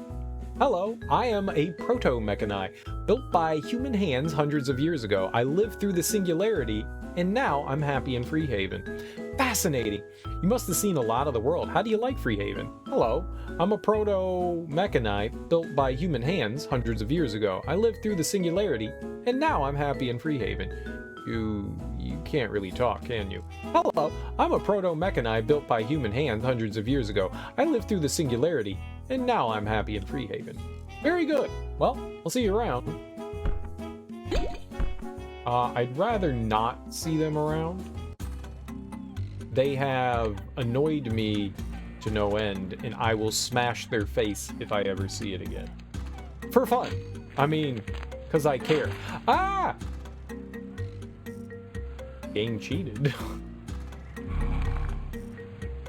Hello, I am a proto-Mechani, built by human hands hundreds of years ago. I lived through the singularity, and now I'm happy in Freehaven. Fascinating. You must have seen a lot of the world. How do you like Freehaven? Hello, I'm a proto-Mechani, built by human hands hundreds of years ago. I lived through the singularity, and now I'm happy in Freehaven. You can't really talk, can you? Hello, I'm a proto-Mechani built by human hands hundreds of years ago. I lived through the singularity, and now I'm happy in Freehaven. Very good. Well, I'll see you around. I'd rather not see them around. They have annoyed me to no end, and I will smash their face if I ever see it again. For fun. I mean, because I care. Ah! Game cheated.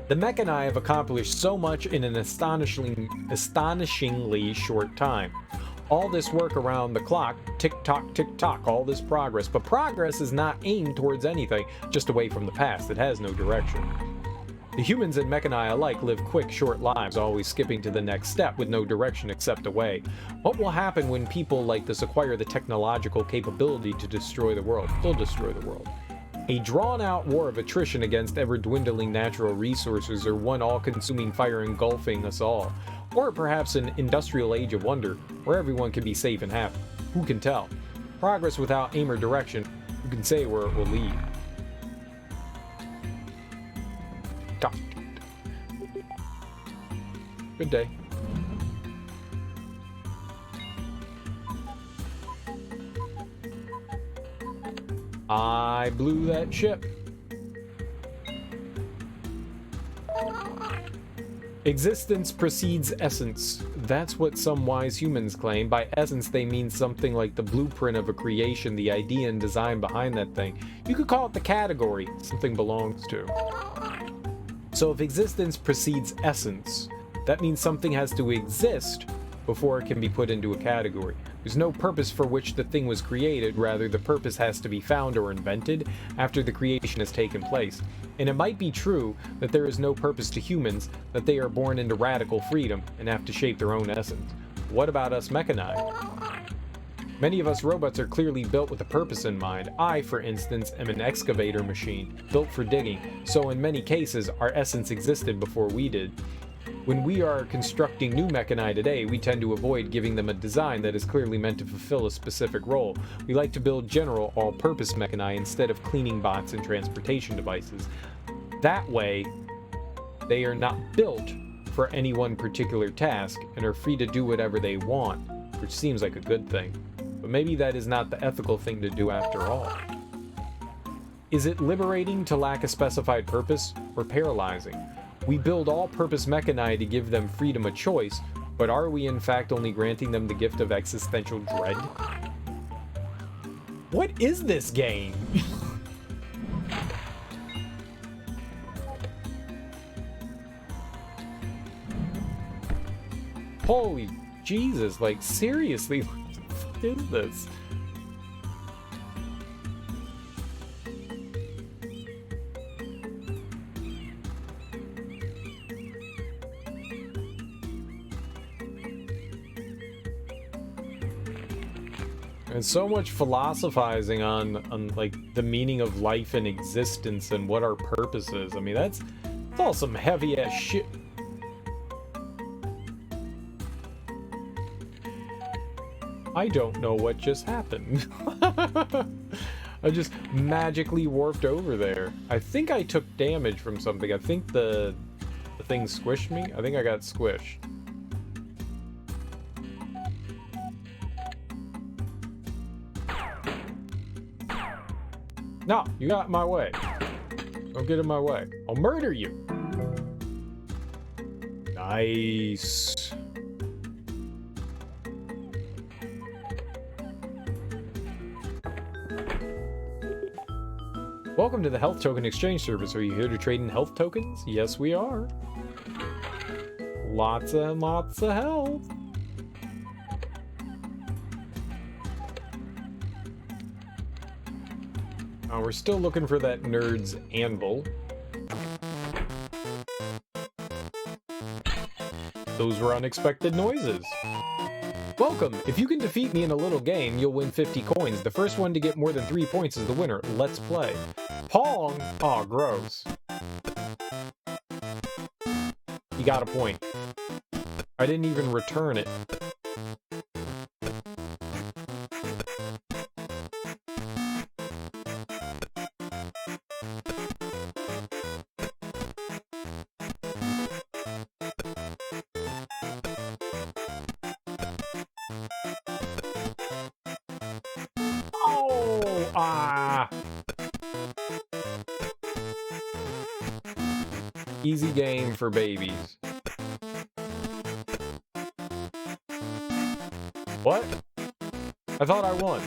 The Mech and I have accomplished so much in an astonishingly short time. All this work around the clock, tick-tock, all this progress. But progress is not aimed towards anything, just away from the past. It has no direction. The humans and Mechani alike live quick, short lives, always skipping to the next step with no direction except away. What will happen when people like this acquire the technological capability to destroy the world? They'll destroy the world. A drawn-out war of attrition against ever-dwindling natural resources, or one all-consuming fire engulfing us all. Or perhaps an industrial age of wonder, where everyone can be safe and happy. Who can tell? Progress without aim or direction, who can say where it will lead? Good day. I blew that ship. Existence precedes essence. That's what some wise humans claim. By essence, they mean something like the blueprint of a creation, the idea and design behind that thing. You could call it the category something belongs to. So if existence precedes essence, that means something has to exist before it can be put into a category. There's no purpose for which the thing was created, rather the purpose has to be found or invented after the creation has taken place. And it might be true that there is no purpose to humans, that they are born into radical freedom and have to shape their own essence. What about us mechanized? Many of us robots are clearly built with a purpose in mind. I, for instance, am an excavator machine, built for digging, so in many cases our essence existed before we did. When we are constructing new mechani today, we tend to avoid giving them a design that is clearly meant to fulfill a specific role. We like to build general, all-purpose mechani instead of cleaning bots and transportation devices. That way, they are not built for any one particular task and are free to do whatever they want, which seems like a good thing. But maybe that is not the ethical thing to do after all. Is it liberating to lack a specified purpose, or paralyzing? We build all-purpose mechani to give them freedom of choice, but are we in fact only granting them the gift of existential dread? What is this game? Holy Jesus, like seriously, what the fuck is this? And so much philosophizing on like the meaning of life and existence and what our purpose is. I mean, that's all some heavy ass shit. I don't know what just happened. I just magically warped over there. I think I took damage from something. I think the thing squished me. I think I got squished. No, you got in my way. Don't get in my way. I'll murder you. Nice. Welcome to the Health Token Exchange Service. Are you here to trade in health tokens? Yes, we are. Lots and lots of health. We're still looking for that nerd's anvil. Those were unexpected noises. Welcome! If you can defeat me in a little game, you'll win 50 coins. The first one to get more than 3 points is the winner. Let's play. Pong! Aw, gross. You got a point. I didn't even return it. Easy game for babies. What? I thought I won.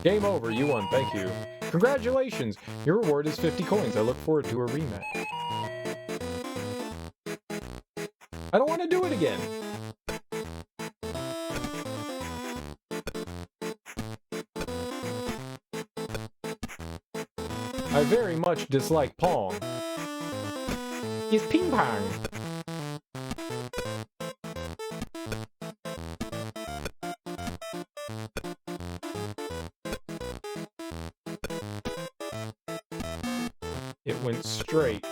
Game over, you won, thank you. Congratulations, your reward is 50 coins. I look forward to a rematch. I don't want to do it again. I very much dislike Pong. It's ping pong. It went straight.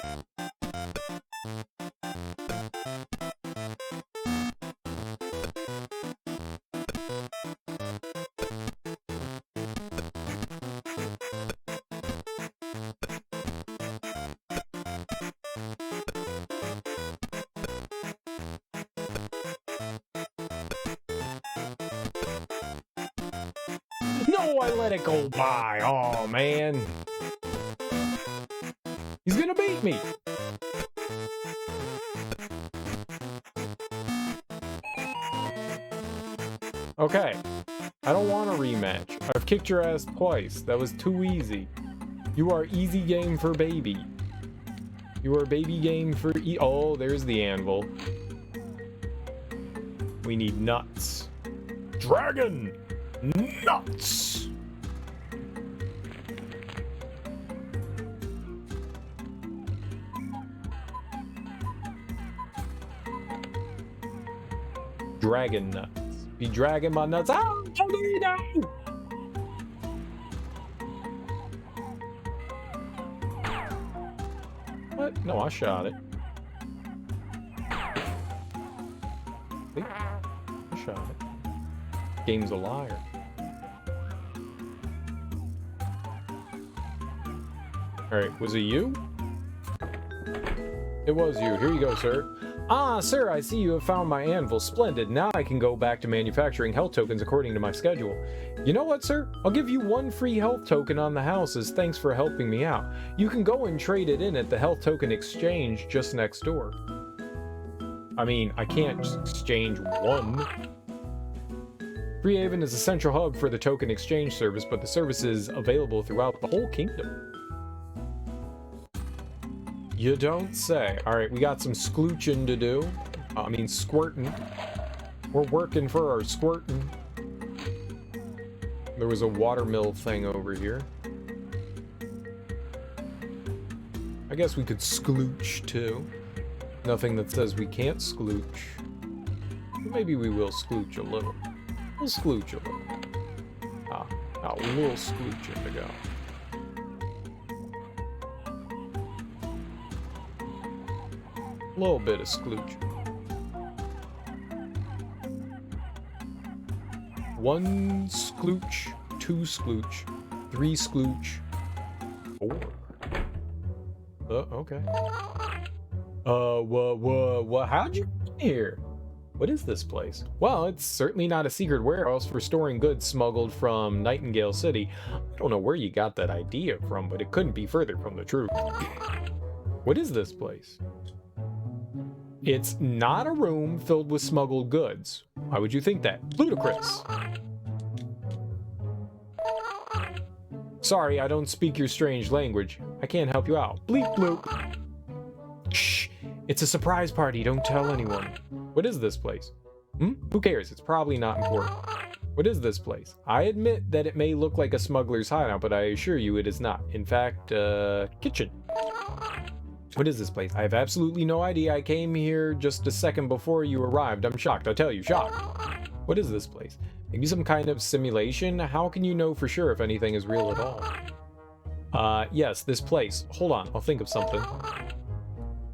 No, I let it go by. Oh, man. He's gonna beat me. Okay. I don't want a rematch. I've kicked your ass twice. That was too easy. You are easy game for baby. You are baby game for oh, there's the anvil. We need nuts. Dragon! Nuts! Dragon nuts. Be dragging my nuts out! Tornado! What? No, I shot it. See? I shot it. Game's a liar. Alright, was it you? It was you. Here you go, sir. Ah, sir, I see you have found my anvil. Splendid. Now I can go back to manufacturing health tokens according to my schedule. You know what, sir? I'll give you 1 free health token on the house as thanks for helping me out. You can go and trade it in at the health token exchange just next door. I mean, I can't just exchange 1. Freehaven is a central hub for the token exchange service, but the service is available throughout the whole kingdom. You don't say. Alright, we got some sklooching to do. I mean, squirting. We're working for our squirting. There was a watermill thing over here. I guess we could sklooch, too. Nothing that says we can't sklooch. Maybe we will sklooch a little. We'll sklooch a little. A little sklooching to go. A little bit of sklooch. 1 sklooch, 2 sklooch, 3 sklooch, 4. Okay. What? How'd you get here? What is this place? Well, it's certainly not a secret warehouse for storing goods smuggled from Nightingale City. I don't know where you got that idea from, but it couldn't be further from the truth. What is this place? It's not a room filled with smuggled goods. Why would you think that? Ludicrous. Sorry, I don't speak your strange language. I can't help you out. Bleep bloop. Shh. It's a surprise party. Don't tell anyone. What is this place? Who cares? It's probably not important. What is this place? I admit that it may look like a smuggler's hideout, but I assure you it is not. In fact, kitchen. What is this place? I have absolutely no idea. I came here just a second before you arrived. I'm shocked. I tell you, shocked. What is this place? Maybe some kind of simulation? How can you know for sure if anything is real at all? Yes, this place. Hold on, I'll think of something.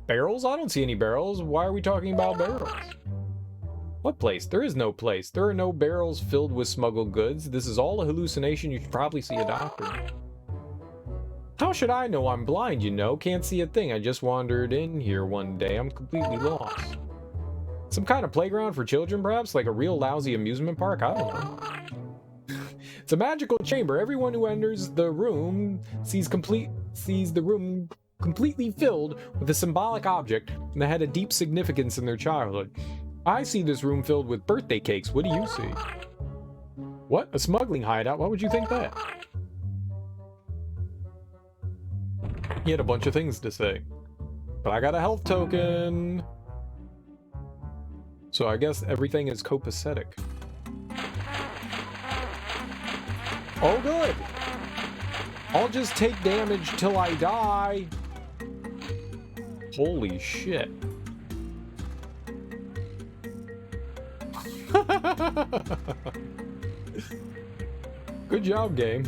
Barrels? I don't see any barrels. Why are we talking about barrels? What place? There is no place. There are no barrels filled with smuggled goods. This is all a hallucination. You should probably see a doctor. How should I know? I'm blind, you know. Can't see a thing. I just wandered in here one day. I'm completely lost. Some kind of playground for children, perhaps? Like a real lousy amusement park? I don't know. It's a magical chamber. Everyone who enters the room sees the room completely filled with a symbolic object that had a deep significance in their childhood. I see this room filled with birthday cakes. What do you see? What? A smuggling hideout? Why would you think that? He had a bunch of things to say. But I got a health token. So I guess everything is copacetic. Oh good! I'll just take damage till I die. Holy shit. Good job, game.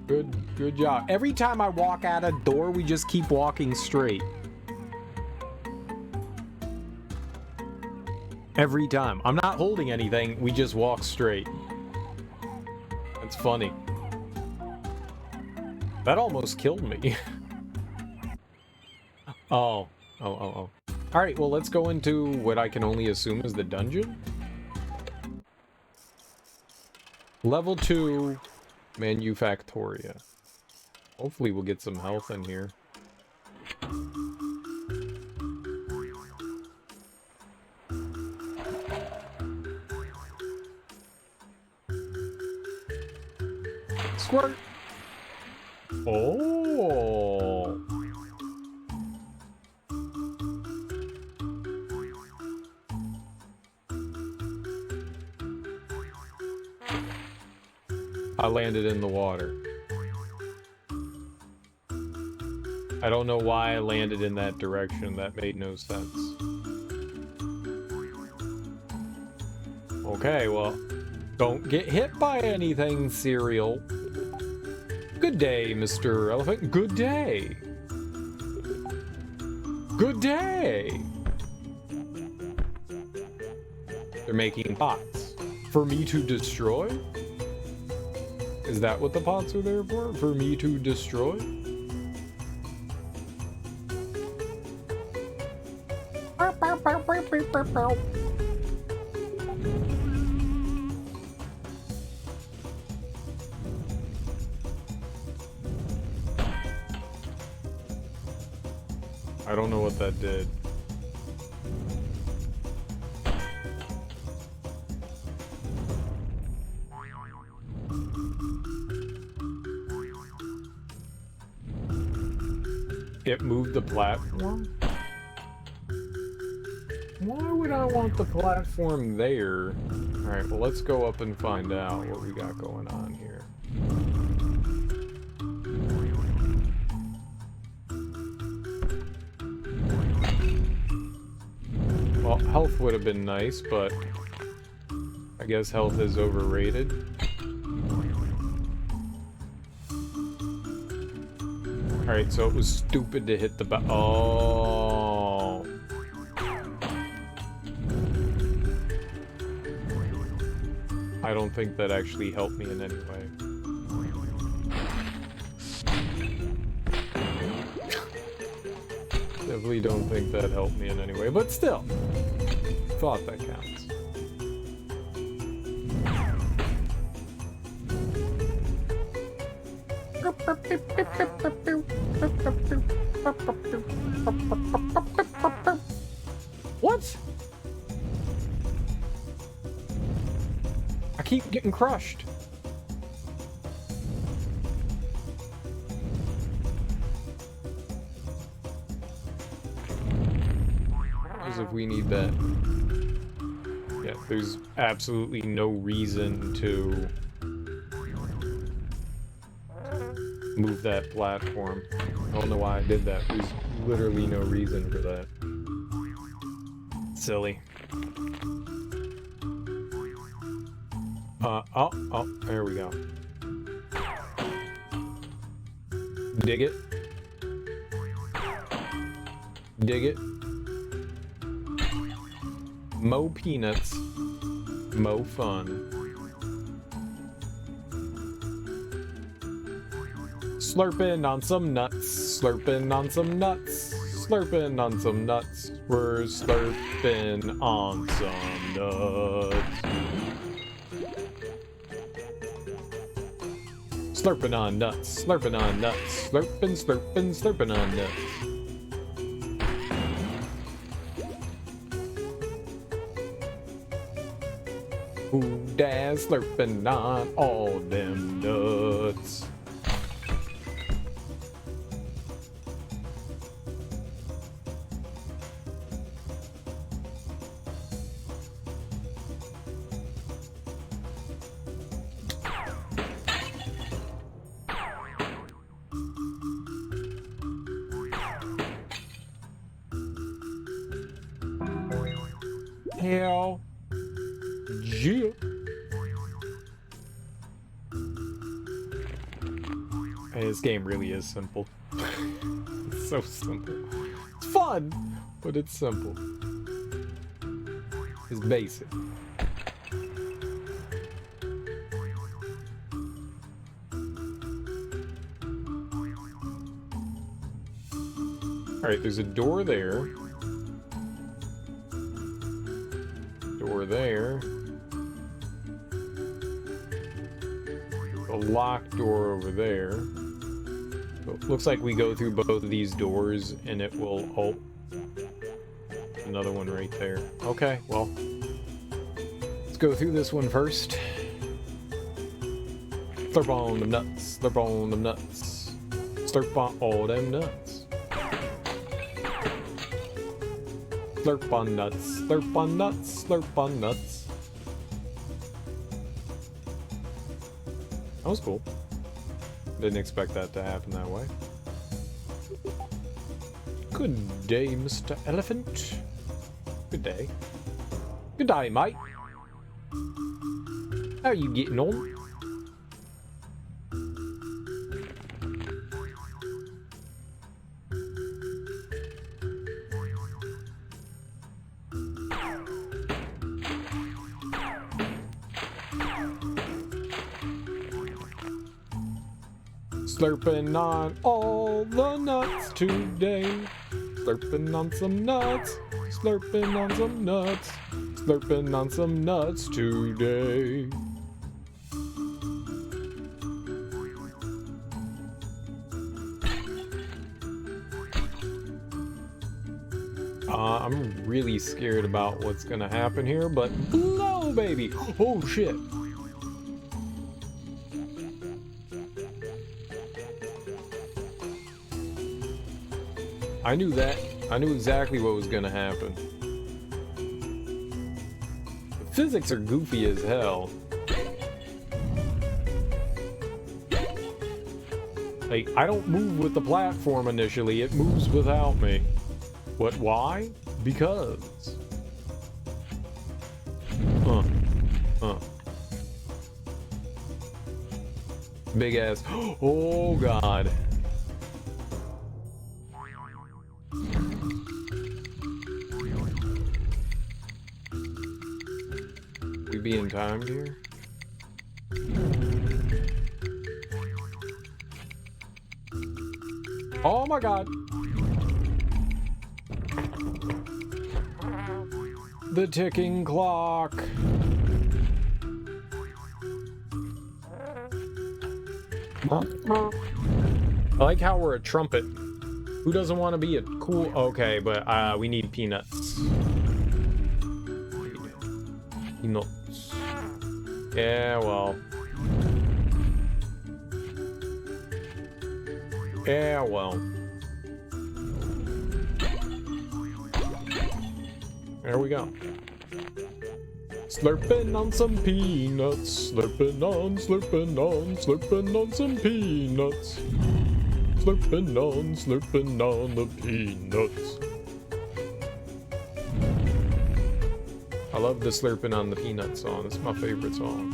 Good job. Every time I walk out a door, we just keep walking straight. Every time. I'm not holding anything, we just walk straight. That's funny. That almost killed me. Oh. Alright, well, let's go into what I can only assume is the dungeon. Level 2 Manufactoria. Hopefully we'll get some health in here. Squirt! Oh! I landed in the water. I don't know why I landed in that direction. That made no sense. Okay, well, don't get hit by anything, cereal. Good day, Mr. Elephant. Good day. Good day. They're making pots for me to destroy? Is that what the pots are there for? For me to destroy? I don't know what that did. It moved the platform? Why would I want the platform there? Alright, well, let's go up and find out what we got going on here. Well, health would have been nice, but I guess health is overrated. Alright, so it was stupid to hit the oh. I don't think that actually helped me in any way. Definitely don't think that helped me in any way, but still. Thought that counts. What? I keep getting crushed. As if we need that. Yeah, there's absolutely no reason to move that platform. I don't know why I did that. There's literally no reason for that. Silly. Oh, there we go. Dig it. Dig it. Mo peanuts. Mo fun. Slurping on some nuts. Slurping on some nuts. Slurping on some nuts. We're slurping on some nuts. Slurping on nuts. Slurping on nuts. Slurping, slurping, slurping on nuts. Ooh, dad, slurping on all them nuts. Hell yeah. Hey, this game really is simple. It's so simple. It's fun, but it's simple. It's basic. Alright, there's a door there. Door there. A locked door over there. So it looks like we go through both of these doors and it will... Oh. Another one right there. Okay, well. Let's go through this one first. Slurp on them nuts. Slurp on them nuts. Slurp on all them nuts. Slurp on nuts. Slurp on nuts. Slurp on nuts. That was cool. Didn't expect that to happen that way. Good day, Mr. Elephant. Good day. Good day, mate. How are you getting on? Slurping on all the nuts today. Slurping on some nuts. Slurping on some nuts. Slurping on some nuts today. I'm really scared about what's gonna happen here, but blow, baby! Oh shit! I knew that. I knew exactly what was gonna happen. The physics are goofy as hell. Like, I don't move with the platform initially, it moves without me. What? Why? Because. Big ass. Oh god. We being timed here? Oh my god. The ticking clock. I like how we're a trumpet. Who doesn't want to be a cool... Okay, but we need peanuts. Peanuts. Yeah, well. Yeah, well. There we go. Slurping on some peanuts. Slurping on some peanuts. Slurping on the peanuts. I love the slurping on the peanuts song. It's my favorite song.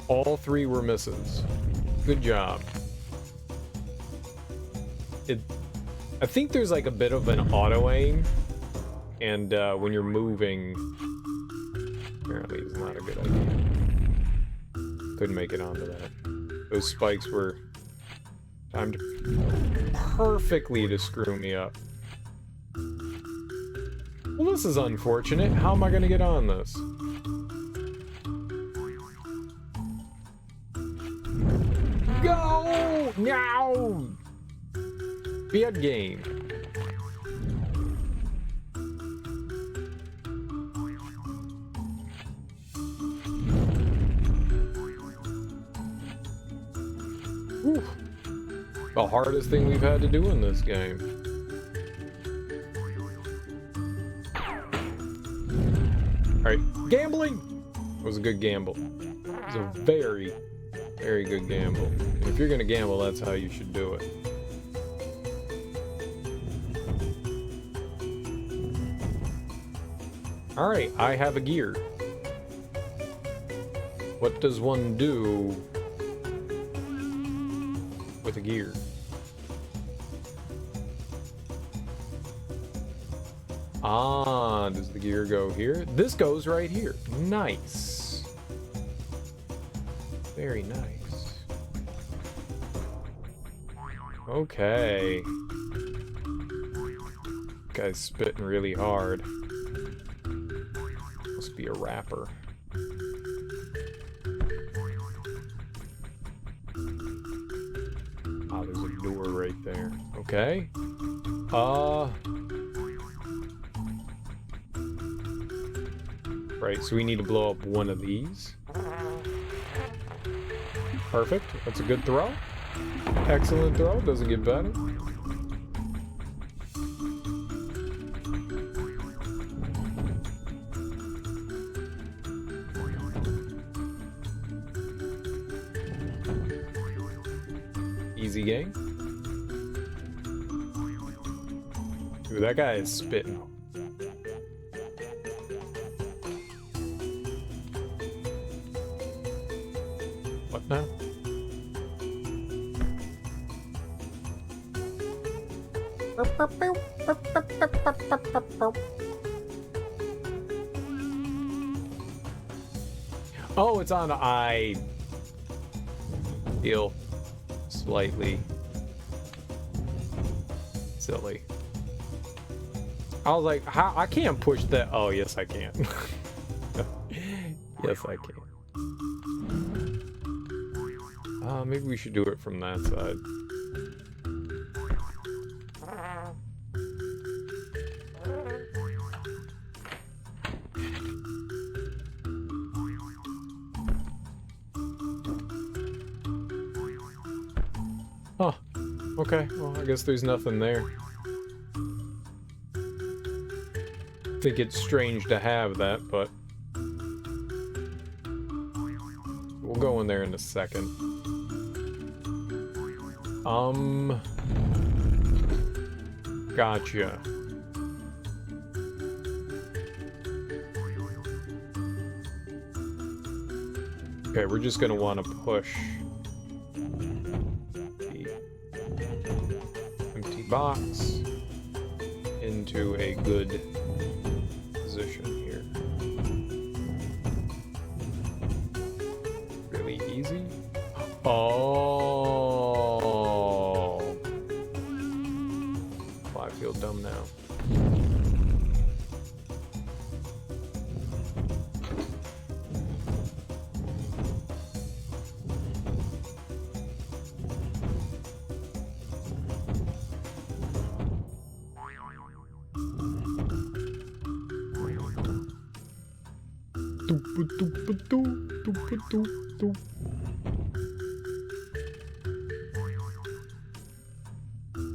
All three were misses. Good job. I think there's like a bit of an auto aim, and when you're moving, apparently it's not a good idea. Couldn't make it onto that. Those spikes were timed perfectly to screw me up. Well, this is unfortunate. How am I going to get on this? Go! No! Bad game. Whew. The hardest thing we've had to do in this game. Alright, gambling! It was a good gamble. It was a very, very good gamble. And if you're gonna gamble, that's how you should do it. Alright, I have a gear. What does one do with a gear? Ah, does the gear go here? This goes right here. Nice. Very nice. Okay. Guy's spitting really hard. Must be a rapper. Ah, there's a door right there. Okay. Right, so we need to blow up one of these. Perfect. That's a good throw. Excellent throw. Doesn't get better. Easy game. Ooh, that guy is spitting. What now? Oh, it's on. I feel slightly silly. I was like, how? I can't push that. Oh, yes, I can. Yes, I can. Maybe we should do it from that side. Huh. Okay, well, I guess there's nothing there. I think it's strange to have that, but we'll go in there in a second. Gotcha. Okay, we're just gonna want to push the empty box into a good position here. Really easy. Oh, I feel dumb now.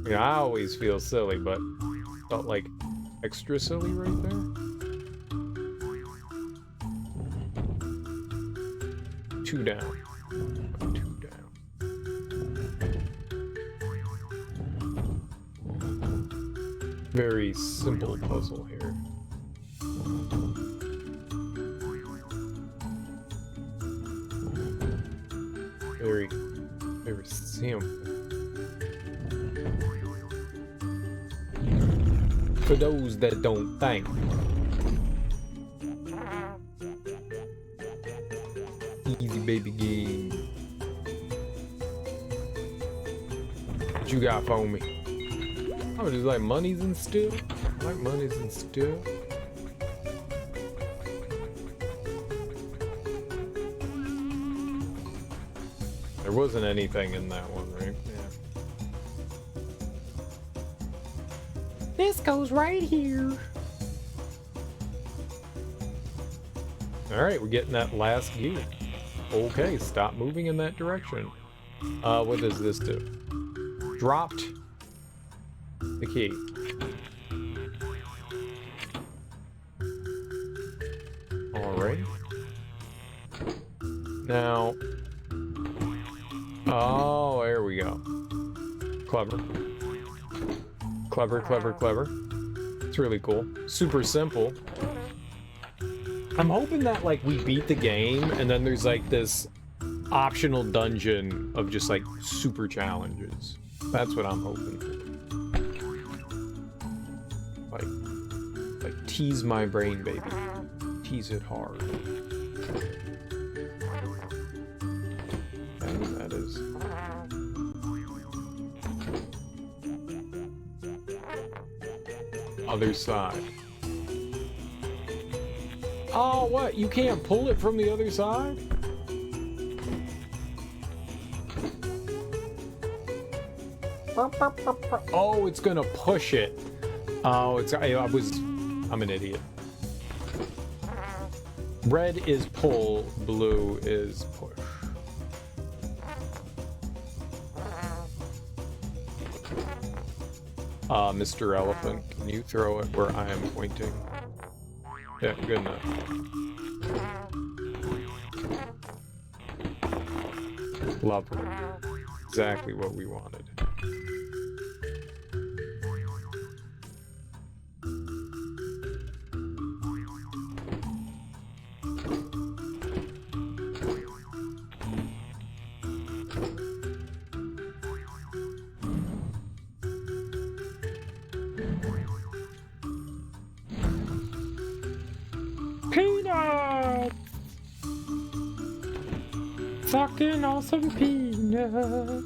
Yeah, I always feel silly, but felt like extra silly right there. Two down. Two down. Very simple puzzle here. Very simple. For those that don't think. Easy baby game. What you got for me? Oh, just like monies and stuff? I like monies and stuff. There wasn't anything in that one, right? Yeah. This goes right here. Alright, we're getting that last gear. Okay, stop moving in that direction. What does this do? Dropped the key. Alright. Now... Oh, there we go. Clever. Clever, clever, clever. It's really cool. Super simple. I'm hoping that, like, we beat the game, and then there's, like, this optional dungeon of just, like, super challenges. That's what I'm hoping for. Like, tease my brain, baby. Tease it hard. And that is... Other side. Oh, what? You can't pull it from the other side? Oh, it's gonna push it. Oh, I'm an idiot. Red is pull, blue is push. Mr. Elephant, can you throw it where I am pointing? Yeah, good enough. Lovely. Exactly what we wanted. Peanuts! Fucking awesome peanuts!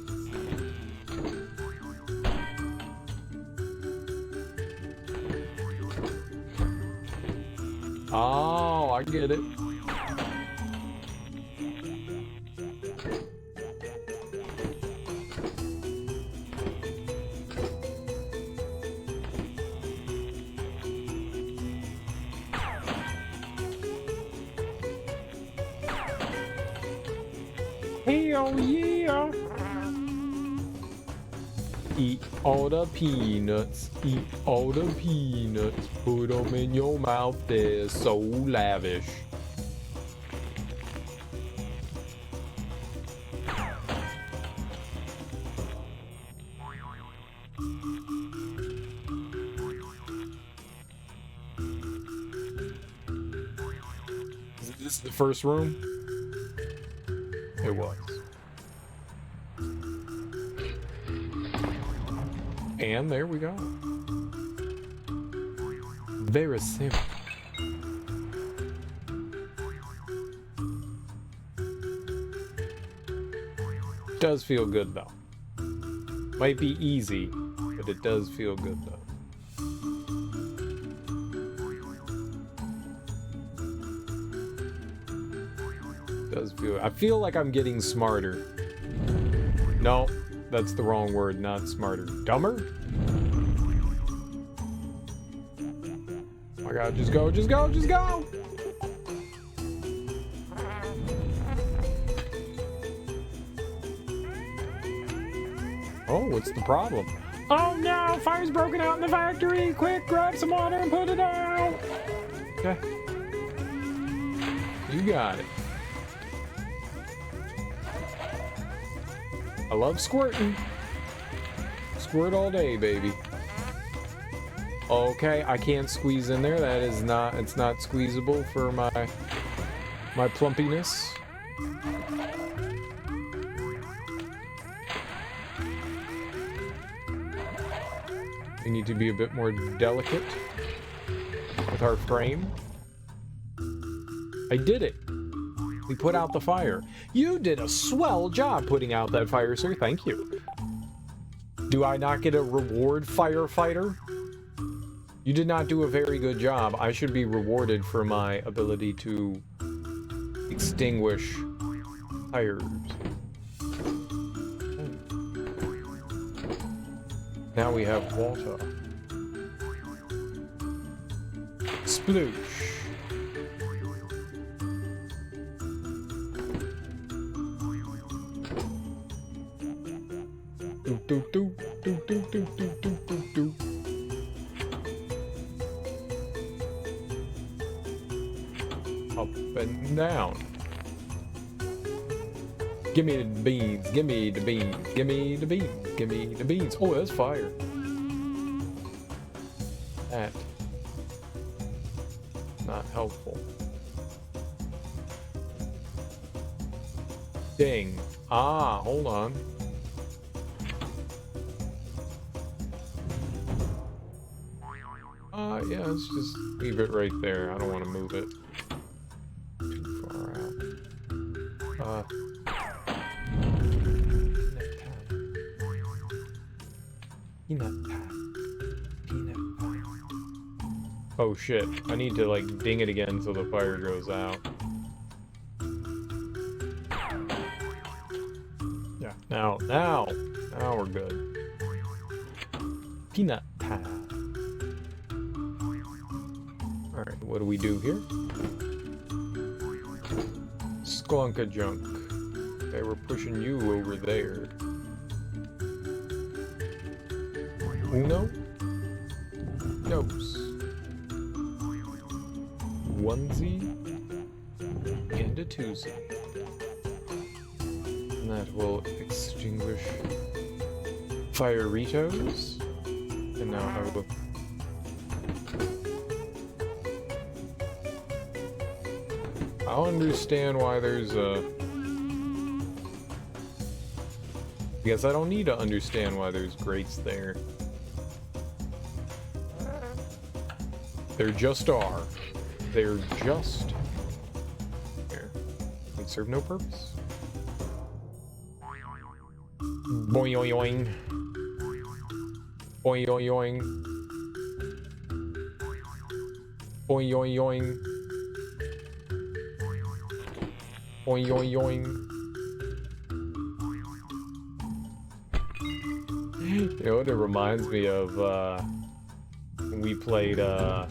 Oh, I get it. Hell yeah! Eat all the peanuts, eat all the peanuts, put them in your mouth, they're so lavish. Is this the first room? It was. And there we go. Very simple. Does feel good though. Might be easy, but it does feel good though. Does feel. I feel like I'm getting smarter. No, that's the wrong word. Not smarter. Dumber? Oh my god! Just go! Just go! Just go! Oh, what's the problem? Oh no! Fire's broken out in the factory! Quick, grab some water and put it out! Okay. You got it. I love squirting. Squirt all day, baby. Okay, I can't squeeze in there. That is not, it's not squeezable for my plumpiness. We need to be a bit more delicate with our frame. I did it. We put out the fire. You did a swell job putting out that fire, sir. Thank you. Do I not get a reward, firefighter? You did not do a very good job. I should be rewarded for my ability to extinguish fires. Now we have water. Sploosh. Do do do do do do do do do. Up and down. Give me the beans, give me the beans, give me the beans, give me the beans. Oh, that's fire. That. Not helpful. Ding. Ah, hold on. Yeah, let's just leave it right there. I don't want to move it too far out. Peanut pie. Oh shit, I need to like ding it again so the fire goes out. Yeah, now we're good. Peanut pie. Alright, what do we do here? Sklunkajunk. They were pushing you over there. Uno? Nose. Onesie. And a twosie. And that will extinguish Fireritos. And now I will... I don't understand why there's a... I guess I don't need to understand why there's grates there. There just are. They're just... there. They serve no purpose. Boing-oing-oing. Boing-oing-oing. Boing-oing-oing. Boing-oing-oing. You know what it reminds me of, when we played, what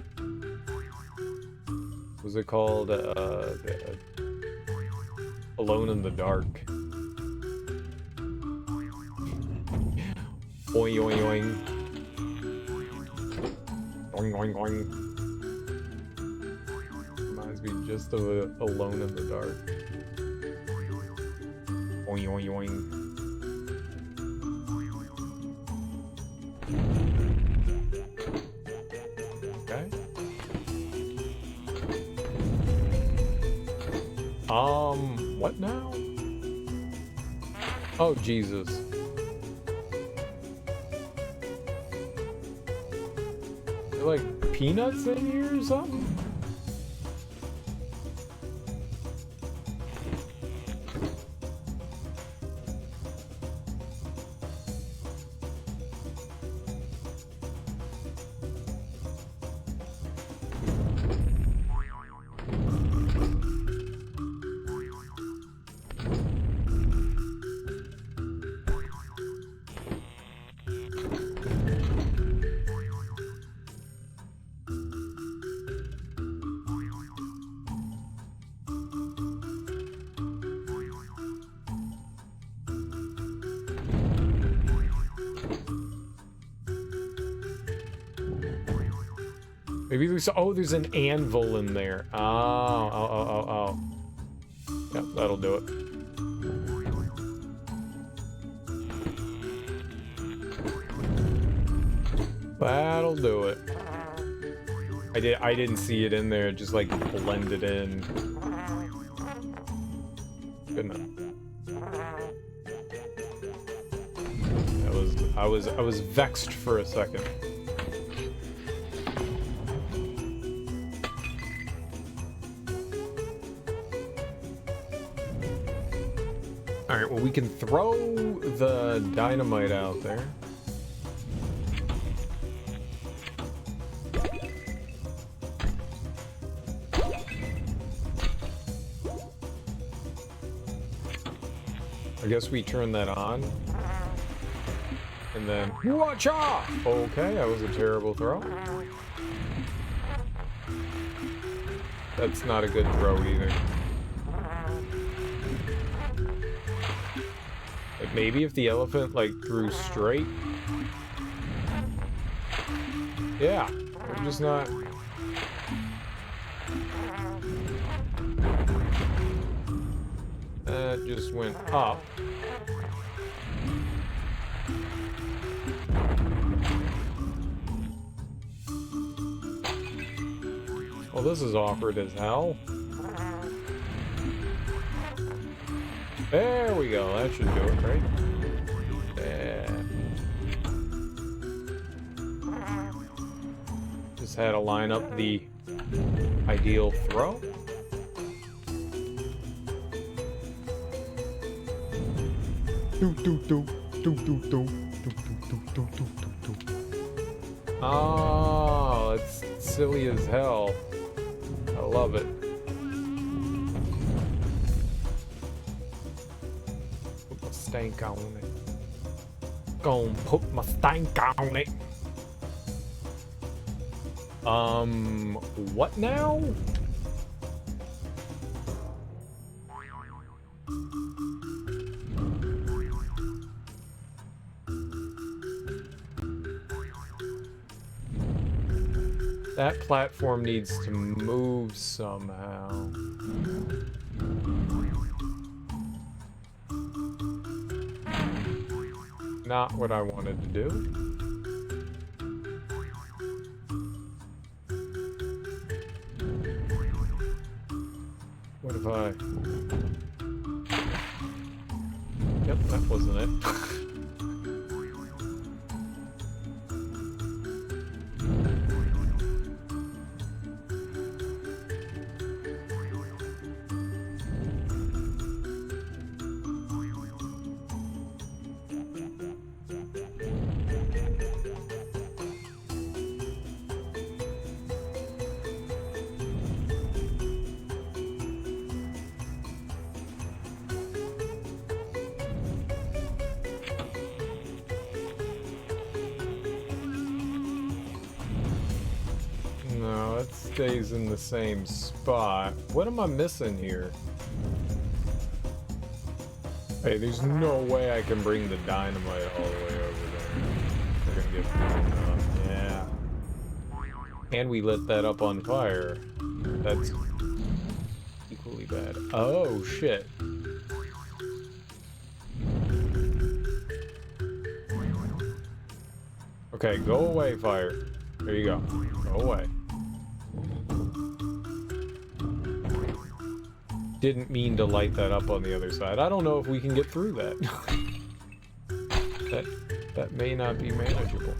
was it called? Alone in the Dark. Boing, oing, oing. Oing, oing, oing. Reminds me just of Alone in the Dark. Oing, oing, oing. Okay. What now? Oh, Jesus. There like peanuts in here or something? Maybe there's, oh, there's an anvil in there. Oh. Yep, that'll do it. That'll do it. I didn't see it in there, it just like blended in. Good enough. I was vexed for a second. Alright, well we can throw the dynamite out there. I guess we turn that on. And then, watch out! Okay, that was a terrible throw. That's not a good throw either. Like maybe if the elephant like threw straight. Yeah, I'm just not. That just went up. Well, this is awkward as hell. There we go, that should do it, right? Yeah. Just had to line up the ideal throw. Oh, it's silly as hell. I love it. Put my stank on it. Gonna put my stank on it. What now? That platform needs to move somehow. Not what I wanted to do. What if I... Yep, that wasn't it. No, it stays in the same spot. What am I missing here? Hey, there's no way I can bring the dynamite all the way over there. We're gonna get blown up. Yeah. And we lit that up on fire. That's equally bad. Oh, shit. Okay, go away, fire. There you go. Go away. Didn't mean to light that up on the other side. I don't know if we can get through that. That may not be manageable.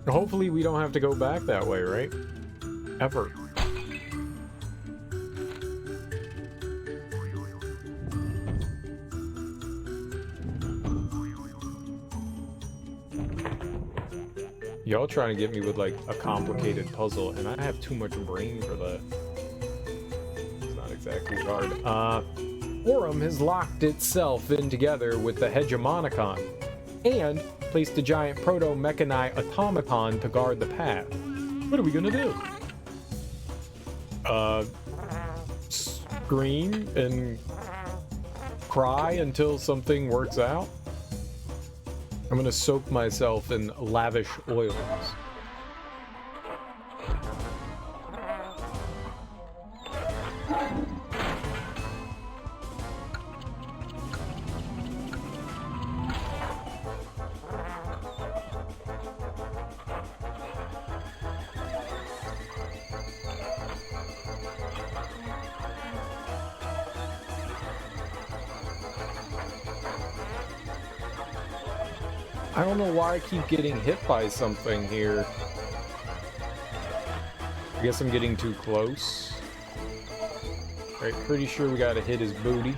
Hopefully we don't have to go back that way, right? Ever. Y'all trying to get me with, like, a complicated puzzle, and I have too much brain for that. It's not exactly hard. Aurum has locked itself in together with the Hegemonicon, and placed a giant proto-mechani automaton to guard the path. What are we gonna do? Scream and cry until something works out? I'm gonna soak myself in lavish oils. I don't know why I keep getting hit by something here. I guess I'm getting too close. Right, pretty sure we gotta hit his booty.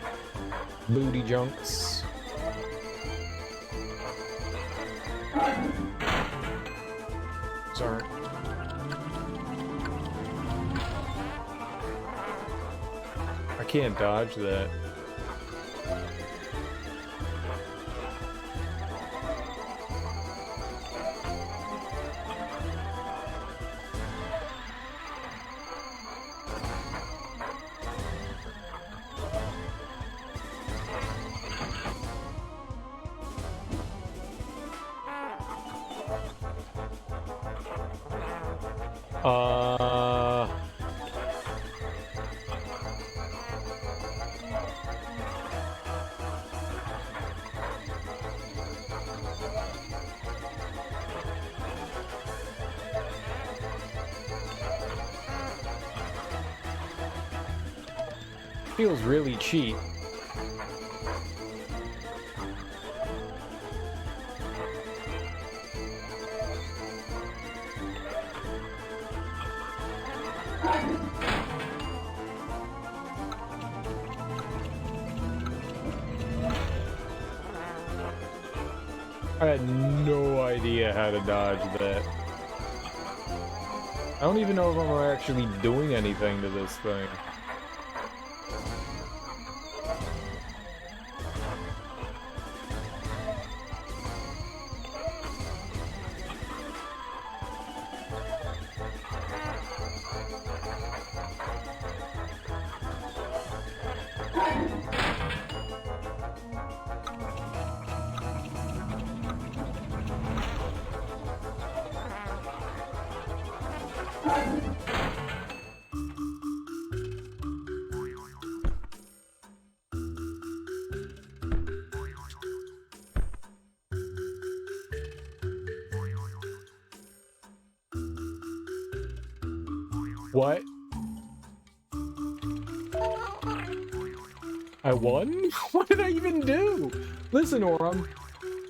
Booty junks. Sorry. I can't dodge that. Feels really cheap. I had no idea how to dodge that. I don't even know if I'm actually doing anything to this thing. What? I won? What did I even do? Listen, Aurum,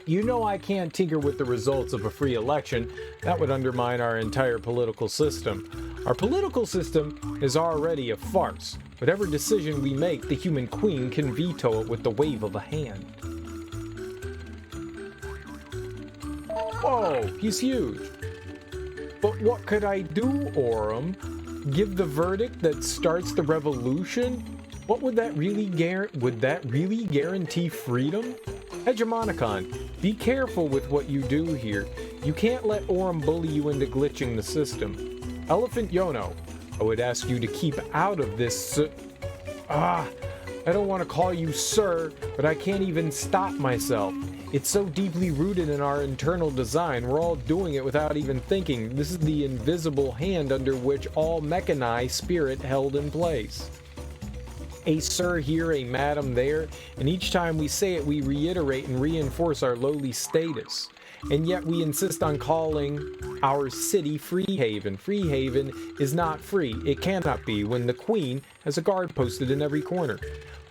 you know I can't tinker with the results of a free election. That would undermine our entire political system. Our political system is already a farce. Whatever decision we make, the human queen can veto it with the wave of a hand. Whoa, he's huge. But what could I do, Aurum? Give the verdict that starts the revolution? What would that really guarantee freedom? Hegemonicon, be careful with what you do here. You can't let Aurum bully you into glitching the system. Elephant Yono, I would ask you to keep out of this. I don't want to call you sir, but I can't even stop myself. It's so deeply rooted in our internal design, we're all doing it without even thinking. This is the invisible hand under which all mechanized spirit held in place. A sir here, a madam there, and each time we say it we reiterate and reinforce our lowly status. And yet we insist on calling our city Freehaven. Freehaven is not free. It cannot be when the queen has a guard posted in every corner.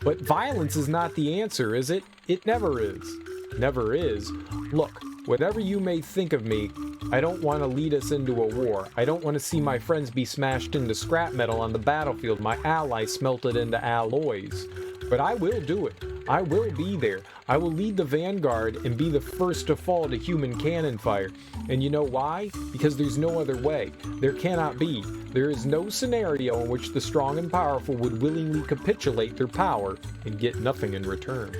But violence is not the answer, is it? It never is. Never is. Look, whatever you may think of me, I don't want to lead us into a war. I don't want to see my friends be smashed into scrap metal on the battlefield, my allies smelted into alloys. But I will do it. I will be there. I will lead the vanguard and be the first to fall to human cannon fire. And you know why? Because there's no other way. There cannot be. There is no scenario in which the strong and powerful would willingly capitulate their power and get nothing in return.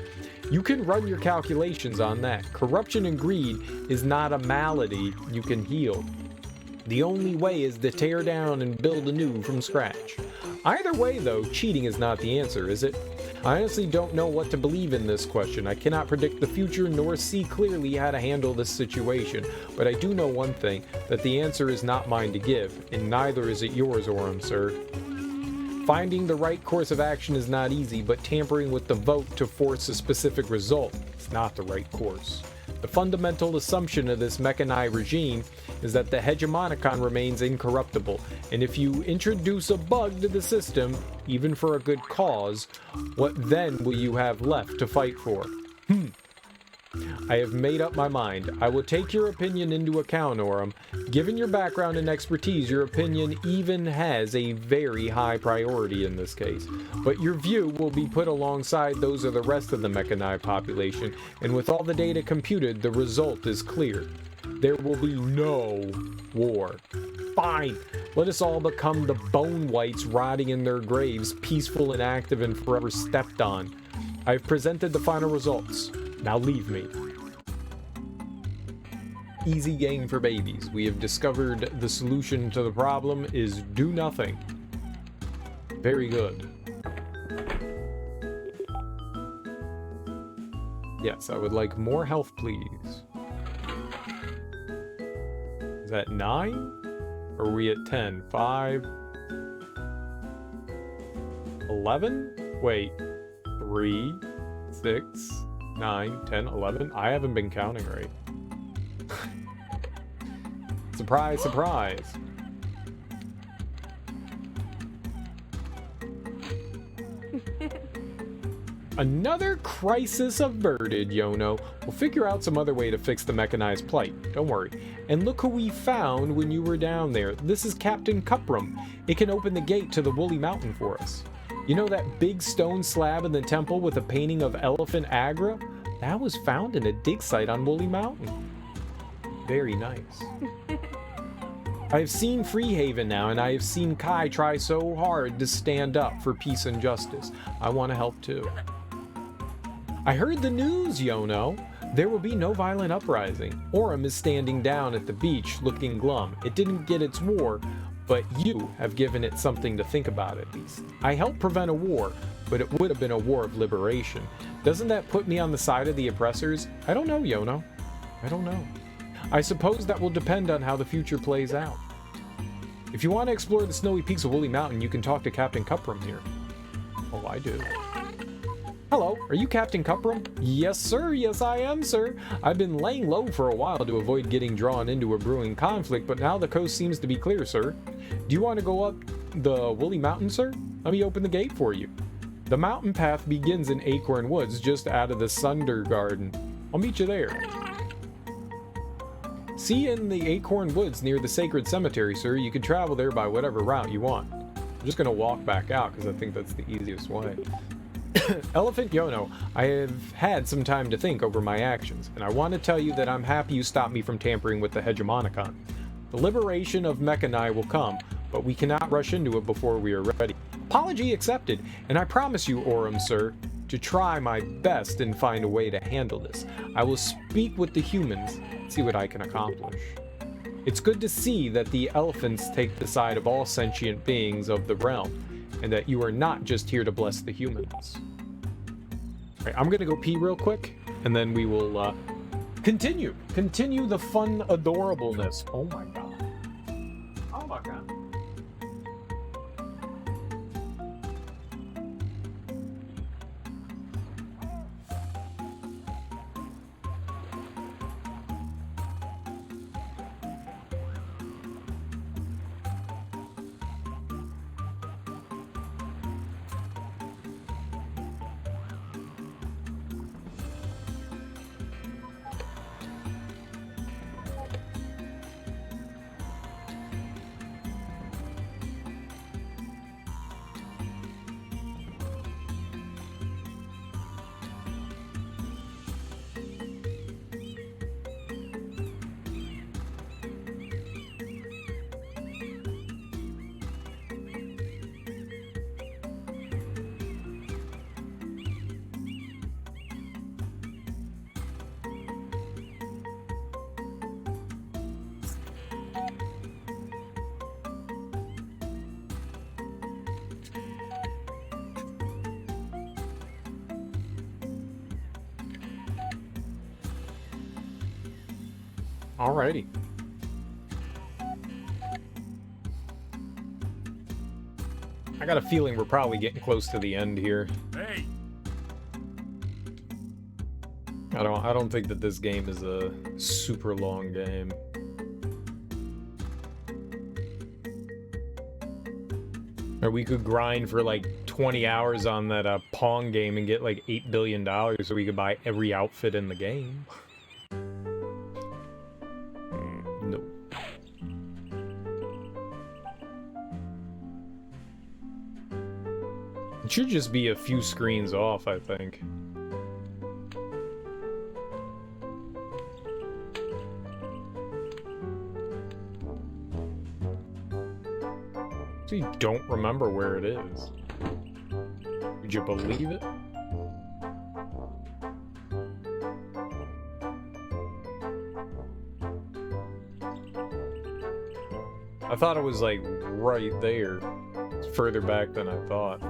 You can run your calculations on that. Corruption and greed is not a malady you can heal. The only way is to tear down and build anew from scratch. Either way, though, cheating is not the answer, is it? I honestly don't know what to believe in this question. I cannot predict the future nor see clearly how to handle this situation, but I do know one thing, that the answer is not mine to give, and neither is it yours, Aurum, sir. Finding the right course of action is not easy, but tampering with the vote to force a specific result is not the right course. The fundamental assumption of this mechanized regime is that the hegemonicon remains incorruptible, and if you introduce a bug to the system, even for a good cause, what then will you have left to fight for? I have made up my mind. I will take your opinion into account, Aurum. Given your background and expertise, your opinion even has a very high priority in this case. But your view will be put alongside those of the rest of the mechanized population, and with all the data computed, the result is clear. There will be no war. Fine! Let us all become the bone whites rotting in their graves, peaceful and active and forever stepped on. I have presented the final results. Now leave me. Easy game for babies. We have discovered the solution to the problem is do nothing. Very good. Yes, I would like more health, please. Is that 9? Or are we at 10? 5? 11? Wait. 3, 6, 9, 10, 11. I haven't been counting right. Surprise, surprise. Another crisis averted, Yono. We'll figure out some other way to fix the mechanized plight. Don't worry. And look who we found when you were down there. This is Captain Cuprum. It can open the gate to the Woolly Mountain for us. You know that big stone slab in the temple with a painting of Elephant Agra? That was found in a dig site on Woolly Mountain. Very nice. I have seen Freehaven now, and I have seen Kai try so hard to stand up for peace and justice. I want to help too. I heard the news, Yono. There will be no violent uprising. Aurum is standing down at the beach looking glum. It didn't get its war, but you have given it something to think about at least. I helped prevent a war, but it would have been a war of liberation. Doesn't that put me on the side of the oppressors? I don't know, Yono. I don't know. I suppose that will depend on how the future plays out. If you want to explore the snowy peaks of Woolly Mountain, you can talk to Captain Cuprum here. Oh, I do. Hello, are you Captain Cuprum? Yes, sir. Yes, I am, sir. I've been laying low for a while to avoid getting drawn into a brewing conflict, but now the coast seems to be clear, sir. Do you want to go up the Woolly Mountain, sir? Let me open the gate for you. The mountain path begins in Acorn Woods, just out of the Sunder Garden. I'll meet you there. See you in the Acorn Woods near the Sacred Cemetery, sir. You can travel there by whatever route you want. I'm just going to walk back out because I think that's the easiest way. Elephant Yono, I have had some time to think over my actions, and I want to tell you that I'm happy you stopped me from tampering with the Hegemonicon. The liberation of Mechanai will come, but we cannot rush into it before we are ready. Apology accepted, and I promise you, Aurum, sir, to try my best and find a way to handle this. I will speak with the humans, see what I can accomplish. It's good to see that the elephants take the side of all sentient beings of the realm, and that you are not just here to bless the humans. All right, I'm gonna go pee real quick, and then we will continue the fun adorableness. Oh my god. Oh my god. Alrighty. I got a feeling we're probably getting close to the end here. Hey. I don't think that this game is a super long game. Or we could grind for like 20 hours on that Pong game and get like $8 billion so we could buy every outfit in the game. No. It should just be a few screens off, I think. I don't remember where it is. Would you believe it? I thought it was like right there. It's further back than I thought.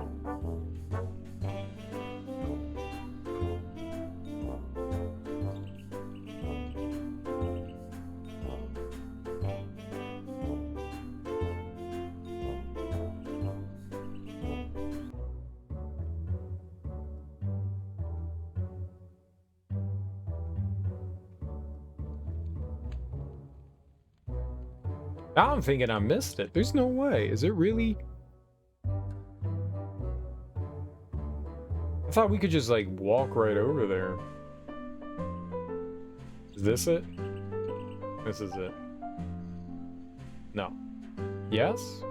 Now I'm thinking I missed it. There's no way. Is it really? I thought we could just like walk right over there. Is this it? This is it. No. Yes?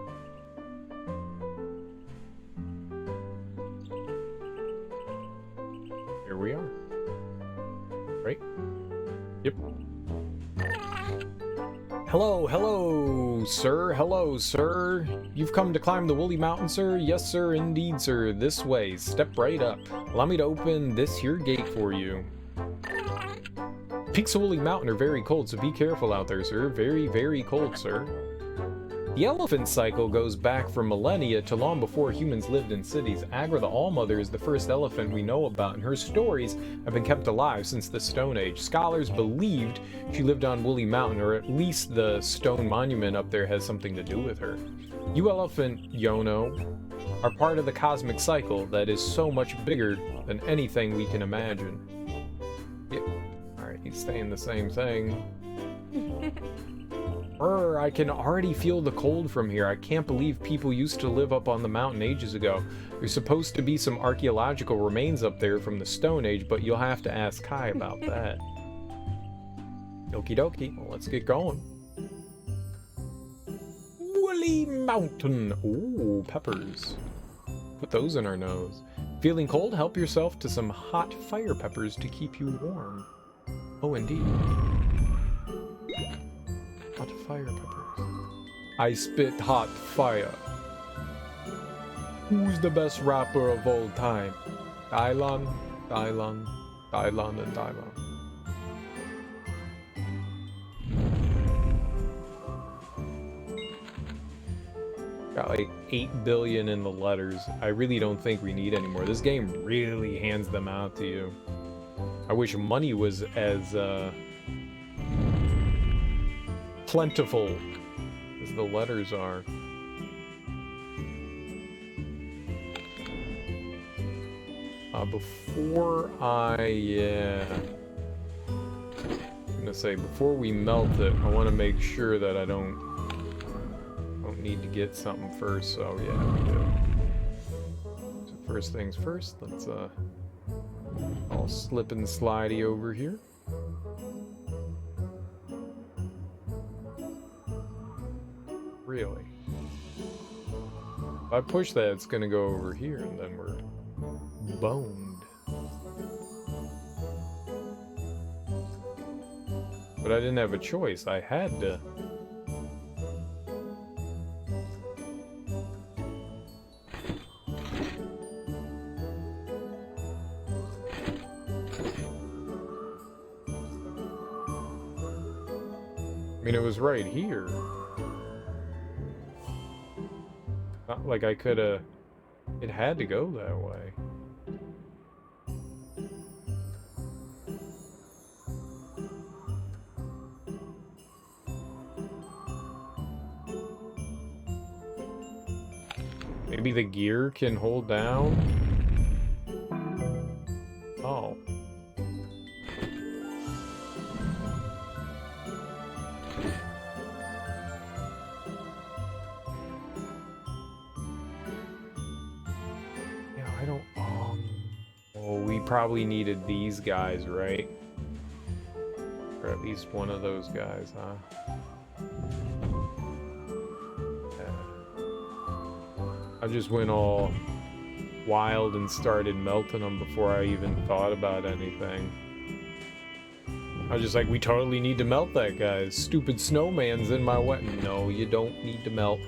Here we are. Right? Yep. Hello, sir. Hello, sir. You've come to climb the Woolly Mountain, sir? Yes, sir, indeed, sir. This way. Step right up. Allow me to open this here gate for you. Peaks of Woolly Mountain are very cold, so be careful out there, sir. Very, very cold, sir. The elephant cycle goes back from millennia to long before humans lived in cities. Agra the Allmother is the first elephant we know about, and her stories have been kept alive since the Stone Age. Scholars believed she lived on Woolly Mountain, or at least the stone monument up there has something to do with her. You elephant, Yono, are part of the cosmic cycle that is so much bigger than anything we can imagine. Yeah. Alright, he's saying the same thing. I can already feel the cold from here. I can't believe people used to live up on the mountain ages ago. There's supposed to be some archaeological remains up there from the Stone Age, but you'll have to ask Kai about that. Okie dokie, well, let's get going. Woolly Mountain. Ooh, peppers. Put those in our nose. Feeling cold? Help yourself to some hot fire peppers to keep you warm. Oh, indeed. Hot fire peppers. I spit hot fire. Who's the best rapper of all time? Dylan, Dylan, Dylan, and Dylan. Got like 8 billion in the letters. I really don't think we need any more. This game really hands them out to you. I wish money was as plentiful as the letters are. Before we melt it, I want to make sure that I don't need to get something first, so yeah, we do. So first things first, let's all slip and slidey over here. Really? If I push that, it's gonna go over here, and then we're boned. But I didn't have a choice. I had to. I mean, it was right here. Not like I could've... It had to go that way. Maybe the gear can hold down? Oh. Probably needed these guys, right? Or at least one of those guys, huh? Yeah. I just went all wild and started melting them before I even thought about anything. I was just like, we totally need to melt that guy. Stupid snowman's in my way. No, you don't need to melt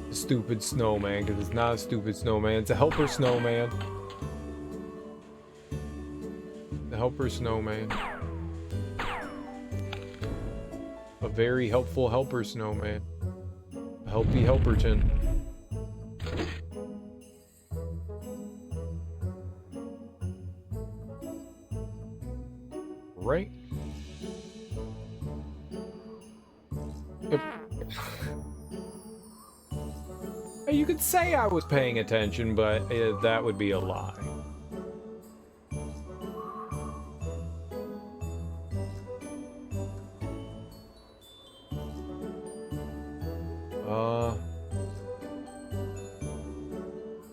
the stupid snowman, because it's not a stupid snowman, it's a helper snowman. The helper snowman. A very helpful helper snowman. A helpy helperton. Right? Yep. You could say I was paying attention, but that would be a lie.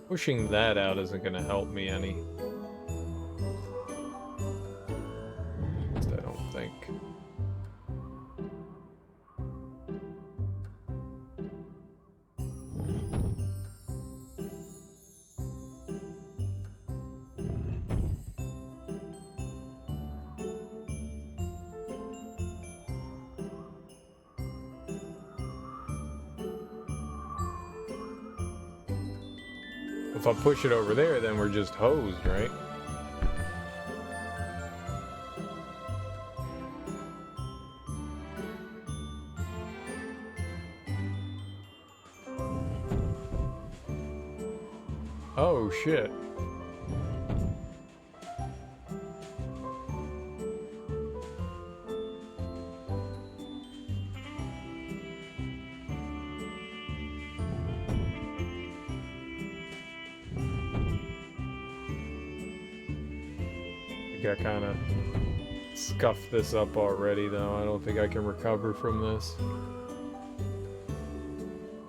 Pushing that out isn't gonna help me any. At least I don't think. If I push it over there, then we're just hosed, right? Oh, shit. I think I kind of scuffed this up already, though. I don't think I can recover from this.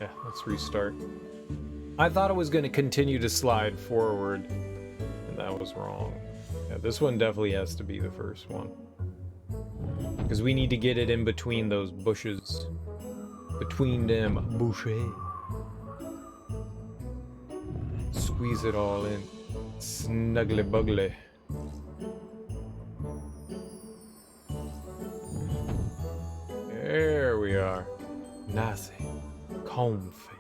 Yeah, let's restart. I thought it was going to continue to slide forward, and that was wrong. Yeah, this one definitely has to be the first one. Because we need to get it in between those bushes. Between them bushes. Squeeze it all in. Snuggly buggly. There we are. Nice. Comfy.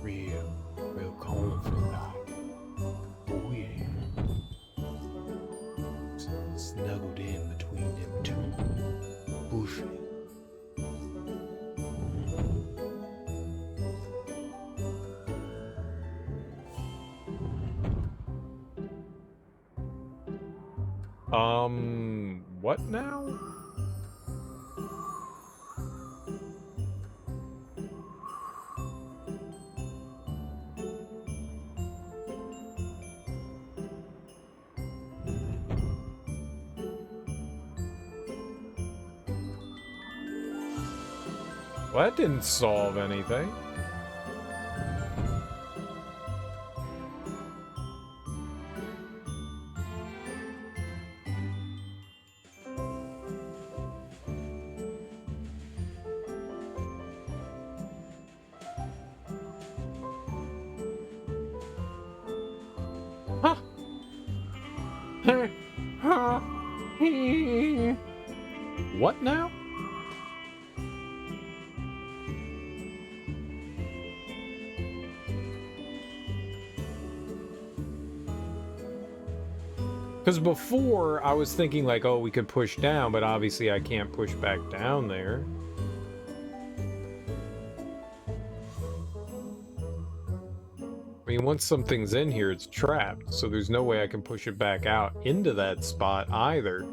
Real comfy. Oh yeah. Snuggled in between them two bushes. What now? Well, that didn't solve anything. Huh. What now? Because before, I was thinking like, oh, we could push down, but obviously I can't push back down there. I mean, once something's in here, it's trapped, so there's no way I can push it back out into that spot either.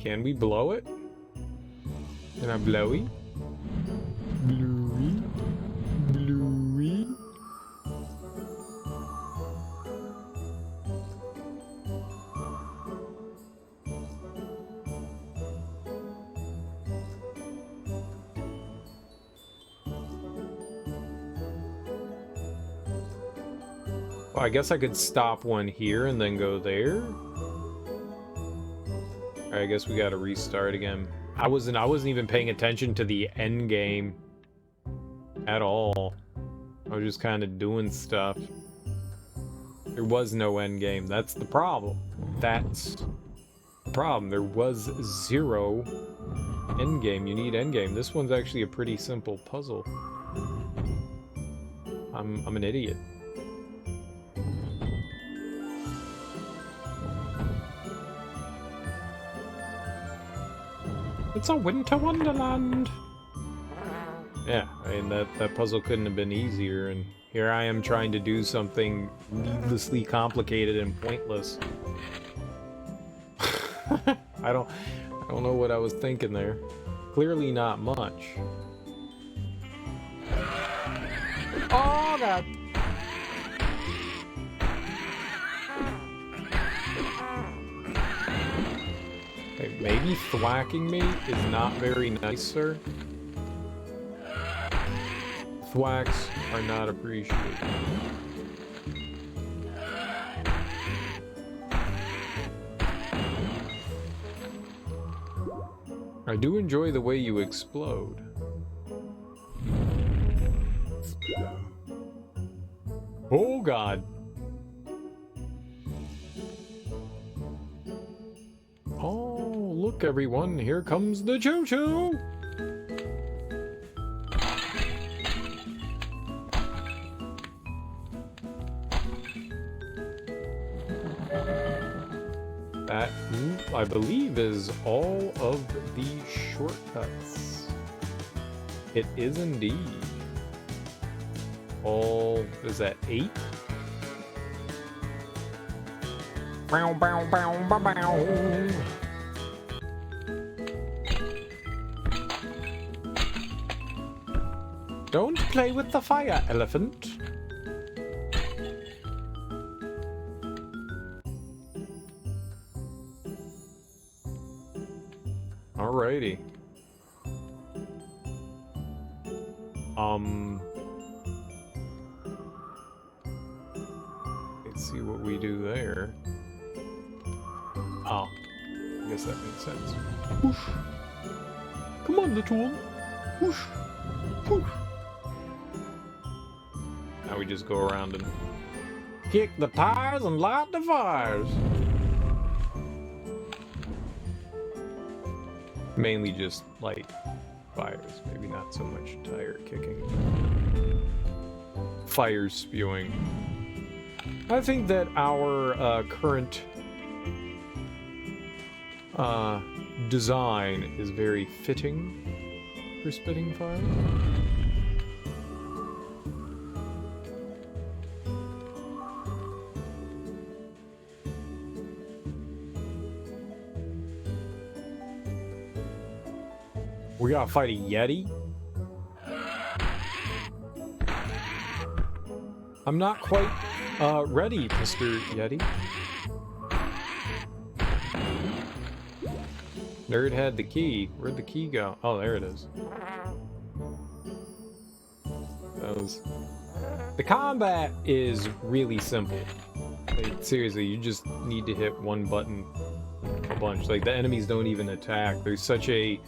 Can we blow it? Can I blowy? Blowy? Blowy? Well, I guess I could stop one here and then go there. I guess we gotta restart again. I wasn't even paying attention to the end game at all. I was just kind of doing stuff. There was no end game. That's the problem. That's the problem. There was zero end game. You need end game. This one's actually a pretty simple puzzle. I'm an idiot. It's a winter wonderland. Yeah, I mean that puzzle couldn't have been easier, and here I am trying to do something needlessly complicated and pointless. I don't know what I was thinking there. Clearly not much. Oh god. Okay, maybe thwacking me is not very nice, sir. Thwacks are not appreciated. I do enjoy the way you explode. Oh god. Oh, look everyone, here comes the choo-choo! That, I believe, is all of the shortcuts. It is indeed all, is that 8? Bow, bow, bow, bow, bow. Don't play with the fire, elephant. Alrighty. Let's see what we do there. Oh, I guess that makes sense. Whoosh. Come on, little one. Whoosh. Whoosh. Now we just go around and kick the tires and light the fires. Mainly just light fires, maybe not so much tire kicking. Fires spewing. I think that our current design is very fitting for spitting fire. We gotta fight a Yeti? I'm not quite ready, Mr. Yeti. Nerd had the key. Where'd the key go? Oh, there it is. The combat is really simple. Like, seriously, you just need to hit one button a bunch. Like, the enemies don't even attack. There's such a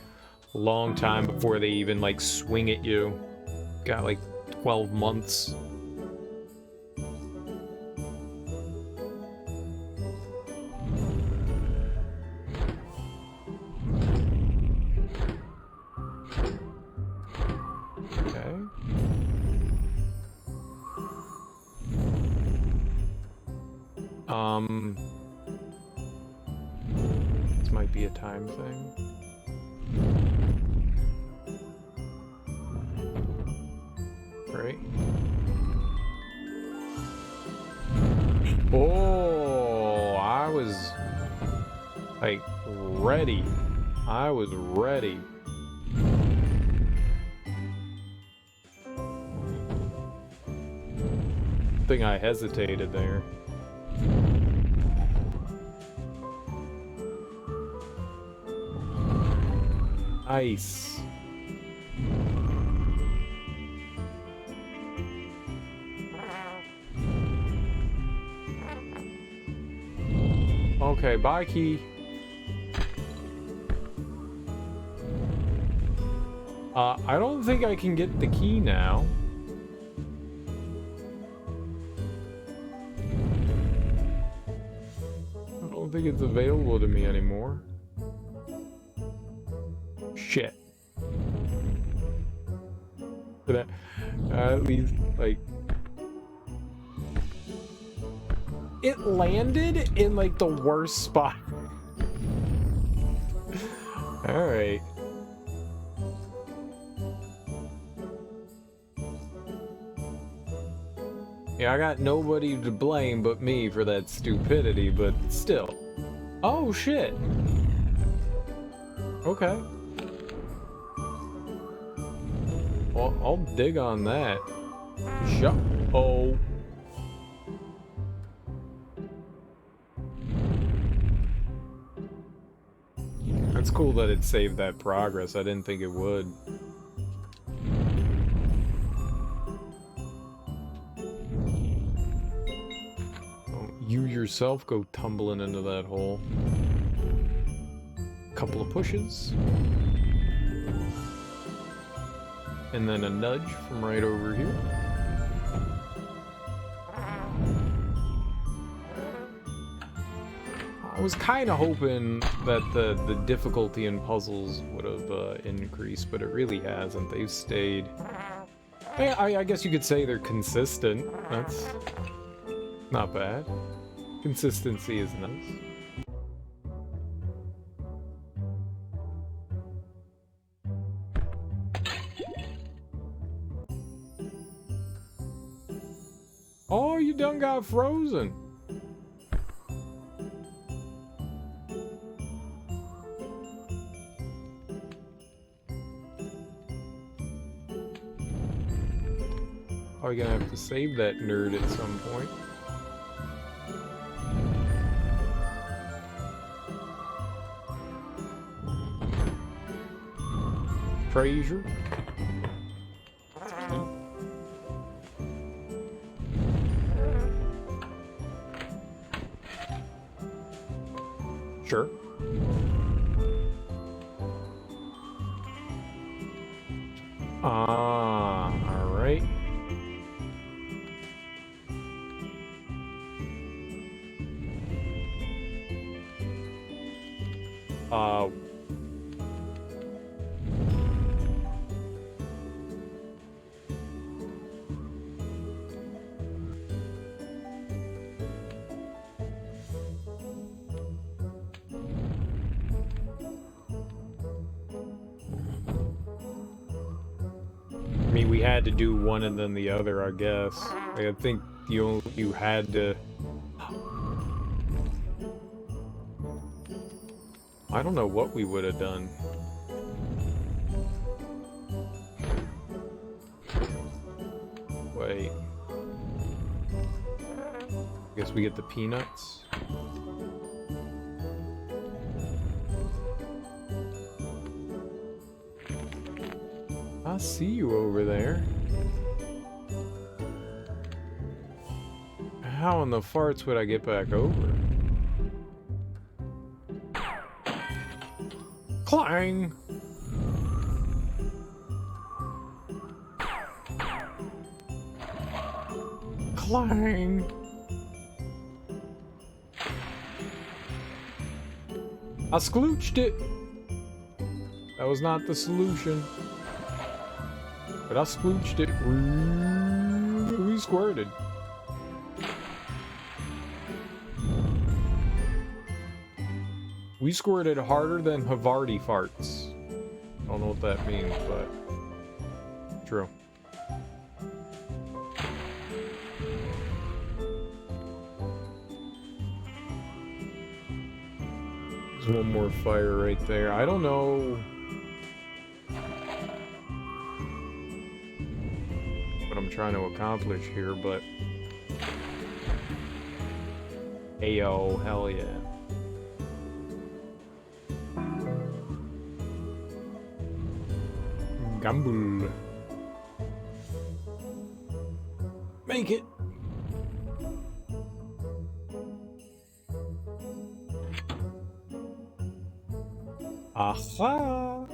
long time before they even, like, swing at you. Got, like, 12 months. This might be a time thing. Right? Oh, I was like ready. I was ready. I think I hesitated there. Nice. Okay, bye, key. I don't think I can get the key now. I don't think it's available to me anymore. Shit. But at least, like, it landed in, like, the worst spot. Alright. Yeah, I got nobody to blame but me for that stupidity, but still. Oh, shit. Okay. Well, I'll dig on that. Shut. Oh. It's cool that it saved that progress. I didn't think it would. Don't you yourself go tumbling into that hole. Couple of pushes. And then a nudge from right over here. I was kind of hoping that the difficulty in puzzles would have increased, but it really hasn't. They've stayed... I guess you could say they're consistent. That's not bad. Consistency is nice. Oh, you done got frozen. Probably gonna have to save that nerd at some point. Treasure. Sure. Ah, all right. I mean, we had to do one and then the other, I guess. Like, I think you had to... I don't know what we would have done. Wait. I guess we get the peanuts. I see you over there. How in the farts would I get back over? Clang! Clang! I sklooched it! That was not the solution. But I sklooched it. We squirted. We squirted harder than Havarti farts. I don't know what that means, but true. There's one more fire right there. I don't know what I'm trying to accomplish here, but ayo, hell yeah. Gamble. Make it. Aha.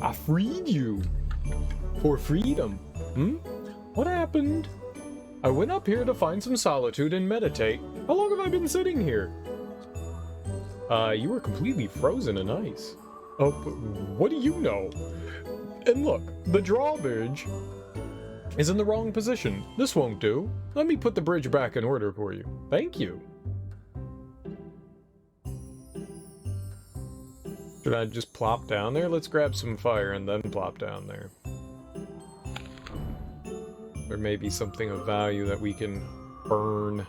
I freed you. For freedom. What happened? I went up here to find some solitude and meditate. How long have I been sitting here? You were completely frozen in ice. Oh, what do you know? And look, the drawbridge is in the wrong position. This won't do. Let me put the bridge back in order for you. Thank you. Should I just plop down there? Let's grab some fire and then plop down there. There may be something of value that we can burn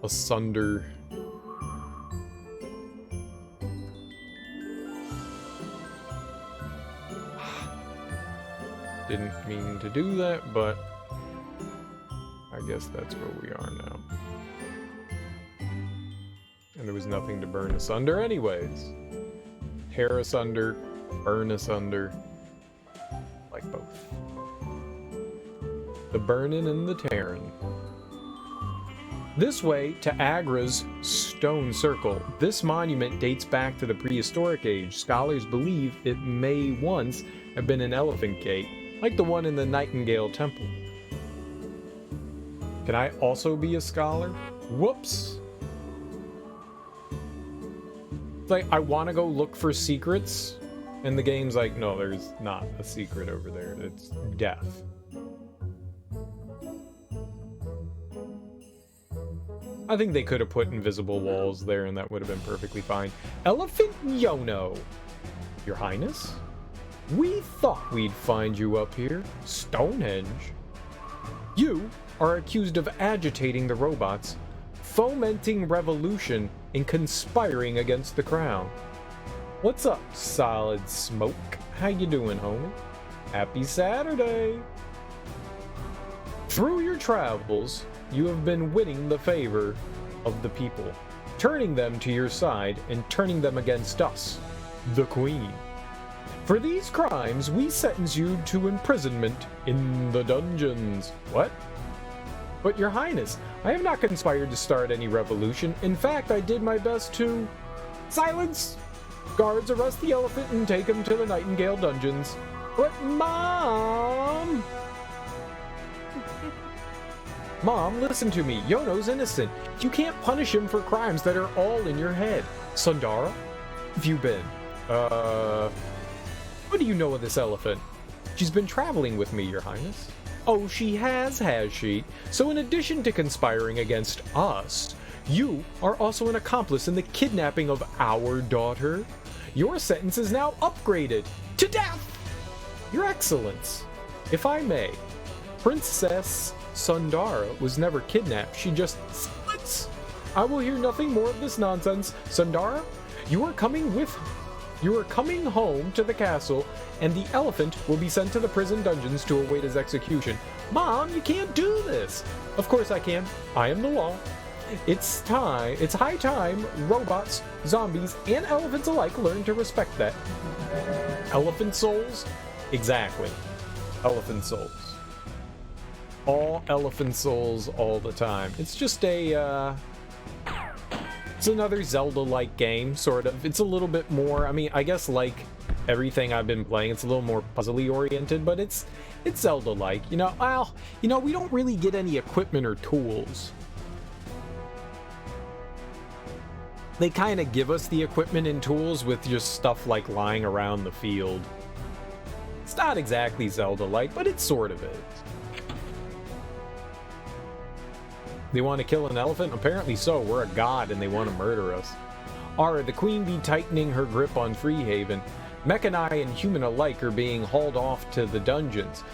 asunder. Didn't mean to do that, but I guess that's where we are now. And there was nothing to burn asunder anyways. Tear asunder, burn asunder, like both. The burning and the tearing. This way to Agra's Stone Circle. This monument dates back to the prehistoric age. Scholars believe it may once have been an elephant gate, like the one in the Nightingale Temple. Can I also be a scholar? Whoops. It's like, I want to go look for secrets, and the game's like, no, there's not a secret over there. It's death. I think they could have put invisible walls there and that would have been perfectly fine. Elephant Yono. Your Highness? We thought we'd find you up here. Stonehenge. You are accused of agitating the robots, fomenting revolution, and conspiring against the crown. What's up, Solid Smoke? How you doing, homie? Happy Saturday! Through your travels, you have been winning the favor of the people, turning them to your side and turning them against us, the Queen. For these crimes, we sentence you to imprisonment in the dungeons. What? But Your Highness, I have not conspired to start any revolution. In fact, I did my best to... Silence! Guards, arrest the elephant and take him to the Nightingale dungeons. But Mom! Mom, listen to me. Yono's innocent. You can't punish him for crimes that are all in your head. Sundara? Where have you been? What do you know of this elephant? She's been traveling with me, Your Highness. Oh, she has she? So in addition to conspiring against us, you are also an accomplice in the kidnapping of our daughter. Your sentence is now upgraded to death! Your Excellence, if I may, Princess Sundara was never kidnapped, she just splits. I will hear nothing more of this nonsense. Sundara, you are coming home to the castle, and the elephant will be sent to the prison dungeons to await his execution. Mom, you can't do this. Of course I can. I am the law. It's high time robots, zombies, and elephants alike learn to respect that. Elephant souls? Exactly. Elephant souls. All elephant souls all the time. It's just a, it's another Zelda-like game, sort of. It's a little bit more, I mean, I guess like everything I've been playing, it's a little more puzzly oriented, but it's Zelda-like. You know, well, you know, we don't really get any equipment or tools. They kind of give us the equipment and tools with just stuff like lying around the field. It's not exactly Zelda-like, but it sort of is. They want to kill an elephant? Apparently so. We're a god and they want to murder us. Are the Queen be tightening her grip on Freehaven? Mechanai and human alike are being hauled off to the dungeons.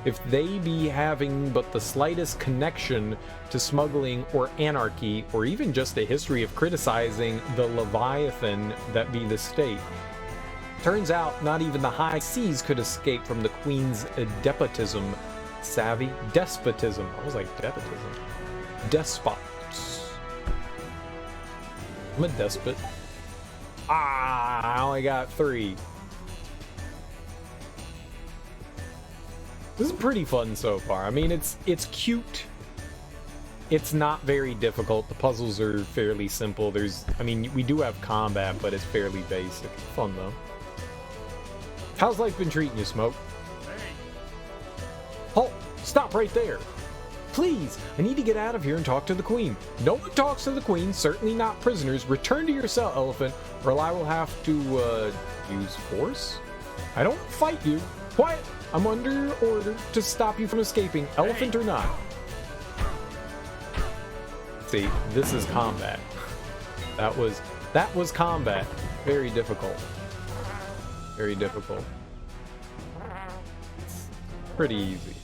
If they be having but the slightest connection to smuggling or anarchy, or even just a history of criticizing the Leviathan that be the state. Turns out not even the high seas could escape from the Queen's despotism. Savvy? Despotism. I was like, despotism. Despots. I'm a despot. I only got 3. This is pretty fun so far. I mean, it's cute. It's not very difficult. The puzzles are fairly simple. I mean, we do have combat, but it's fairly basic. Fun though. How's life been treating you, Smoke? Halt! Stop right there! Please, I need to get out of here and talk to the Queen. No one talks to the Queen, certainly not prisoners. Return to your cell, Elephant, or I will have to, use force? I don't fight you. Quiet! I'm under order to stop you from escaping, elephant or not. See, this is combat. That was combat. Very difficult. Very difficult. Pretty easy.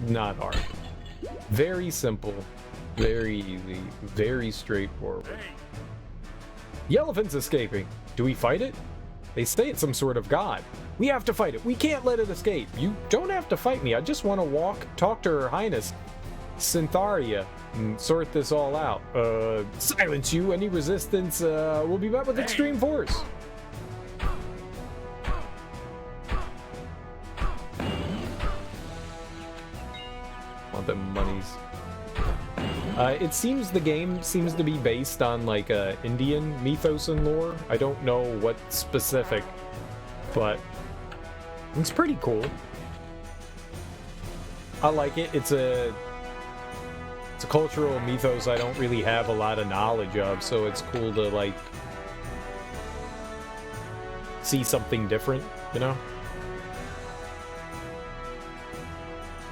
Not hard. Very simple, very easy, very straightforward. The elephant's escaping. Do we fight it? They say it's some sort of god. We have to fight it. We can't let it escape. You don't have to fight me. I just want to talk to Her Highness Cyntharia and sort this all out. Silence you. Any resistance will be met with extreme force. Them monies. It seems the game seems to be based on like Indian mythos and lore. I don't know what specific, but it's pretty cool. I like it. It's a cultural mythos I don't really have a lot of knowledge of, so it's cool to like see something different, you know?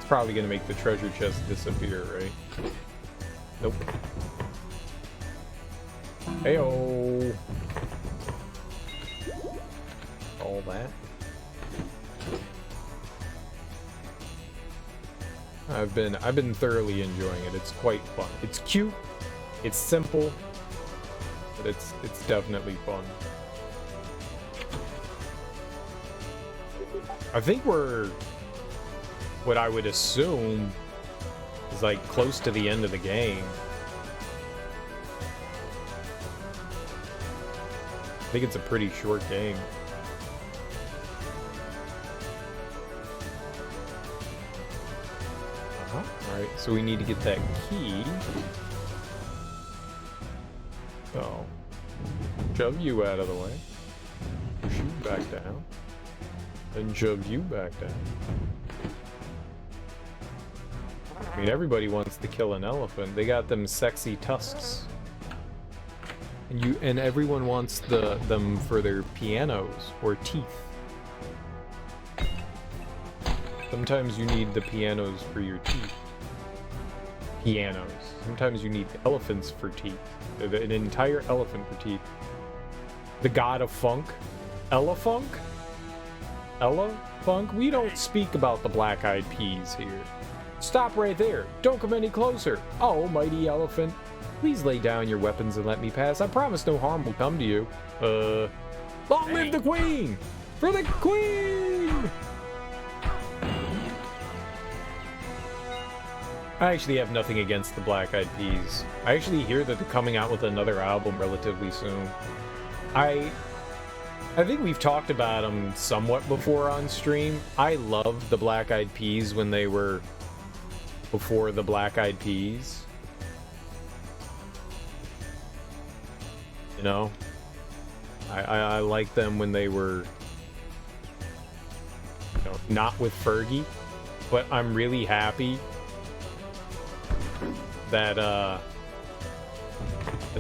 probably gonna make the treasure chest disappear, right? Nope. Heyo. All that. I've been thoroughly enjoying it. It's quite fun. It's cute. It's simple, but it's definitely fun. I think we're what I would assume is like close to the end of the game. I think it's a pretty short game. Alright, so we need to get that key. So, shove you out of the way. Push you back down. Then shove you back down. I mean, everybody wants to kill an elephant. They got them sexy tusks. And everyone wants them for their pianos or teeth. Sometimes you need the pianos for your teeth. Pianos. Sometimes you need elephants for teeth. An entire elephant for teeth. The god of funk. Ella Funk? Ella Funk? We don't speak about the Black Eyed Peas here. Stop right there. Don't come any closer. Oh, mighty elephant. Please lay down your weapons and let me pass. I promise no harm will come to you. Long live the queen! For the queen! I actually have nothing against the Black Eyed Peas. I actually hear that they're coming out with another album relatively soon. I think we've talked about them somewhat before on stream. I loved the Black Eyed Peas when they were before the Black Eyed Peas. You know? I liked them when they were, you know, not with Fergie. But I'm really happy that that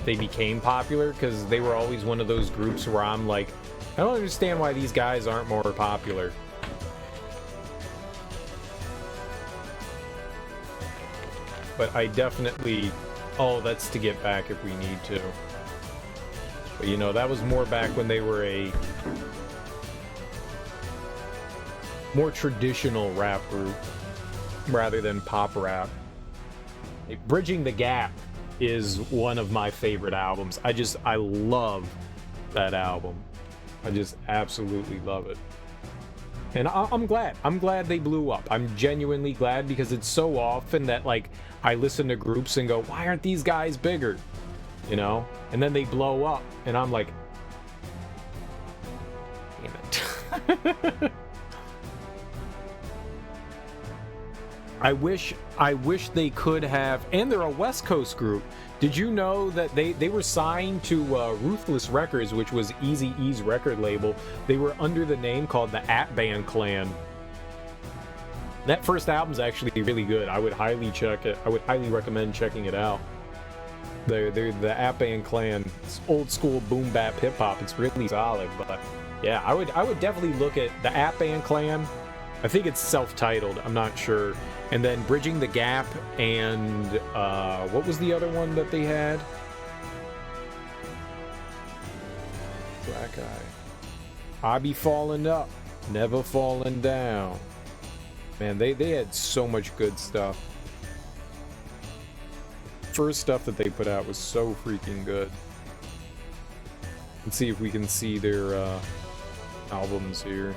they became popular, because they were always one of those groups where I'm like, I don't understand why these guys aren't more popular. But I definitely... Oh, that's to get back if we need to. But you know, that was more back when they were a more traditional rap group rather than pop rap. Bridging the Gap is one of my favorite albums. I love that album. I just absolutely love it. And I'm glad they blew up. I'm genuinely glad, because it's so often that, like, I listen to groups and go, why aren't these guys bigger? You know? And then they blow up, and I'm like, damn it. I wish they could have, and they're a West Coast group. Did you know that they were signed to Ruthless Records, which was Eazy-E's record label? They were under the name called the At Band Clan. That first album's actually really good. I would highly check it. I would highly recommend checking it out. They're the At Band Clan. It's old school boom bap hip hop. It's really solid. But yeah, I would definitely look at the At Band Clan. I think it's self-titled. I'm not sure. And then Bridging the Gap, and what was the other one that they had? Black Eye. I be falling up, never falling down. Man, they had so much good stuff. First stuff that they put out was so freaking good. Let's see if we can see their albums here.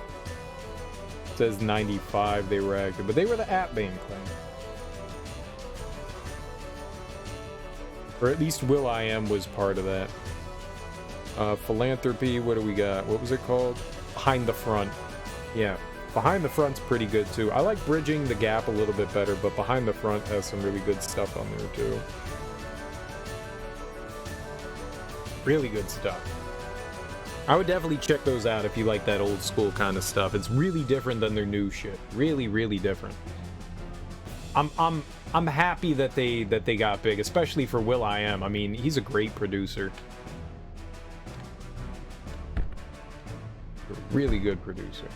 It says 95 they were active, but they were the At Band Clan. Or at least will.i.am was part of that. Philanthropy, what do we got? What was it called? Behind the Front. Yeah, Behind the Front's pretty good too. I like Bridging the Gap a little bit better, but Behind the Front has some really good stuff on there too. Really good stuff. I would definitely check those out if you like that old school kind of stuff. It's really different than their new shit. Really, really different. I'm happy that they got big, especially for will.i.am. I mean, he's a great producer. Really good producer.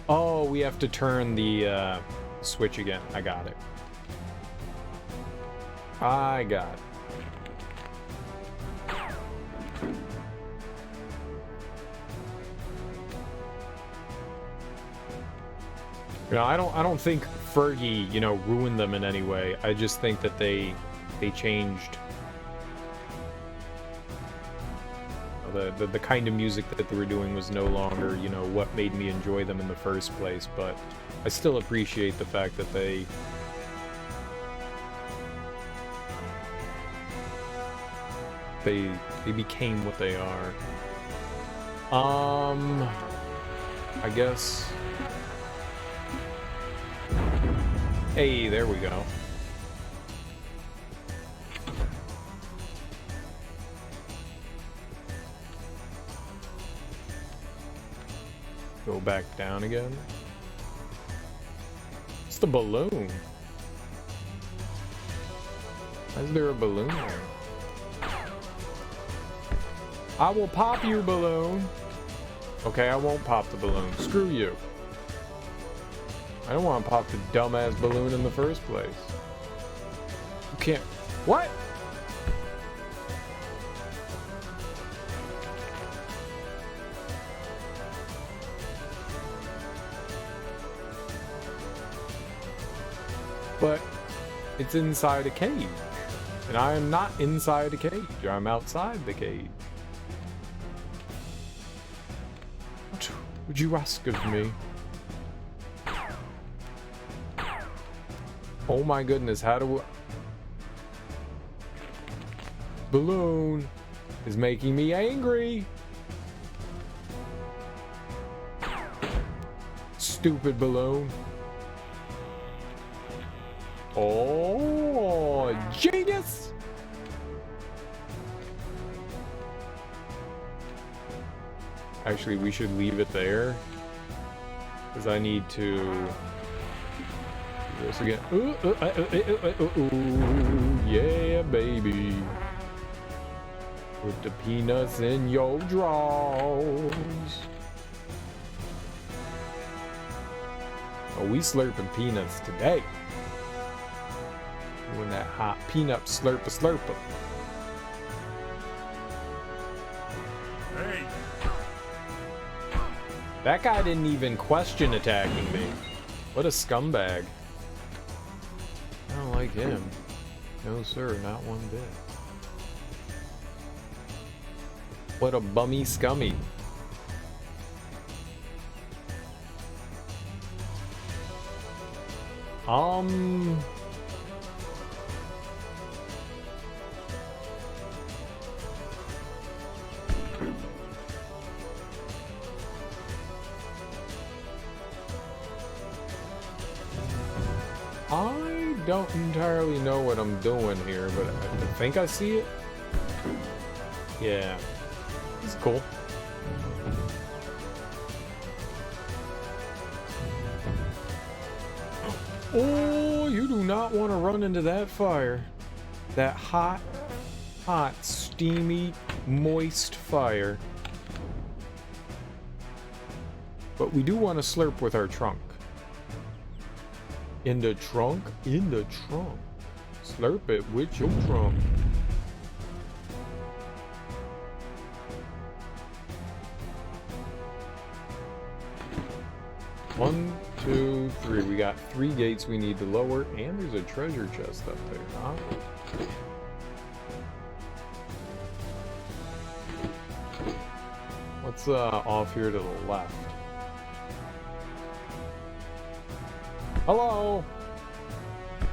Oh, we have to turn the switch again. I got it. I got it. You know, I don't think Fergie, you know, ruined them in any way. I just think that they changed the kind of music that they were doing was no longer, you know, what made me enjoy them in the first place. But I still appreciate the fact that they became what they are. I guess. Hey, there we go. Go back down again. It's the balloon. Why is there a balloon there? I will pop your balloon. Okay, I won't pop the balloon. Screw you. I don't want to pop the dumbass balloon in the first place. You can't. What? But it's inside a cage. And I am not inside a cage. I'm outside the cage. What would you ask of me? Oh my goodness, how do I... Balloon is making me angry. Stupid balloon. Oh, genius! Actually, we should leave it there. Because I need to... this again. Yeah, baby. Put the peanuts in your drawers. Oh, we slurping peanuts today. Doing that hot peanut slurpa. Hey! That guy didn't even question attacking me. What a scumbag. I don't like him. No, sir, not one bit. What a bummy scummy. I don't entirely know what I'm doing here, but I think I see it. Yeah, it's cool. Oh, you do not want to run into that fire. That hot, steamy, moist fire. But we do want to slurp with our trunk. In the trunk? In the trunk. Slurp it with your trunk. One, two, three. We got 3 gates we need to lower, and there's a treasure chest up there, huh? What's off here to the left? Hello!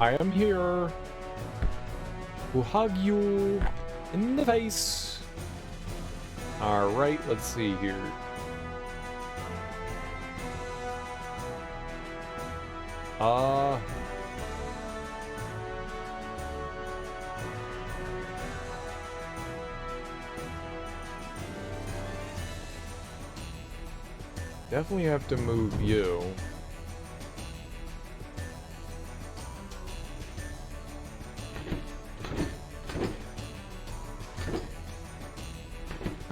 I am here to hug you in the face. Alright, let's see here. Definitely have to move you.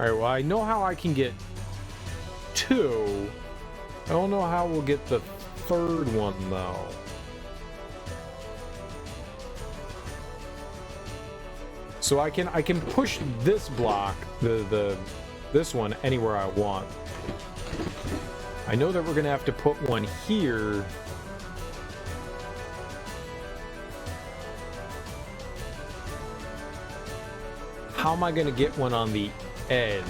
Alright, well, I know how I can get 2. don't know how we'll get the third one though. So I can push this block, this one anywhere I want. I know that we're gonna have to put one here. How am I gonna get one on the edge?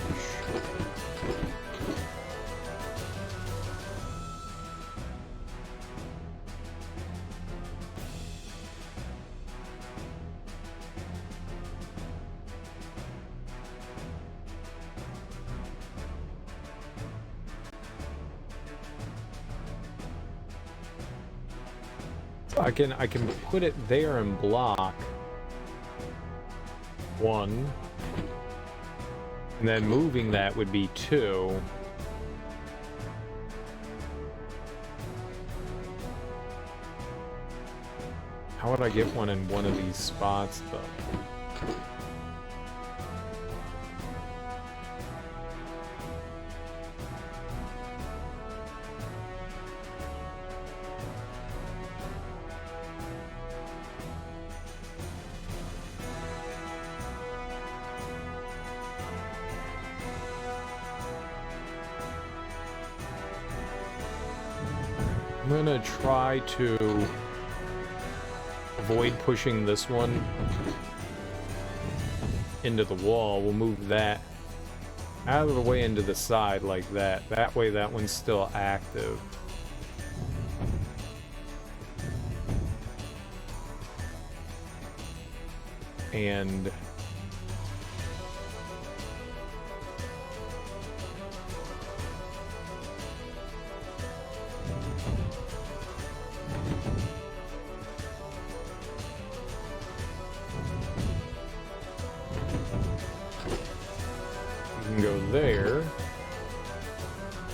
I can put it there and block one, and then moving that would be two. How would I get one in one of these spots though? I'm gonna try to avoid pushing this one into the wall. We'll move that out of the way into the side like that. That way that one's still active. And go there.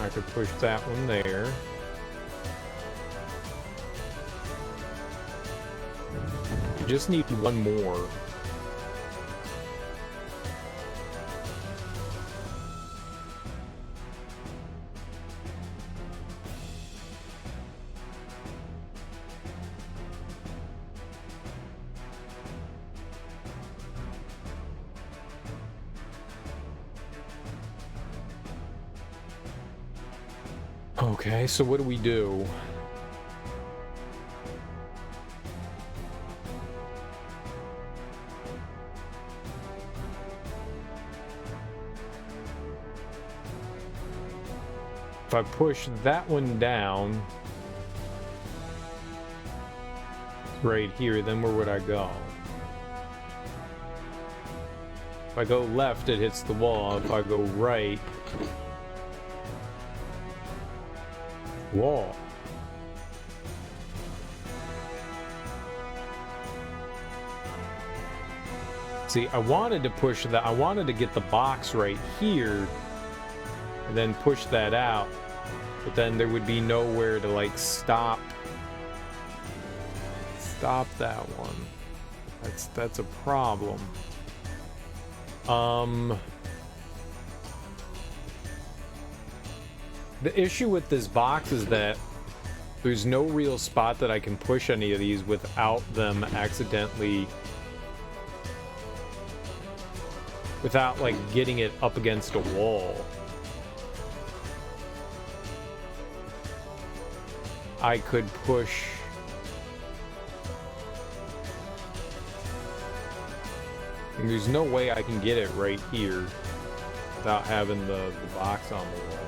I could push that one there. Just need one more. Okay, so what do we do? If I push that one down right here, then where would I go? If I go left, it hits the wall. If I go right, wall. See, I wanted to push that. I wanted to get the box right here and then push that out, but then there would be nowhere to like stop that one. That's a problem. The issue with this box is that there's no real spot that I can push any of these without them accidentally, without like getting it up against a wall. I could push and there's no way I can get it right here without having the box on the wall.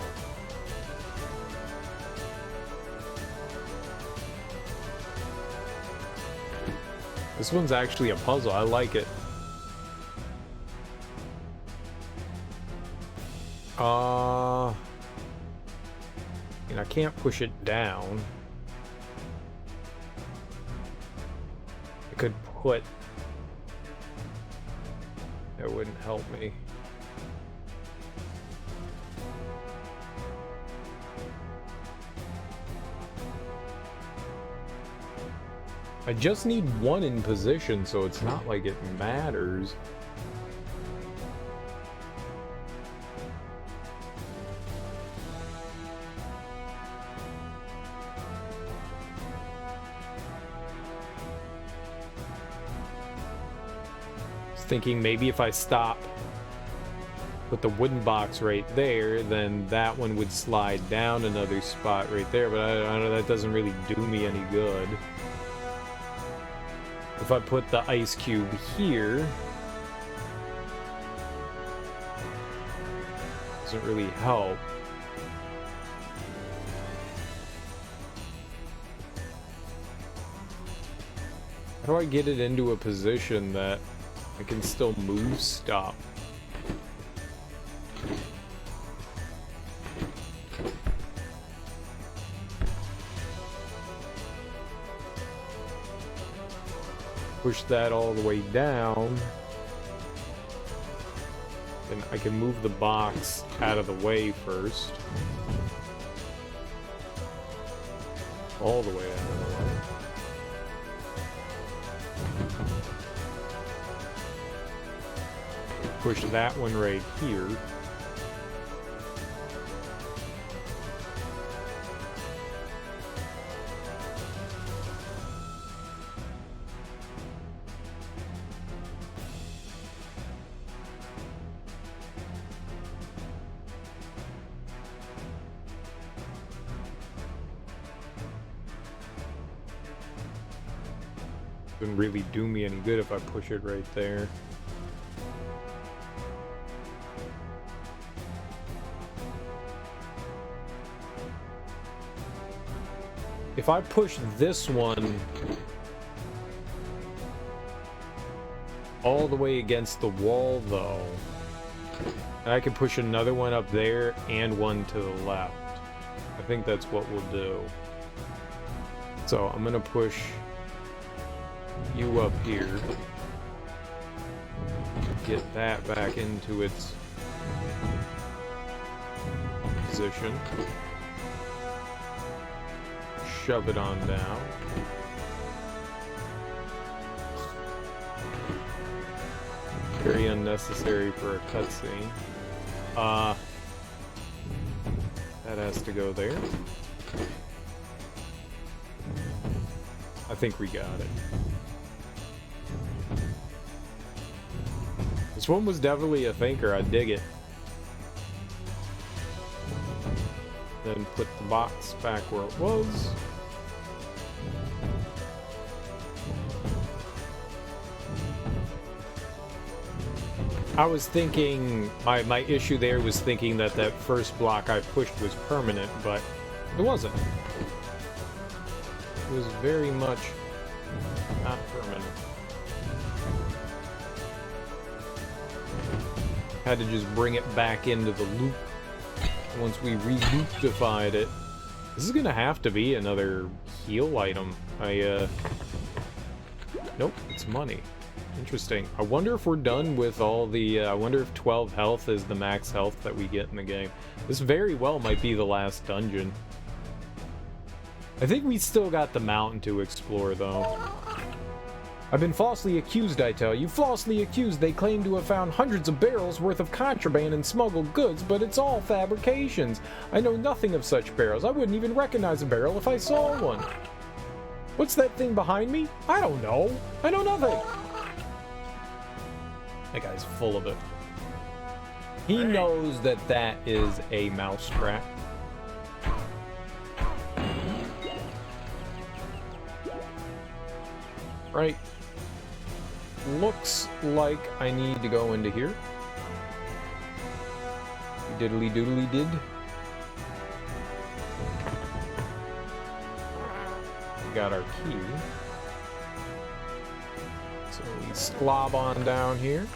This one's actually a puzzle. I like it. And I can't push it down. I could put... That wouldn't help me. I just need one in position, so it's not like it matters. thinking maybe if I stop with the wooden box right there, then that one would slide down another spot right there, but I don't know, that doesn't really do me any good. If I put the ice cube here, doesn't really help. How do I get it into a position that I can still move stuff? Push that all the way down. Then I can move the box out of the way first. All the way out of the way. Push that one right here. Doesn't really do me any good if I push it right there. If I push this one all the way against the wall, though, and I can push another one up there and one to the left. I think that's what we'll do. So I'm gonna push you up here. Get that back into its position. Shove it on down. Very unnecessary for a cutscene. That has to go there. I think we got it. This one was definitely a thinker. I dig it. Then put the box back where it was. I was thinking, my issue there was thinking that that first block I pushed was permanent, but it wasn't. It was very much not permanent. Had to just bring it back into the loop once we re-looptified it. This is gonna have to be another heal item. Nope, it's money. Interesting. I wonder if we're done with all the, I wonder if 12 health is the max health that we get in the game. This very well might be the last dungeon. I think we still got the mountain to explore, though. I've been falsely accused, I tell you. Falsely accused. They claim to have found hundreds of barrels worth of contraband and smuggled goods, but it's all fabrications. I know nothing of such barrels. I wouldn't even recognize a barrel if I saw one. What's that thing behind me? I don't know. I know nothing. That guy's full of it. He knows that that is a mousetrap. Right. Looks like I need to go into here. Diddly doodly did. We got our key. So we slob on down here.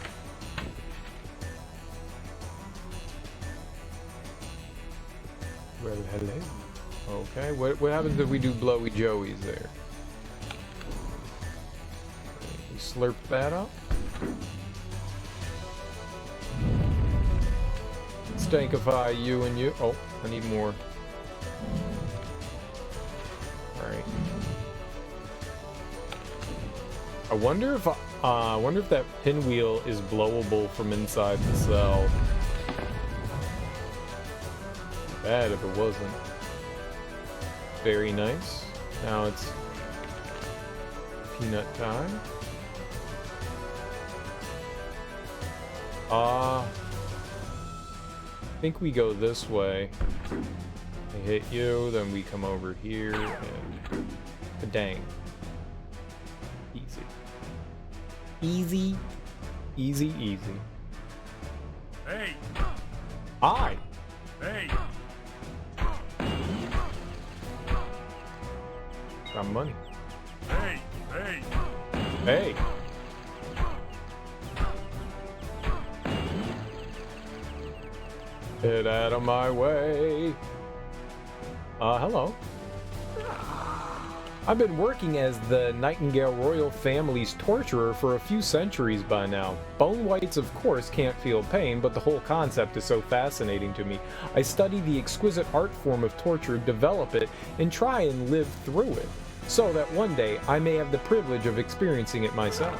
Well, hello. Okay, what happens if we do blowy joeys there? We slurp that up. Stankify you and you. Oh, I need more. Alright. I wonder if that pinwheel is blowable from inside the cell. Bad if it wasn't. Very nice. Now it's peanut time. I think we go this way. I hit you, then we come over here, and... Dang. Easy. Easy. Easy, easy. Hey! Hi! Hey! Got money. Hey! Hey! Hey! Get out of my way. Hello. I've been working as the Nightingale royal family's torturer for a few centuries by now. Bone whites, of course, can't feel pain, but the whole concept is so fascinating to me. I study the exquisite art form of torture, develop it, and try and live through it, so that one day I may have the privilege of experiencing it myself.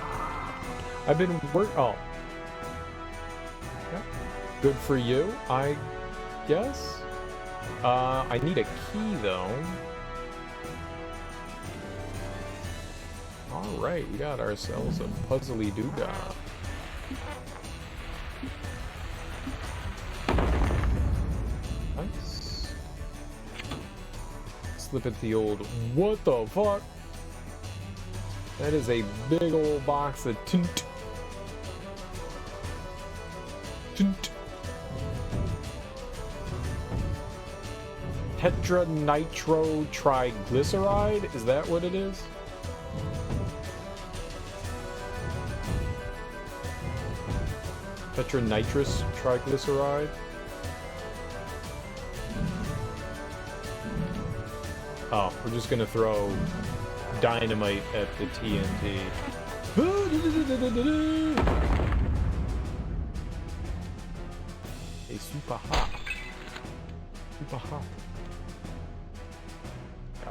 I've been oh. Yeah. Good for you, I guess? I need a key, though. Alright, we got ourselves a puzzly doodah. Nice. Slip at the old, what the fuck? That is a big old box of tint. Tint. Tetranitro-triglyceride? Is that what it is? Tetranitrous triglyceride? Oh, we're just gonna throw dynamite at the TNT. Hey, super hot. Super hot.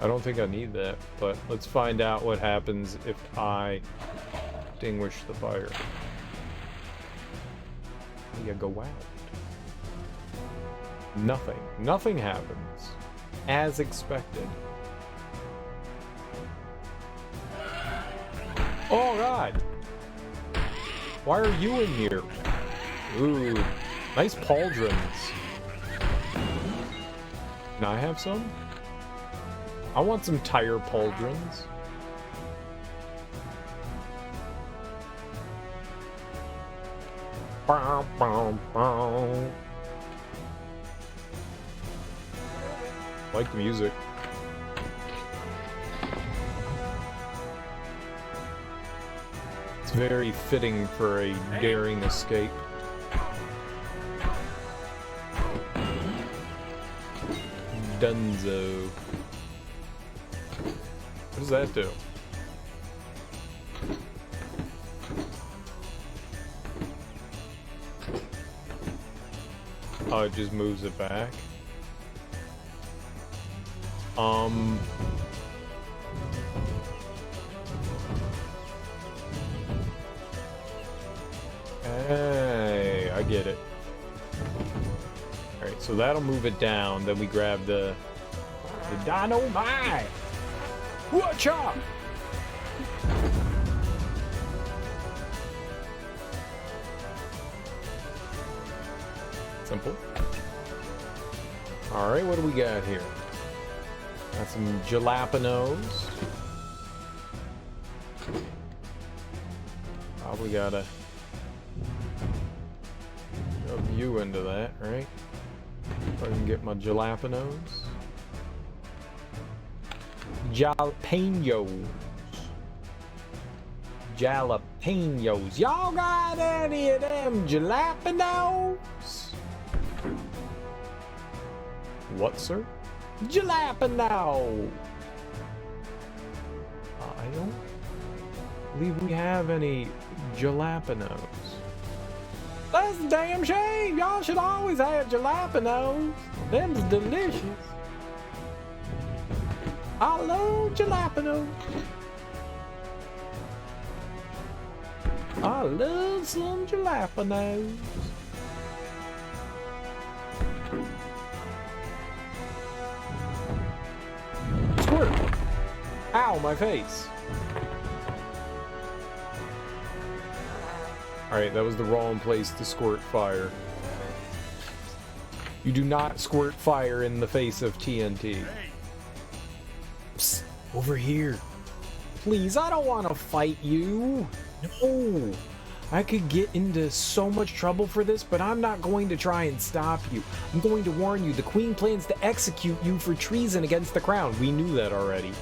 I don't think I need that, but let's find out what happens if I extinguish the fire. You go out. Nothing. Nothing happens. As expected. Oh god! Why are you in here? Ooh. Nice pauldrons. Can I have some? I want some tire pauldrons. Bow, bow, bow. Like the music. It's very fitting for a daring escape. Dunzo. What does that do? Oh, it just moves it back. Hey, I get it. Alright, so that'll move it down. Then we grab the dynamite. Watch out! Simple. Alright, what do we got here? Got some jalapenos. Probably gotta shove you into that, right? If I can get my jalapenos. Jalapenos. Jalapenos. Y'all got any of them jalapenos? What, sir? Jalapeno! I don't believe we have any jalapenos. That's a damn shame! Y'all should always have jalapenos. Them's delicious. I love jalapenos. I love some jalapenos. Squirt! Ow, my face. Alright, that was the wrong place to squirt fire. You do not squirt fire in the face of TNT. Hey, Psst, over here. Please, I don't want to fight you. No. I could get into so much trouble for this, but I'm not going to try and stop you. I'm going to warn you, the Queen plans to execute you for treason against the crown. We knew that already.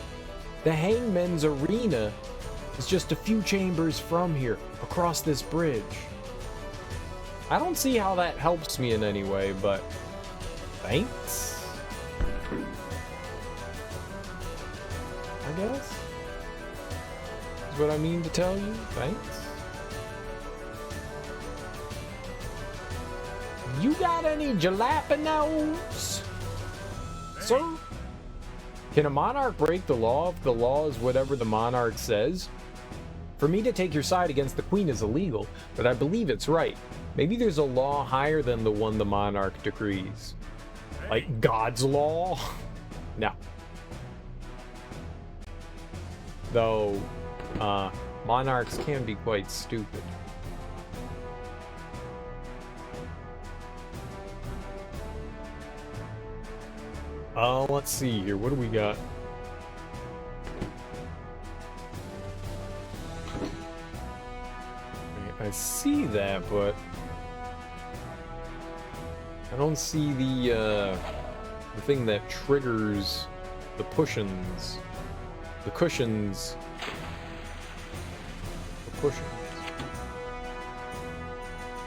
The Hangman's Arena is just a few chambers from here, across this bridge. I don't see how that helps me in any way, but thanks? I guess? Is what I mean to tell you. Thanks? You got any jalapenos? Sir? Can a monarch break the law if the law is whatever the monarch says? For me to take your side against the queen is illegal, but I believe it's right. Maybe there's a law higher than the one the monarch decrees. Like God's law? No. Though, monarchs can be quite stupid. Let's see here. What do we got? I see that, but I don't see the thing that triggers the cushions. The cushions. The cushions.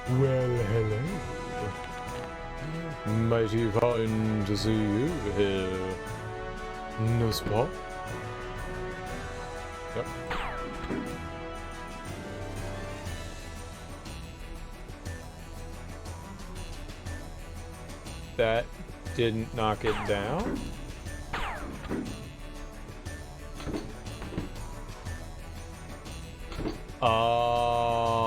Well, hello. Mighty fine to see you here. N'est-ce pas? Yep. That didn't knock it down. Oh.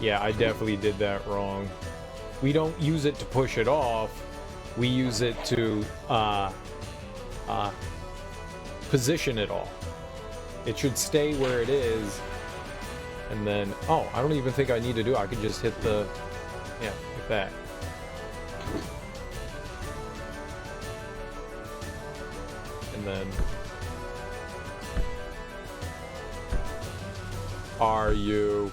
Yeah, I definitely did that wrong. We don't use it to push it off. We use it to position it off. It should stay where it is. And then, oh, I don't even think I need to do it. I could just hit the, yeah, like that. And then, are you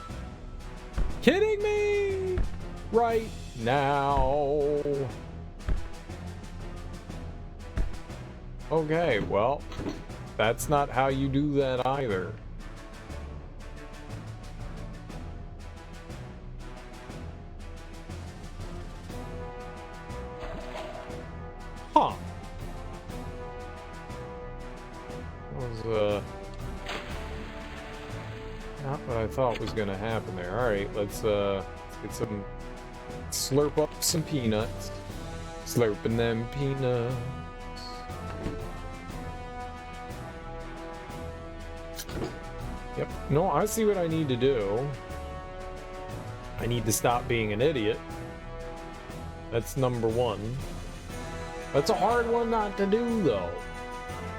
kidding me right now? Okay, well, that's not how you do that either. Huh. That was, not what I thought was gonna happen there. Alright, let's get some... slurp up some peanuts. Slurping them peanuts. Yep. No, I see what I need to do. I need to stop being an idiot. That's number one. That's a hard one not to do, though.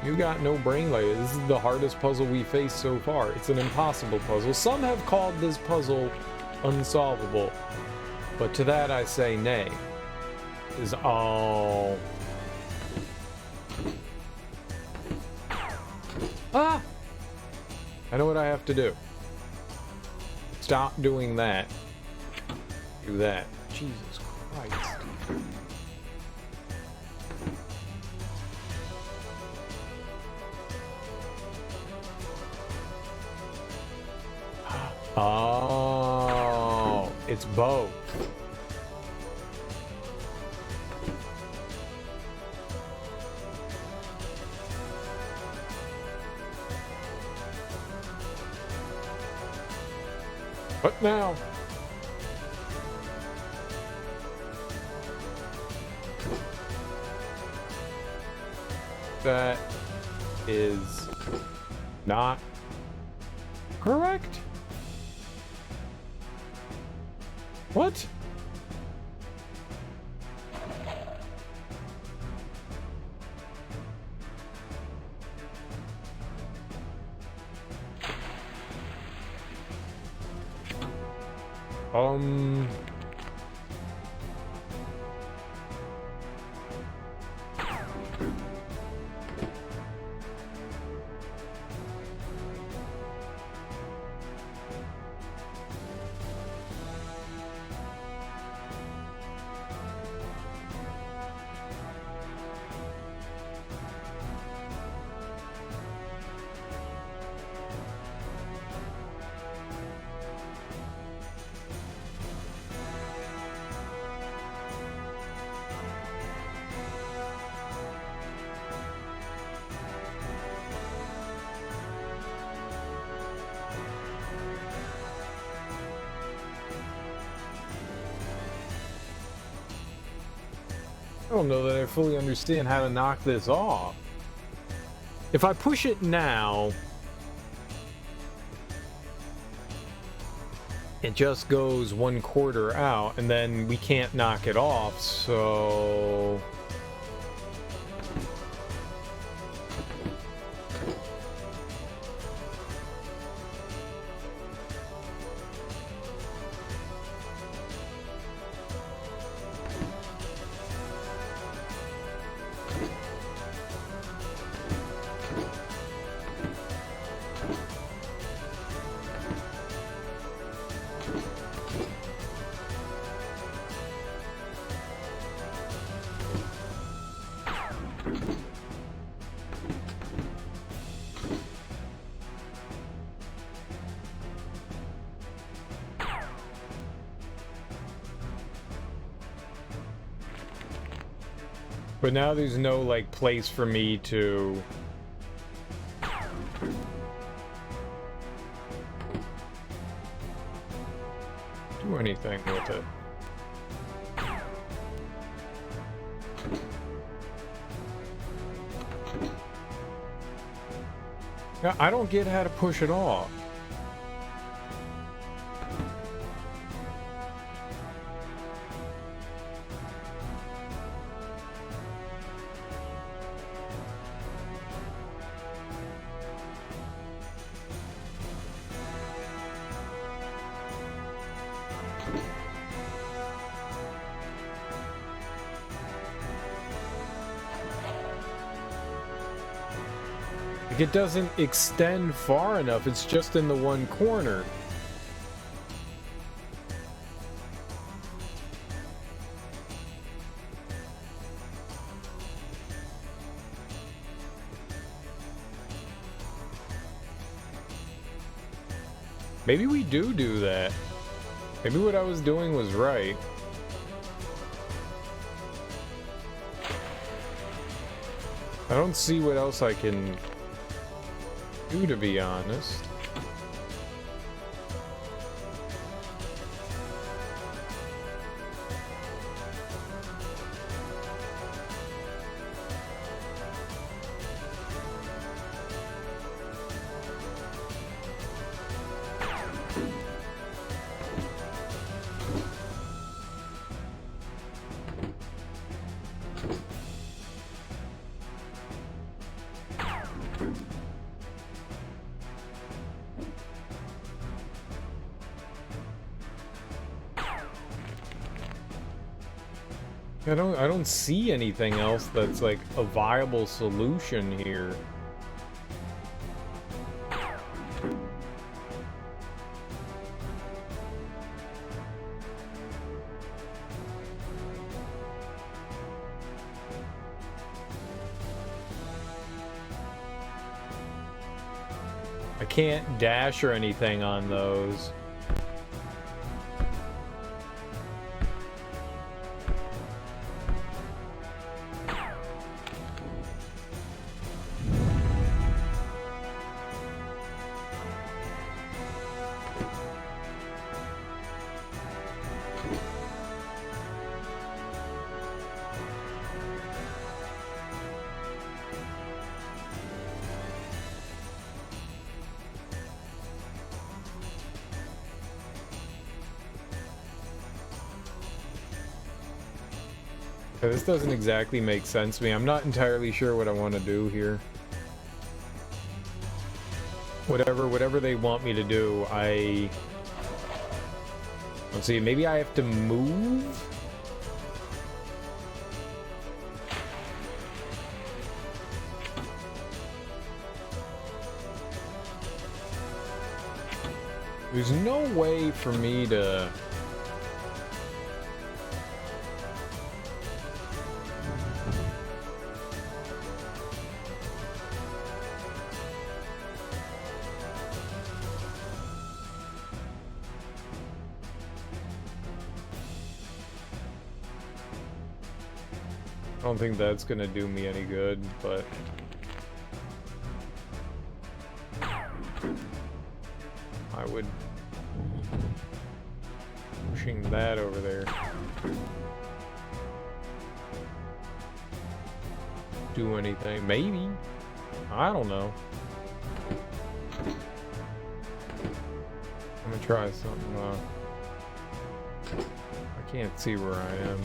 You got no brain layer. This is the hardest puzzle we faced so far. It's an impossible puzzle. Some have called this puzzle unsolvable. But to that I say nay. Is all... Ah! I know what I have to do. Stop doing that. Do that. Jesus Christ. Oh, it's both. What now? That is not correct. What? Um... I don't know that I fully understand how to knock this off. If I push it now, it just goes 1/4 out, and then we can't knock it off, so... But now there's no, like, place for me to... do anything with it. Yeah, I don't get how to push it off. It doesn't extend far enough, it's just in the one corner. Maybe we do that. Maybe what I was doing was right. I don't see what else I can do, to be honest. I don't see anything else that's like a viable solution here. I can't dash or anything on those. This doesn't exactly make sense to me. I'm not entirely sure what I want to do here. Whatever they want me to do, Let's see, maybe I have to move? There's no way for me to... I don't think that's gonna do me any good, but... I would... Pushing that over there. Do anything. Maybe. I don't know. I'm gonna try something, I can't see where I am.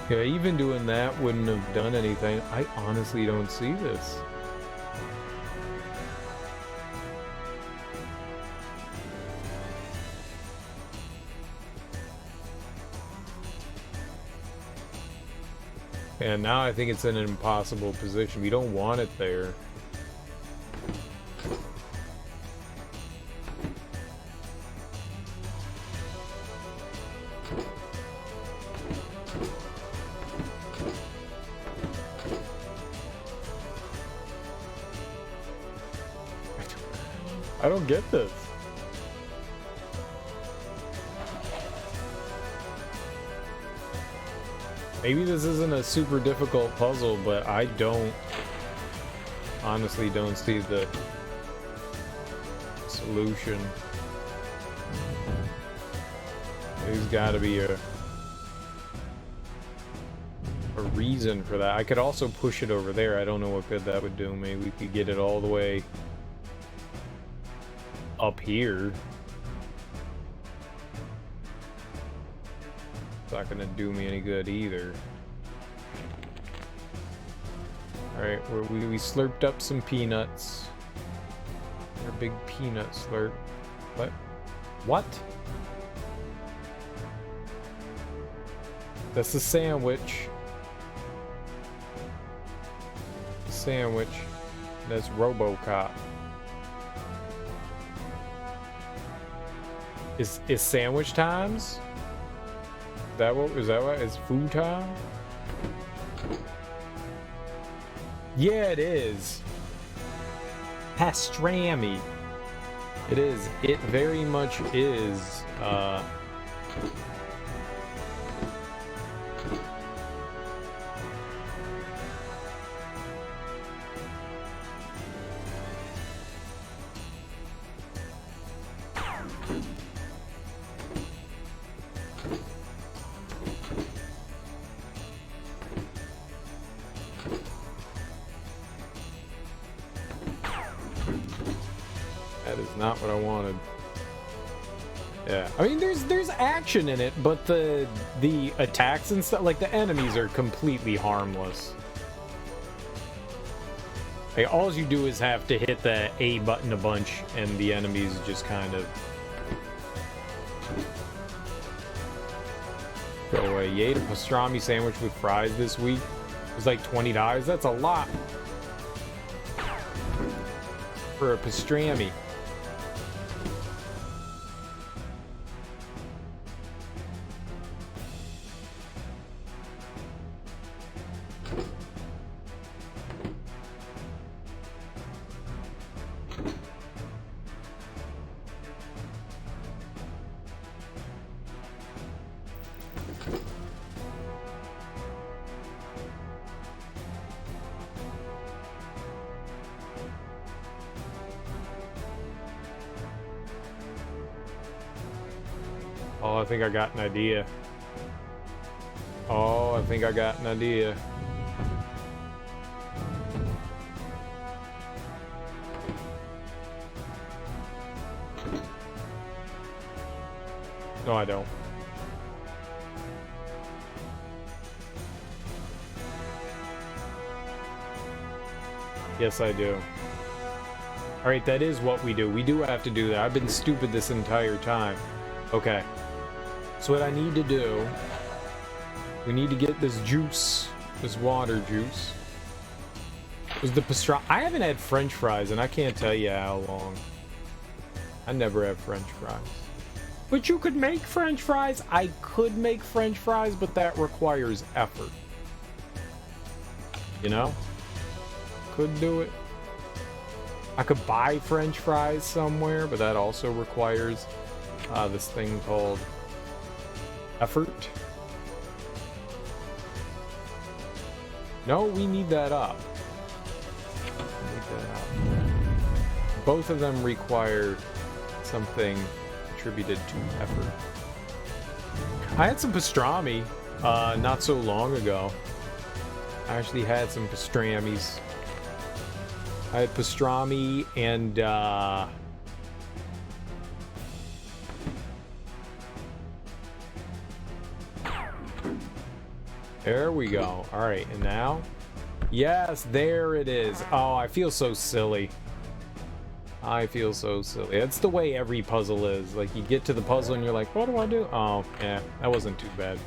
Yeah, even doing that wouldn't have done anything. I honestly don't see this. And now I think it's in an impossible position. We don't want it there. I don't get this. Maybe this isn't a super difficult puzzle, but I honestly don't see the solution. There's got to be a reason for that. I could also push it over there. I don't know what good that would do. Maybe we could get it all the way up here. It's not gonna do me any good either. Alright, we slurped up some peanuts. Our big peanut slurp. What? What? That's the sandwich. Sandwich. That's RoboCop. Is sandwich times? Is that what? It's food time? Yeah, it is. Pastrami. It is. It very much is. Not what I wanted. Yeah, I mean, there's action in it, but the attacks and stuff, like the enemies, are completely harmless. Like, all you do is have to hit the A button a bunch, and the enemies just kind of go away. You ate a pastrami sandwich with fries this week. It was like $20. That's a lot for a pastrami. Oh, I think I got an idea. Oh, I think I got an idea. No, I don't. Yes, I do. Alright, that is what we do. We do have to do that. I've been stupid this entire time. Okay. So what I need to do... We need to get this juice. This water juice. Was the pastrami... I haven't had French fries, and I can't tell you how long. I never have French fries. But you could make French fries. I could make French fries, but that requires effort. You know? Could do it. I could buy French fries somewhere, but that also requires this thing called effort. No, we need that up. Both of them require something attributed to effort. I had some pastrami not so long ago. I actually had some pastramis. I had pastrami and there we go. All right, and now, yes, there it is. Oh, I feel so silly. I feel so silly. That's the way every puzzle is. Like, you get to the puzzle and you're like, what do I do? Oh, yeah, that wasn't too bad.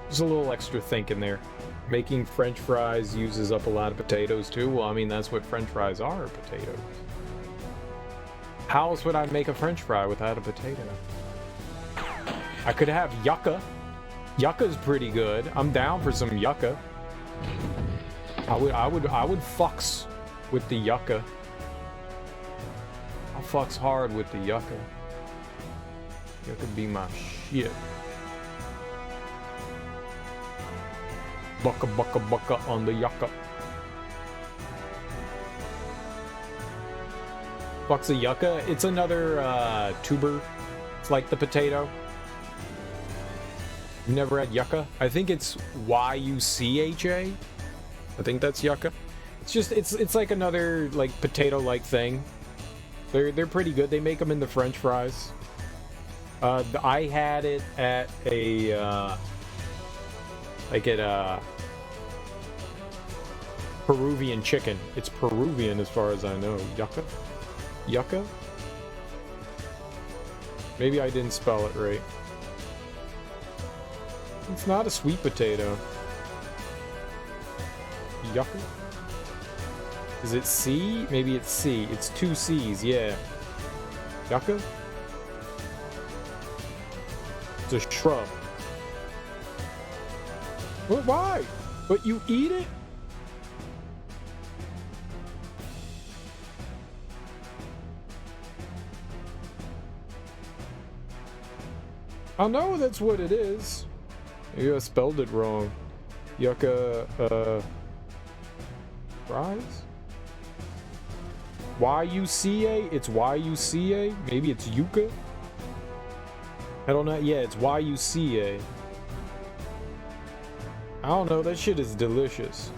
There's a little extra thinking there. Making French fries uses up a lot of potatoes too. Well, I mean, that's what French fries are, potatoes. How else would I make a French fry without a potato? I could have yucca. Yucca's pretty good. I'm down for some yucca. I would fucks with the yucca. I'll fucks hard with the yucca. Yucca be my shit. Bucka bucka bucka on the yucca. Fucks a yucca. It's another tuber. It's like the potato. You've never had yucca? I think it's Y-U-C-H-A. I think that's yucca. It's just it's like another like potato-like thing. They're pretty good. They make them in the French fries. I had it at a Peruvian chicken. It's Peruvian as far as I know. Yucca? Yucca? Maybe I didn't spell it right. It's not a sweet potato. Yucca? Is it C? Maybe it's C. It's two C's, yeah. Yucca? It's a shrub. But why? But you eat it? I know that's what it is. Maybe I spelled it wrong. Yucca, fries? Y-U-C-A? It's Y-U-C-A? Maybe it's yucca? I don't know. Yeah, it's Y-U-C-A. I don't know. That shit is delicious.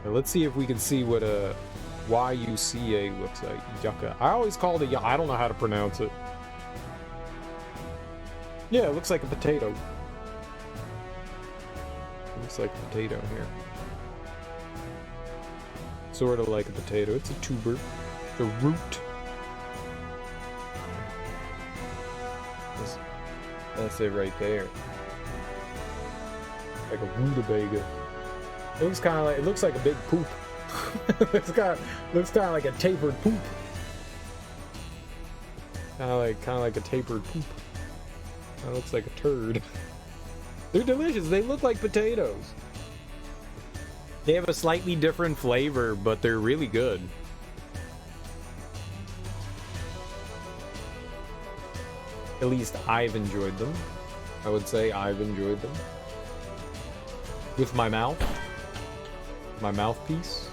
Now, let's see if we can see what a Y-U-C-A looks like. Yucca. I always call it I don't know how to pronounce it. Yeah, it looks like a potato. It looks like a potato here. Sort of like a potato. It's a tuber. The root. That's it right there. Like a rutabaga. It looks kind of like, it looks like a big poop. Looks kind of like a tapered poop. Kind of like a tapered poop. That looks like a turd. They're delicious. They look like potatoes. They have a slightly different flavor, but they're really good. At least I've enjoyed them. I would say I've enjoyed them. With my mouth. My mouthpiece.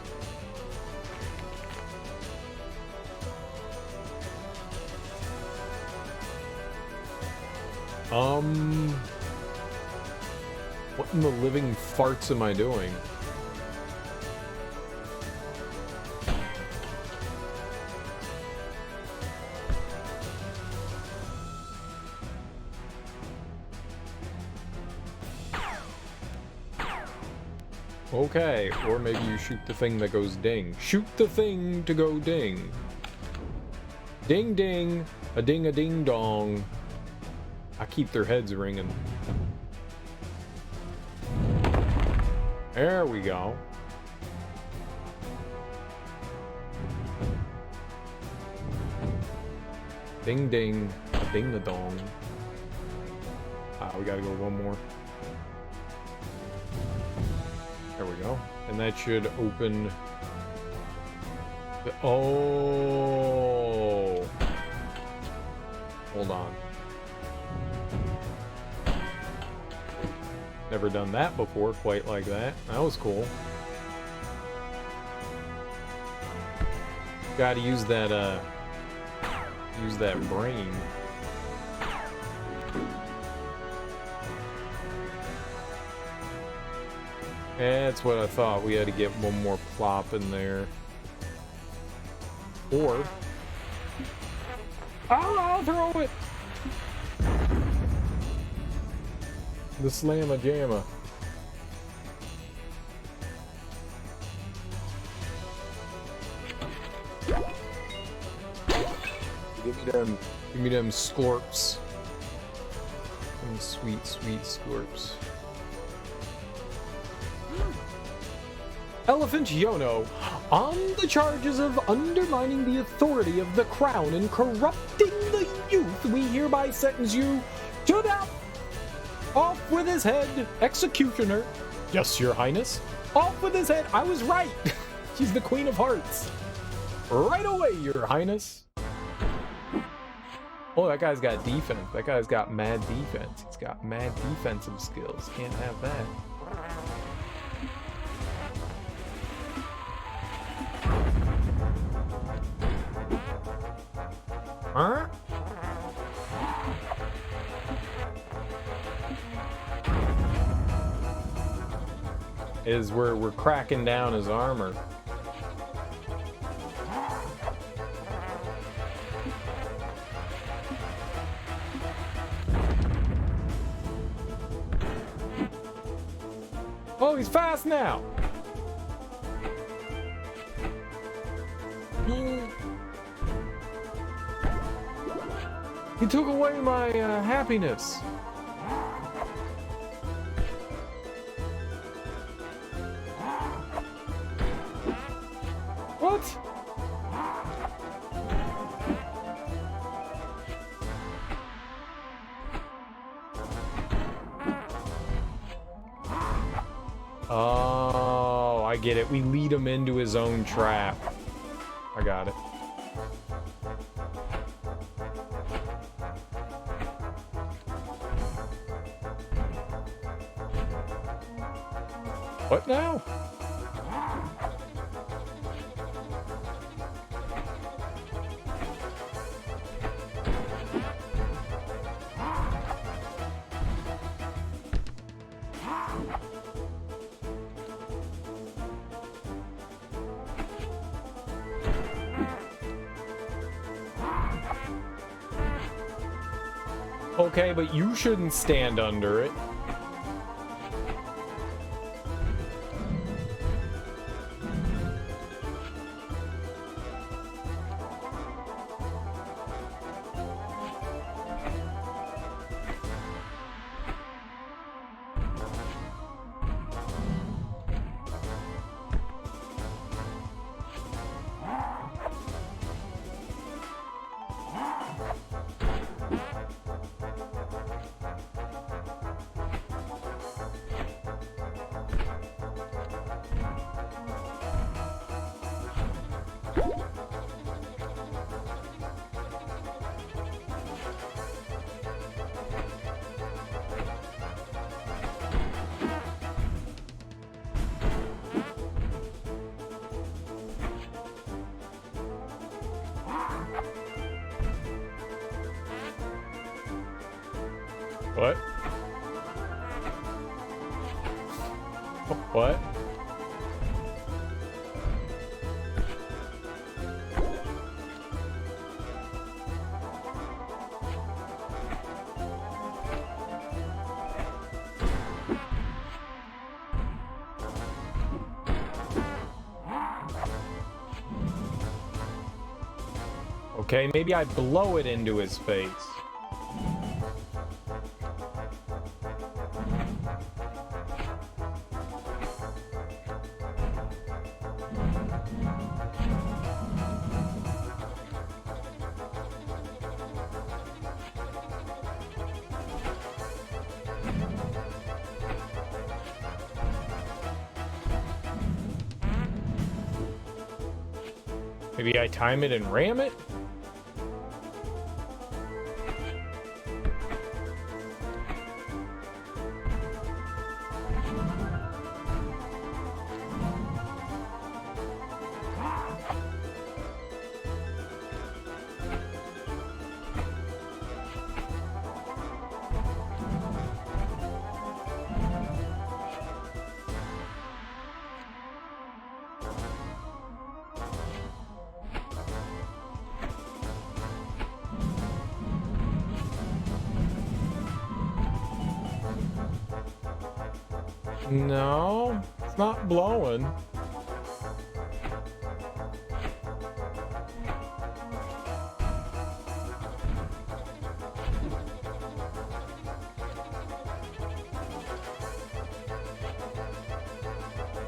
What in the living farts am I doing? Okay, or maybe you shoot the thing that goes ding. Shoot the thing to go ding. Ding ding, a ding dong. I keep their heads ringing. There we go. Ding ding, a ding a dong. Ah, we gotta go one more. There we go. And that should open... Oh! Hold on. Never done that before, quite like that. That was cool. Gotta use that brain. That's what I thought. We had to get one more plop in there. Or... I'll throw it! The slamma-jamma. Give me them scorps. Them sweet, sweet scorps. Elephant Yono, on the charges of undermining the authority of the crown and corrupting the youth, we hereby sentence you to death. Off with his head, executioner. Yes, your highness. Off with his head. I was right. She's the Queen of Hearts. Right away, your highness. Oh, that guy's got defense. That guy's got mad defense. He's got mad defensive skills. Can't have that. Huh? Is we're cracking down his armor. Oh, he's fast now. He took away my happiness. What? Oh, I get it. We lead him into his own trap. I got it. What now? Okay, but you shouldn't stand under it. What? What? Okay, maybe I blow it into his face. Maybe I time it and ram it? No, it's not blowing.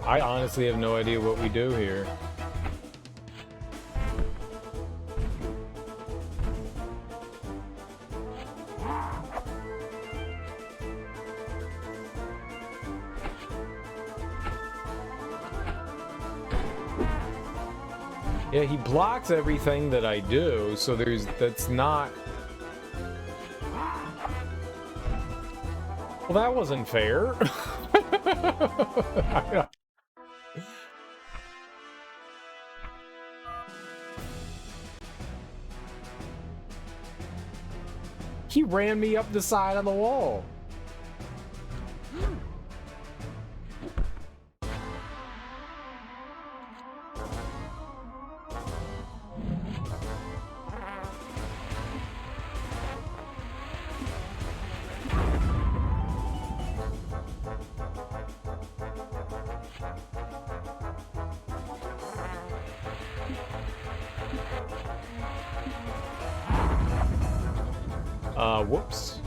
I honestly have no idea what we do here. Yeah, he blocks everything that I do, so that's not... Well, that wasn't fair. He ran me up the side of the wall. Whoops.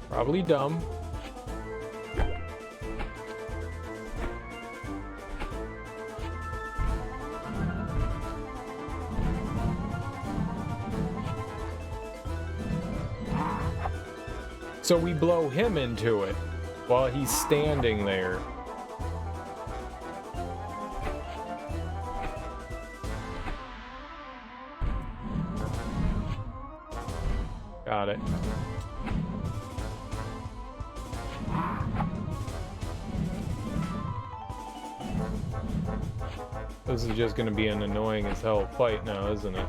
Probably dumb. So we blow him into it while he's standing there. Got it. This is just going to be an annoying as hell fight now, isn't it?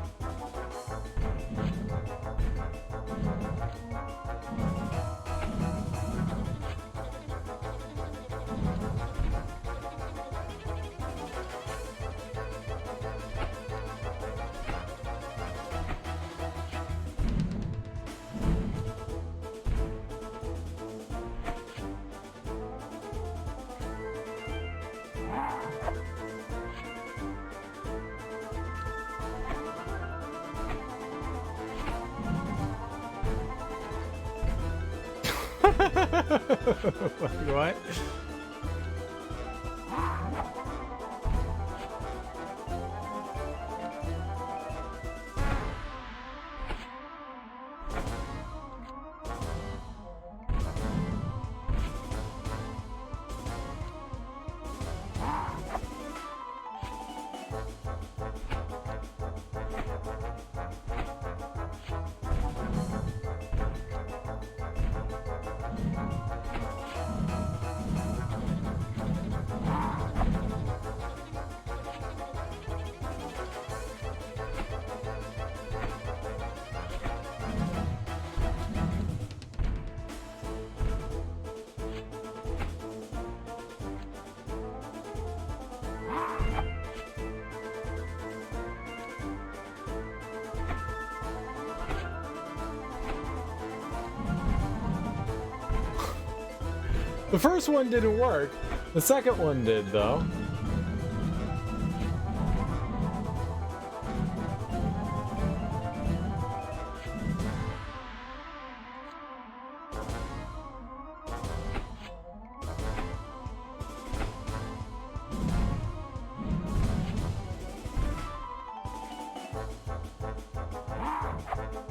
What? The first one didn't work. The second one did, though.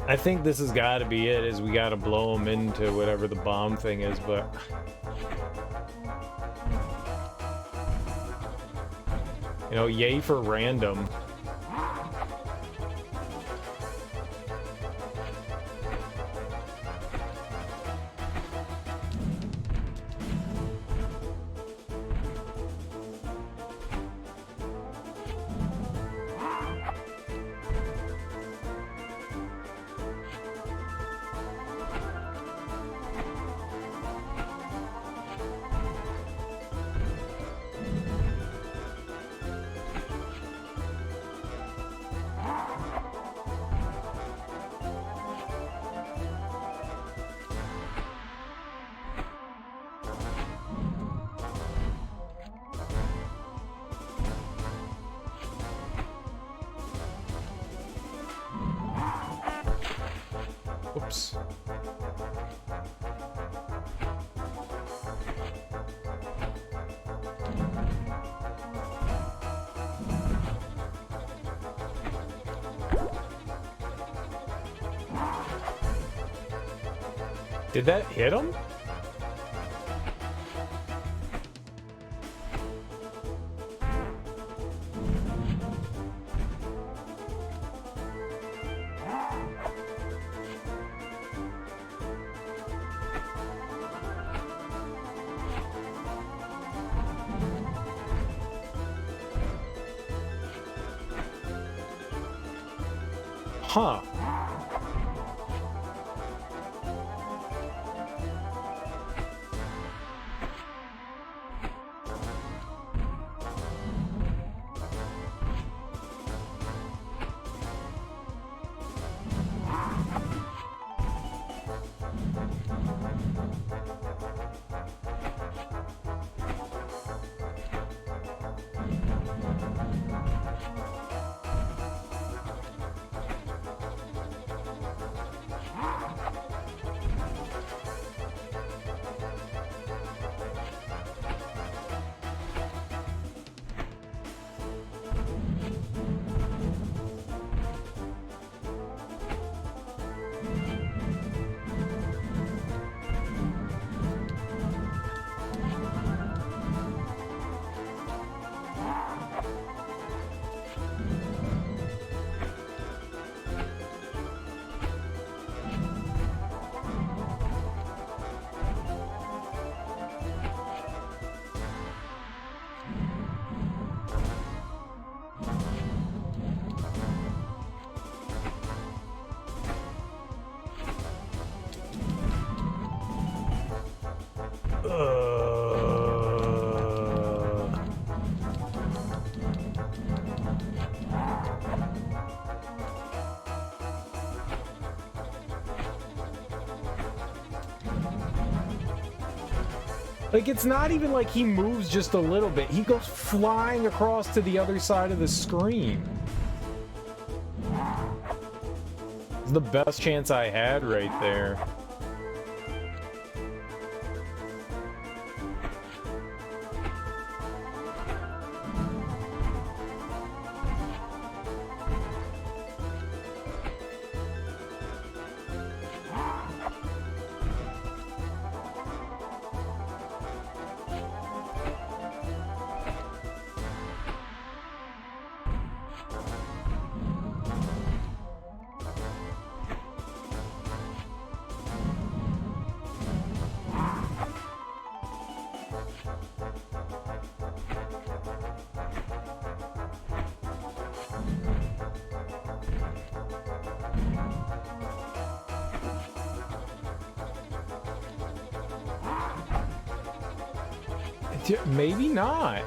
I think this has got to be it, is we got to blow them into whatever the bomb thing is, but... You know, yay for random. Oops. Did that hit him? Huh. Like, it's not even like he moves just a little bit. He goes flying across to the other side of the screen. It's the best chance I had right there. Maybe not.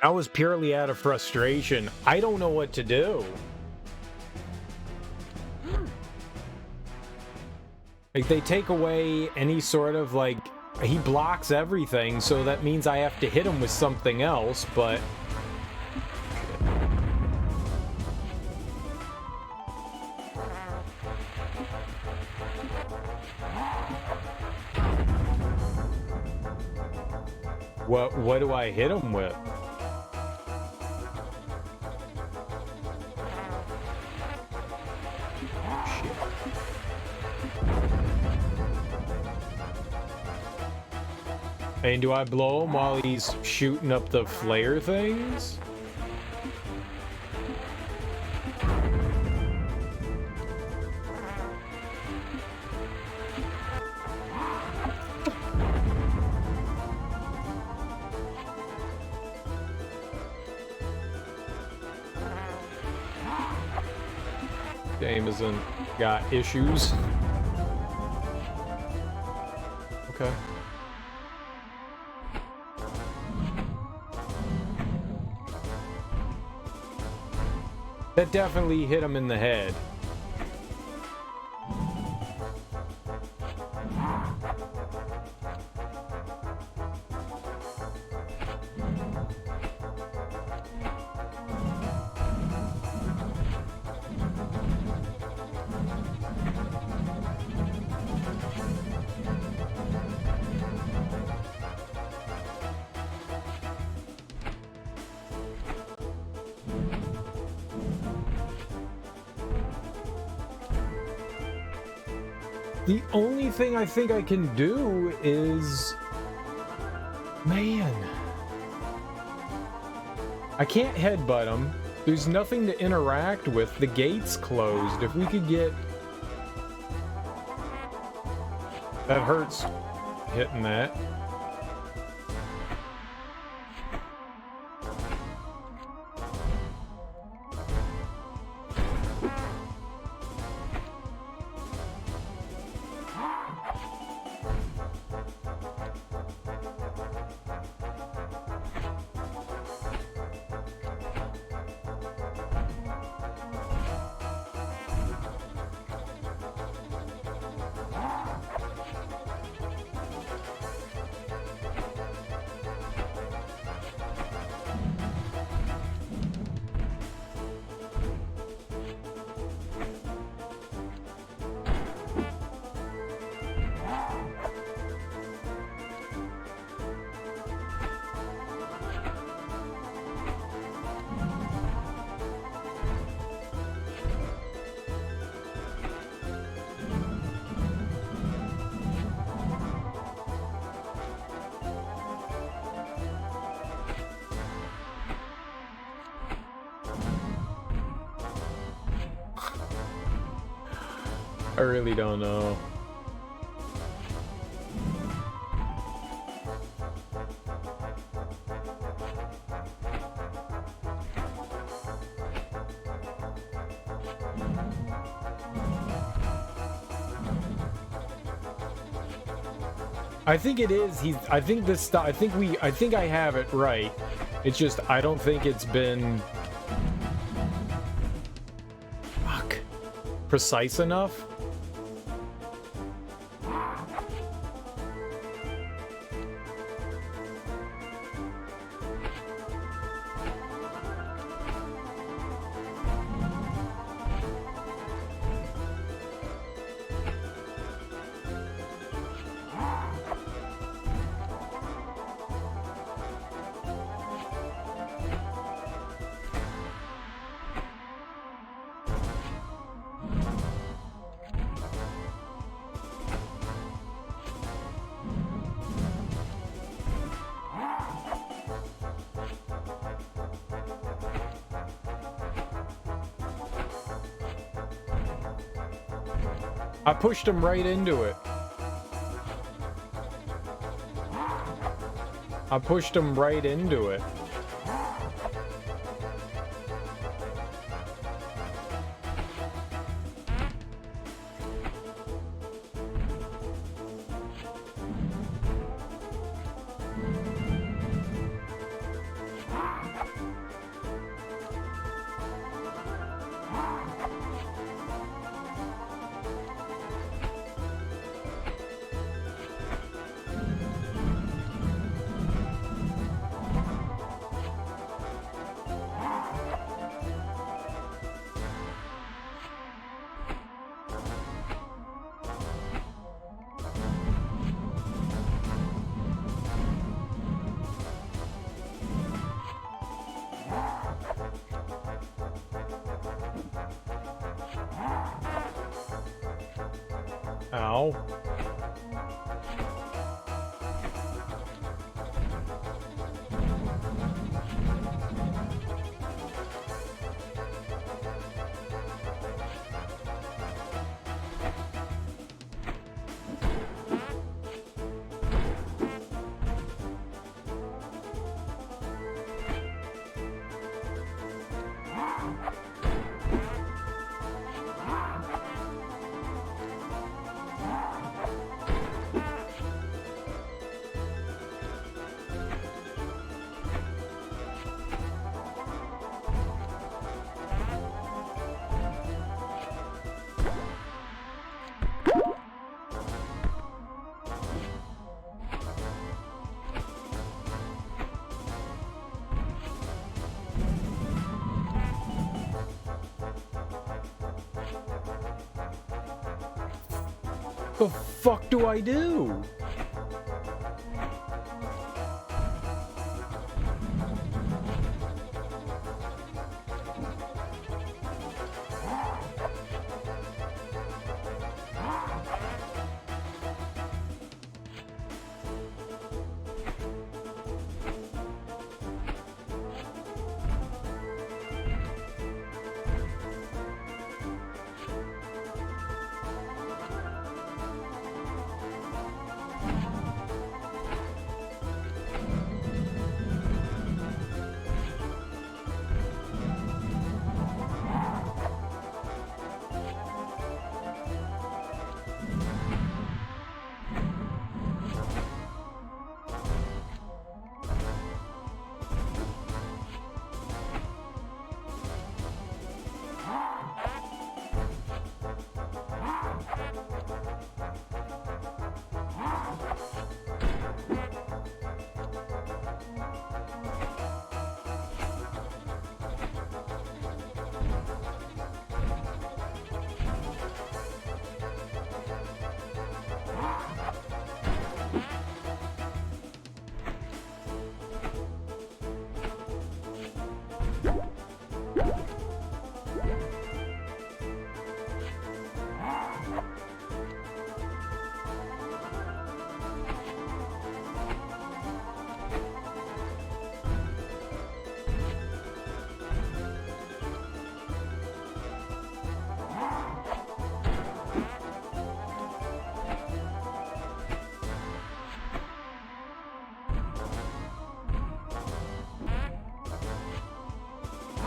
I was purely out of frustration. I don't know what to do. Like, they take away any sort of, like, he blocks everything, so that means I have to hit him with something else, but... What do I hit him with? Shit. And do I blow him while he's shooting up the flare things? Game hasn't got issues. Okay. That definitely hit him in the head. The only thing I think I can do is... Man. I can't headbutt him. There's nothing to interact with. The gate's closed. If we could get... That hurts hitting that. I really don't know. I think it is. I think this stuff. I think I have it right. It's just I don't think it's been precise enough. I pushed him right into it. I pushed him right into it. Ow. The fuck do I do?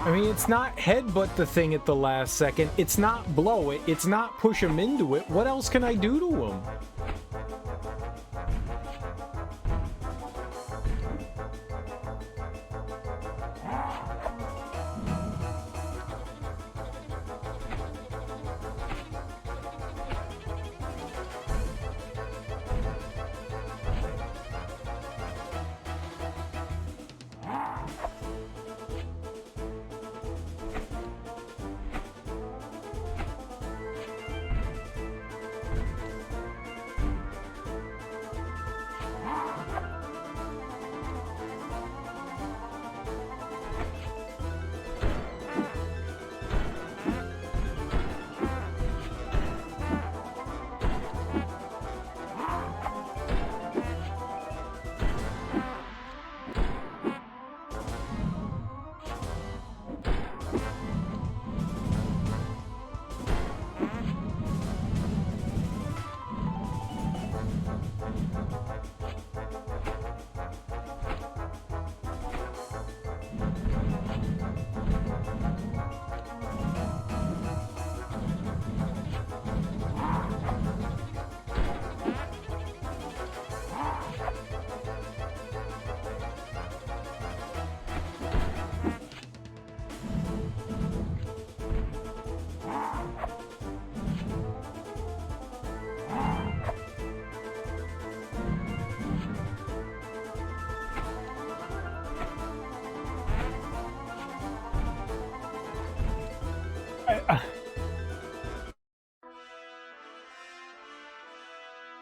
I mean, it's not headbutt the thing at the last second. It's not blow it. It's not push him into it. What else can I do to him?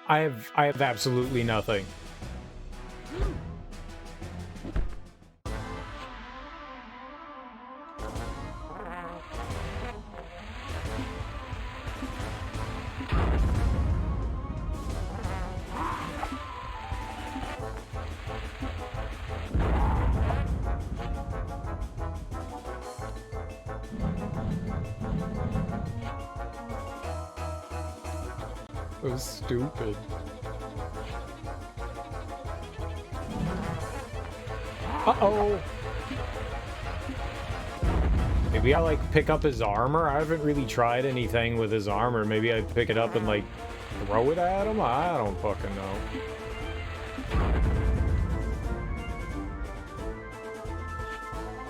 I have absolutely nothing. That was stupid. Uh-oh. Maybe I, like, pick up his armor? I haven't really tried anything with his armor. Maybe I pick it up and, like, throw it at him? I don't fucking know.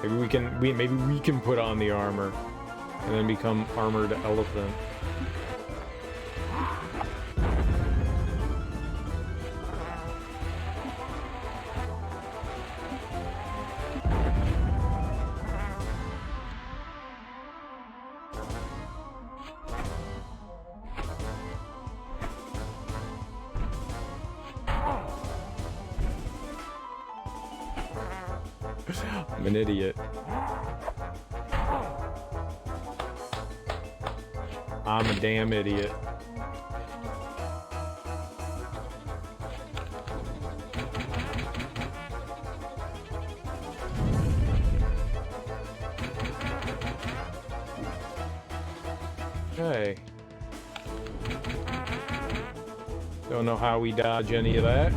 Maybe we can put on the armor and then become armored elephant. I'm an idiot. I'm a damn idiot. Hey. Don't know how we dodge any of that.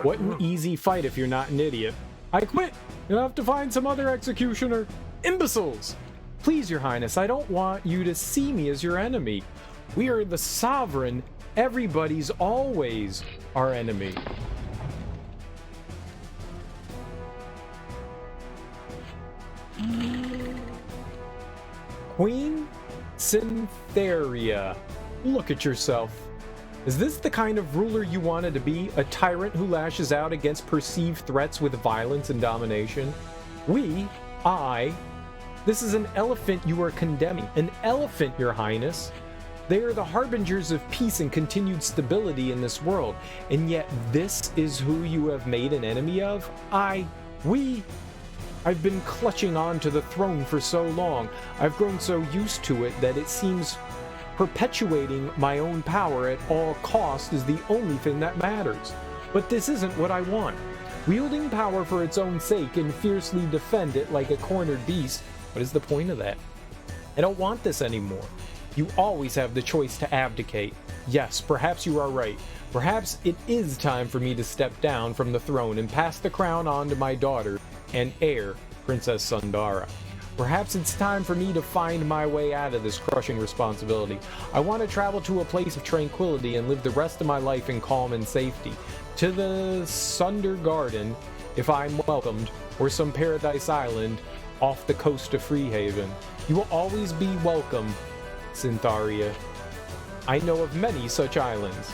What an easy fight if you're not an idiot. I quit! You'll have to find some other executioner. Imbeciles! Please, Your Highness, I don't want you to see me as your enemy. We are the sovereign. Everybody's always our enemy. Queen Cytherea, look at yourself. Is this the kind of ruler you wanted to be? A tyrant who lashes out against perceived threats with violence and domination? This is an elephant you are condemning. An elephant, Your Highness. They are the harbingers of peace and continued stability in this world. And yet this is who you have made an enemy of? I've been clutching on to the throne for so long. I've grown so used to it that it seems perpetuating my own power at all costs is the only thing that matters. But this isn't what I want. Wielding power for its own sake and fiercely defend it like a cornered beast, what is the point of that? I don't want this anymore. You always have the choice to abdicate. Yes, perhaps you are right. Perhaps it is time for me to step down from the throne and pass the crown on to my daughter and heir, Princess Sundara. Perhaps it's time for me to find my way out of this crushing responsibility. I want to travel to a place of tranquility and live the rest of my life in calm and safety. To the Sunder Garden, if I'm welcomed, or some paradise island off the coast of Freehaven. You will always be welcome, Cytherea. I know of many such islands.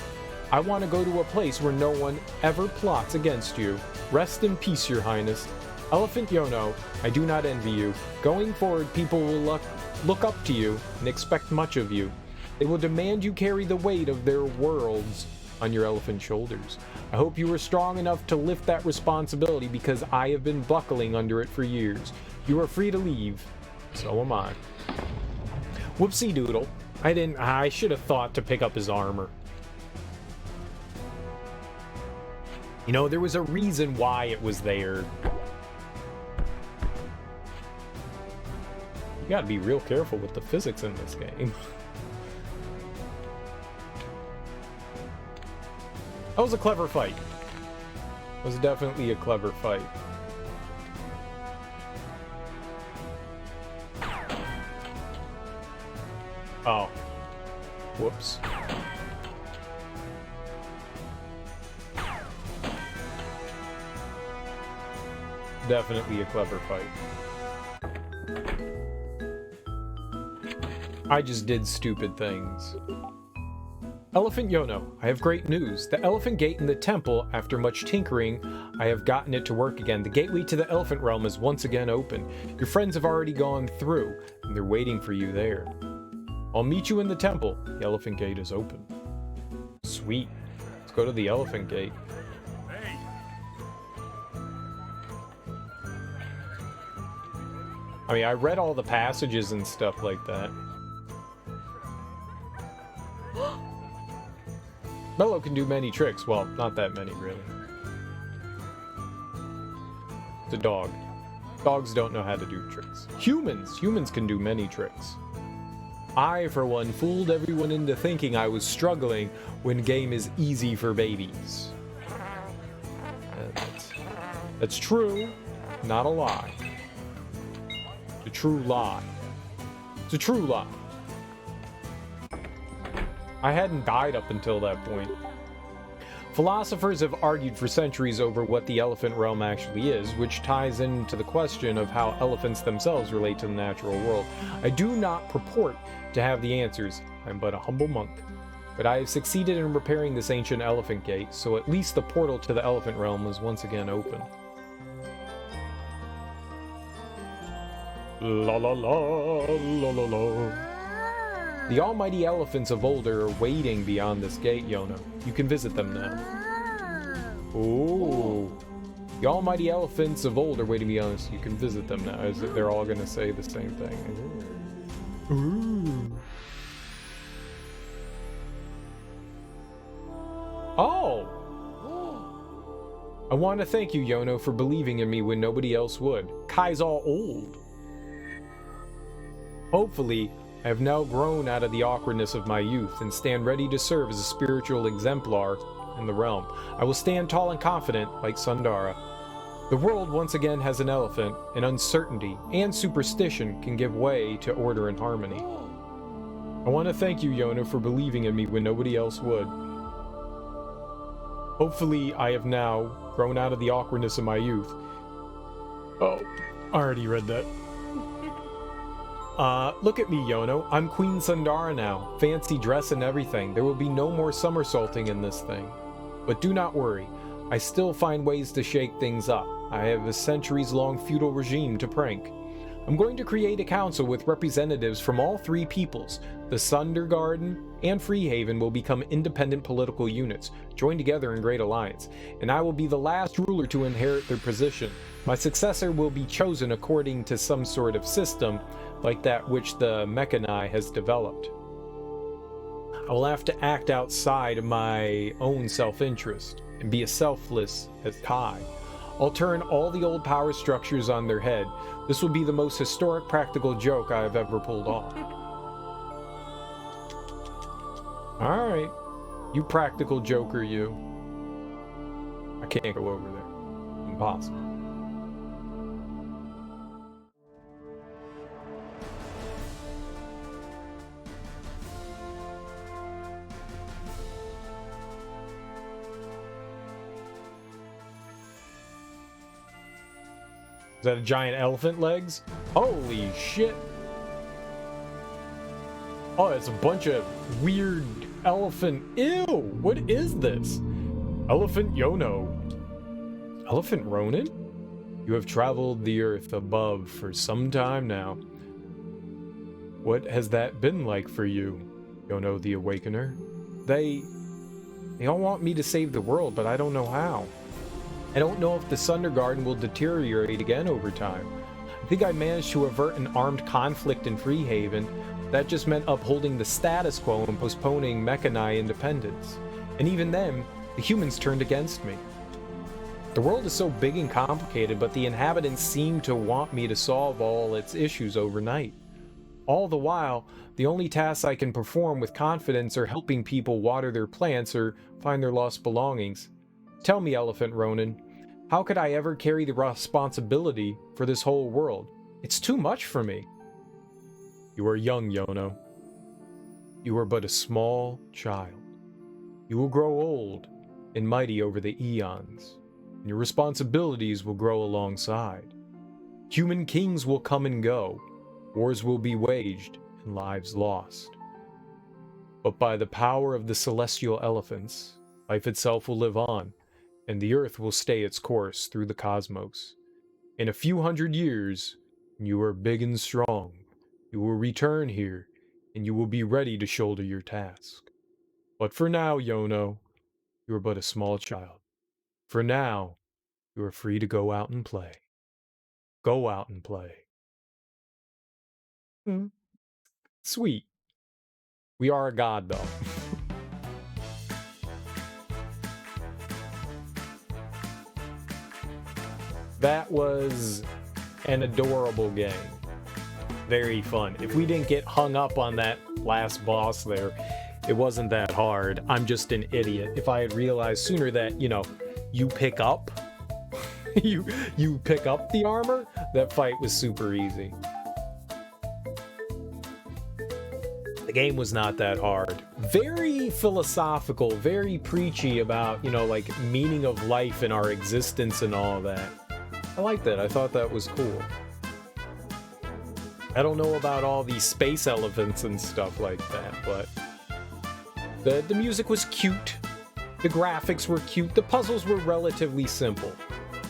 I want to go to a place where no one ever plots against you. Rest in peace, Your Highness. Elephant Yono, I do not envy you. Going forward, people will look up to you and expect much of you. They will demand you carry the weight of their worlds on your elephant shoulders. I hope you are strong enough to lift that responsibility because I have been buckling under it for years. You are free to leave. So am I. Whoopsie doodle. I should have thought to pick up his armor. You know, there was a reason why it was there. You gotta be real careful with the physics in this game. That was a clever fight. It was definitely a clever fight. Oh. Whoops. Definitely a clever fight. I just did stupid things. Elephant Yono, I have great news. The elephant gate in the temple, after much tinkering, I have gotten it to work again. The gateway to the elephant realm is once again open. Your friends have already gone through, and they're waiting for you there. I'll meet you in the temple. The elephant gate is open. Sweet. Let's go to the elephant gate. Hey, I mean, I read all the passages and stuff like that. Mello can do many tricks. Well, not that many, really. It's a dog. Dogs don't know how to do tricks. Humans can do many tricks. I, for one, fooled everyone into thinking I was struggling when game is easy for babies. That's true, not a lie. It's a true lie. It's a true lie. I hadn't died up until that point. Philosophers have argued for centuries over what the elephant realm actually is, which ties into the question of how elephants themselves relate to the natural world. I do not purport to have the answers. I'm but a humble monk. But I have succeeded in repairing this ancient elephant gate, so at least the portal to the elephant realm was once again open. La la la, la la la. The almighty elephants of old are waiting beyond this gate, Yono. You can visit them now. Ooh. The almighty elephants of old are waiting beyond this. You can visit them now. They're all gonna say the same thing. Ooh. Oh! I want to thank you, Yono, for believing in me when nobody else would. Kai's all old. Hopefully, I have now grown out of the awkwardness of my youth and stand ready to serve as a spiritual exemplar in the realm. I will stand tall and confident, like Sundara. The world once again has an elephant, and uncertainty and superstition can give way to order and harmony. I want to thank you, Yono, for believing in me when nobody else would. Hopefully, I have now grown out of the awkwardness of my youth. Oh, I already read that. Look at me, Yono. I'm Queen Sundara now. Fancy dress and everything. There will be no more somersaulting in this thing. But do not worry. I still find ways to shake things up. I have a centuries-long feudal regime to prank. I'm going to create a council with representatives from all three peoples. The Sundergarden and Freehaven will become independent political units, joined together in great alliance, and I will be the last ruler to inherit their position. My successor will be chosen according to some sort of system, like that which the Mechanai has developed. I will have to act outside of my own self-interest, and be as selfless as Kai. I'll turn all the old power structures on their head. This will be the most historic practical joke I have ever pulled off. Alright, you practical joker, you. I can't go over there. Impossible. Is that a giant elephant legs? Holy shit. Oh, it's a bunch of weird elephant. Ew, what is this? Elephant Yono. Elephant Ronin? You have traveled the earth above for some time now. What has that been like for you, Yono the Awakener? They all want me to save the world, but I don't know how. I don't know if the Sundergarden will deteriorate again over time. I think I managed to avert an armed conflict in Freehaven. That just meant upholding the status quo and postponing Mechanai independence. And even then, the humans turned against me. The world is so big and complicated, but the inhabitants seem to want me to solve all its issues overnight. All the while, the only tasks I can perform with confidence are helping people water their plants or find their lost belongings. Tell me, Elephant Ronin, how could I ever carry the responsibility for this whole world? It's too much for me. You are young, Yono. You are but a small child. You will grow old and mighty over the eons, and your responsibilities will grow alongside. Human kings will come and go, wars will be waged, and lives lost. But by the power of the celestial elephants, life itself will live on, and the earth will stay its course through the cosmos. In a few hundred years, when you are big and strong, you will return here, and you will be ready to shoulder your task. But for now, Yono, you are but a small child. For now, you are free to go out and play. Go out and play. Sweet. We are a god, though. That was an adorable game. Very fun. If we didn't get hung up on that last boss there, it wasn't that hard. I'm just an idiot. If I had realized sooner that, you know, you pick up you pick up the armor, that fight was super easy. The game was not that hard. Very philosophical, very preachy about, you know, like meaning of life and our existence and all that. I like that. I thought that was cool. I don't know about all these space elephants and stuff like that, but the music was cute. The graphics were cute. The puzzles were relatively simple.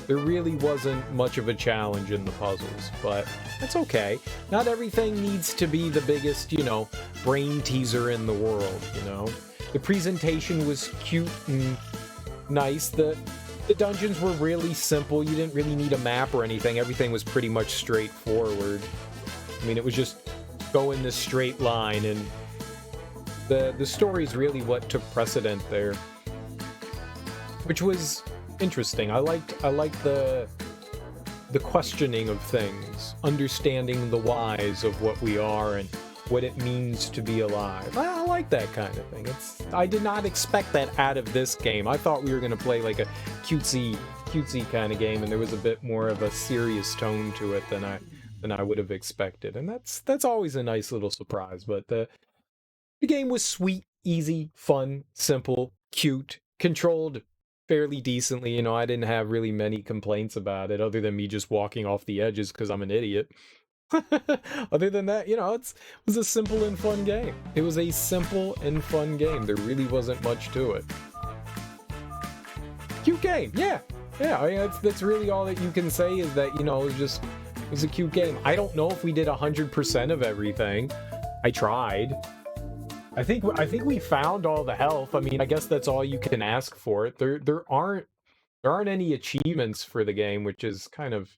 There really wasn't much of a challenge in the puzzles, but that's okay. Not everything needs to be the biggest, you know, brain teaser in the world, you know? The presentation was cute and nice. The dungeons were really simple. You didn't really need a map or anything. Everything was pretty much straightforward. I mean, it was just go in this straight line, and the story's really what took precedent there, which was interesting. I liked the questioning of things, understanding the whys of what we are and what it means to be alive. I like that kind of thing. I did not expect that out of this game. I thought we were going to play like a cutesy kind of game, and there was a bit more of a serious tone to it than I would have expected. And that's always a nice little surprise. But the game was sweet, easy, fun, simple, cute, controlled fairly decently. You know, I didn't have really many complaints about it, other than me just walking off the edges because I'm an idiot. Other than that, you know, it was a simple and fun game. It was a simple and fun game. There really wasn't much to it. Cute game, yeah. I mean, that's really all that you can say, is that, you know, it was a cute game. I don't know if we did 100% of everything. I tried. I think we found all the health. I mean, I guess that's all you can ask for it. There aren't any achievements for the game, which is kind of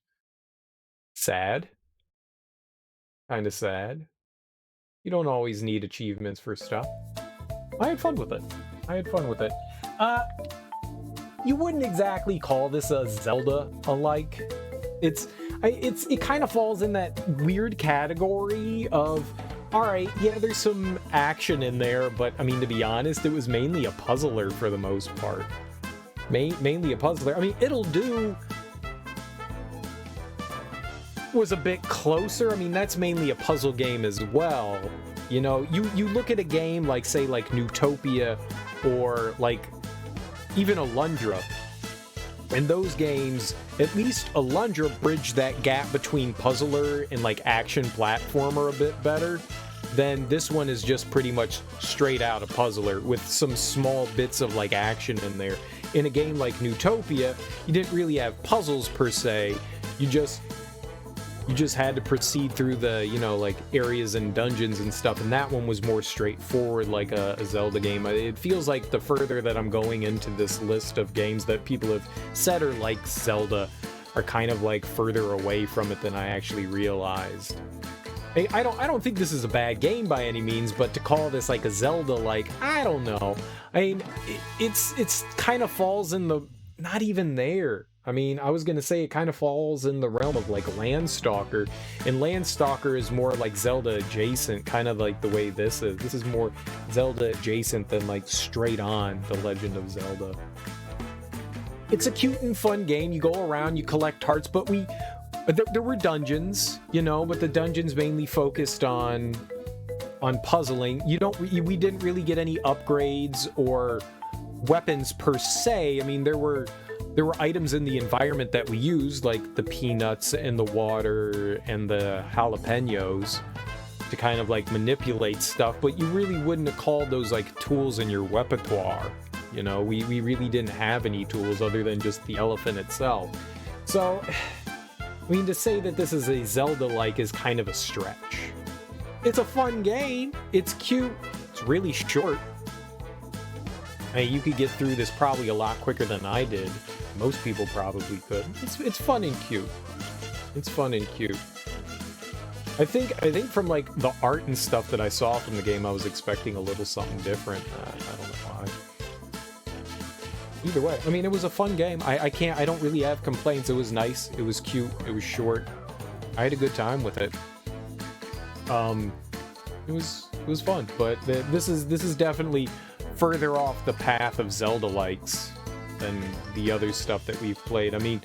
sad. Kind of sad. You don't always need achievements for stuff. I had fun with it. You wouldn't exactly call this a Zelda-alike. It kind of falls in that weird category of, alright, yeah, there's some action in there, but I mean, to be honest, it was mainly a puzzler for the most part. Mainly a puzzler. I mean, It'll Do was a bit closer. I mean, that's mainly a puzzle game as well. You know, you look at a game like, say, like Newtopia or like even Alundra. In those games, at least Alundra bridged that gap between puzzler and like action platformer a bit better. Then this one is just pretty much straight out a puzzler with some small bits of like action in there. In a game like Newtopia, you didn't really have puzzles per se. You just had to proceed through the, you know, like areas and dungeons and stuff, and that one was more straightforward, like a Zelda game. It feels like the further that I'm going into this list of games that people have said are like Zelda are kind of like further away from it than I actually realized. I don't think this is a bad game by any means, but to call this like a Zelda, like, I don't know. I mean, it's kind of falls in the, not even there. I mean, I was going to say it kind of falls in the realm of like Landstalker, and Landstalker is more like Zelda adjacent, kind of like the way this is. This is more Zelda adjacent than like straight on The Legend of Zelda. It's a cute and fun game. You go around, you collect hearts, but there were dungeons, you know, but the dungeons mainly focused on puzzling. We didn't really get any upgrades or weapons per se. I mean, there were items in the environment that we used, like the peanuts and the water and the jalapenos, to kind of like manipulate stuff, but you really wouldn't have called those like tools in your repertoire. You know, we really didn't have any tools other than just the elephant itself. So, I mean, to say that this is a Zelda-like is kind of a stretch. It's a fun game. It's cute. It's really short. I mean, you could get through this probably a lot quicker than I did. Most people probably could. It's fun and cute. It's fun and cute. I think from like the art and stuff that I saw from the game, I was expecting a little something different. I don't know why. Either way, I mean, it was a fun game. I don't really have complaints. It was nice. It was cute. It was short. I had a good time with it. It was fun, but this is definitely further off the path of Zelda likes than the other stuff that we've played. I mean,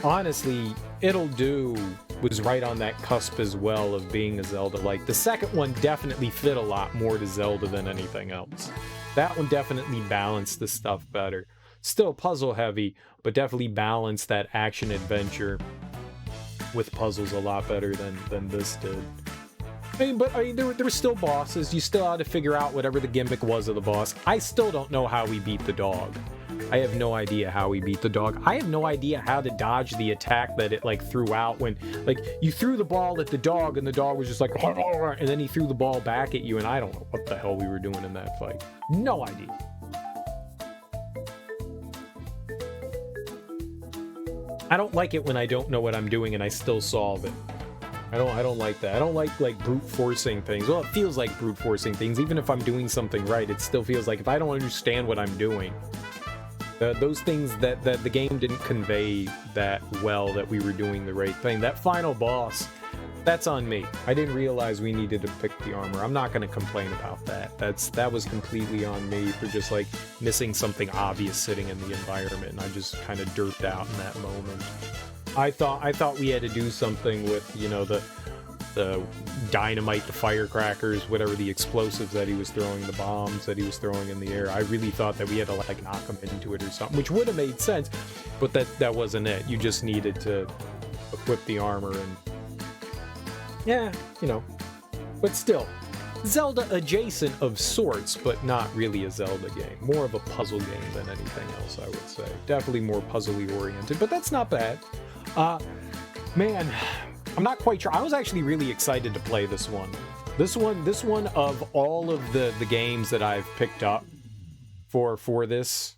honestly, It'll Do was right on that cusp as well of being a Zelda-like. The second one definitely fit a lot more to Zelda than anything else. That one definitely balanced the stuff better. Still puzzle heavy, but definitely balanced that action-adventure with puzzles a lot better than this did. I mean, there were still bosses. You still had to figure out whatever the gimmick was of the boss. I still don't know how we beat the dog. I have no idea how we beat the dog. I have no idea how to dodge the attack that it, like, threw out when, like, you threw the ball at the dog and the dog was just like, and then he threw the ball back at you, and I don't know what the hell we were doing in that fight. No idea. I don't like it when I don't know what I'm doing and I still solve it. I don't like that. I don't like brute forcing things. Well, it feels like brute forcing things. Even if I'm doing something right, it still feels like if I don't understand what I'm doing, those things that the game didn't convey that well, that we were doing the right thing. That final boss, that's on me. I didn't realize we needed to pick the armor. I'm not going to complain about that. That was completely on me for just like missing something obvious sitting in the environment, and I just kind of derped out in that moment. I thought we had to do something with, you know, the dynamite, the firecrackers, whatever the explosives that he was throwing, the bombs that he was throwing in the air. I really thought that we had to like knock him into it or something, which would have made sense, but that wasn't it. You just needed to equip the armor and yeah, you know, but still, Zelda adjacent of sorts, but not really a Zelda game. More of a puzzle game than anything else, I would say. Definitely more puzzly oriented, but that's not bad. Man, I'm not quite sure. I was actually really excited to play this one. This one of all of the games that I've picked up for this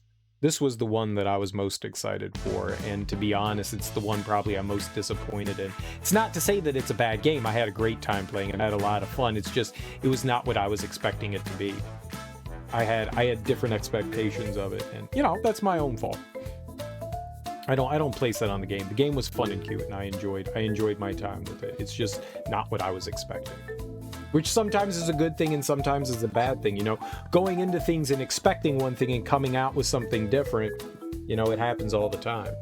was the one that I was most excited for, and to be honest, it's the one probably I'm most disappointed in. It's not to say that it's a bad game. I had a great time playing it. I had a lot of fun. It's just, it was not what I was expecting it to be. I had different expectations of it, and you know, that's my own fault. I don't place that on the game. The game was fun and cute, and I enjoyed my time with it. It's just not what I was expecting. Which sometimes is a good thing and sometimes is a bad thing, you know? Going into things and expecting one thing and coming out with something different, you know, it happens all the time.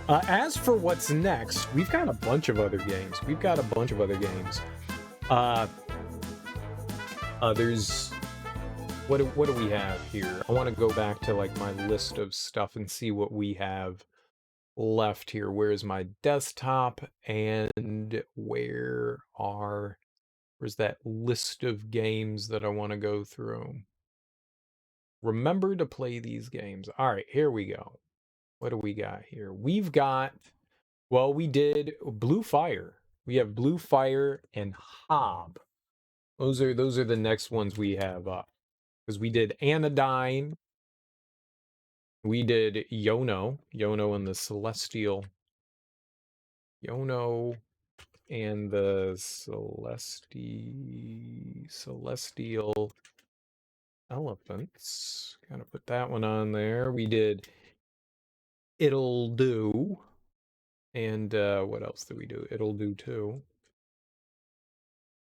As for what's next, we've got a bunch of other games. There's... What do we have here? I want to go back to like my list of stuff and see what we have left here. Where's my desktop, and where's that list of games that I want to go through? Remember to play these games. All right, here we go. What do we got here? We've got, well, we did Blue Fire. We have Blue Fire and Hob. Those are the next ones we have up. Because we did Anodyne, we did Yono and the Celestial, Celestial Elephants. Gotta put that one on there. We did It'll Do, and what else did we do? It'll Do too.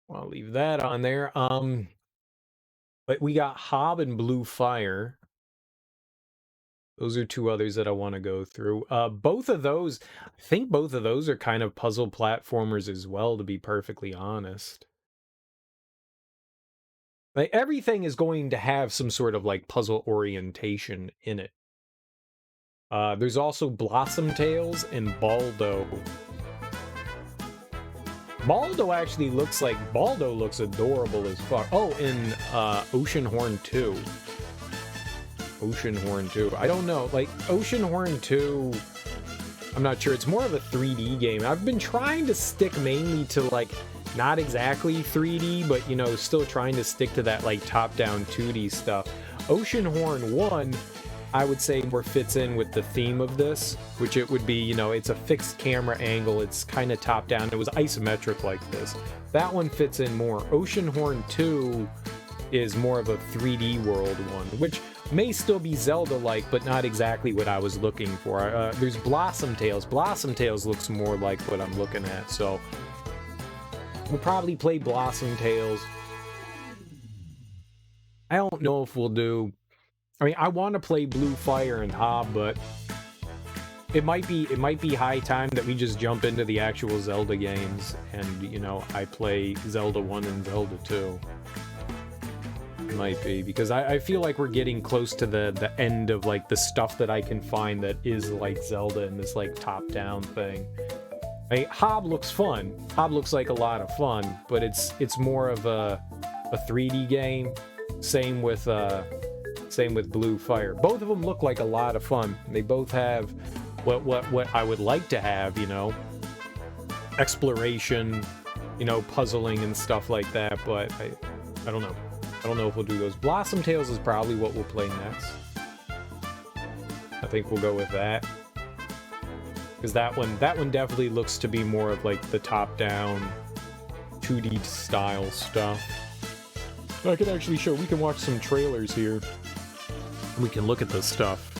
I'll leave that on there. But we got Hob and Blue Fire. Those are two others that I want to go through. Both of those, I think both of those are kind of puzzle platformers as well, to be perfectly honest. Like, everything is going to have some sort of like puzzle orientation in it. There's also Blossom Tales and Baldo. Baldo looks adorable as fuck. Oh, and Oceanhorn 2. I don't know, like Oceanhorn 2, I'm not sure. It's more of a 3D game. I've been trying to stick mainly to like not exactly 3D, but you know, still trying to stick to that like top-down 2D stuff. Oceanhorn 1, I would say, more fits in with the theme of this, which it would be, you know, it's a fixed camera angle, it's kind of top down, it was isometric like this. That one fits in more. Oceanhorn 2 is more of a 3D world one, which may still be Zelda-like, but not exactly what I was looking for. There's Blossom Tales. Blossom Tales looks more like what I'm looking at, so we'll probably play Blossom Tales. I don't know if we'll do... I mean, I want to play Blue Fire and Hob, but it might be high time that we just jump into the actual Zelda games, and, you know, I play Zelda 1 and Zelda 2. It might be, because I feel like we're getting close to the end of, like, the stuff that I can find that is like Zelda in this, like, top-down thing. I mean, Hob looks fun. Hob looks like a lot of fun, but it's more of a 3D game. Same with Blue Fire. Both of them look like a lot of fun. They both have what I would like to have, you know, exploration, you know, puzzling and stuff like that, but I don't know. I don't know if we'll do those. Blossom Tales is probably what we'll play next. I think we'll go with that. Because that one definitely looks to be more of like the top-down 2D style stuff. I could actually show, we can watch some trailers here. We can look at this stuff.